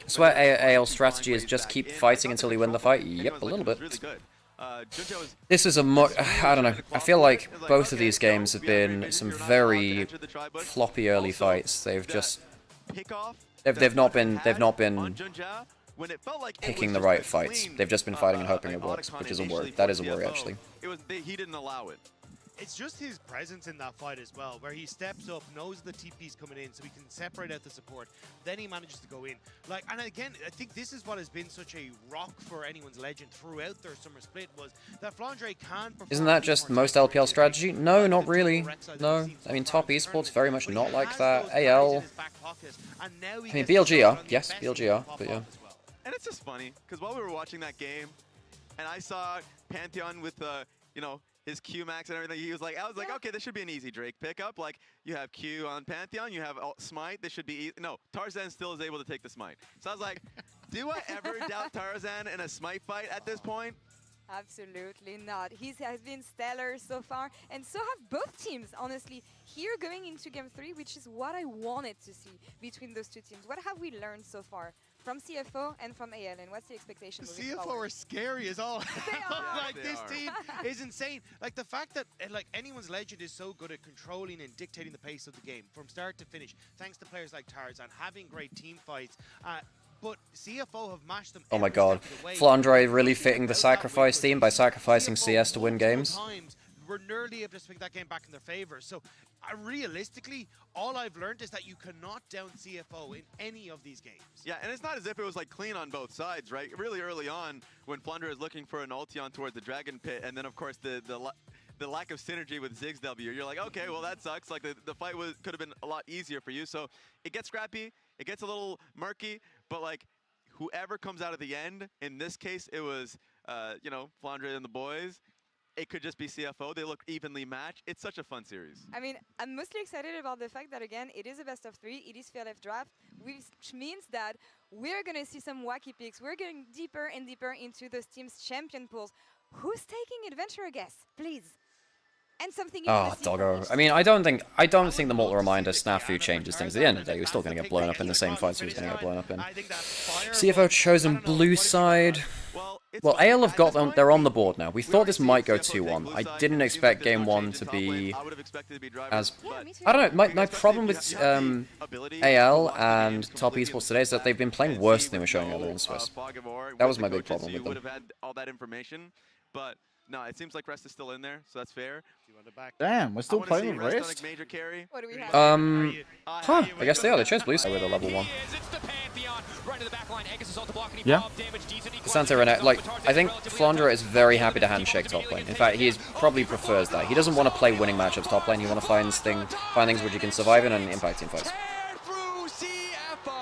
swear AL strategy is just keep fighting until you win the fight. Yep, a little bit. This is a I don't know. I feel like both of these games have been some very floppy early fights. They've just they've not been picking the right fights. They've just been fighting and hoping it works, which is a worry. That is a worry, actually. He didn't allow it. It's just his presence in that fight as well, where he steps up, knows the TP's coming in, so he can separate out the support. Then he manages to go in. Like, and again, I think this is what has been such a rock for anyone's legend throughout their summer split, was that Flandre can. Isn't that just most LPL strategy? No, not really. No, I mean top esports very much not like that. AL. I mean BLG are, yes, BLG are, but yeah. And it's just funny because while we were watching that game, and I saw Pantheon with you know, his Q max and everything, I was like, okay, this should be an easy Drake pickup. Like, you have Q on Pantheon, you have Smite, this should be easy. No, Tarzan still is able to take the Smite. So I was like, do I ever doubt Tarzan in a Smite fight at this point? Absolutely not. He has been stellar so far, and so have both teams, honestly. Here going into Game 3, which is what I wanted to see between those two teams. What have we learned so far from CFO and from AL, and what's the expectation moving CFO forward? are scary as all. Like, this team is insane. Like, the fact that like anyone's legend is so good at controlling and dictating the pace of the game from start to finish, thanks to players like Tarzan, having great team fights. But CFO have mashed them. Oh my god. Flandre really fitting the sacrifice theme by sacrificing CS to win games. We're nearly able to pick that game back in their favor. So realistically, all I've learned is that you cannot down CFO in any of these games. Yeah, and it's not as if it was like clean on both sides, right? Really early on, when Flandre is looking for an ulti on towards the Dragon Pit, and then of course the lack of synergy with Ziggs W, you're like, okay, well that sucks. Like the fight could have been a lot easier for you. So it gets scrappy, it gets a little murky, but like whoever comes out at the end, in this case it was you know, Flandre and the boys. It could just be CFO. They look evenly matched. It's such a fun series. I mean, I'm mostly excited about the fact that, again, it is a best of 3. It is FLF draft, which means that we're going to see some wacky picks. We're getting deeper and deeper into those teams' champion pools. Who's taking Adventure, guess, please? And something. Oh, doggo. I mean, I don't think the Mortal Reminder snafu changes things. At the end of the day, we're still going to get blown up in the same fights we was going to get blown up in. CFO chosen blue side. Well, AL have got them. They're on the board now. We thought this might go 2-1. I didn't expect game 1 to be as... I don't know. My problem with AL and Top Esports today is that they've been playing worse than they were showing earlier in Swiss. That was my big problem with them. would have had all that information, but no, it seems like Rest is still in there, so that's fair. Damn, we're still playing with Rest? What do we have? I guess they are. They chose blues with a level 1. It's the Yeah. Santa René, like, I think Flandre is very happy to handshake top lane. In fact, he probably prefers that. He doesn't want to play winning matchups top lane. He want to find things which he can survive in and impact team fights.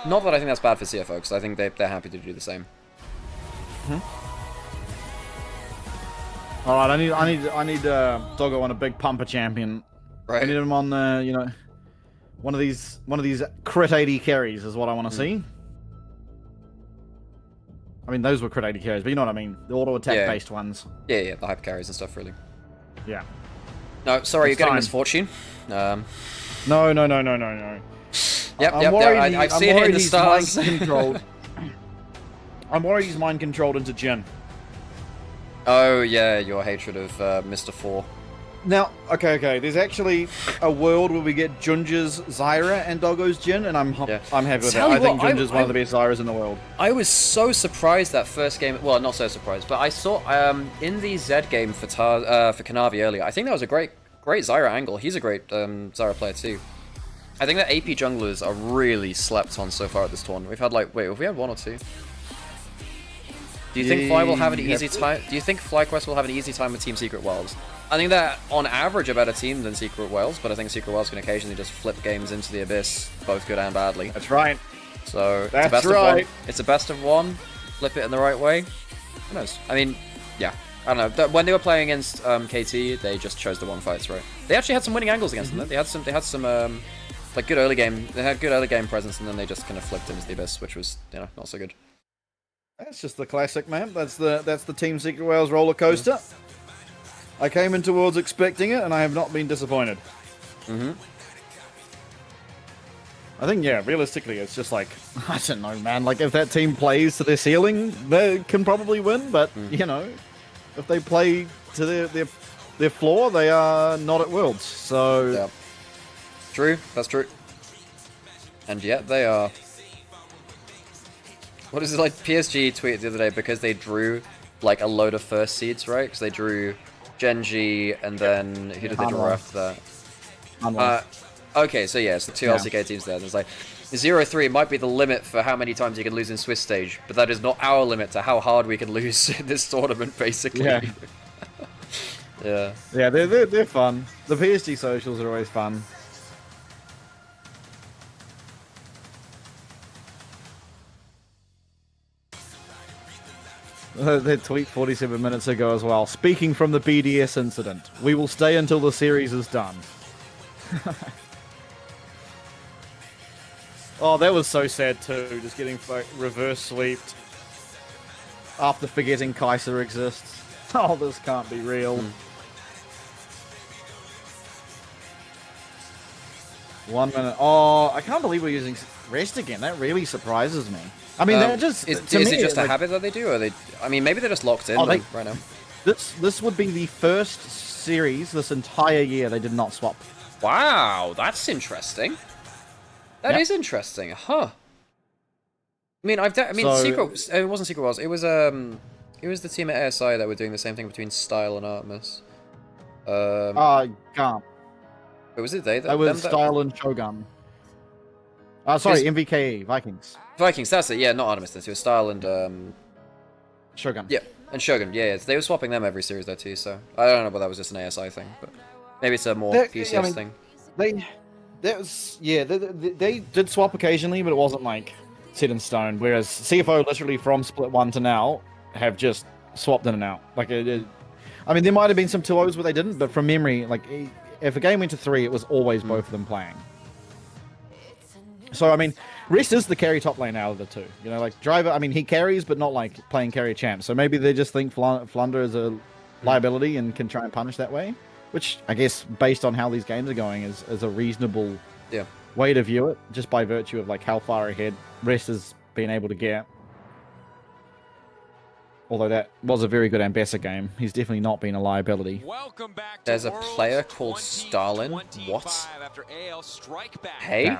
Not that I think that's bad for CFO, because I think they're happy to do the same. All right, I need Doggo on a big pumper champion. Right. I need him on one of these crit 80 carries is what I want to see. I mean, those were crit 80 carries, but you know what I mean. The auto attack based ones. Yeah, the hyper carries and stuff, really. Yeah. No, sorry, you're getting misfortune. No. Yep, I see it in the stars. I'm worried he's mind controlled into Jin. Oh yeah, your hatred of Mr. 4. Now, okay. There's actually a world where we get Junja's Zyra and Doggo's Jin, and I'm happy with that. I think Junja's one of the best Zyras in the world. I was so surprised that first game. Well, not so surprised, but I saw in the Z game for Kanavi earlier. I think that was a great Zyra angle. He's a great Zyra player too. I think that AP junglers are really slept on so far at this tournament. We've had have we had 1 or 2? Do you think Fly will have an easy time? Do you think FlyQuest will have an easy time with Team Secret Worlds? I think they're on average a better team than Secret Worlds, but I think Secret Worlds can occasionally just flip games into the abyss, both good and badly. That's right. So it's a best of one. It's a best of one. Flip it in the right way. Who knows? I mean, yeah. I don't know. When they were playing against KT, they just chose the 1 fights, right? They actually had some winning angles against them. They had some like good early game. They had good early game presence, and then they just kind of flipped into the abyss, which was not so good. That's just the classic, man. That's the Team Secret Wales roller coaster. I came in towards expecting it, and I have not been disappointed. I think, realistically, it's just like, I don't know, man. Like, if that team plays to their ceiling, they can probably win. But if they play to their floor, they are not at Worlds. So, true. That's true. And yet they are. What is it, like PSG tweeted the other day, because they drew like a load of first seeds, right? Because they drew Genji and then who did they draw after that? Okay, so it's the 2 LCK teams there. There's like 0-3 might be the limit for how many times you can lose in Swiss stage, but that is not our limit to how hard we can lose in this tournament, basically. Yeah, they're fun. The PSG socials are always fun. Their tweet 47 minutes ago as well. Speaking from the BDS incident, we will stay until the series is done. Oh, that was so sad too. Just getting reverse sweeped after forgetting Kaiser exists. Oh, this can't be real. 1 minute. Oh, I can't believe we're using rest again. That really surprises me. I mean, they're just. Is it just a habit that they do, or they? I mean, maybe they're just locked in right now. This would be the first series this entire year they did not swap. Wow, that's interesting. That is interesting, huh? I mean, Secret. It wasn't Secret Wars. It was the team at ASI that were doing the same thing between Style and Artemis. Can't. Wait, was it they? That was Style and Shogun. Sorry, MVKE, Vikings. Vikings, that's it. Yeah, not Artemis. It was Style and Shogun. Yeah, and Shogun. Yeah, they were swapping them every series though too. So I don't know whether that was just an ASI thing, but maybe it's a more PCS thing. They did swap occasionally, but it wasn't like set in stone. Whereas CFO, literally from Split 1 to now, have just swapped in and out. Like, I mean, there might have been some 2-0s where they didn't, but from memory, like, if a game went to 3, it was always both of them playing. So, I mean, Rest is the carry top lane out of the two. You know, like, Driver, I mean, he carries, but not, like, playing carry champ. So maybe they just think Flunder is a liability and can try and punish that way. Which, I guess, based on how these games are going, is a reasonable way to view it, just by virtue of, like, how far ahead Rest has been able to get. Although that was a very good Ambassador game. He's definitely not been a liability. There's a player called Stalin. What? Hey?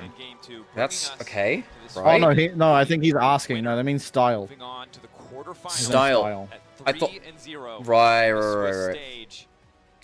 That's okay, right? Oh, no, I think he's asking. No, that means Style. Style. I thought... Right.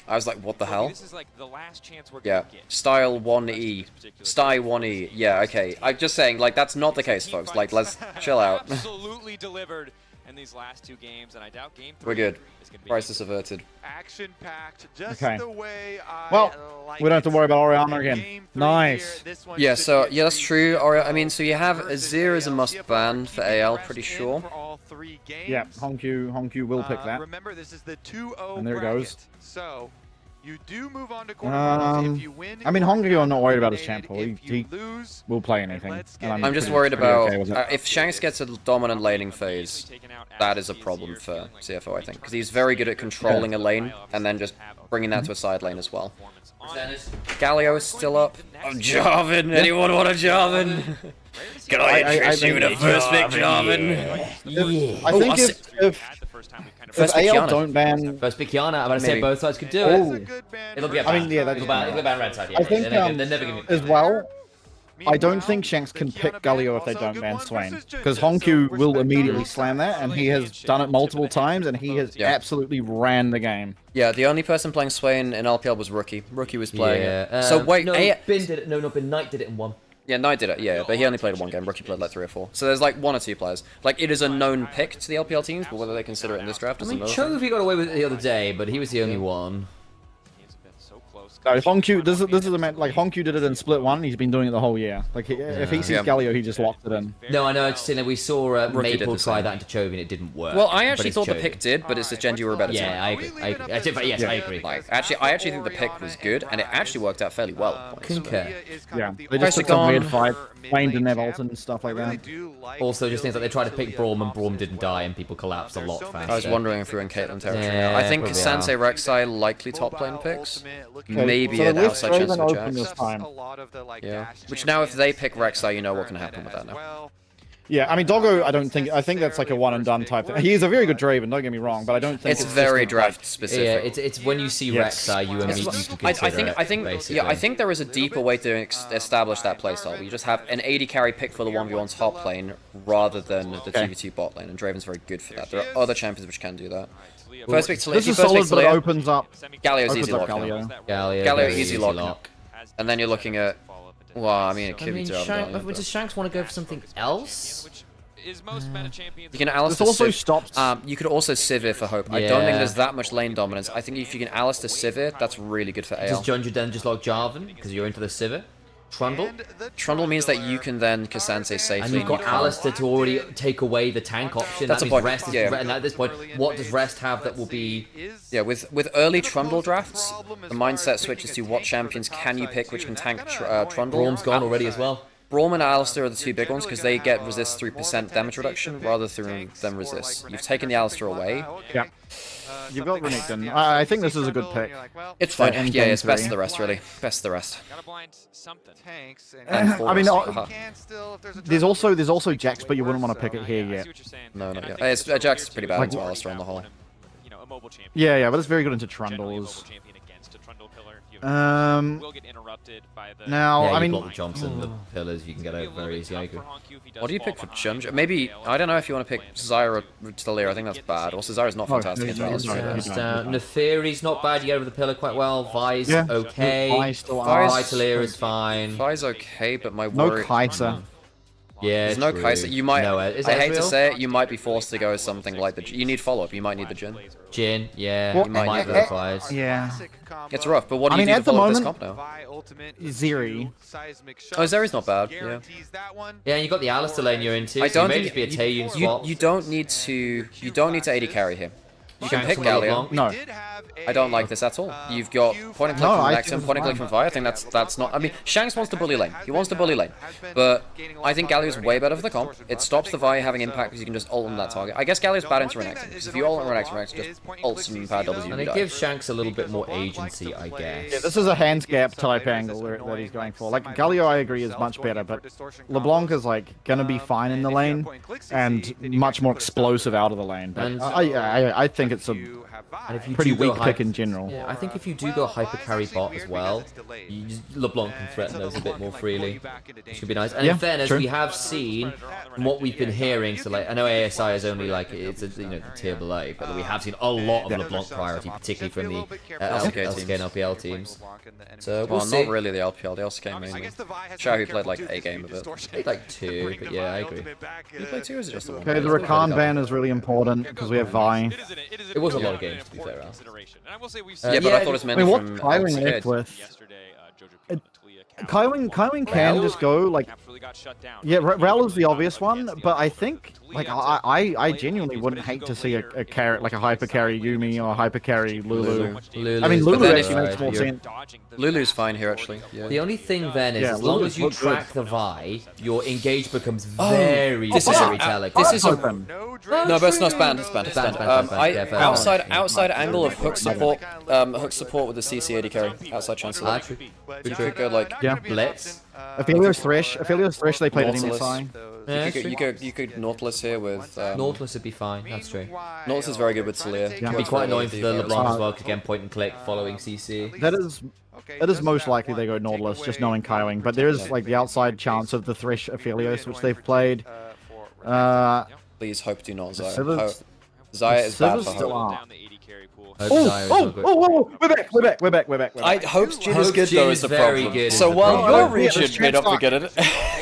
I was like, what the hell? This is like the last chance we're Yeah, gonna get. style 1E. Style 1E. Yeah, okay. I'm just saying, like, that's not the case, folks. Like, let's chill out. Absolutely delivered in these last 2 games, and I doubt game 3 We're good. is gonna be Crisis averted. Action-packed, just Okay. the way I Well, like we don't have to it. worry about Oriana And again. game 3 Nice. here, this one Yeah, should so, be a yeah, that's treat. true. Or, I mean, so you have Azir as a must-ban for AL, pretty sure. For all 3 games. Yeah, Honku will pick that. Remember, this is the 2-0 And there it bracket. goes. So, you do move on to quarterfinals if you win. I mean, Honku, I'm not worried about his eliminated. champ pool. If He you lose, will play anything. And I'm just pretty- worried pretty about okay with it. if Shanks gets a dominant laning phase, that is a problem for CFO, I think, because he's very good at controlling a lane and then just bringing that to a side lane as well. Galio is still up. Oh, Jarvan! Anyone want a Jarvan? Can I interest you in a first pick Jarvan? Yeah. I think if AL don't ban... First pick Kiana, I'm going to say Maybe. both sides could do Oh. it. It'll get I banned. mean, yeah, that's It'll ban red side, yeah. I think They're never gonna as well, I don't think Shanks can pick Galio if they don't ban Swain, because Honku will immediately slam that, and he has done it multiple times, and he has absolutely ran the game. Yeah, the only person playing Swain in LPL was Rookie. Rookie was playing it. Yeah. So wait, no, Bin did it. No, Knight did it in 1. Yeah, Knight did it, yeah, but he only played 1 game. Rookie played like 3 or 4. So there's like 1 or 2 players. Like, it is a known pick to the LPL teams, but whether they consider it in this draft I is mean, another thing. Chovy got away with it the other day, but he was the only one. No, Honku, this is a man, like, Honku did it in Split 1, he's been doing it the whole year. Like, if he sees Galio, he just locks it in. No, I know, it's just saying that we saw Maple did the try same. that into Chovy and it didn't work. Well, I but actually it's thought the Chovy. pick did, but it's the Genji were a better team. Yeah, I agree. Yes, I agree. Like, I actually think the pick was good, and it actually worked out fairly well. Concur. Yeah, they just took some weird fight, Wayne didn't have ult and stuff like that. Also, just things like they tried to pick Braum and Braum didn't die and people collapsed a lot faster. I was wondering if we were in Caitlyn territory Yeah, now. I think probably Sensei are. Rek'Sai likely top lane picks. Okay, Maybe so an the outside list chance Raven for open Jax. this time. Yeah. Which now if they pick Rek'Sai, you know what can happen with that now. Yeah, I mean, Doggo, I think that's like a one and done type thing. He is a very good Draven, don't get me wrong, but I don't think It's very just draft Yeah, specific. it's when you see Rek'Sai, you immediately can I consider think, it, basically. yeah, I think there is a deeper way to establish that playstyle. Where you just have an AD carry pick for the 1v1 top lane rather than the 2v2 bot lane, and Draven's very good for that. There are other champions which can do that. First pick This is solid, but it opens up. Galio's opens easy up lock. Galio. Galio very easy lock. And then you're looking at, well, I mean, it could be Jarvan. Does Shanks want to go for something else? Is most meta champions. You can Alistair This also Civ. stops. You could also Sivir for Hope. I don't think Yeah. there's that much lane dominance. I think if you can Alistair Sivir, that's really good for Does AL. Junju then just lock Jarvan because you're into the Sivir? Trundle? Trundle means that you can then Cassante safely. And you've got you can't- Alistair to already take away the tank option. That's that a means point, Rest is, yeah. and at this point, what does Rest have that will be... Yeah, with early Trundle drafts, the mindset switches to what champions can you pick which can tank Trundle. Braum's gone already as well. Braum and Alistair are the 2 big ones because they get resist through percent damage reduction rather than resist. You've taken the Alistair away. Yeah. You've got Renekton. I think this is a good pick. It's fine. In Yeah, game it's best of 3. the rest, really. Best of the rest. Gotta blind something. I mean, Haha. there's also Jax, but you wouldn't want to pick it here yet. No, not yet. It's, Jax is pretty bad into Alistair on the whole. You know, a mobile champion. Yeah, but it's very good into Generally a mobile Trundles. champion against a Trundle pillar. You Will get interrupted by the now, Yeah, I mean, you've got the jumps and the pillars, you can get over very easy, I agree. What do you pick for Junj? Maybe, I don't know if you want to pick Zyra or Talir. I think that's bad. Also, Zyra's not fantastic into Alistair. Neferi's not bad, you get over the pillar quite well. Vi's Yeah. okay. Vi still Vitalir is fine. Vi's okay, but my no worry... Kai'Sa. Yeah, There's no true. Kai'Sa. You might... No, I is hate to Ezreal? say it, you might be forced to go with something like the... You need follow-up. You might need the Jhin. Jhin, yeah, Well, you might be required. Yeah. It's rough, but what do I you mean, do at to the follow up this moment- comp now? Zeri. Oh, Zeri's not bad, yeah. Yeah, and you got the Alistair lane you're into, I so don't you may think just be a Taeyun swap. you don't need to AD carry him. You can pick Shanks on the Galio. long. No. I don't like this at all. You've got point and click No, from I Nexus, think point and click it's from Vi. I think that's not... I mean, Shanks wants to bully lane. He wants to bully lane. But I think Galio's way better for the comp. It stops the Vi having impact because you can just ult on that target. I guess Galio's bad into Renekton, because if you ult on Renekton just ult some power doubles you And it die. gives Shanks a little bit more agency, I guess. Yeah, this is a hands gap type angle that he's going for. Like, Galio, I agree, is much better, but LeBlanc is, like, gonna be fine in the lane and much more explosive out of the lane. But And- I think think it's a And if you pretty do go weak pick in general. Yeah, I think if you do go hyper carry bot as well, LeBlanc can threaten those a bit more freely, which could be nice. And in fairness, we have seen from what we've been hearing. So like, I know ASI is only like it's the tier below, but we have seen a lot of LeBlanc priority, particularly from the LCK and LPL teams. So we'll see. Not really the LPL, the LCK mainly. Shao played like a game of it. Played like 2, but yeah, I agree. You played 2 or is it just the 1? Okay, the Rakan ban is really important because we have Vi. It was a lot of games, to be fair. Yeah, but I thought it was mainly from Kaiwing left with. Kaiwing can just go like. Yeah, Rel is the obvious one, but I think like I genuinely wouldn't hate to see a carry like a hyper carry Yumi or a hyper carry Lulu. I mean, Lulu actually makes more sense. Lulu's fine here actually. Yeah. The only thing then is, as long as you track the Vi, your engage becomes very telling. This is open. No, but it's not banned. It's banned. Outside angle of hook support with the CC AD carry. Outside chancellor. We could go like Blitz. Aphelios Thresh, they played it in MSI. You could Nautilus here with... Nautilus would be fine, that's true. Nautilus is very good with Celia. Yeah. It'd be quite annoying for the LeBlanc as well, because again, point and click, following CC. That is most likely they go Nautilus, just knowing Kaiwing, but there is like the outside chance of the Thresh Aphelios, which they've played. Please hope do not Zaya. Zaya is bad for hope. We're back. I hope Jin is good though is the problem. So while your region may not be good at it.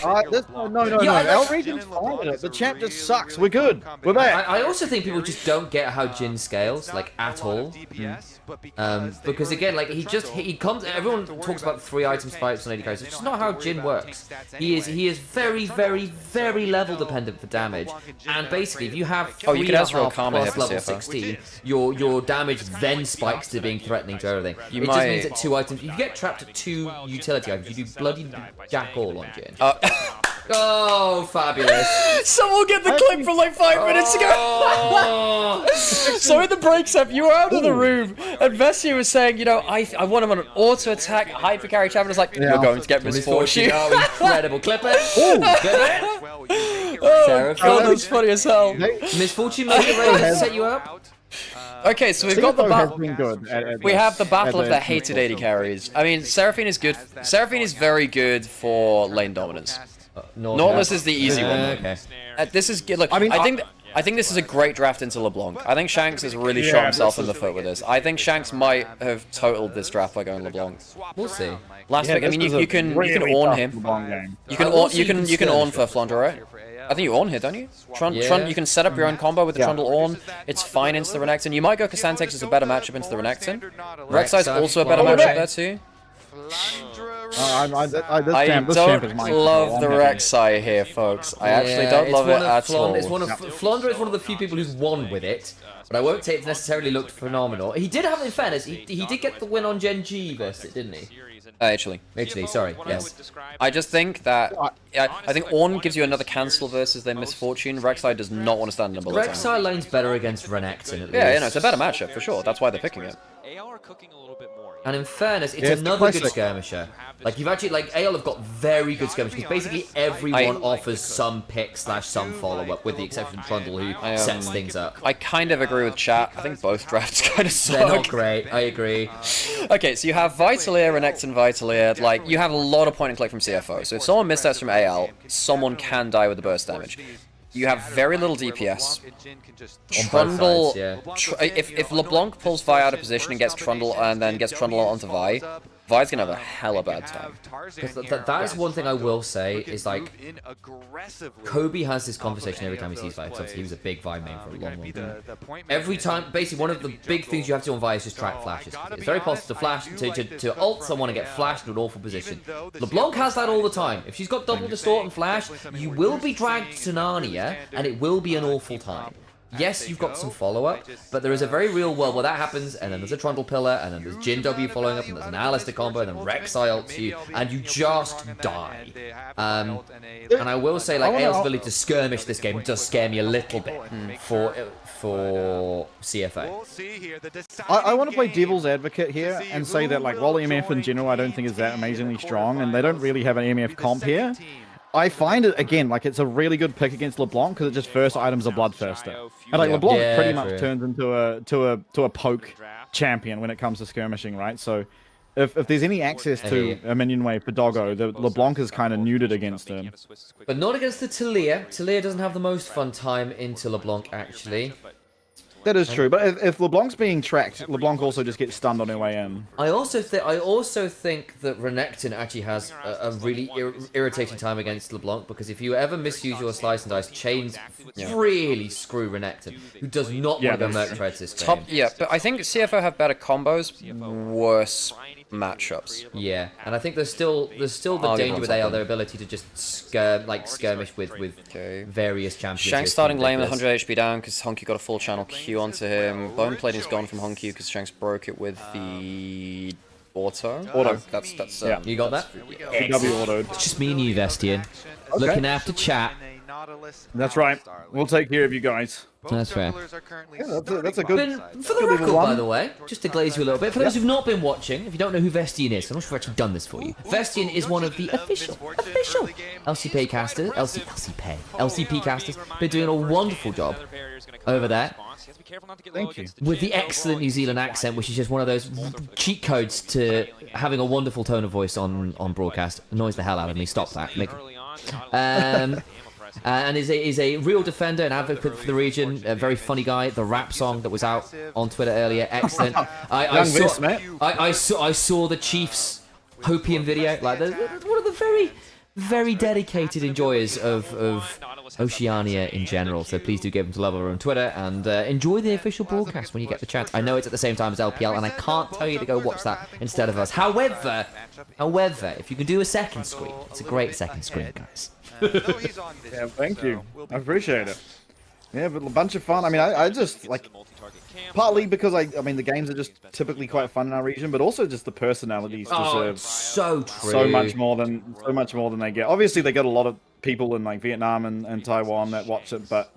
No. Our region's fine at it. The champ just sucks. We're good. We're back. I also think people just don't get how Jin scales, like, at all. Because again, like, he comes, everyone talks about 3-item spikes on AD carries. It's just not how Jin works. He is very level dependent for damage. And basically, if you have 3.5 plus level 16, your damage then spikes to being threatening to everything. It just means that 2 items, if you get trapped at 2 utility items, you do bloody jack all on Jin. Oh, fabulous. Someone get the clip from like 5 minutes ago. So in the breaks up, you were out of the room, and Vessi was saying, you know, I want him on an auto attack, hyper carry champion. Was like, you're going to get misfortune. Oh, incredible clip it. Ooh, good. Oh, God, that's funny as hell. Misfortune made it ready to set you up. Okay, so we've got the battle. We have the battle of the hated AD carries. I mean, Seraphine is good. Seraphine is very good for lane dominance. Nautilus is the easy one. Okay. This is good. Look, I think this is a great draft into LeBlanc. I think Shanks has really shot himself in the foot with this. I think Shanks might have totaled this draft by going LeBlanc. We'll see. Last pick. I mean, you can Ornn him. You can Ornn for Flandre, right? I think you Ornn here, don't you? You can set up your own combo with the Trundle Ornn. It's fine into the Renekton. You might go Casantex as a better matchup into the Renekton. Rek'Sai's also a better matchup there too. I don't love the Rek'Sai here, folks. I actually don't love it at all. Flandre is one of the few people who's won with it, but I won't say it's necessarily looked phenomenal. He did have, in fairness, he did get the win on Gen G versus it, didn't he? Actually, sorry, yes. I just think that I think Ornn gives you another cancel versus their misfortune. Rek'Sai does not want to stand in a bullet time. Rek'Sai lane's better against Renekton at least. Yeah, it's a better matchup for sure. That's why they're picking it. And in fairness, it's another good skirmisher. Like, you've actually, like, AL have got very good skirmishers, because basically everyone offers some pick / some follow-up, with the exception of Trundle, who sets things up. I kind of agree with chat. I think both drafts kind of suck. They're not great, I agree. Okay, so you have Vitalier, Renekton, Vitalier. Like, you have a lot of point and click from CFO. So if someone missteps from AL, someone can die with the burst damage. You have very little DPS. Trundle, if LeBlanc pulls Vi out of position and gets Trundle onto Vi, Vi's gonna have a hella bad time. That is one thing I will say, is like, Kobe has this conversation every time he sees Vi, because he was a big Vi main for a long time. Every time, basically one of the big things you have to do on Vi is just track flashes. It's very possible to flash, to ult someone and get flashed into an awful position. LeBlanc has that all the time. If she's got double distort and flash, you will be dragged to Narnia, and it will be an awful time. Yes, you've got some follow-up, but there is a very real world where that happens, and then there's a Trundle Pillar, and then there's Jin W following up, and there's an Alistair combo, and then Rek'Sai ults you, and you just die. And I will say, like, AL's ability to skirmish this game does scare me a little bit for CFO. I want to play devil's advocate here and say that, like, while EMF in general I don't think is that amazingly strong, and they don't really have an EMF comp here, I find it, again, like it's a really good pick against LeBlanc because it just first items a Bloodthirster. And like LeBlanc pretty much turns into a poke champion when it comes to skirmishing, right? So if there's any access to a minion wave for Doggo, the LeBlanc is kind of neutered against him. But not against the Talia. Talia doesn't have the most fun time into LeBlanc, actually. That is true, but if LeBlanc's being tracked, LeBlanc also just gets stunned on her way in. I also think that Renekton actually has a really irritating time against LeBlanc, because if you ever misuse your slice and dice, chains really screw Renekton, who does not want to go Merc Treads this game. Yeah, but I think CFO have better combos, worse matchups. Yeah, and I think there's still the danger with AL, their ability to just skirmish with various champions. Shanks starting lane with 100 HP down because Honky got a full channel Q onto him. Bone plating's gone from Honky because Shanks broke it with the auto. That's you got that? It's just me and you, Vestian. Okay. Looking after chat. That's right. We'll take care of you guys. That's fair. Yeah, that's a good... For the record, by the way, just to glaze you a little bit, for those who've not been watching, if you don't know who Vestian is, I'm not sure I've actually done this for you. Vestian is one of the official LCP casters, LCP casters. Been doing a wonderful job over there. Thank you. With the excellent New Zealand accent, which is just one of those cheat codes to having a wonderful tone of voice on broadcast. Annoys the hell out of me. Stop that. And is a real defender and advocate for the region. A very funny guy. The rap song that was out on Twitter earlier, excellent. I saw the Chiefs Hopium video. Like one of the very dedicated enjoyers of Oceania in general. So please do give him to love over on Twitter and enjoy the official broadcast when you get the chance. I know it's at the same time as LPL, and I can't tell you to go watch that instead of us. However, if you can do a second screen, it's a great second screen, guys. Yeah, thank you. I appreciate it. Yeah, but a bunch of fun. I mean, I just like, partly because I mean the games are just typically quite fun in our region, but also just the personalities deserve so much more than they get. Obviously, they get a lot of people in like Vietnam and Taiwan that watch it, but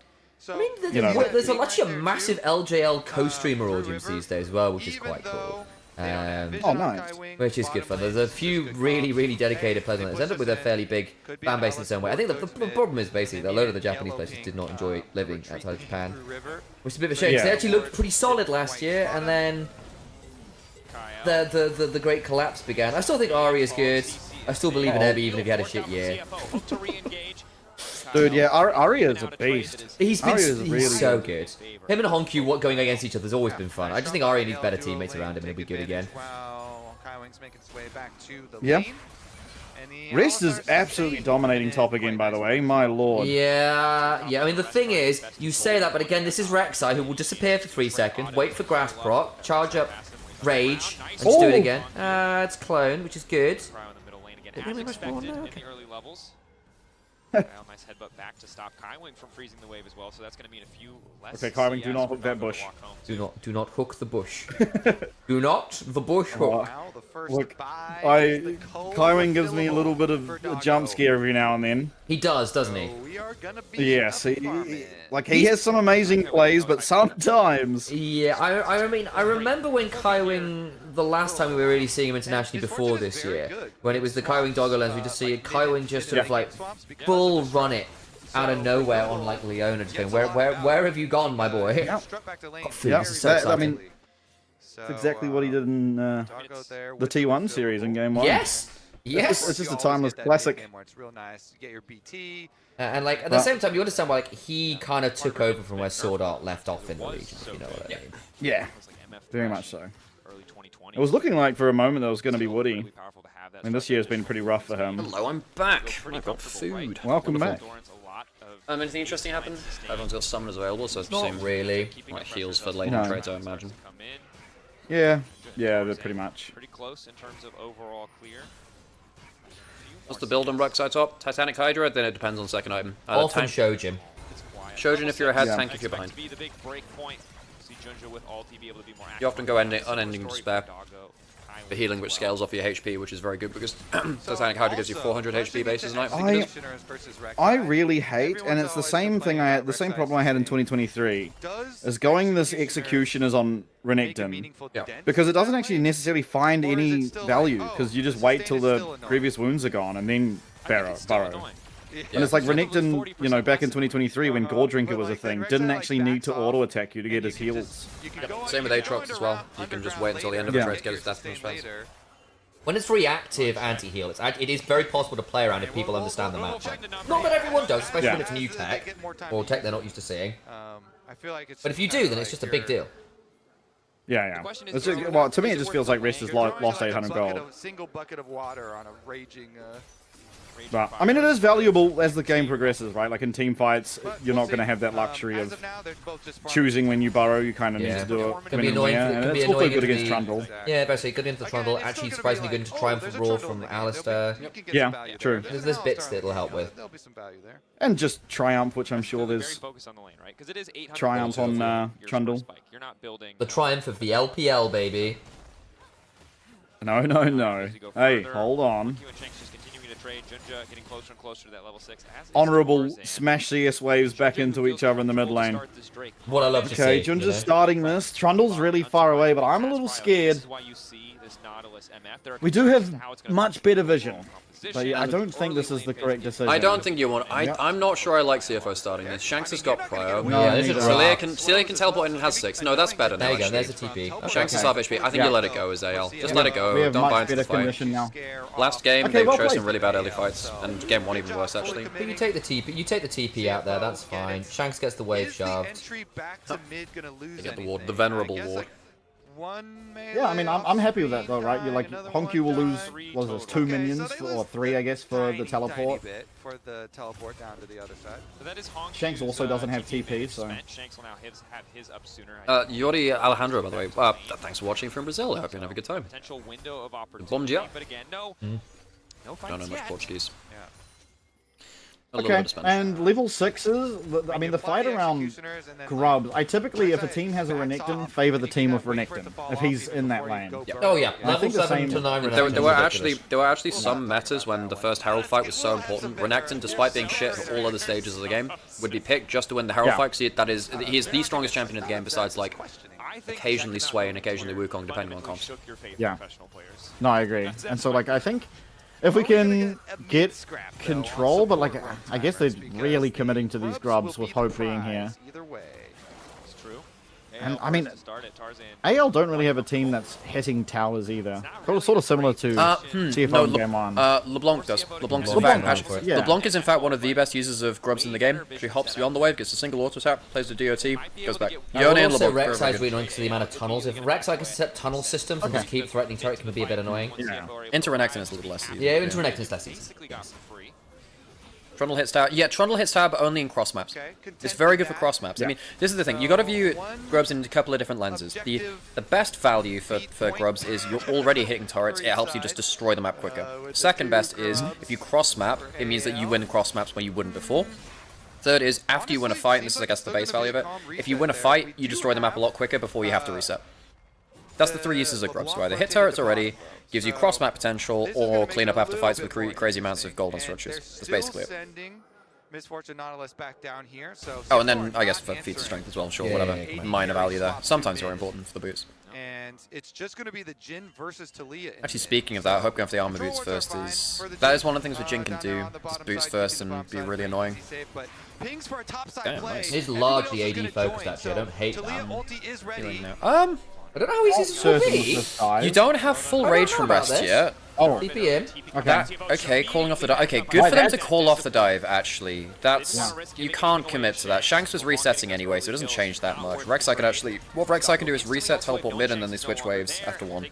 I mean, there's actually a massive LJL co-streamer audience these days as well, which is quite cool. Oh, nice. Which is good fun. There's a few really dedicated players that end up with a fairly big fan base in its own way. I think the problem is basically that a load of the Japanese players did not enjoy living outside of Japan, which is a bit of a shame. They actually looked pretty solid last year, and then the great collapse began. I still think Ari is good. I still believe in Ebby, even if he had a shit year. Dude, yeah, Arya's a beast. He's so good. Him and Honku going against each other has always been fun. I just think Arya needs better teammates around him and he'll be good again. Yeah. Rest is absolutely dominating top again, by the way. My lord. Yeah. I mean, the thing is, you say that, but again, this is Rek'Sai, who will disappear for 3 seconds, wait for grass proc, charge up Rage, and just do it again. It's clone, which is good. Nice headbutt back to stop Kaiwing from freezing the wave as well, so that's going to mean a few less. Okay, Kaiwing, do not hook that bush. Do not hook the bush. Do not the bush hook. Look, Kaiwing gives me a little bit of a jump scare every now and then. He does, doesn't he? Yes, he has some amazing plays, but sometimes. Yeah, I mean, I remember when Kaiwing, the last time we were really seeing him internationally before this year, when it was the Kaiwing Doggo lens, we just see Kaiwing just sort of like full run it out of nowhere on like Leona, just going, where have you gone, my boy? This is so exciting. I mean, that's exactly what he did in the T1 series in Game 1. Yes! It's just a timeless classic. And like at the same time, you understand why like he kind of took over from where Sword Art left off in the region. You know what I mean? Yeah, very much so. It was looking like for a moment that it was going to be Woody. I mean, this year's been pretty rough for him. Hello, I'm back. I've got food. Welcome back. Anything interesting happened? Everyone's got summoners available, so it's not really. Like heals for late trades, I imagine. Yeah, they're pretty much. Pretty close in terms of overall clear. What's the build on Rek'Sai top? Titanic Hydra? Then it depends on the second item. Often Shojin. Shojin if you're ahead, tank if you're behind. You often go unending despair. The healing which scales off your HP, which is very good because Titanic Hydra gives you 400 HP bases a night. I really hate, and it's the same thing the same problem I had in 2023, is going this executioners on Renekton, because it doesn't actually necessarily find any value, because you just wait till the previous wounds are gone and then burrow. And it's like Renekton, you know, back in 2023 when Gore Drinker was a thing, didn't actually need to auto attack you to get his heals. Yep. Same with Aatrox as well. You can just wait until the end of the trade to get his death response. When it's reactive anti-heal, it is very possible to play around if people understand the matchup. Not that everyone does, especially when it's new tech, or tech they're not used to seeing. But if you do, then it's just a big deal. Yeah. Well, to me, it just feels like Rest has lost 800 gold. Single bucket of water on a raging. But, I mean, it is valuable as the game progresses, right? Like in team fights, you're not going to have that luxury of choosing when you burrow. You kind of need to do it. Can be annoying. And it's also good against Trundle. Yeah, basically good into the Trundle. Actually, surprisingly good into Triumph Roar from Alistair. Yeah, true. There's bits that it'll help with. And just Triumph, which I'm sure there's Triumph on Trundle. The Triumph of the LPL, baby. No. Hey, hold on. Honorable smash CS waves back into each other in the mid lane. What I love to see. Okay, Junja's starting this. Trundle's really far away, but I'm a little scared. We do have much better vision. But yeah, I don't think this is the correct decision. I don't think you want. I'm not sure I like CFO starting this. Shanks has got Prio. Yeah, Celia can teleport in and has 6. No, that's better now. There you go, there's a TP. Shanks is half HP. I think you let it go as AL. Just let it go. Don't buy into the fight. Now. Last game, they chose some really bad early fights, and game 1 even worse actually. But you take the TP out there, that's fine. Shanks gets the wave shoved. You get the ward, the venerable ward. Yeah, I mean, I'm happy with that though, right? You're like, Honku will lose, what is this, 2 minions, or 3, I guess, for the teleport. Shanks also doesn't have TP, so... Yori Alejandro, by the way, thanks for watching from Brazil. I hope you have a good time. Bom dia. Don't know much Portuguese. Okay, and level 6s, I mean, the fight around Grubs, I typically, if a team has a Renekton, favor the team with Renekton, if he's in that lane. Oh yeah, level 7 to 9 Renekton. There were actually some metas when the first Herald fight was so important. Renekton, despite being shit at all other stages of the game, would be picked just to win the Herald fight, because he is the strongest champion in the game, besides, like, occasionally Sway and occasionally Wukong, depending on comps. Yeah. No, I agree. And so, like, I think... if we can get control, but like, I guess they're really committing to these Grubs with Hope being here. And I mean, AL don't really have a team that's hitting towers either. Sort of similar to CFO in Game 1. LeBlanc does. LeBlanc is in fact one of the best users of Grubs in the game. She hops beyond the wave, gets a single auto tap, plays the DOT, goes back. Yone and LeBlanc. Rek'Sai's really annoying because of the amount of tunnels. If Rek'Sai can set tunnel systems and just keep threatening turrets, can be a bit annoying. Into Renekton is a little less easy. Yeah, into Renekton is less easy. Trundle hits tower. Yeah, Trundle hits tower, but only in cross maps. It's very good for cross maps. I mean, this is the thing. You got to view Grubs in a couple of different lenses. The best value for Grubs is you're already hitting turrets. It helps you just destroy the map quicker. Second best is if you cross map, it means that you win cross maps where you wouldn't before. Third is after you win a fight, and this is I guess the base value of it. If you win a fight, you destroy the map a lot quicker before you have to reset. That's the 3 uses of Grubs. You either hit turrets already, gives you cross-map potential, or clean up after fights with crazy amounts of golden structures. That's basically it. Oh, and then I guess for feats of strength as well, sure, whatever. Minor value there. Sometimes very important for the boots. And it's just going to be the Jhin versus Talia. Actually, speaking of that, I hope going for the armor boots first that is one of the things that Jhin can do. Just boots first and be really annoying. Damn, nice. It's largely AD focused actually. I don't hate that. I don't know how easy this will be. You don't have full rage from Rest yet. Oh. TP in. Okay, calling off the dive. Okay, good for them to call off the dive, actually. That's... You can't commit to that. Shanks was resetting anyway, so it doesn't change that much. Rek'Sai could actually... What Rek'Sai can do is reset, teleport mid, and then they switch waves after 1.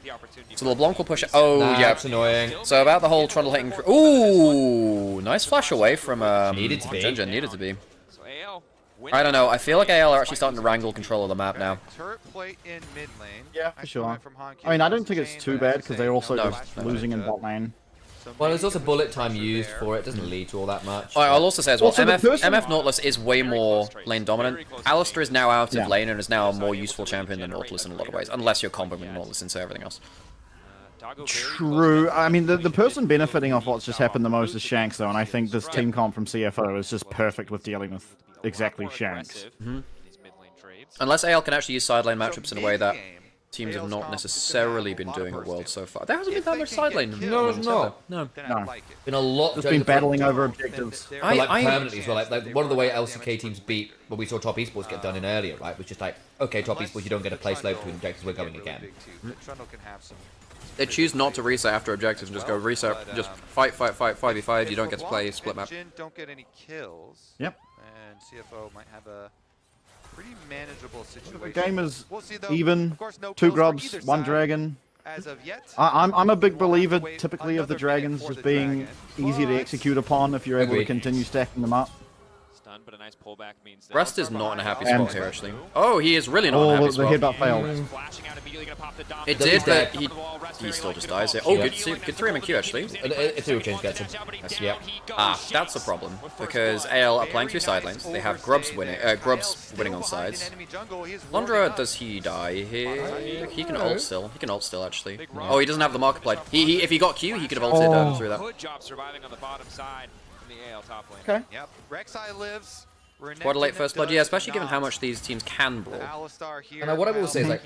So LeBlanc will push it. Oh, yeah. That's annoying. So about the whole Trundle hitting... Ooh! Nice flash away from... Needed to be. Ginger. Needed to be. I don't know. I feel like AL are actually starting to wrangle control of the map now. Yeah, for sure. I mean, I don't think it's too bad because they're also just losing in bot lane. Well, there's also bullet time used for it. Doesn't lead to all that much. I'll also say as well, MF Nautilus is way more lane dominant. Alistair is now out of lane and is now a more useful champion than Nautilus in a lot of ways, unless you're comboing Nautilus and say everything else. True. I mean, the person benefiting off what's just happened the most is Shanks, though, and I think this team comp from CFO is just perfect with dealing with exactly Shanks. Unless AL can actually use side lane matchups in a way that teams have not necessarily been doing at World so far. There hasn't been that much side lane. No, it's not. No. Been a lot. Just been battling over objectives. But like permanently as well. Like one of the way LCK teams beat when we saw top esports get done in earlier, right? Was just like, okay, top esports, you don't get to play slow between objectives. We're going again. They choose not to reset after objectives and just go reset, just fight, 5v5. You don't get to play split map. Don't get any kills. Yep. And CFO might have a pretty manageable situation. The game is even. 2 grubs, 1 dragon. As of yet, I'm a big believer typically of the dragons just being easy to execute upon if you're able to continue stacking them up. But a nice pullback means that Rust is not in a happy spot here, actually. Oh, he is really not in a happy spot. The headbutt failed. It did, but he still just dies here. Oh, good 3MQ, actually. It's a change gets him. Yep. Ah, that's the problem. Because AL are playing 2 side lanes. They have Grubs winning on sides. Londra, does he die here? He can ult still. He can ult still, actually. Oh, he doesn't have the mark applied. If he got Q, he could have ulted through that. good job surviving on the bottom side from the AL top lane. Okay. Yep. Rek'Sai lives. Quite a late first blood, yeah, especially given how much these teams can brawl. And what I will say is, like,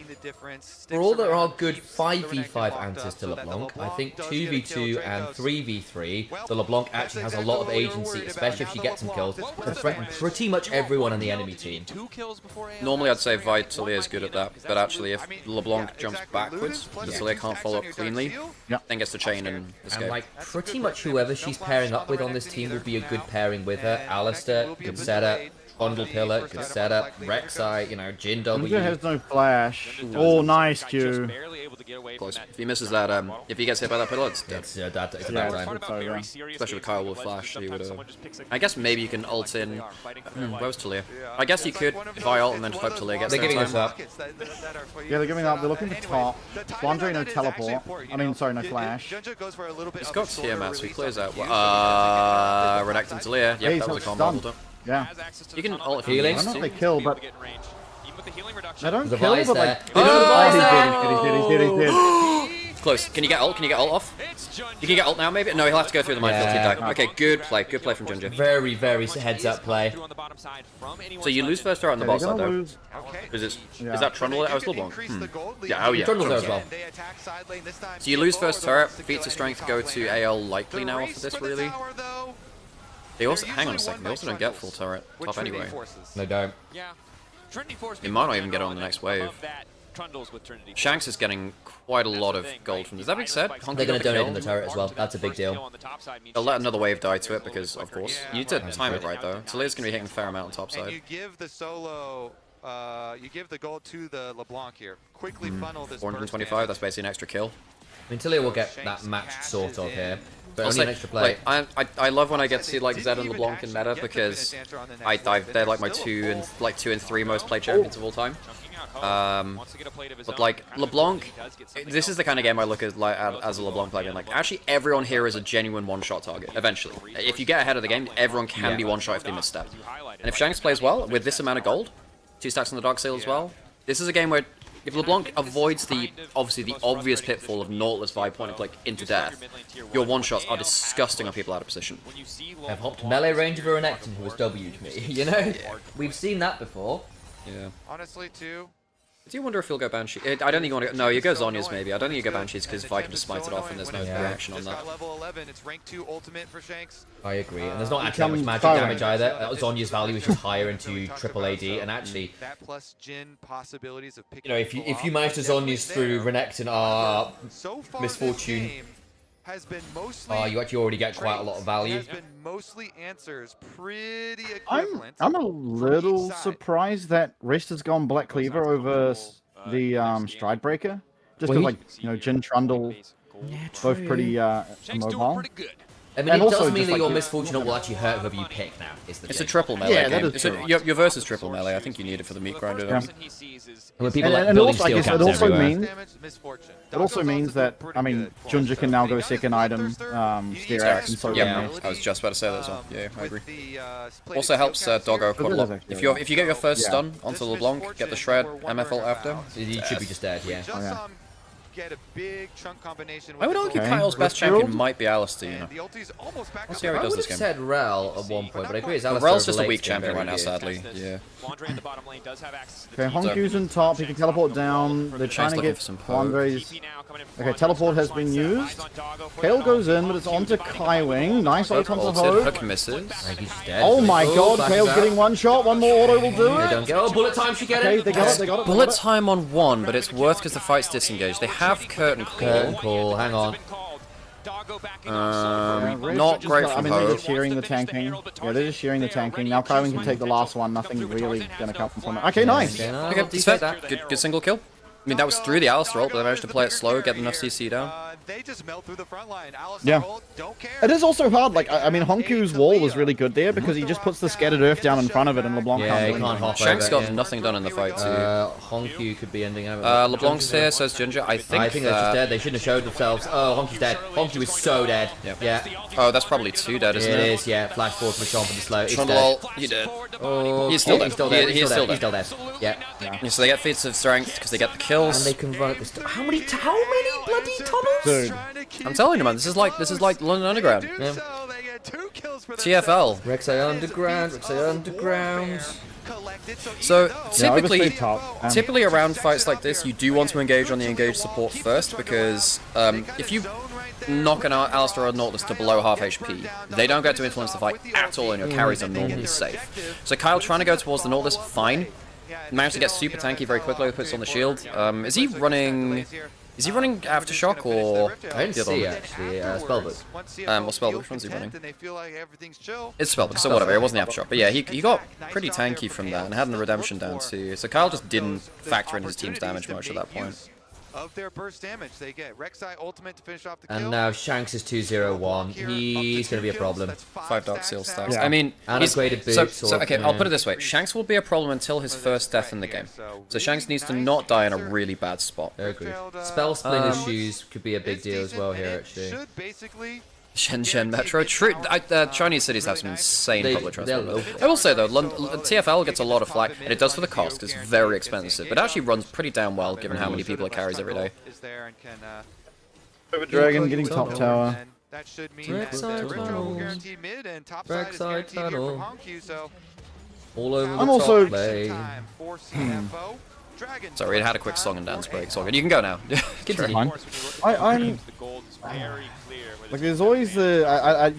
for all there are good 5v5 answers to LeBlanc, I think 2v2 and 3v3, the LeBlanc actually has a lot of agency, especially if she gets some kills, to threaten pretty much everyone on the enemy team. Normally I'd say Vitalia is good at that, but actually if LeBlanc jumps backwards, Vitalia can't follow up cleanly, then gets the chain and escape. And like, pretty much whoever she's pairing up with on this team would be a good pairing with her. Alistair, good setup. Bundle Pillar, good setup. Rek'Sai, you know, Jin W. He has no flash. Oh, nice Q. Close. If he misses that, if he gets hit by that pillar, it's dead. It's a bad time. Especially with Kyle with flash, he would I guess maybe you can ult in. Where was Talia? I guess you could if I ult and then just hope Talia gets there. They're giving us up. Yeah, they're giving up. They're looking for top. Blandre, no teleport. I mean, sorry, no flash. He's got Tiamat, so he clears out. Renekton and Talia. Yep, that was a combo. Hold up. Yeah. You can ult if I don't know if they kill, but they don't The kill, Vice but there. like, Oh! he did. Close. Can you get ult? Can you get ult off? You can get ult now, maybe? No, he'll have to go through the minefield. He'd die. Okay, good play. Good play from Ginger. Very, very heads-up play. So you lose first turret on the bot side, though. Is that Trundle? Oh, it's LeBlanc. Yeah, oh yeah. Trundle's there as well. So you lose first turret. Feats of strength go to AL likely now after this, really. They also, hang on a second, they also don't get full turret top anyway. They don't. They might not even get on the next wave. Shanks is getting quite a lot of gold from this. That being said, they're going to donate in the turret as well. That's a big deal. They'll let another wave die to it because, of course, you need to time it right though. Talia's going to be hitting a fair amount on top side. And you give the solo, you give the gold to the LeBlanc here. Quickly funnel this 425, that's basically an extra kill. I mean, Talia will get that matched sort of here. But Also, only an extra play. I love when I get to see like Zed and LeBlanc in meta because they're like my 2 and 3 most played champions of all time. But like LeBlanc, this is the kind of game I look at like as a LeBlanc player. Like actually, everyone here is a genuine one-shot target. Eventually, if you get ahead of the game, everyone can be one-shot if they misstep. And if Shanks plays well with this amount of gold, 2 stacks on the Dark Seal as well, this is a game where if LeBlanc avoids the obvious pitfall of Nautilus vibe pointing like into death, your one-shots are disgusting on people out of position. I've hopped melee range of a Renekton who has W'd me, you know? We've seen that before. Yeah. Honestly, too. Do you wonder if he'll go Banshee? I don't think you want to. No, you go Zhonya's maybe. I don't think you go Banshees because Vi can just smite it off and there's no reaction on that. Level 11, it's rank 2 ultimate for Shanks. I agree, and there's not actually much magic damage either. Zhonya's value is just higher into triple AD, and actually, that plus Jin possibilities of picking, you know, if you manage to Zhonya's through Renekton, Misfortune, has been mostly, you actually already get quite a lot of value. Has been mostly answers pretty equivalent. I'm a little surprised that Rest has gone Black Cleaver over the Stride Breaker. Just because, like, you know, Jin Trundle, both pretty mobile. I mean, it does mean that your Misfortune will actually hurt whoever you pick now. It's a triple melee game. Your versus triple melee. I think you need it for the meat grinder. Yeah. When people like building also, I guess it also means that, I mean, Junja can now go second item, Steerax, and so yeah, I was just about to say that as well. Yeah, I agree. Also helps Doggo quite a lot. If you get your first stun onto LeBlanc, get the shred, MF ult after. You should be just dead, yeah. get a big chunk combination. I would argue Kyle's best champion might be Alistair, you know. We'll see how he does this game. I said Rel at one point, but I agree it's Alistair. Rel's just a weak champion right now, sadly. Yeah. Okay, Honkyu's in top. He can teleport down. They're trying to get Flandre's. Okay, teleport has been used. Kale goes in, but it's onto Kaiwing. Nice ult onto Ho. Hook misses. Oh my god, Kale's getting one shot. One more auto will do it. They don't get. Oh, bullet time should get it. Okay, they got it. They got it. Bullet time on one, but it's worth because the fight's disengaged. They have curtain call. Curtain call. Hang on. Not great from they're just shearing the tanking. Yeah, they're just shearing the tanking. Now Kaiwing can take the last one. Nothing really gonna come from it. Okay, nice. Okay, it's fair. Good single kill. I mean, that was through the Alistair ult, but they managed to play it slow, get enough CC down. They just melt through the front line. Yeah. It is also hard. Like, I mean, Honku's wall was really good there because he just puts the scattered earth down in front of it and LeBlanc can't hop over. Shank's got nothing done in the fight, too. Honku could be ending over. LeBlanc's here, says Ginger. I think they're just dead. They shouldn't have showed themselves. Oh, Honku's dead. Honku is so dead. Yeah. Oh, that's probably 2 dead, isn't it? It is, yeah. Flash forward from Chomp and the slow. Trundle ult. He did. Oh, he's still dead. He's still dead. He's still dead. Yeah. So they get feats of strength because they get the kills. And they can run at this. How many bloody tunnels? Dude. I'm telling you, man, this is like London Underground. Yeah. TFL. Rek'Sai Underground. So typically around fights like this, you do want to engage on the engaged support first because if you knock an Alistair or Nautilus to below half HP, they don't get to influence the fight at all, and your carries are normally safe. So Kyle trying to go towards the Nautilus, fine. Managed to get super tanky very quickly, puts on the shield. Is he running Aftershock or... I didn't see, actually. Spellbook. What Spellbook runs he running? It's Spellbook, so whatever, it wasn't the Aftershock. But yeah, he got pretty tanky from that and had the redemption down too. So Kyle just didn't factor in his team's damage much at that point. Of their burst damage, they get Rek'Sai ultimate to finish off the kill. And now Shanks is 2-0-1. He's going to be a problem. 5 Dark Seal stacks. Yeah. I mean, upgraded boots. So okay, I'll put it this way: Shanks will be a problem until his first death in the game. So Shanks needs to not die in a really bad spot. I agree. Spell Splinter Shoes could be a big deal as well here, actually. Shenzhen Metro. True, Chinese cities have some insane public transport. I will say though, TFL gets a lot of flack, and it does for the cost because it's very expensive, but actually runs pretty damn well given how many people it carries every day. Dragon getting top tower. That should mean that Retro guaranteed mid and top side is guaranteed here from Honku, so all over I'm also time for CFO. Sorry, it had a quick song and dance break. So you can go now. Continue. I'm like, there's always the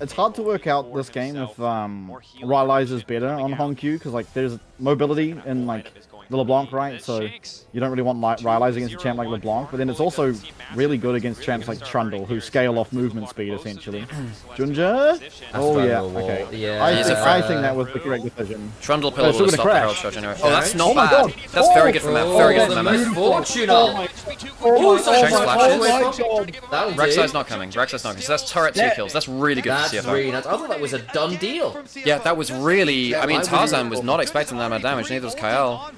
it's hard to work out this game if Rylize is better on Honku because like there's mobility in like the LeBlanc, right? So you don't really want Rylize against a champ like LeBlanc, but then it's also really good against champs like Trundle who scale off movement speed essentially. Junja? Oh yeah, okay. Yeah. I think that was the correct decision. Trundle pillar will stop the Herald Charge anyway. Oh, that's not bad. That's very good from Matt. Very good from Matt. Fortunal. Shanks flashes. That'll do. Rek'Sai's not coming. Rek'Sai's not coming. So that's turret 2 kills. That's really good for CFO. That's really nice. I thought that was a done deal. Yeah, that was really... I mean, Tarzan was not expecting that amount of damage. Neither was Kyle.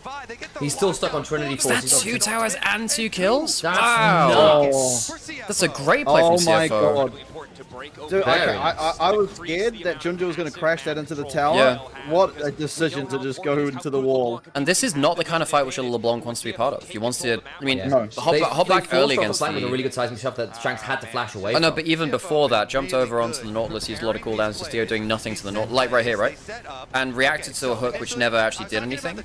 He's still stuck on Trinity Force. Is that 2 towers and 2 kills? That's wow. nuts. That's a great play from CFO. Oh my god. Dude, I was scared that Junja was going to crash that into the tower. Yeah. What a decision to just go into the wall. And this is not the kind of fight which LeBlanc wants to be part of. He wants to... I mean, no. hop back early against the... with a really good sizing shove that Shanks had to flash away. Oh no, but even before that, jumped over onto the Nautilus, used a lot of cooldowns, just doing nothing to the Nautilus. Like right here, right? And reacted to a hook which never actually did anything.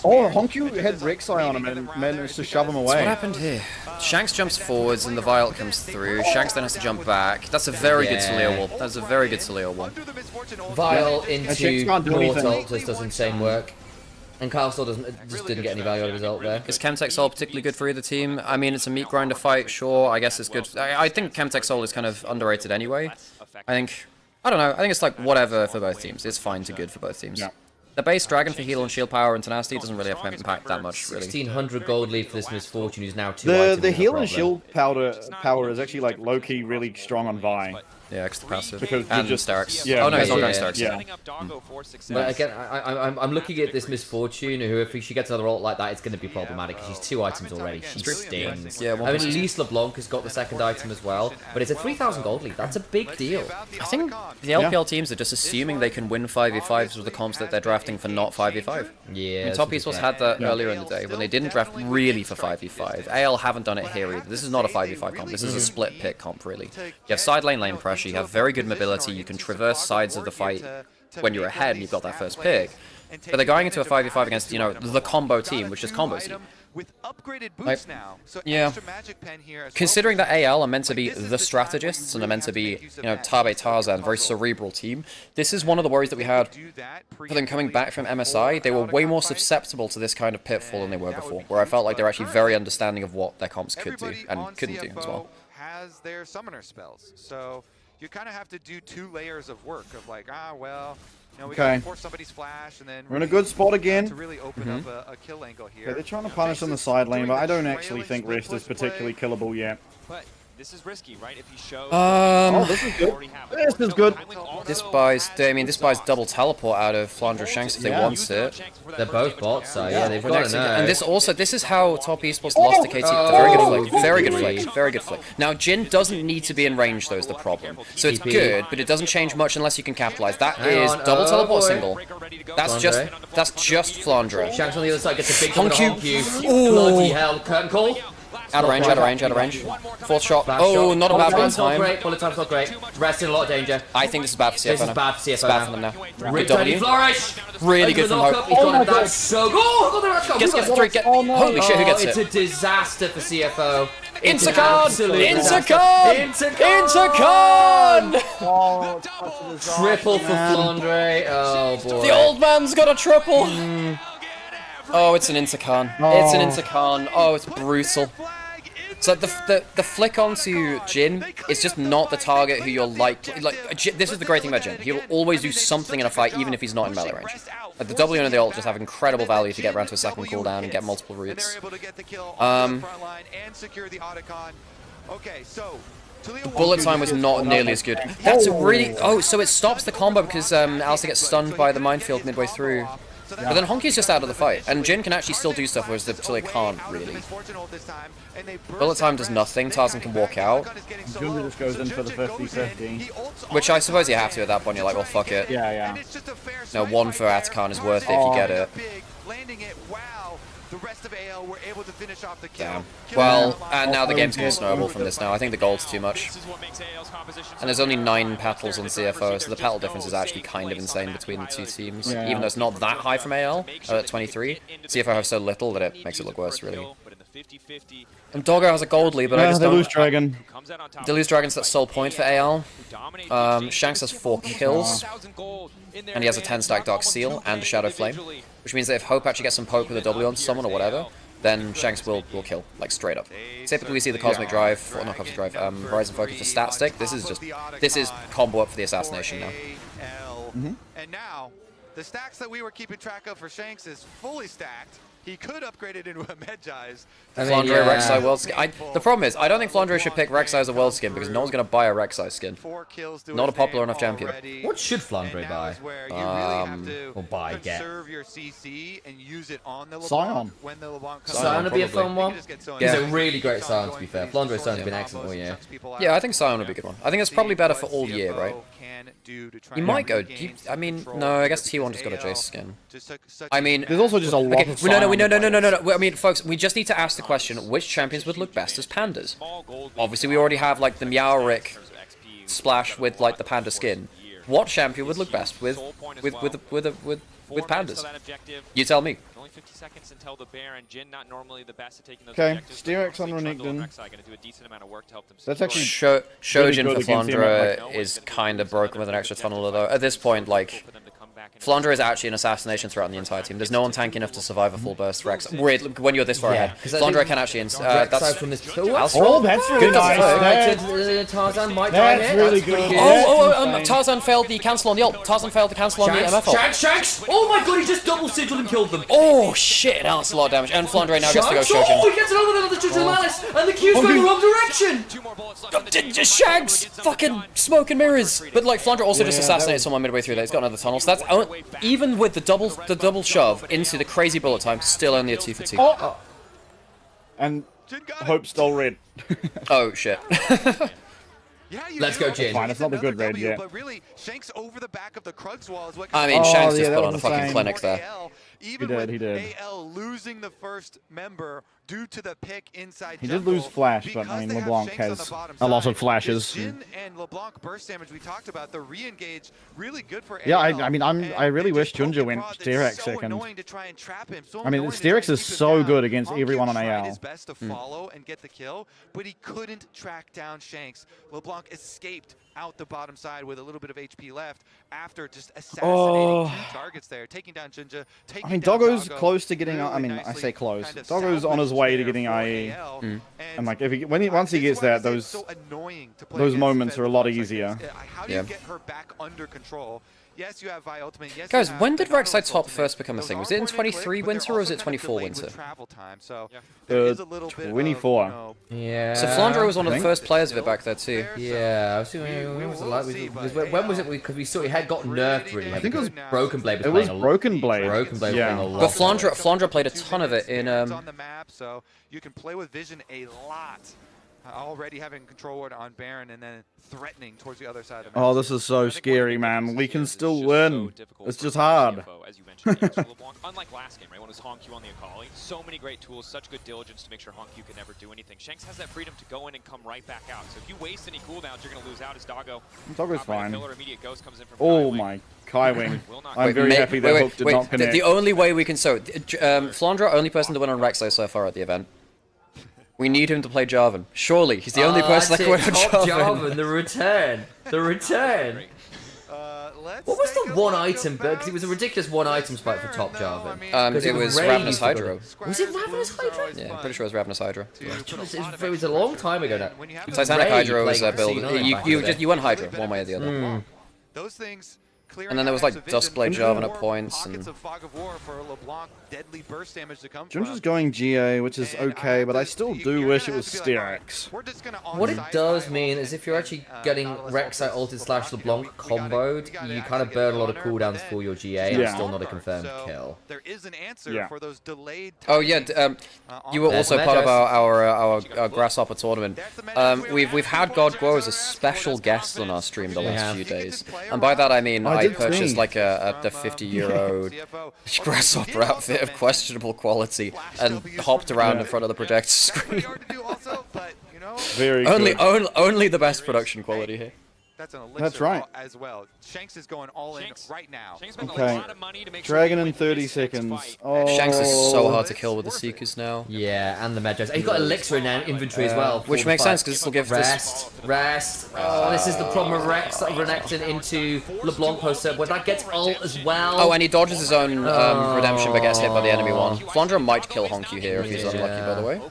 Oh, Honku had Rek'Sai on him and managed to shove him away. So what happened here? Shanks jumps forwards and the Vial comes through. Shanks then has to jump back. That's a very good Saleo wall. That's a very good Saleo wall. Vial into Mortal just does insane work. And Kyle still didn't get any value out of his ult there. Is Chemtech Soul particularly good for either team? I mean, it's a meat grinder fight, sure. I guess it's good. I think Chemtech Soul is kind of underrated anyway. I don't know. I think it's like whatever for both teams. It's fine to good for both teams. Yeah. The base Dragon for heal and shield power and tenacity doesn't really have an impact that much, really. 1600 gold lead for this Misfortune, who's now 2 items. The heal and shield power is actually like low-key really strong on Vi. Yeah, extra passive. Because and just Starks. yeah, oh no, he's not going yeah. Starks. But again, I'm looking at this Misfortune, who if she gets another ult like that, it's going to be problematic, because she's 2 items already. She stings. Yeah, I mean, at least LeBlanc has got the second item as well, but it's a 3,000 gold lead. That's a big deal. I think the LPL teams are just assuming they can win 5v5s with the comps that they're drafting for not 5v5. Yeah. I mean, Top Esports had that earlier in the day when they didn't draft really for 5v5. AL haven't done it here either. This is not a 5v5 comp. This is a split pick comp, really. You have side lane pressure, you have very good mobility, you can traverse sides of the fight when you're ahead and you've got that first pick. But they're going into a 5v5 against, you know, the combo team, which is combo team. Like, yeah. Considering that AL are meant to be the strategists and are meant to be, you know, Tabe Tarzan, very cerebral team, this is one of the worries that we had for them coming back from MSI. They were way more susceptible to this kind of pitfall than they were before, where I felt like they were actually very understanding of what their comps could do and couldn't do as well. Has their summoner spells, so you kind of have to do 2 layers of work of like, well, you know, we gotta force somebody's flash, and then we're in a good spot again. To really open up a kill angle here. Yeah, they're trying to punish on the side lane, but I don't actually think Rest is particularly killable yet. But this is risky, right? If he shows oh, this is good. This is good. This buys, I mean, this buys double teleport out of Flandre Shanks if they want it. They're both bots, so yeah, they've got to know. And this is how Top Esports lost to KT. Very good flick, very good flick, very good flick. Now Jin doesn't need to be in range though, is the problem. So it's good, but it doesn't change much unless you can capitalize. That is double teleport single. That's just Flandre. Shanks on the other side gets a big Honku. Bloody hell, curtain call. Out of range, out of range, out of range. Fourth shot. Oh, not a bad one time. Bullet time's not great. Rest in a lot of danger. I think this is bad for CFO. This is bad for CFO. It's bad for them now. Good W. Flourish. Really good from Hope. That's so good. Oh, Gets the 3. Holy shit, who gets it? It's a disaster for CFO. Intercon! Intercon! Triple for Flandre. Oh boy. The old man's got a triple. Oh, it's an Intercon. It's an Intercon. Oh, it's brutal. So the flick onto Jin is just not the target who you're like. This is the great thing about Jin. He will always do something in a fight, even if he's not in melee range. Like the W and the ult just have incredible value to get around to a second cooldown and get multiple roots. The bullet time was not nearly as good. That's a really... Oh, so it stops the combo because Alistair gets stunned by the minefield midway through. But then Honky's just out of the fight, and Jin can actually still do stuff, whereas the Tilly can't, really. Bullet time does nothing, Tarzan can walk out. Junior just goes in for the 50-50. Which I suppose you have to at that point, you're like, well, fuck it. Yeah. No, 1 for Atakan is worth it if you get it. The rest of AL were able to finish off the kill. Damn. Well, and now the game's going to snowball from this now. I think the gold's too much. And there's only 9 petals on CFO, so the petal difference is actually kind of insane between the 2 teams. Even though it's not that high from AL, at 23. CFO have so little that it makes it look worse, really. And Doggo has a gold lead, but I just don't... They lose Dragon. They lose Dragon's that sole point for AL. Shanks has 4 kills. And he has a 10-stack Dark Seal and a Shadow Flame. Which means that if Hope actually gets some poke with a W on someone or whatever, then Shanks will kill, like straight up. Typically we see the Cosmic Drive, or not Cosmic Drive, Horizon Focus for Stat Stick. This is combo up for the Assassination now. And now, the stacks that we were keeping track of for Shanks is fully stacked. He could upgrade it into a Medjai's. Flandre Rek'Sai world skin. The problem is, I don't think Flandre should pick Rek'Sai as a world skin because no one's going to buy a Rek'Sai skin. Not a popular enough champion. What should Flandre buy? Or buy, get. Scion. Scion would be a fun one. He's a really great Scion, to be fair. Flandre's Scion's been excellent all year. Yeah, I think Scion would be a good one. I think it's probably better for all year, right? You might go... I mean, no, I guess T1 just got a Jace skin. I mean... There's also just a lot of Scion. No. I mean, folks, we just need to ask the question, which champions would look best as pandas? Obviously, we already have, like, the Meowric splash with, like, the panda skin. What champion would look best with pandas? You tell me. Okay, Steerix on Renekton. That's actually Shojin for Flandre is kind of broken with an extra tunnel, though. At this point, like, Flandre is actually an assassination threat on the entire team. There's no one tanky enough to survive a full burst Rex. Weird, when you're this far ahead. Flandre can actually... that's from this oh, that's really nice. Tarzan might die That's here. really good. Tarzan failed the cancel on the ult. Tarzan failed the cancel on the MF ult. Shanks! Oh my god, he just double sigiled and killed them. Oh shit, that's a lot of damage. And Flandre now gets to go Shojin. Oh, he gets another one on the Jujutsu Malice, and the Q's going the wrong direction. Just Shags! Fucking smoke and mirrors. But like Flandre also just assassinated someone midway through there. He's got another tunnel. So that's even with the double shove into the crazy bullet time, still only a 2 for 2. Oh. And Hope stole red. Oh shit. Let's go, Jin. Fine, it's not the good red yet. But really, Shanks over the back of the Krugs wall is what I mean, Shanks just put on a fucking clinic there. He did. AL losing the first member due to the pick inside He did lose Flash, but I mean, LeBlanc has a lot of flashes. Jin and LeBlanc burst damage we talked about, the re-engage really good for AL. Yeah, I mean, I really wish Junja went Sterix second. I mean, Sterix is so good against everyone on AL. His best to follow and get the kill, but he couldn't track down Shanks. LeBlanc escaped out the bottom side with a little bit of HP left after just assassinating 2 targets there, taking down Junja, I mean, Doggo's close to getting. I mean, I say close. Doggo's on his way to getting IE, and like once he gets that, those moments are a lot easier. How do you get her back under control? Yes, you have Vi ultimate. Yes, guys, when did Rek'Sai top first become a thing? Was it in 23 winter or was it 24 winter? 24. Yeah. So Flandre was one of the first players of it back there too. Yeah, I was thinking, when was it like? When was it? Because we saw it had got nerfed really. I think it was Broken Blade. It was Broken Blade. Broken Blade. Yeah. But Flandre played a ton of it in. On the map, so you can play with vision a lot. Already having control on Baron and then threatening towards the other side of the map. Oh, this is so scary, man. We can still win. It's just hard. As you mentioned, LeBlanc, unlike last game, right, when it was HonkQ on the Akali, so many great tools, such good diligence to make sure HonkQ could never do anything. Shanks has that freedom to go in and come right back out. So if you waste any cooldowns, you're going to lose out as Doggo. Doggo's fine. Immediate ghost comes in from Oh my Kaiwing. I'm very happy that Hook did not connect. The only way we can Flandre, only person to win on Rek'Sai so far at the event. We need him to play Jarvan. Surely, he's the only person that can win on Jarvan. The return. The return. What was the one item? Because it was a ridiculous one item spike for top Jarvan. It was Ravenous Hydra. Was it Ravenous Hydra? Yeah, I'm pretty sure it was Ravenous Hydra. It was a long time ago now. Titanic Hydra was a build. You went Hydra one way or the other. Those things. And then there was like Duskblade Jarvan at points. Pockets of Fog of War for LeBlanc, deadly burst damage to come Junja's going GA, which is okay, but I still do wish it was Sterix. What it does mean is if you're actually getting Rek'Sai ulted / LeBlanc comboed, you kind of burn a lot of cooldowns for your GA, and it's still not a confirmed kill. There is an answer for those delayed. Oh yeah, you were also part of our Grasshopper tournament. We've had God Guo as a special guest on our stream the last few days, and by that I mean I purchased like the €50 Grasshopper outfit of questionable quality and hopped around in front of the projector screen. Very good. Only the best production quality here. That's right. As well. Shanks is going all in right now. Okay. Dragon in 30 seconds. Oh. Shanks is so hard to kill with the Seekers now. Yeah, and the Medjay. He's got Elixir in inventory as well. Which makes sense because this will give rest. Oh, this is the problem with Rex renekton into LeBlanc poster, where that gets ult as well. Oh, and he dodges his own redemption but gets hit by the enemy one. Flandre might kill HonkQ here if he's unlucky, by the way.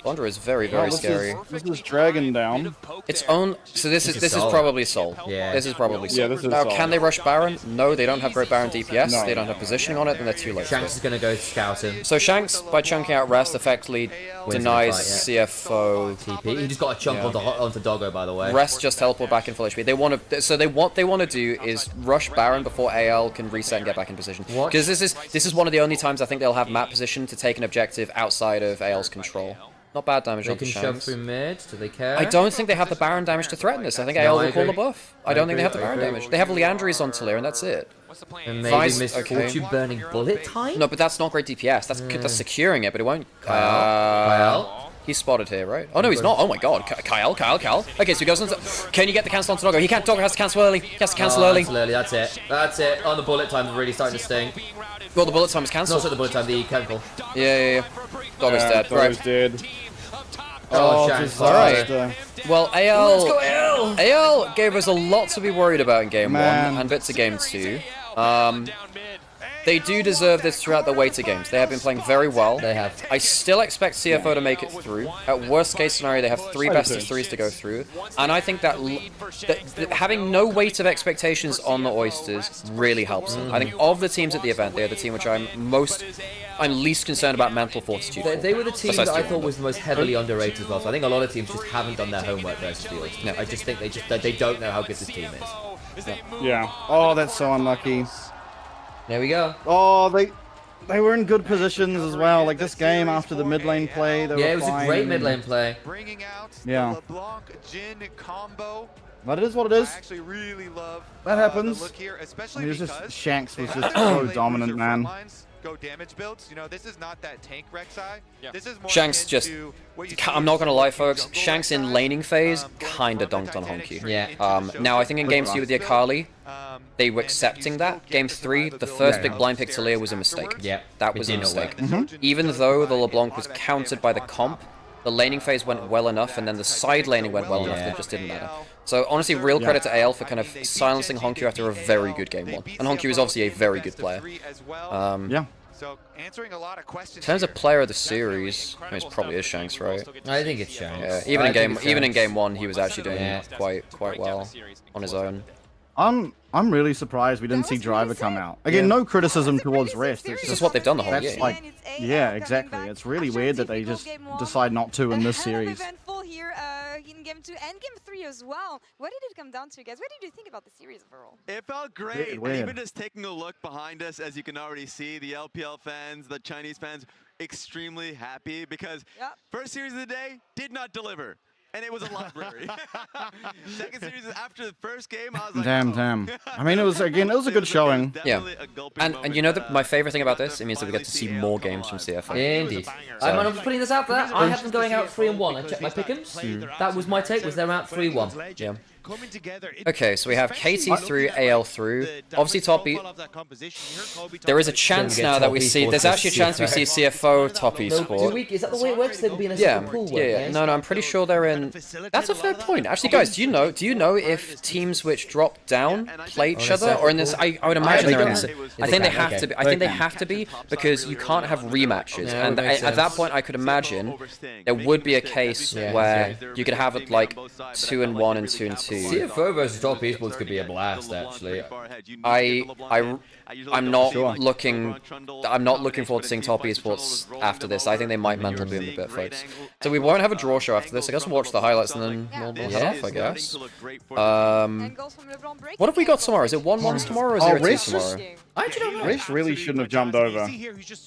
Flandre is very, very scary. This is Dragon down. Its own. So this is probably Sol. Yeah. This is probably Sol. Yeah, this is now, Sol. Can they rush Baron? No, they don't have great Baron DPS. No. They don't have positioning on it, and they're too late. Shanks is going to go scouting. So Shanks, by chunking out Rest, effectively denies CFO TP. He just got a chunk onto Doggo, by the way. Rest just teleport back in full HP. They want to. What they want to do is rush Baron before AL can reset and get back in position. Because this is one of the only times I think they'll have map position to take an objective outside of AL's control. Not bad damage on the Shanks. They can shove through mid. Do they care? I don't think they have the Baron damage to threaten this. I think AL will call the buff. I don't think they have the Baron damage. They have Leandries on Talir, and that's it. And maybe Misfortune burning bullet time? No, but that's not great DPS. That's securing it, but it won't. Kyle? He's spotted here, right? Oh no, he's not. Oh my god. Kyle. Okay, so he goes into... Can you get the cancel onto Doggo? He can't. Doggo has to cancel early. He has to cancel early. That's it. That's it. Oh, the bullet time's really starting to sting. Well, the bullet time is cancelled. No, not the bullet time, the chemical. Yeah. Doggo's dead. Doggo's dead. Oh, Shanks. Alright. Well, AL... Let's go AL! AL gave us a lot to be worried about in Game 1 and bits of Game 2. They do deserve this throughout the Waiter games. They have been playing very well. They have. I still expect CFO to make it through. At worst case scenario, they have 3 best-of-3s to go through. And I think that having no weight of expectations on the Oysters really helps them. I think of the teams at the event, they're the team which I'm least concerned about mental fortitude. They were the team that I thought was the most heavily underrated as well. So I think a lot of teams just haven't done their homework versus the Oysters. No. I just think they don't know how good this team is. Yeah. Oh, that's so unlucky. There we go. Oh, they were in good positions as well. Like this game after the mid lane play, they were it was a great mid lane play. Yeah. But it is what it is. I actually really love that happens. The look here, especially I mean, because Shanks was just so dominant, man. Go damage builds. You know, this is not that tank Rek'Sai. Yeah. This is more Shanks just, I'm not going to lie, folks, Shanks in laning phase kind of dunked on Honky. Yeah. Now, I think in Game 2 with the Akali, they were accepting that. Game 3, the first big blind pick to Leah was a mistake. Yeah. That was a mistake. Even though the LeBlanc was countered by the comp, the laning phase went well enough, and then the side laning went well enough that it just didn't matter. So, honestly, real credit to AL for kind of silencing Honky after a very good Game 1. And Honky is obviously a very good player. Yeah. So answering a lot of questions. In terms of player of the series, I mean, it probably is Shanks, right? I think it's Shanks. Yeah, even in game 1, he was actually doing quite well on his own. I'm really surprised we didn't see Driver come out. Again, no criticism towards Rest. It's just what they've done the whole year. Like, yeah, exactly. It's really weird that they just decide not to in this series. Here in game 2 and game 3 as well. What did it come down to, guys? What did you think about the series overall? It felt great. And even just taking a look behind us, as you can already see, the LPL fans, the Chinese fans, extremely happy because first series of the day did not deliver. And it was a library. Second series after the first game, I was like, damn. I mean, it was a good showing. Yeah. And you know my favorite thing about this? It means that we get to see more games from CFO. Indeed. I'm just putting this out there. I have them going out 3-1. I checked my pick'ems. That was my take. Was they're out 3-1. Yeah. Okay, so we have KT through, AL through. Obviously, top E. There is a chance now that we see. There's actually a chance we see CFO top Esports. Is that the way it works? They would be in a single pool. Yeah. No, I'm pretty sure they're in. That's a fair point. Actually, guys, do you know if teams which drop down play each other, or in this? I would imagine they're in this. I think they have to be. I think they have to be because you can't have rematches. And at that point, I could imagine there would be a case where you could have it like 2-1 and 2-2. CFO versus top Esports could be a blast, actually. I'm not looking. I'm not looking forward to seeing top Esports after this. I think they might mental boom a bit, folks. So we won't have a draw show after this. I guess we'll watch the highlights and then we'll head off, I guess. What have we got tomorrow? Is it 1-1s tomorrow or 0-2 tomorrow? I actually don't know. Rish really shouldn't have jumped over.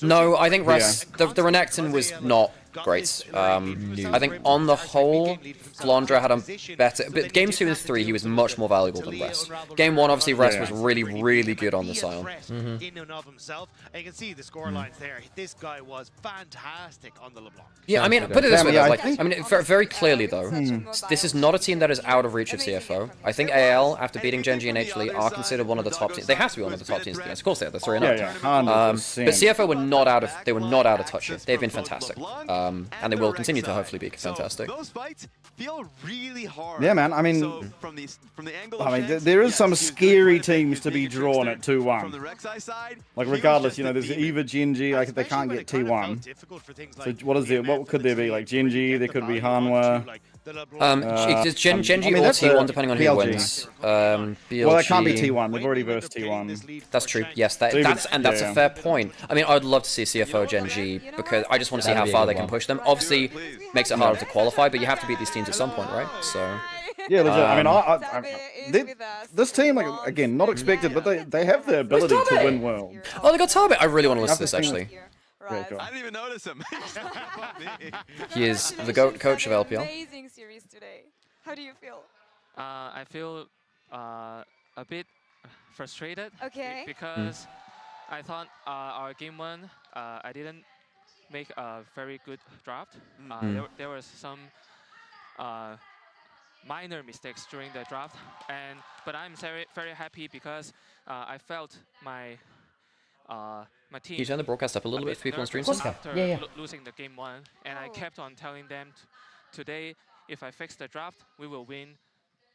No, I think the Renekton was not great. I think on the whole, Flandre had a better. But game 2 and 3, he was much more valuable than Rest. Game 1, obviously, Rest was really good on this island. In and of himself, and you can see the score lines there. This guy was fantastic on the LeBlanc. Yeah, I mean, put it this way, though, I mean, very clearly though, this is not a team that is out of reach of CFO. I think AL, after beating Gen.G and HLE, are considered one of the top teams. They have to be one of the top teams. Of course, they are. They're 3-0. But CFO were not out of. They were not out of touch here. They've been fantastic. And they will continue to hopefully be fantastic. Those fights feel really hard. Yeah, man. I mean, from the angle of there is some scary teams to be drawn at 2-1. From the Rek'Sai side, like regardless, you know, there's either Gen.G, like they can't get T1. So what is it? What could there be? Like Gen.G, there could be Hanwha. Gen.G or T1 depending on who wins. Well, that can't be T1. They've already versed T1. That's true. Yes, that's a fair point. I mean, I'd love to see CFO Gen.G because I just want to see how far they can push them. Obviously, makes it harder to qualify, but you have to beat these teams at some point, right? So. Yeah, legit. I mean, this team, like again, not expected, but they have the ability to win well. Oh, they got Tarbit. I really want to listen to this actually. I didn't even notice him. He is the GOAT coach of LPL. Amazing series today. How do you feel? I feel a bit frustrated. Okay. Because I thought our game 1, I didn't make a very good draft. There was some minor mistakes during the draft, but I'm very happy because I felt my team. Can you turn the broadcast up a little bit for people on stream? After losing the game 1, and I kept on telling them today, if I fix the draft, we will win.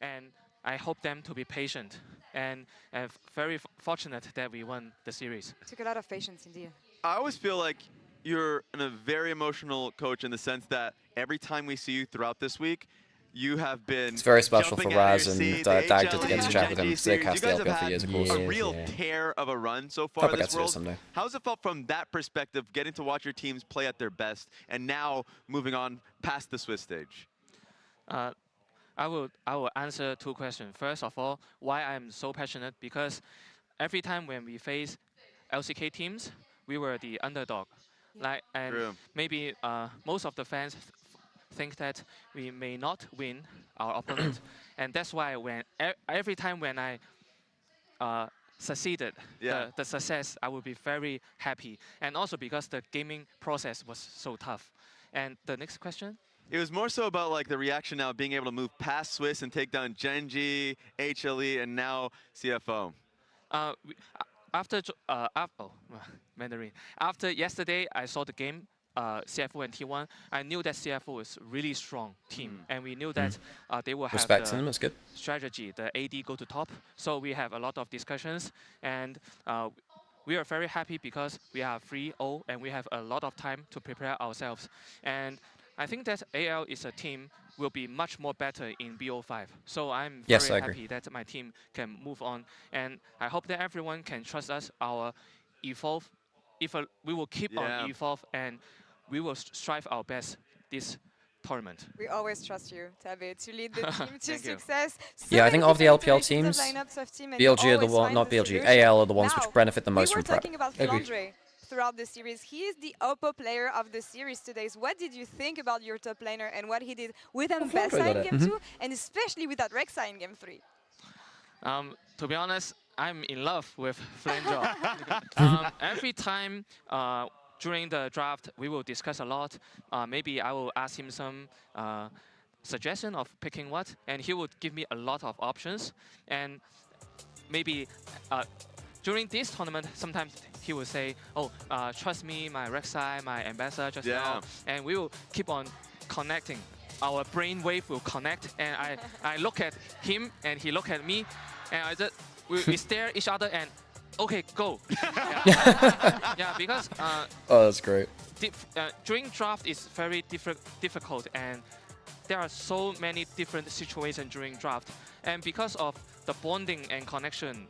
And I hope them to be patient and very fortunate that we won the series. Took a lot of patience indeed. I always feel like you're a very emotional coach in the sense that every time we see you throughout this week, you have been. It's very special for Raz and Dag to get to chat with him because they cast the LPL for years, of course. A real tear of a run so far this World. Someday. How's it felt from that perspective, getting to watch your teams play at their best, and now moving on past the Swiss stage? I will answer 2 questions. First of all, why I'm so passionate, because every time when we face LCK teams, we were the underdog. And maybe most of the fans think that we may not win our opponent, and that's why when every time when I succeeded the success, I would be very happy, and also because the gaming process was so tough. And the next question? It was more so about like the reaction now, being able to move past Swiss and take down Gen.G, HLE, and now CFO. Mandarin. After yesterday, I saw the game, CFO and T1. I knew that CFO is really strong team, and we knew that they will have the strategy, the AD go to top. So we have a lot of discussions, and we are very happy because we are 3-0 and we have a lot of time to prepare ourselves. And I think that AL is a team will be much more better in BO5. So I'm very happy that my team can move on. And I hope that everyone can trust us, our Evolve. We will keep on Evolve and we will strive our best this tournament. We always trust you, Tabe, to lead the team to success. Yeah, I think of the LPL teams, BLG are the one, not BLG, AL are the ones which benefit the most from prep. Talking about Flandre throughout the series. He is the Oppo player of the series today. So what did you think about your top laner and what he did with Mbessa in Game 2 and especially with that Rek'Sai in Game 3? To be honest, I'm in love with Flandre. Every time during the draft, we will discuss a lot. Maybe I will ask him some suggestion of picking what, and he would give me a lot of options. And maybe during this tournament, sometimes he will say, "Oh, trust me, my Rek'Sai, my Mbessa just now," and we will keep on connecting. Our brain wave will connect, and I look at him, and he look at me, and we stare at each other, and okay, go. Yeah, because oh, that's great. During draft is very difficult, and there are so many different situations during draft, and because of the bonding and connection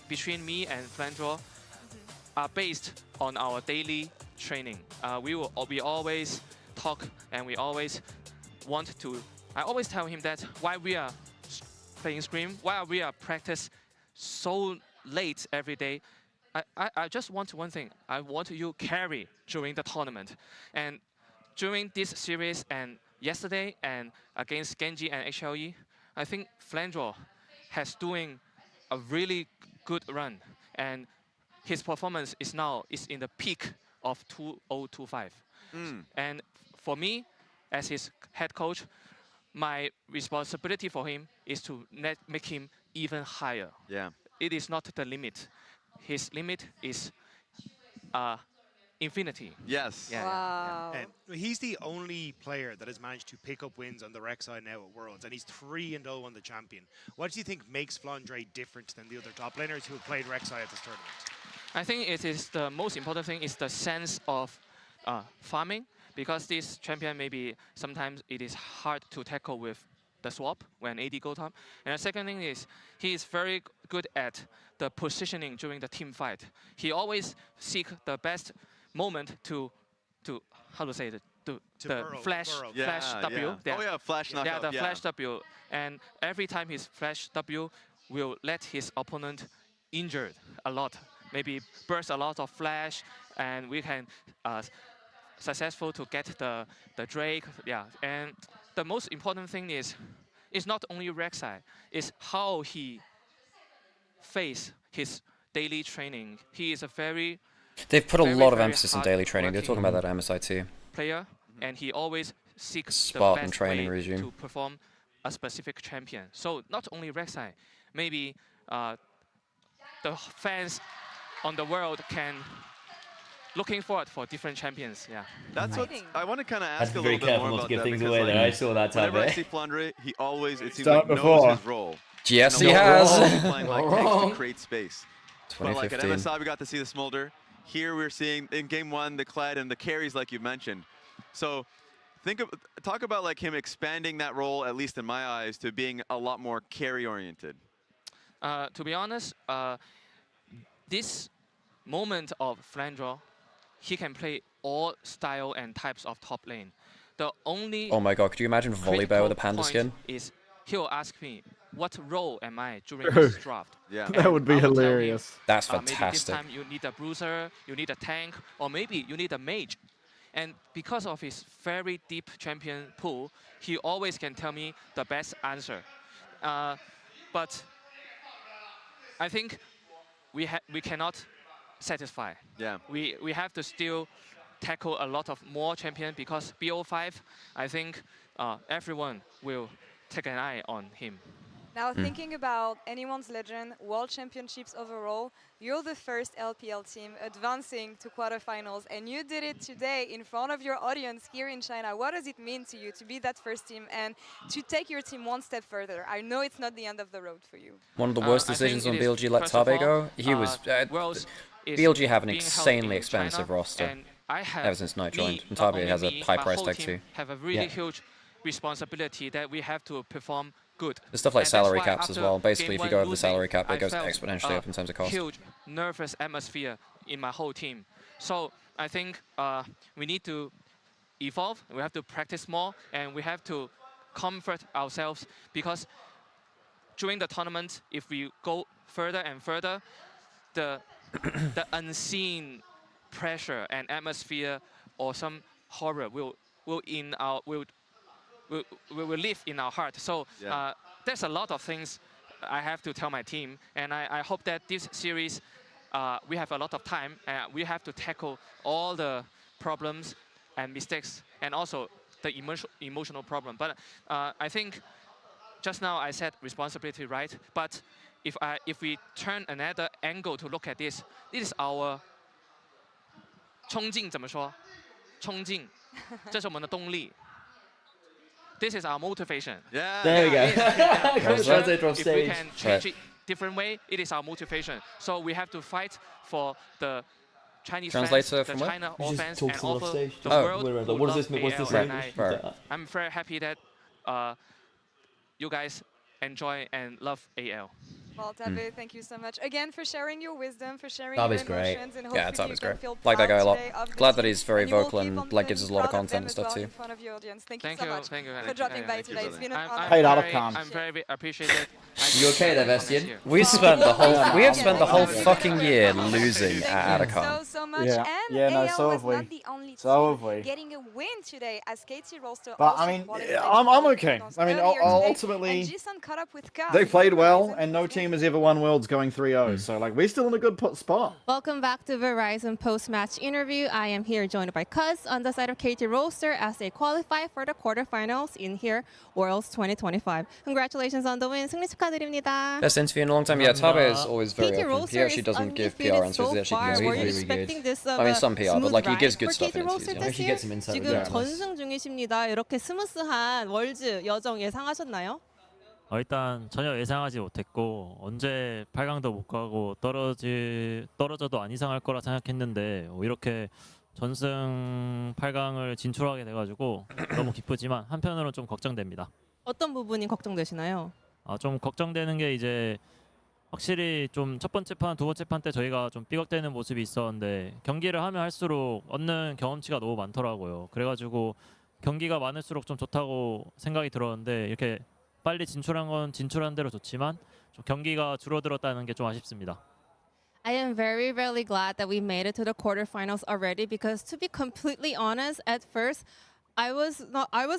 between me and Flandre are based on our daily training. We always talk, and we always want to. I always tell him that why we are playing Scream, why we are practice so late every day. I just want one thing. I want you carry during the tournament, and during this series and yesterday and against Gen.G and HLE, I think Flandre has doing a really good run, and his performance is now in the peak of 2025. And for me, as his head coach, my responsibility for him is to make him even higher. Yeah. It is not the limit. His limit is infinity. Yes. Yeah. Wow. And he's the only player that has managed to pick up wins on the Rek'Sai now at Worlds, and he's 3-0 on the champion. What do you think makes Flandre different than the other top laners who have played Rek'Sai at this tournament? I think it is the most important thing is the sense of farming, because this champion maybe sometimes it is hard to tackle with the swap when AD go top. And the second thing is he is very good at the positioning during the team fight. He always seek the best moment to how to say it, the flash W. Yeah. Oh yeah, flash knockout. Yeah, the flash W. And every time his flash W will let his opponent injured a lot. Maybe burst a lot of flash, and we can successful to get the Drake. Yeah, and the most important thing is not only Rek'Sai, it's how he face his daily training. He is a very They've put a lot of emphasis on daily training. They're talking about that at MSI too. Player, and he always seeks Spartan the best training way regime to perform a specific champion. So not only Rek'Sai, maybe the fans on the world can looking forward for different champions. Yeah. That's what I want to kind of ask a very little bit more careful not about to give that things because, away like, there. I saw that time. whenever I see Flandre, he always, it seems Start like, before. knows his role. Yes, No he matter has. what, he's playing like takes Wrong. to create space. But like at 2015. MSI, we got to see the smolder. Here we're seeing in game 1 the Kled and the carries, like you mentioned. So talk about like him expanding that role, at least in my eyes, to being a lot more carry oriented. To be honest, this moment of Flandre, he can play all style and types of top lane. The only Oh my god, could you imagine Volibear with a panda skin? Is he'll ask me, what role am I during this draft? Yeah, that would be hilarious. That's Maybe this fantastic. time you need a bruiser, you need a tank, or maybe you need a mage. And because of his very deep champion pool, he always can tell me the best answer. But I think we cannot satisfy. Yeah. We have to still tackle a lot of more champion because BO5, I think everyone will take an eye on him. Now, thinking about anyone's legend, World Championships overall, you're the first LPL team advancing to quarterfinals, and you did it today in front of your audience here in China. What does it mean to you to be that first team and to take your team one step further? I know it's not the end of the road for you. One of the worst decisions when BLG let Tabe go. He was... BLG have an insanely expensive roster ever since Knight joined. And Tabe has a high price tag too. Have a really huge responsibility that we have to perform good. There's stuff like salary caps as well. Basically, if you go over the salary cap, it goes exponentially up in terms of cost. Huge nervous atmosphere in my whole team. So I think we need to evolve. We have to practice more, and we have to comfort ourselves because during the tournament, if we go further and further, the unseen pressure and atmosphere or some horror will live in our heart. So there's a lot of things I have to tell my team, and I hope that this series we have a lot of time. We have to tackle all the problems and mistakes, and also the emotional problem. But I think just now I said responsibility, right? But if we turn another angle to look at this, this is our 冲劲怎么说？冲劲，这是我们的动力。This is our motivation. Yeah. There we go. If we can change it different way, it is our motivation. So we have to fight for the Chinese fans, the China offense, and also the world who love AL. I'm very happy that you guys enjoy and love AL. Well, Tabe, thank you so much again for sharing your wisdom, for sharing your emotions, and yeah, hopefully Tabe's you great. can feel Like that guy a lot. Glad that he's very vocal and like gives us a lot of content and stuff too. Thank you so much for dropping by today. It's been an I'm very appreciated. You okay there, Vestian? We have spent the whole fucking year losing at Adacon. So much, Yeah. and Yeah, no, AL so was have we. not the only So team have we. getting a win today as KT Rolster. But I mean, I'm okay. I mean, ultimately, they played well, and no team has ever won Worlds going 3-0. So, like, we're still in a good spot. Welcome back to Verizon post-match interview. I am here joined by Cuz on the side of KT Rolster as they qualify for the quarterfinals in here Worlds 2025. Congratulations on the win. 승리 축하드립니다. Best interview in a long time. Yeah, Tabe is always very KT open. He Rolster actually doesn't give PR answers. so He actually far. gives Were you really expecting good. this I mean, some PR, but like he gives good for stuff KT in Rolster interviews. this year? 지금 전승 중이십니다. 이렇게 스무스한 월즈 여정 예상하셨나요? 일단 전혀 예상하지 못했고 언제 8강도 못 가고 떨어져도 안 이상할 거라 생각했는데 이렇게 전승 8강을 진출하게 돼가지고 너무 기쁘지만 한편으로는 좀 걱정됩니다. 어떤 부분이 걱정되시나요? 좀 걱정되는 게 이제 확실히 좀 첫 번째 판, 두 번째 판 때 저희가 좀 삐걱대는 모습이 있었는데 경기를 하면 할수록 얻는 경험치가 너무 많더라고요. 그래가지고 경기가 많을수록 좀 좋다고 생각이 들었는데 이렇게 빨리 진출한 건 진출한 대로 좋지만 좀 경기가 줄어들었다는 게 좀 아쉽습니다. I am very, very glad that we made it to the quarterfinals already because to be completely honest, at first I was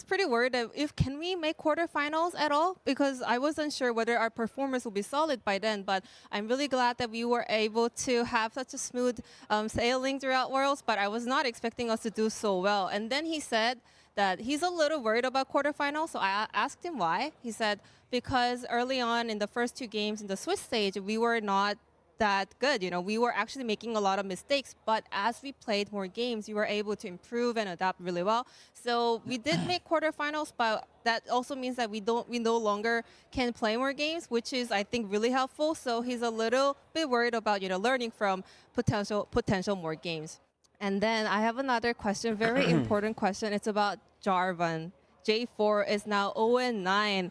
pretty worried that can we make quarterfinals at all, because I wasn't sure whether our performance will be solid by then. But I'm really glad that we were able to have such a smooth sailing throughout Worlds. But I was not expecting us to do so well. And then he said that he's a little worried about quarterfinals. So I asked him why. He said because early on in the first two games in the Swiss stage, we were not that good. You know, we were actually making a lot of mistakes, but as we played more games, we were able to improve and adapt really well. So we did make quarterfinals, but that also means that we no longer can play more games, which is, I think, really helpful. So he's a little bit worried about, you know, learning from potential more games. And then I have another question, very important question. It's about Jarvan. J4 is now 0-9.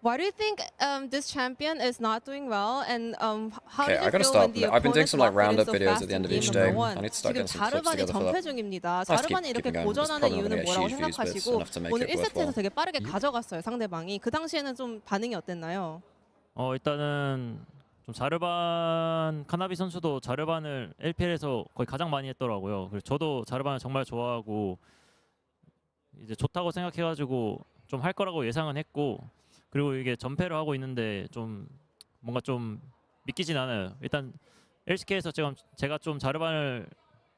Why do you think this champion is not doing well? And how okay, I gotta stop. I've been doing some like roundup videos at the end of each day. I need to start getting some clips together for that. 자르반이 이렇게 고전하는 이유는 뭐라고 생각하시고 오늘 1세트에서 되게 빠르게 가져갔어요, 상대방이. 그 당시에는 좀 반응이 어땠나요? 일단은 좀 자르반 카나비 선수도 자르반을 LPL에서 거의 가장 많이 했더라고요. 그래서 저도 자르반을 정말 좋아하고 이제 좋다고 생각해가지고 좀 할 거라고 예상은 했고. 그리고 이게 전패를 하고 있는데 좀 뭔가 좀 믿기진 않아요. 일단 LCK에서 제가 좀 자르반을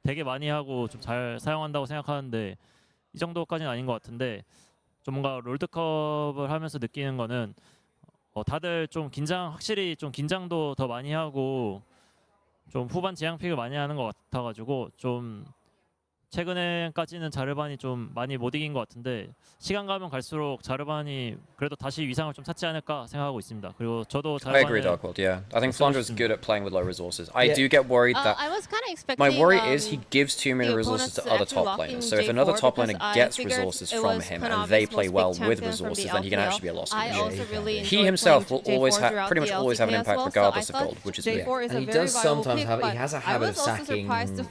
되게 많이 하고 좀 잘 사용한다고 생각하는데 이 정도까지는 아닌 것 같은데 좀 뭔가 롤드컵을 하면서 느끼는 거는 다들 좀 확실히 좀 긴장도 더 많이 하고 좀 후반 지향픽을 많이 하는 것 같아가지고 좀 최근에까지는 자르반이 좀 많이 못 이긴 것 같은데 시간 가면 갈수록 자르반이 그래도 다시 위상을 좀 찾지 않을까 생각하고 있습니다. 그리고 저도 자르반을 I agree, Darkworld. Yeah, I think Flandra's good at playing with low resources. I do get worried that I was kind of expecting, my worry is he gives too many resources to other top laners. So if another top laner gets resources from him and they play well with resources, then he can actually be a loss leader. He himself will always pretty much always have an impact regardless of gold, which is weird. And he does sometimes has a habit of sacking ways to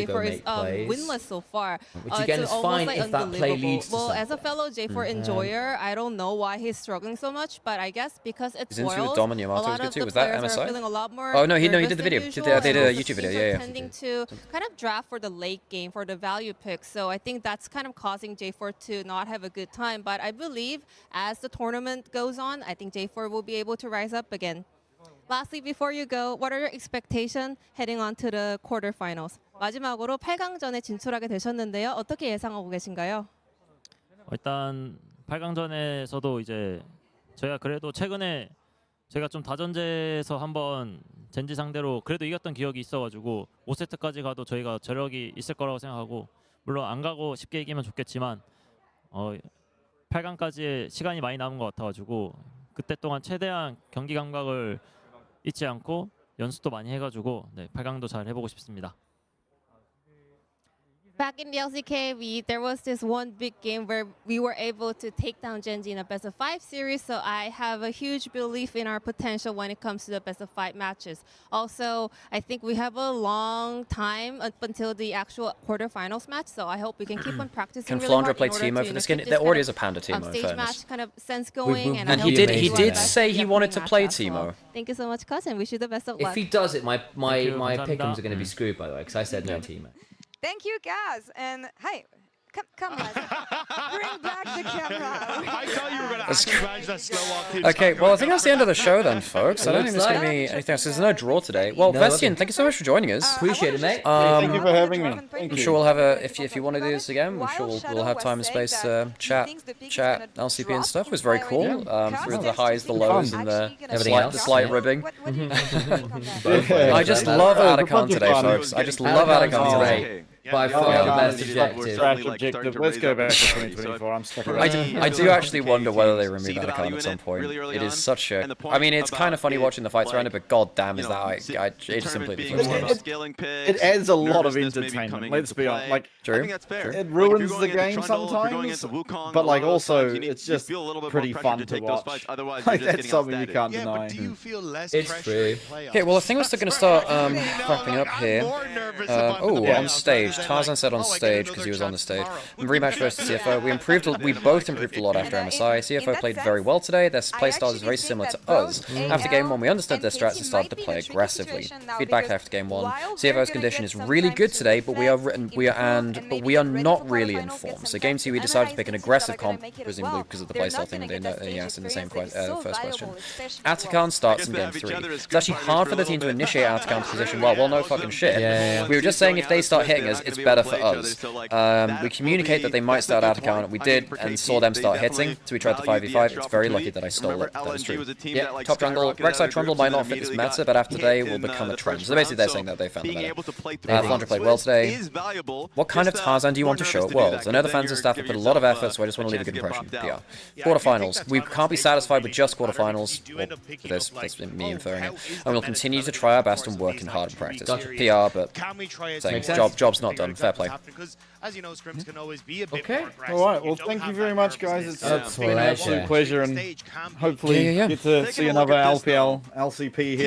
go make plays. Winless so far. Which again is fine if that play leads to well, something. as a fellow J4 enjoyer, I don't know why he's struggling so much, but I guess because it's Worlds, a lot of the was that players MSI? are feeling a lot more oh no, he did the video. They did a YouTube video. Yeah, tending to kind of draft for the late game for the value picks. So I think that's kind of causing J4 to not have a good time. But I believe as the tournament goes on, I think J4 will be able to rise up again. Lastly, before you go, what are your expectations heading on to the quarterfinals? 마지막으로 8강전에 진출하게 되셨는데요. 어떻게 예상하고 계신가요? 일단 8강전에서도 이제 저희가 그래도 최근에 제가 좀 다전제에서 한번 젠지 상대로 그래도 이겼던 기억이 있어가지고 5세트까지 가도 저희가 저력이 있을 거라고 생각하고 물론 안 가고 쉽게 이기면 좋겠지만 8강까지의 시간이 많이 남은 것 같아가지고 그때 동안 최대한 경기 감각을 잊지 않고 연습도 많이 해가지고 8강도 잘 해보고 싶습니다. Back in the LCK, there was this one big game where we were able to take down Genji in a best of 5 series. So I have a huge belief in our potential when it comes to the best of 5 matches. Also, I think we have a long time up until the actual quarterfinals match. So I hope we can keep on practicing. Can Flandra play Teemo for this game? There already is a Panda Teemo. Stage match kind of sense going, and he did say he wanted to play Teemo. Thank you so much, cousin. Wish you the best of luck. If he does it, my pick'ems are going to be screwed, by the way, because I said no Teemo. Thank you, guys. And hi, come on. Bring back the camera. I thought you were going to ask that slow walk. Okay, well, I think that's the end of the show then, folks. I don't think there's going to be anything else. There's no draw today. Well, Vestian, thank you so much for joining us. Appreciate it, mate. Thank you for having me. I'm sure we'll have if you want to do this again, I'm sure we'll have time and space to chat LCP and stuff. It was very cool. Through the highs, the lows, and the slight ribbing. I just love Atacon today, folks. I just love Atacon today. By far the best objective. Let's go back to 2024. I'm stuck around. I do actually wonder whether they remove Atacon at some point. It is such a... I mean, it's kind of funny watching the fights around it, but god damn is that... It's simply the first game. It adds a lot of entertainment, let's be honest. Like, it ruins the game sometimes, but like also, it's just pretty fun to watch. Like, that's something you can't deny. Do you feel less it's true. Okay, well, I think we're still going to start wrapping up here. On stage. Tarzan said on stage because he was on the stage. Rematch versus CFO. We both improved a lot after MSI. CFO played very well today. Their playstyle is very similar to us. After game 1, we understood their strats and started to play aggressively. Feedback after game 1. CFO's condition is really good today, but we are not really in form. So game 2, we decided to pick an aggressive comp, presumably because of the playstyle thing they asked in the same first question. Atacon starts in game 3. It's actually hard for the team to initiate Atacon's position. Well, no fucking shit. We were just saying if they start hitting us, it's better for us. We communicate that they might start out account. We did, and saw them start hitting, so we tried the 5v5. It's very lucky that I stole it. That is true. Yeah, top jungle. Rek'Sai Trundle might not fit this meta, but after today will become a trend. So basically they're saying that they found the meta. Flandre played well today. What kind of Tarzan do you want to show at Worlds? I know the fans and staff have put a lot of effort, so I just want to leave a good impression. PR. Quarterfinals. We can't be satisfied with just quarterfinals. Well, that's me inferring it. And we'll continue to try our best and work in hard practice. PR, but saying job's not done. Fair play. As you know, scrims can always be a bit okay. All right. Well, thank you very much, guys. It's been an absolute pleasure, and hopefully get to see another LPL, LCP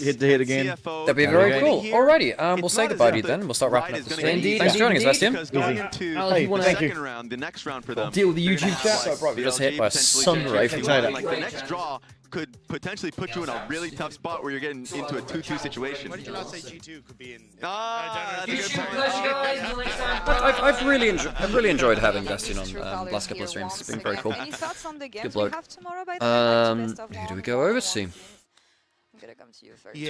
head-to-head again. That'd be very cool. Alrighty, we'll say goodbye to you then. We'll start wrapping up the stream. Thanks for joining us, Bastian. Hey, thank you. The next round for them. Deal with the YouTube chat. We just hit by a sun ray from like the next draw could potentially put you in a really tough spot where you're getting into a 2-2 situation. Why did you not say G2 could be in? I've really enjoyed having Bastian on last couple of streams. It's been very cool. Any thoughts on the games Good bloke. we have tomorrow, by the way? Who do we go over to? I'm gonna come to you first.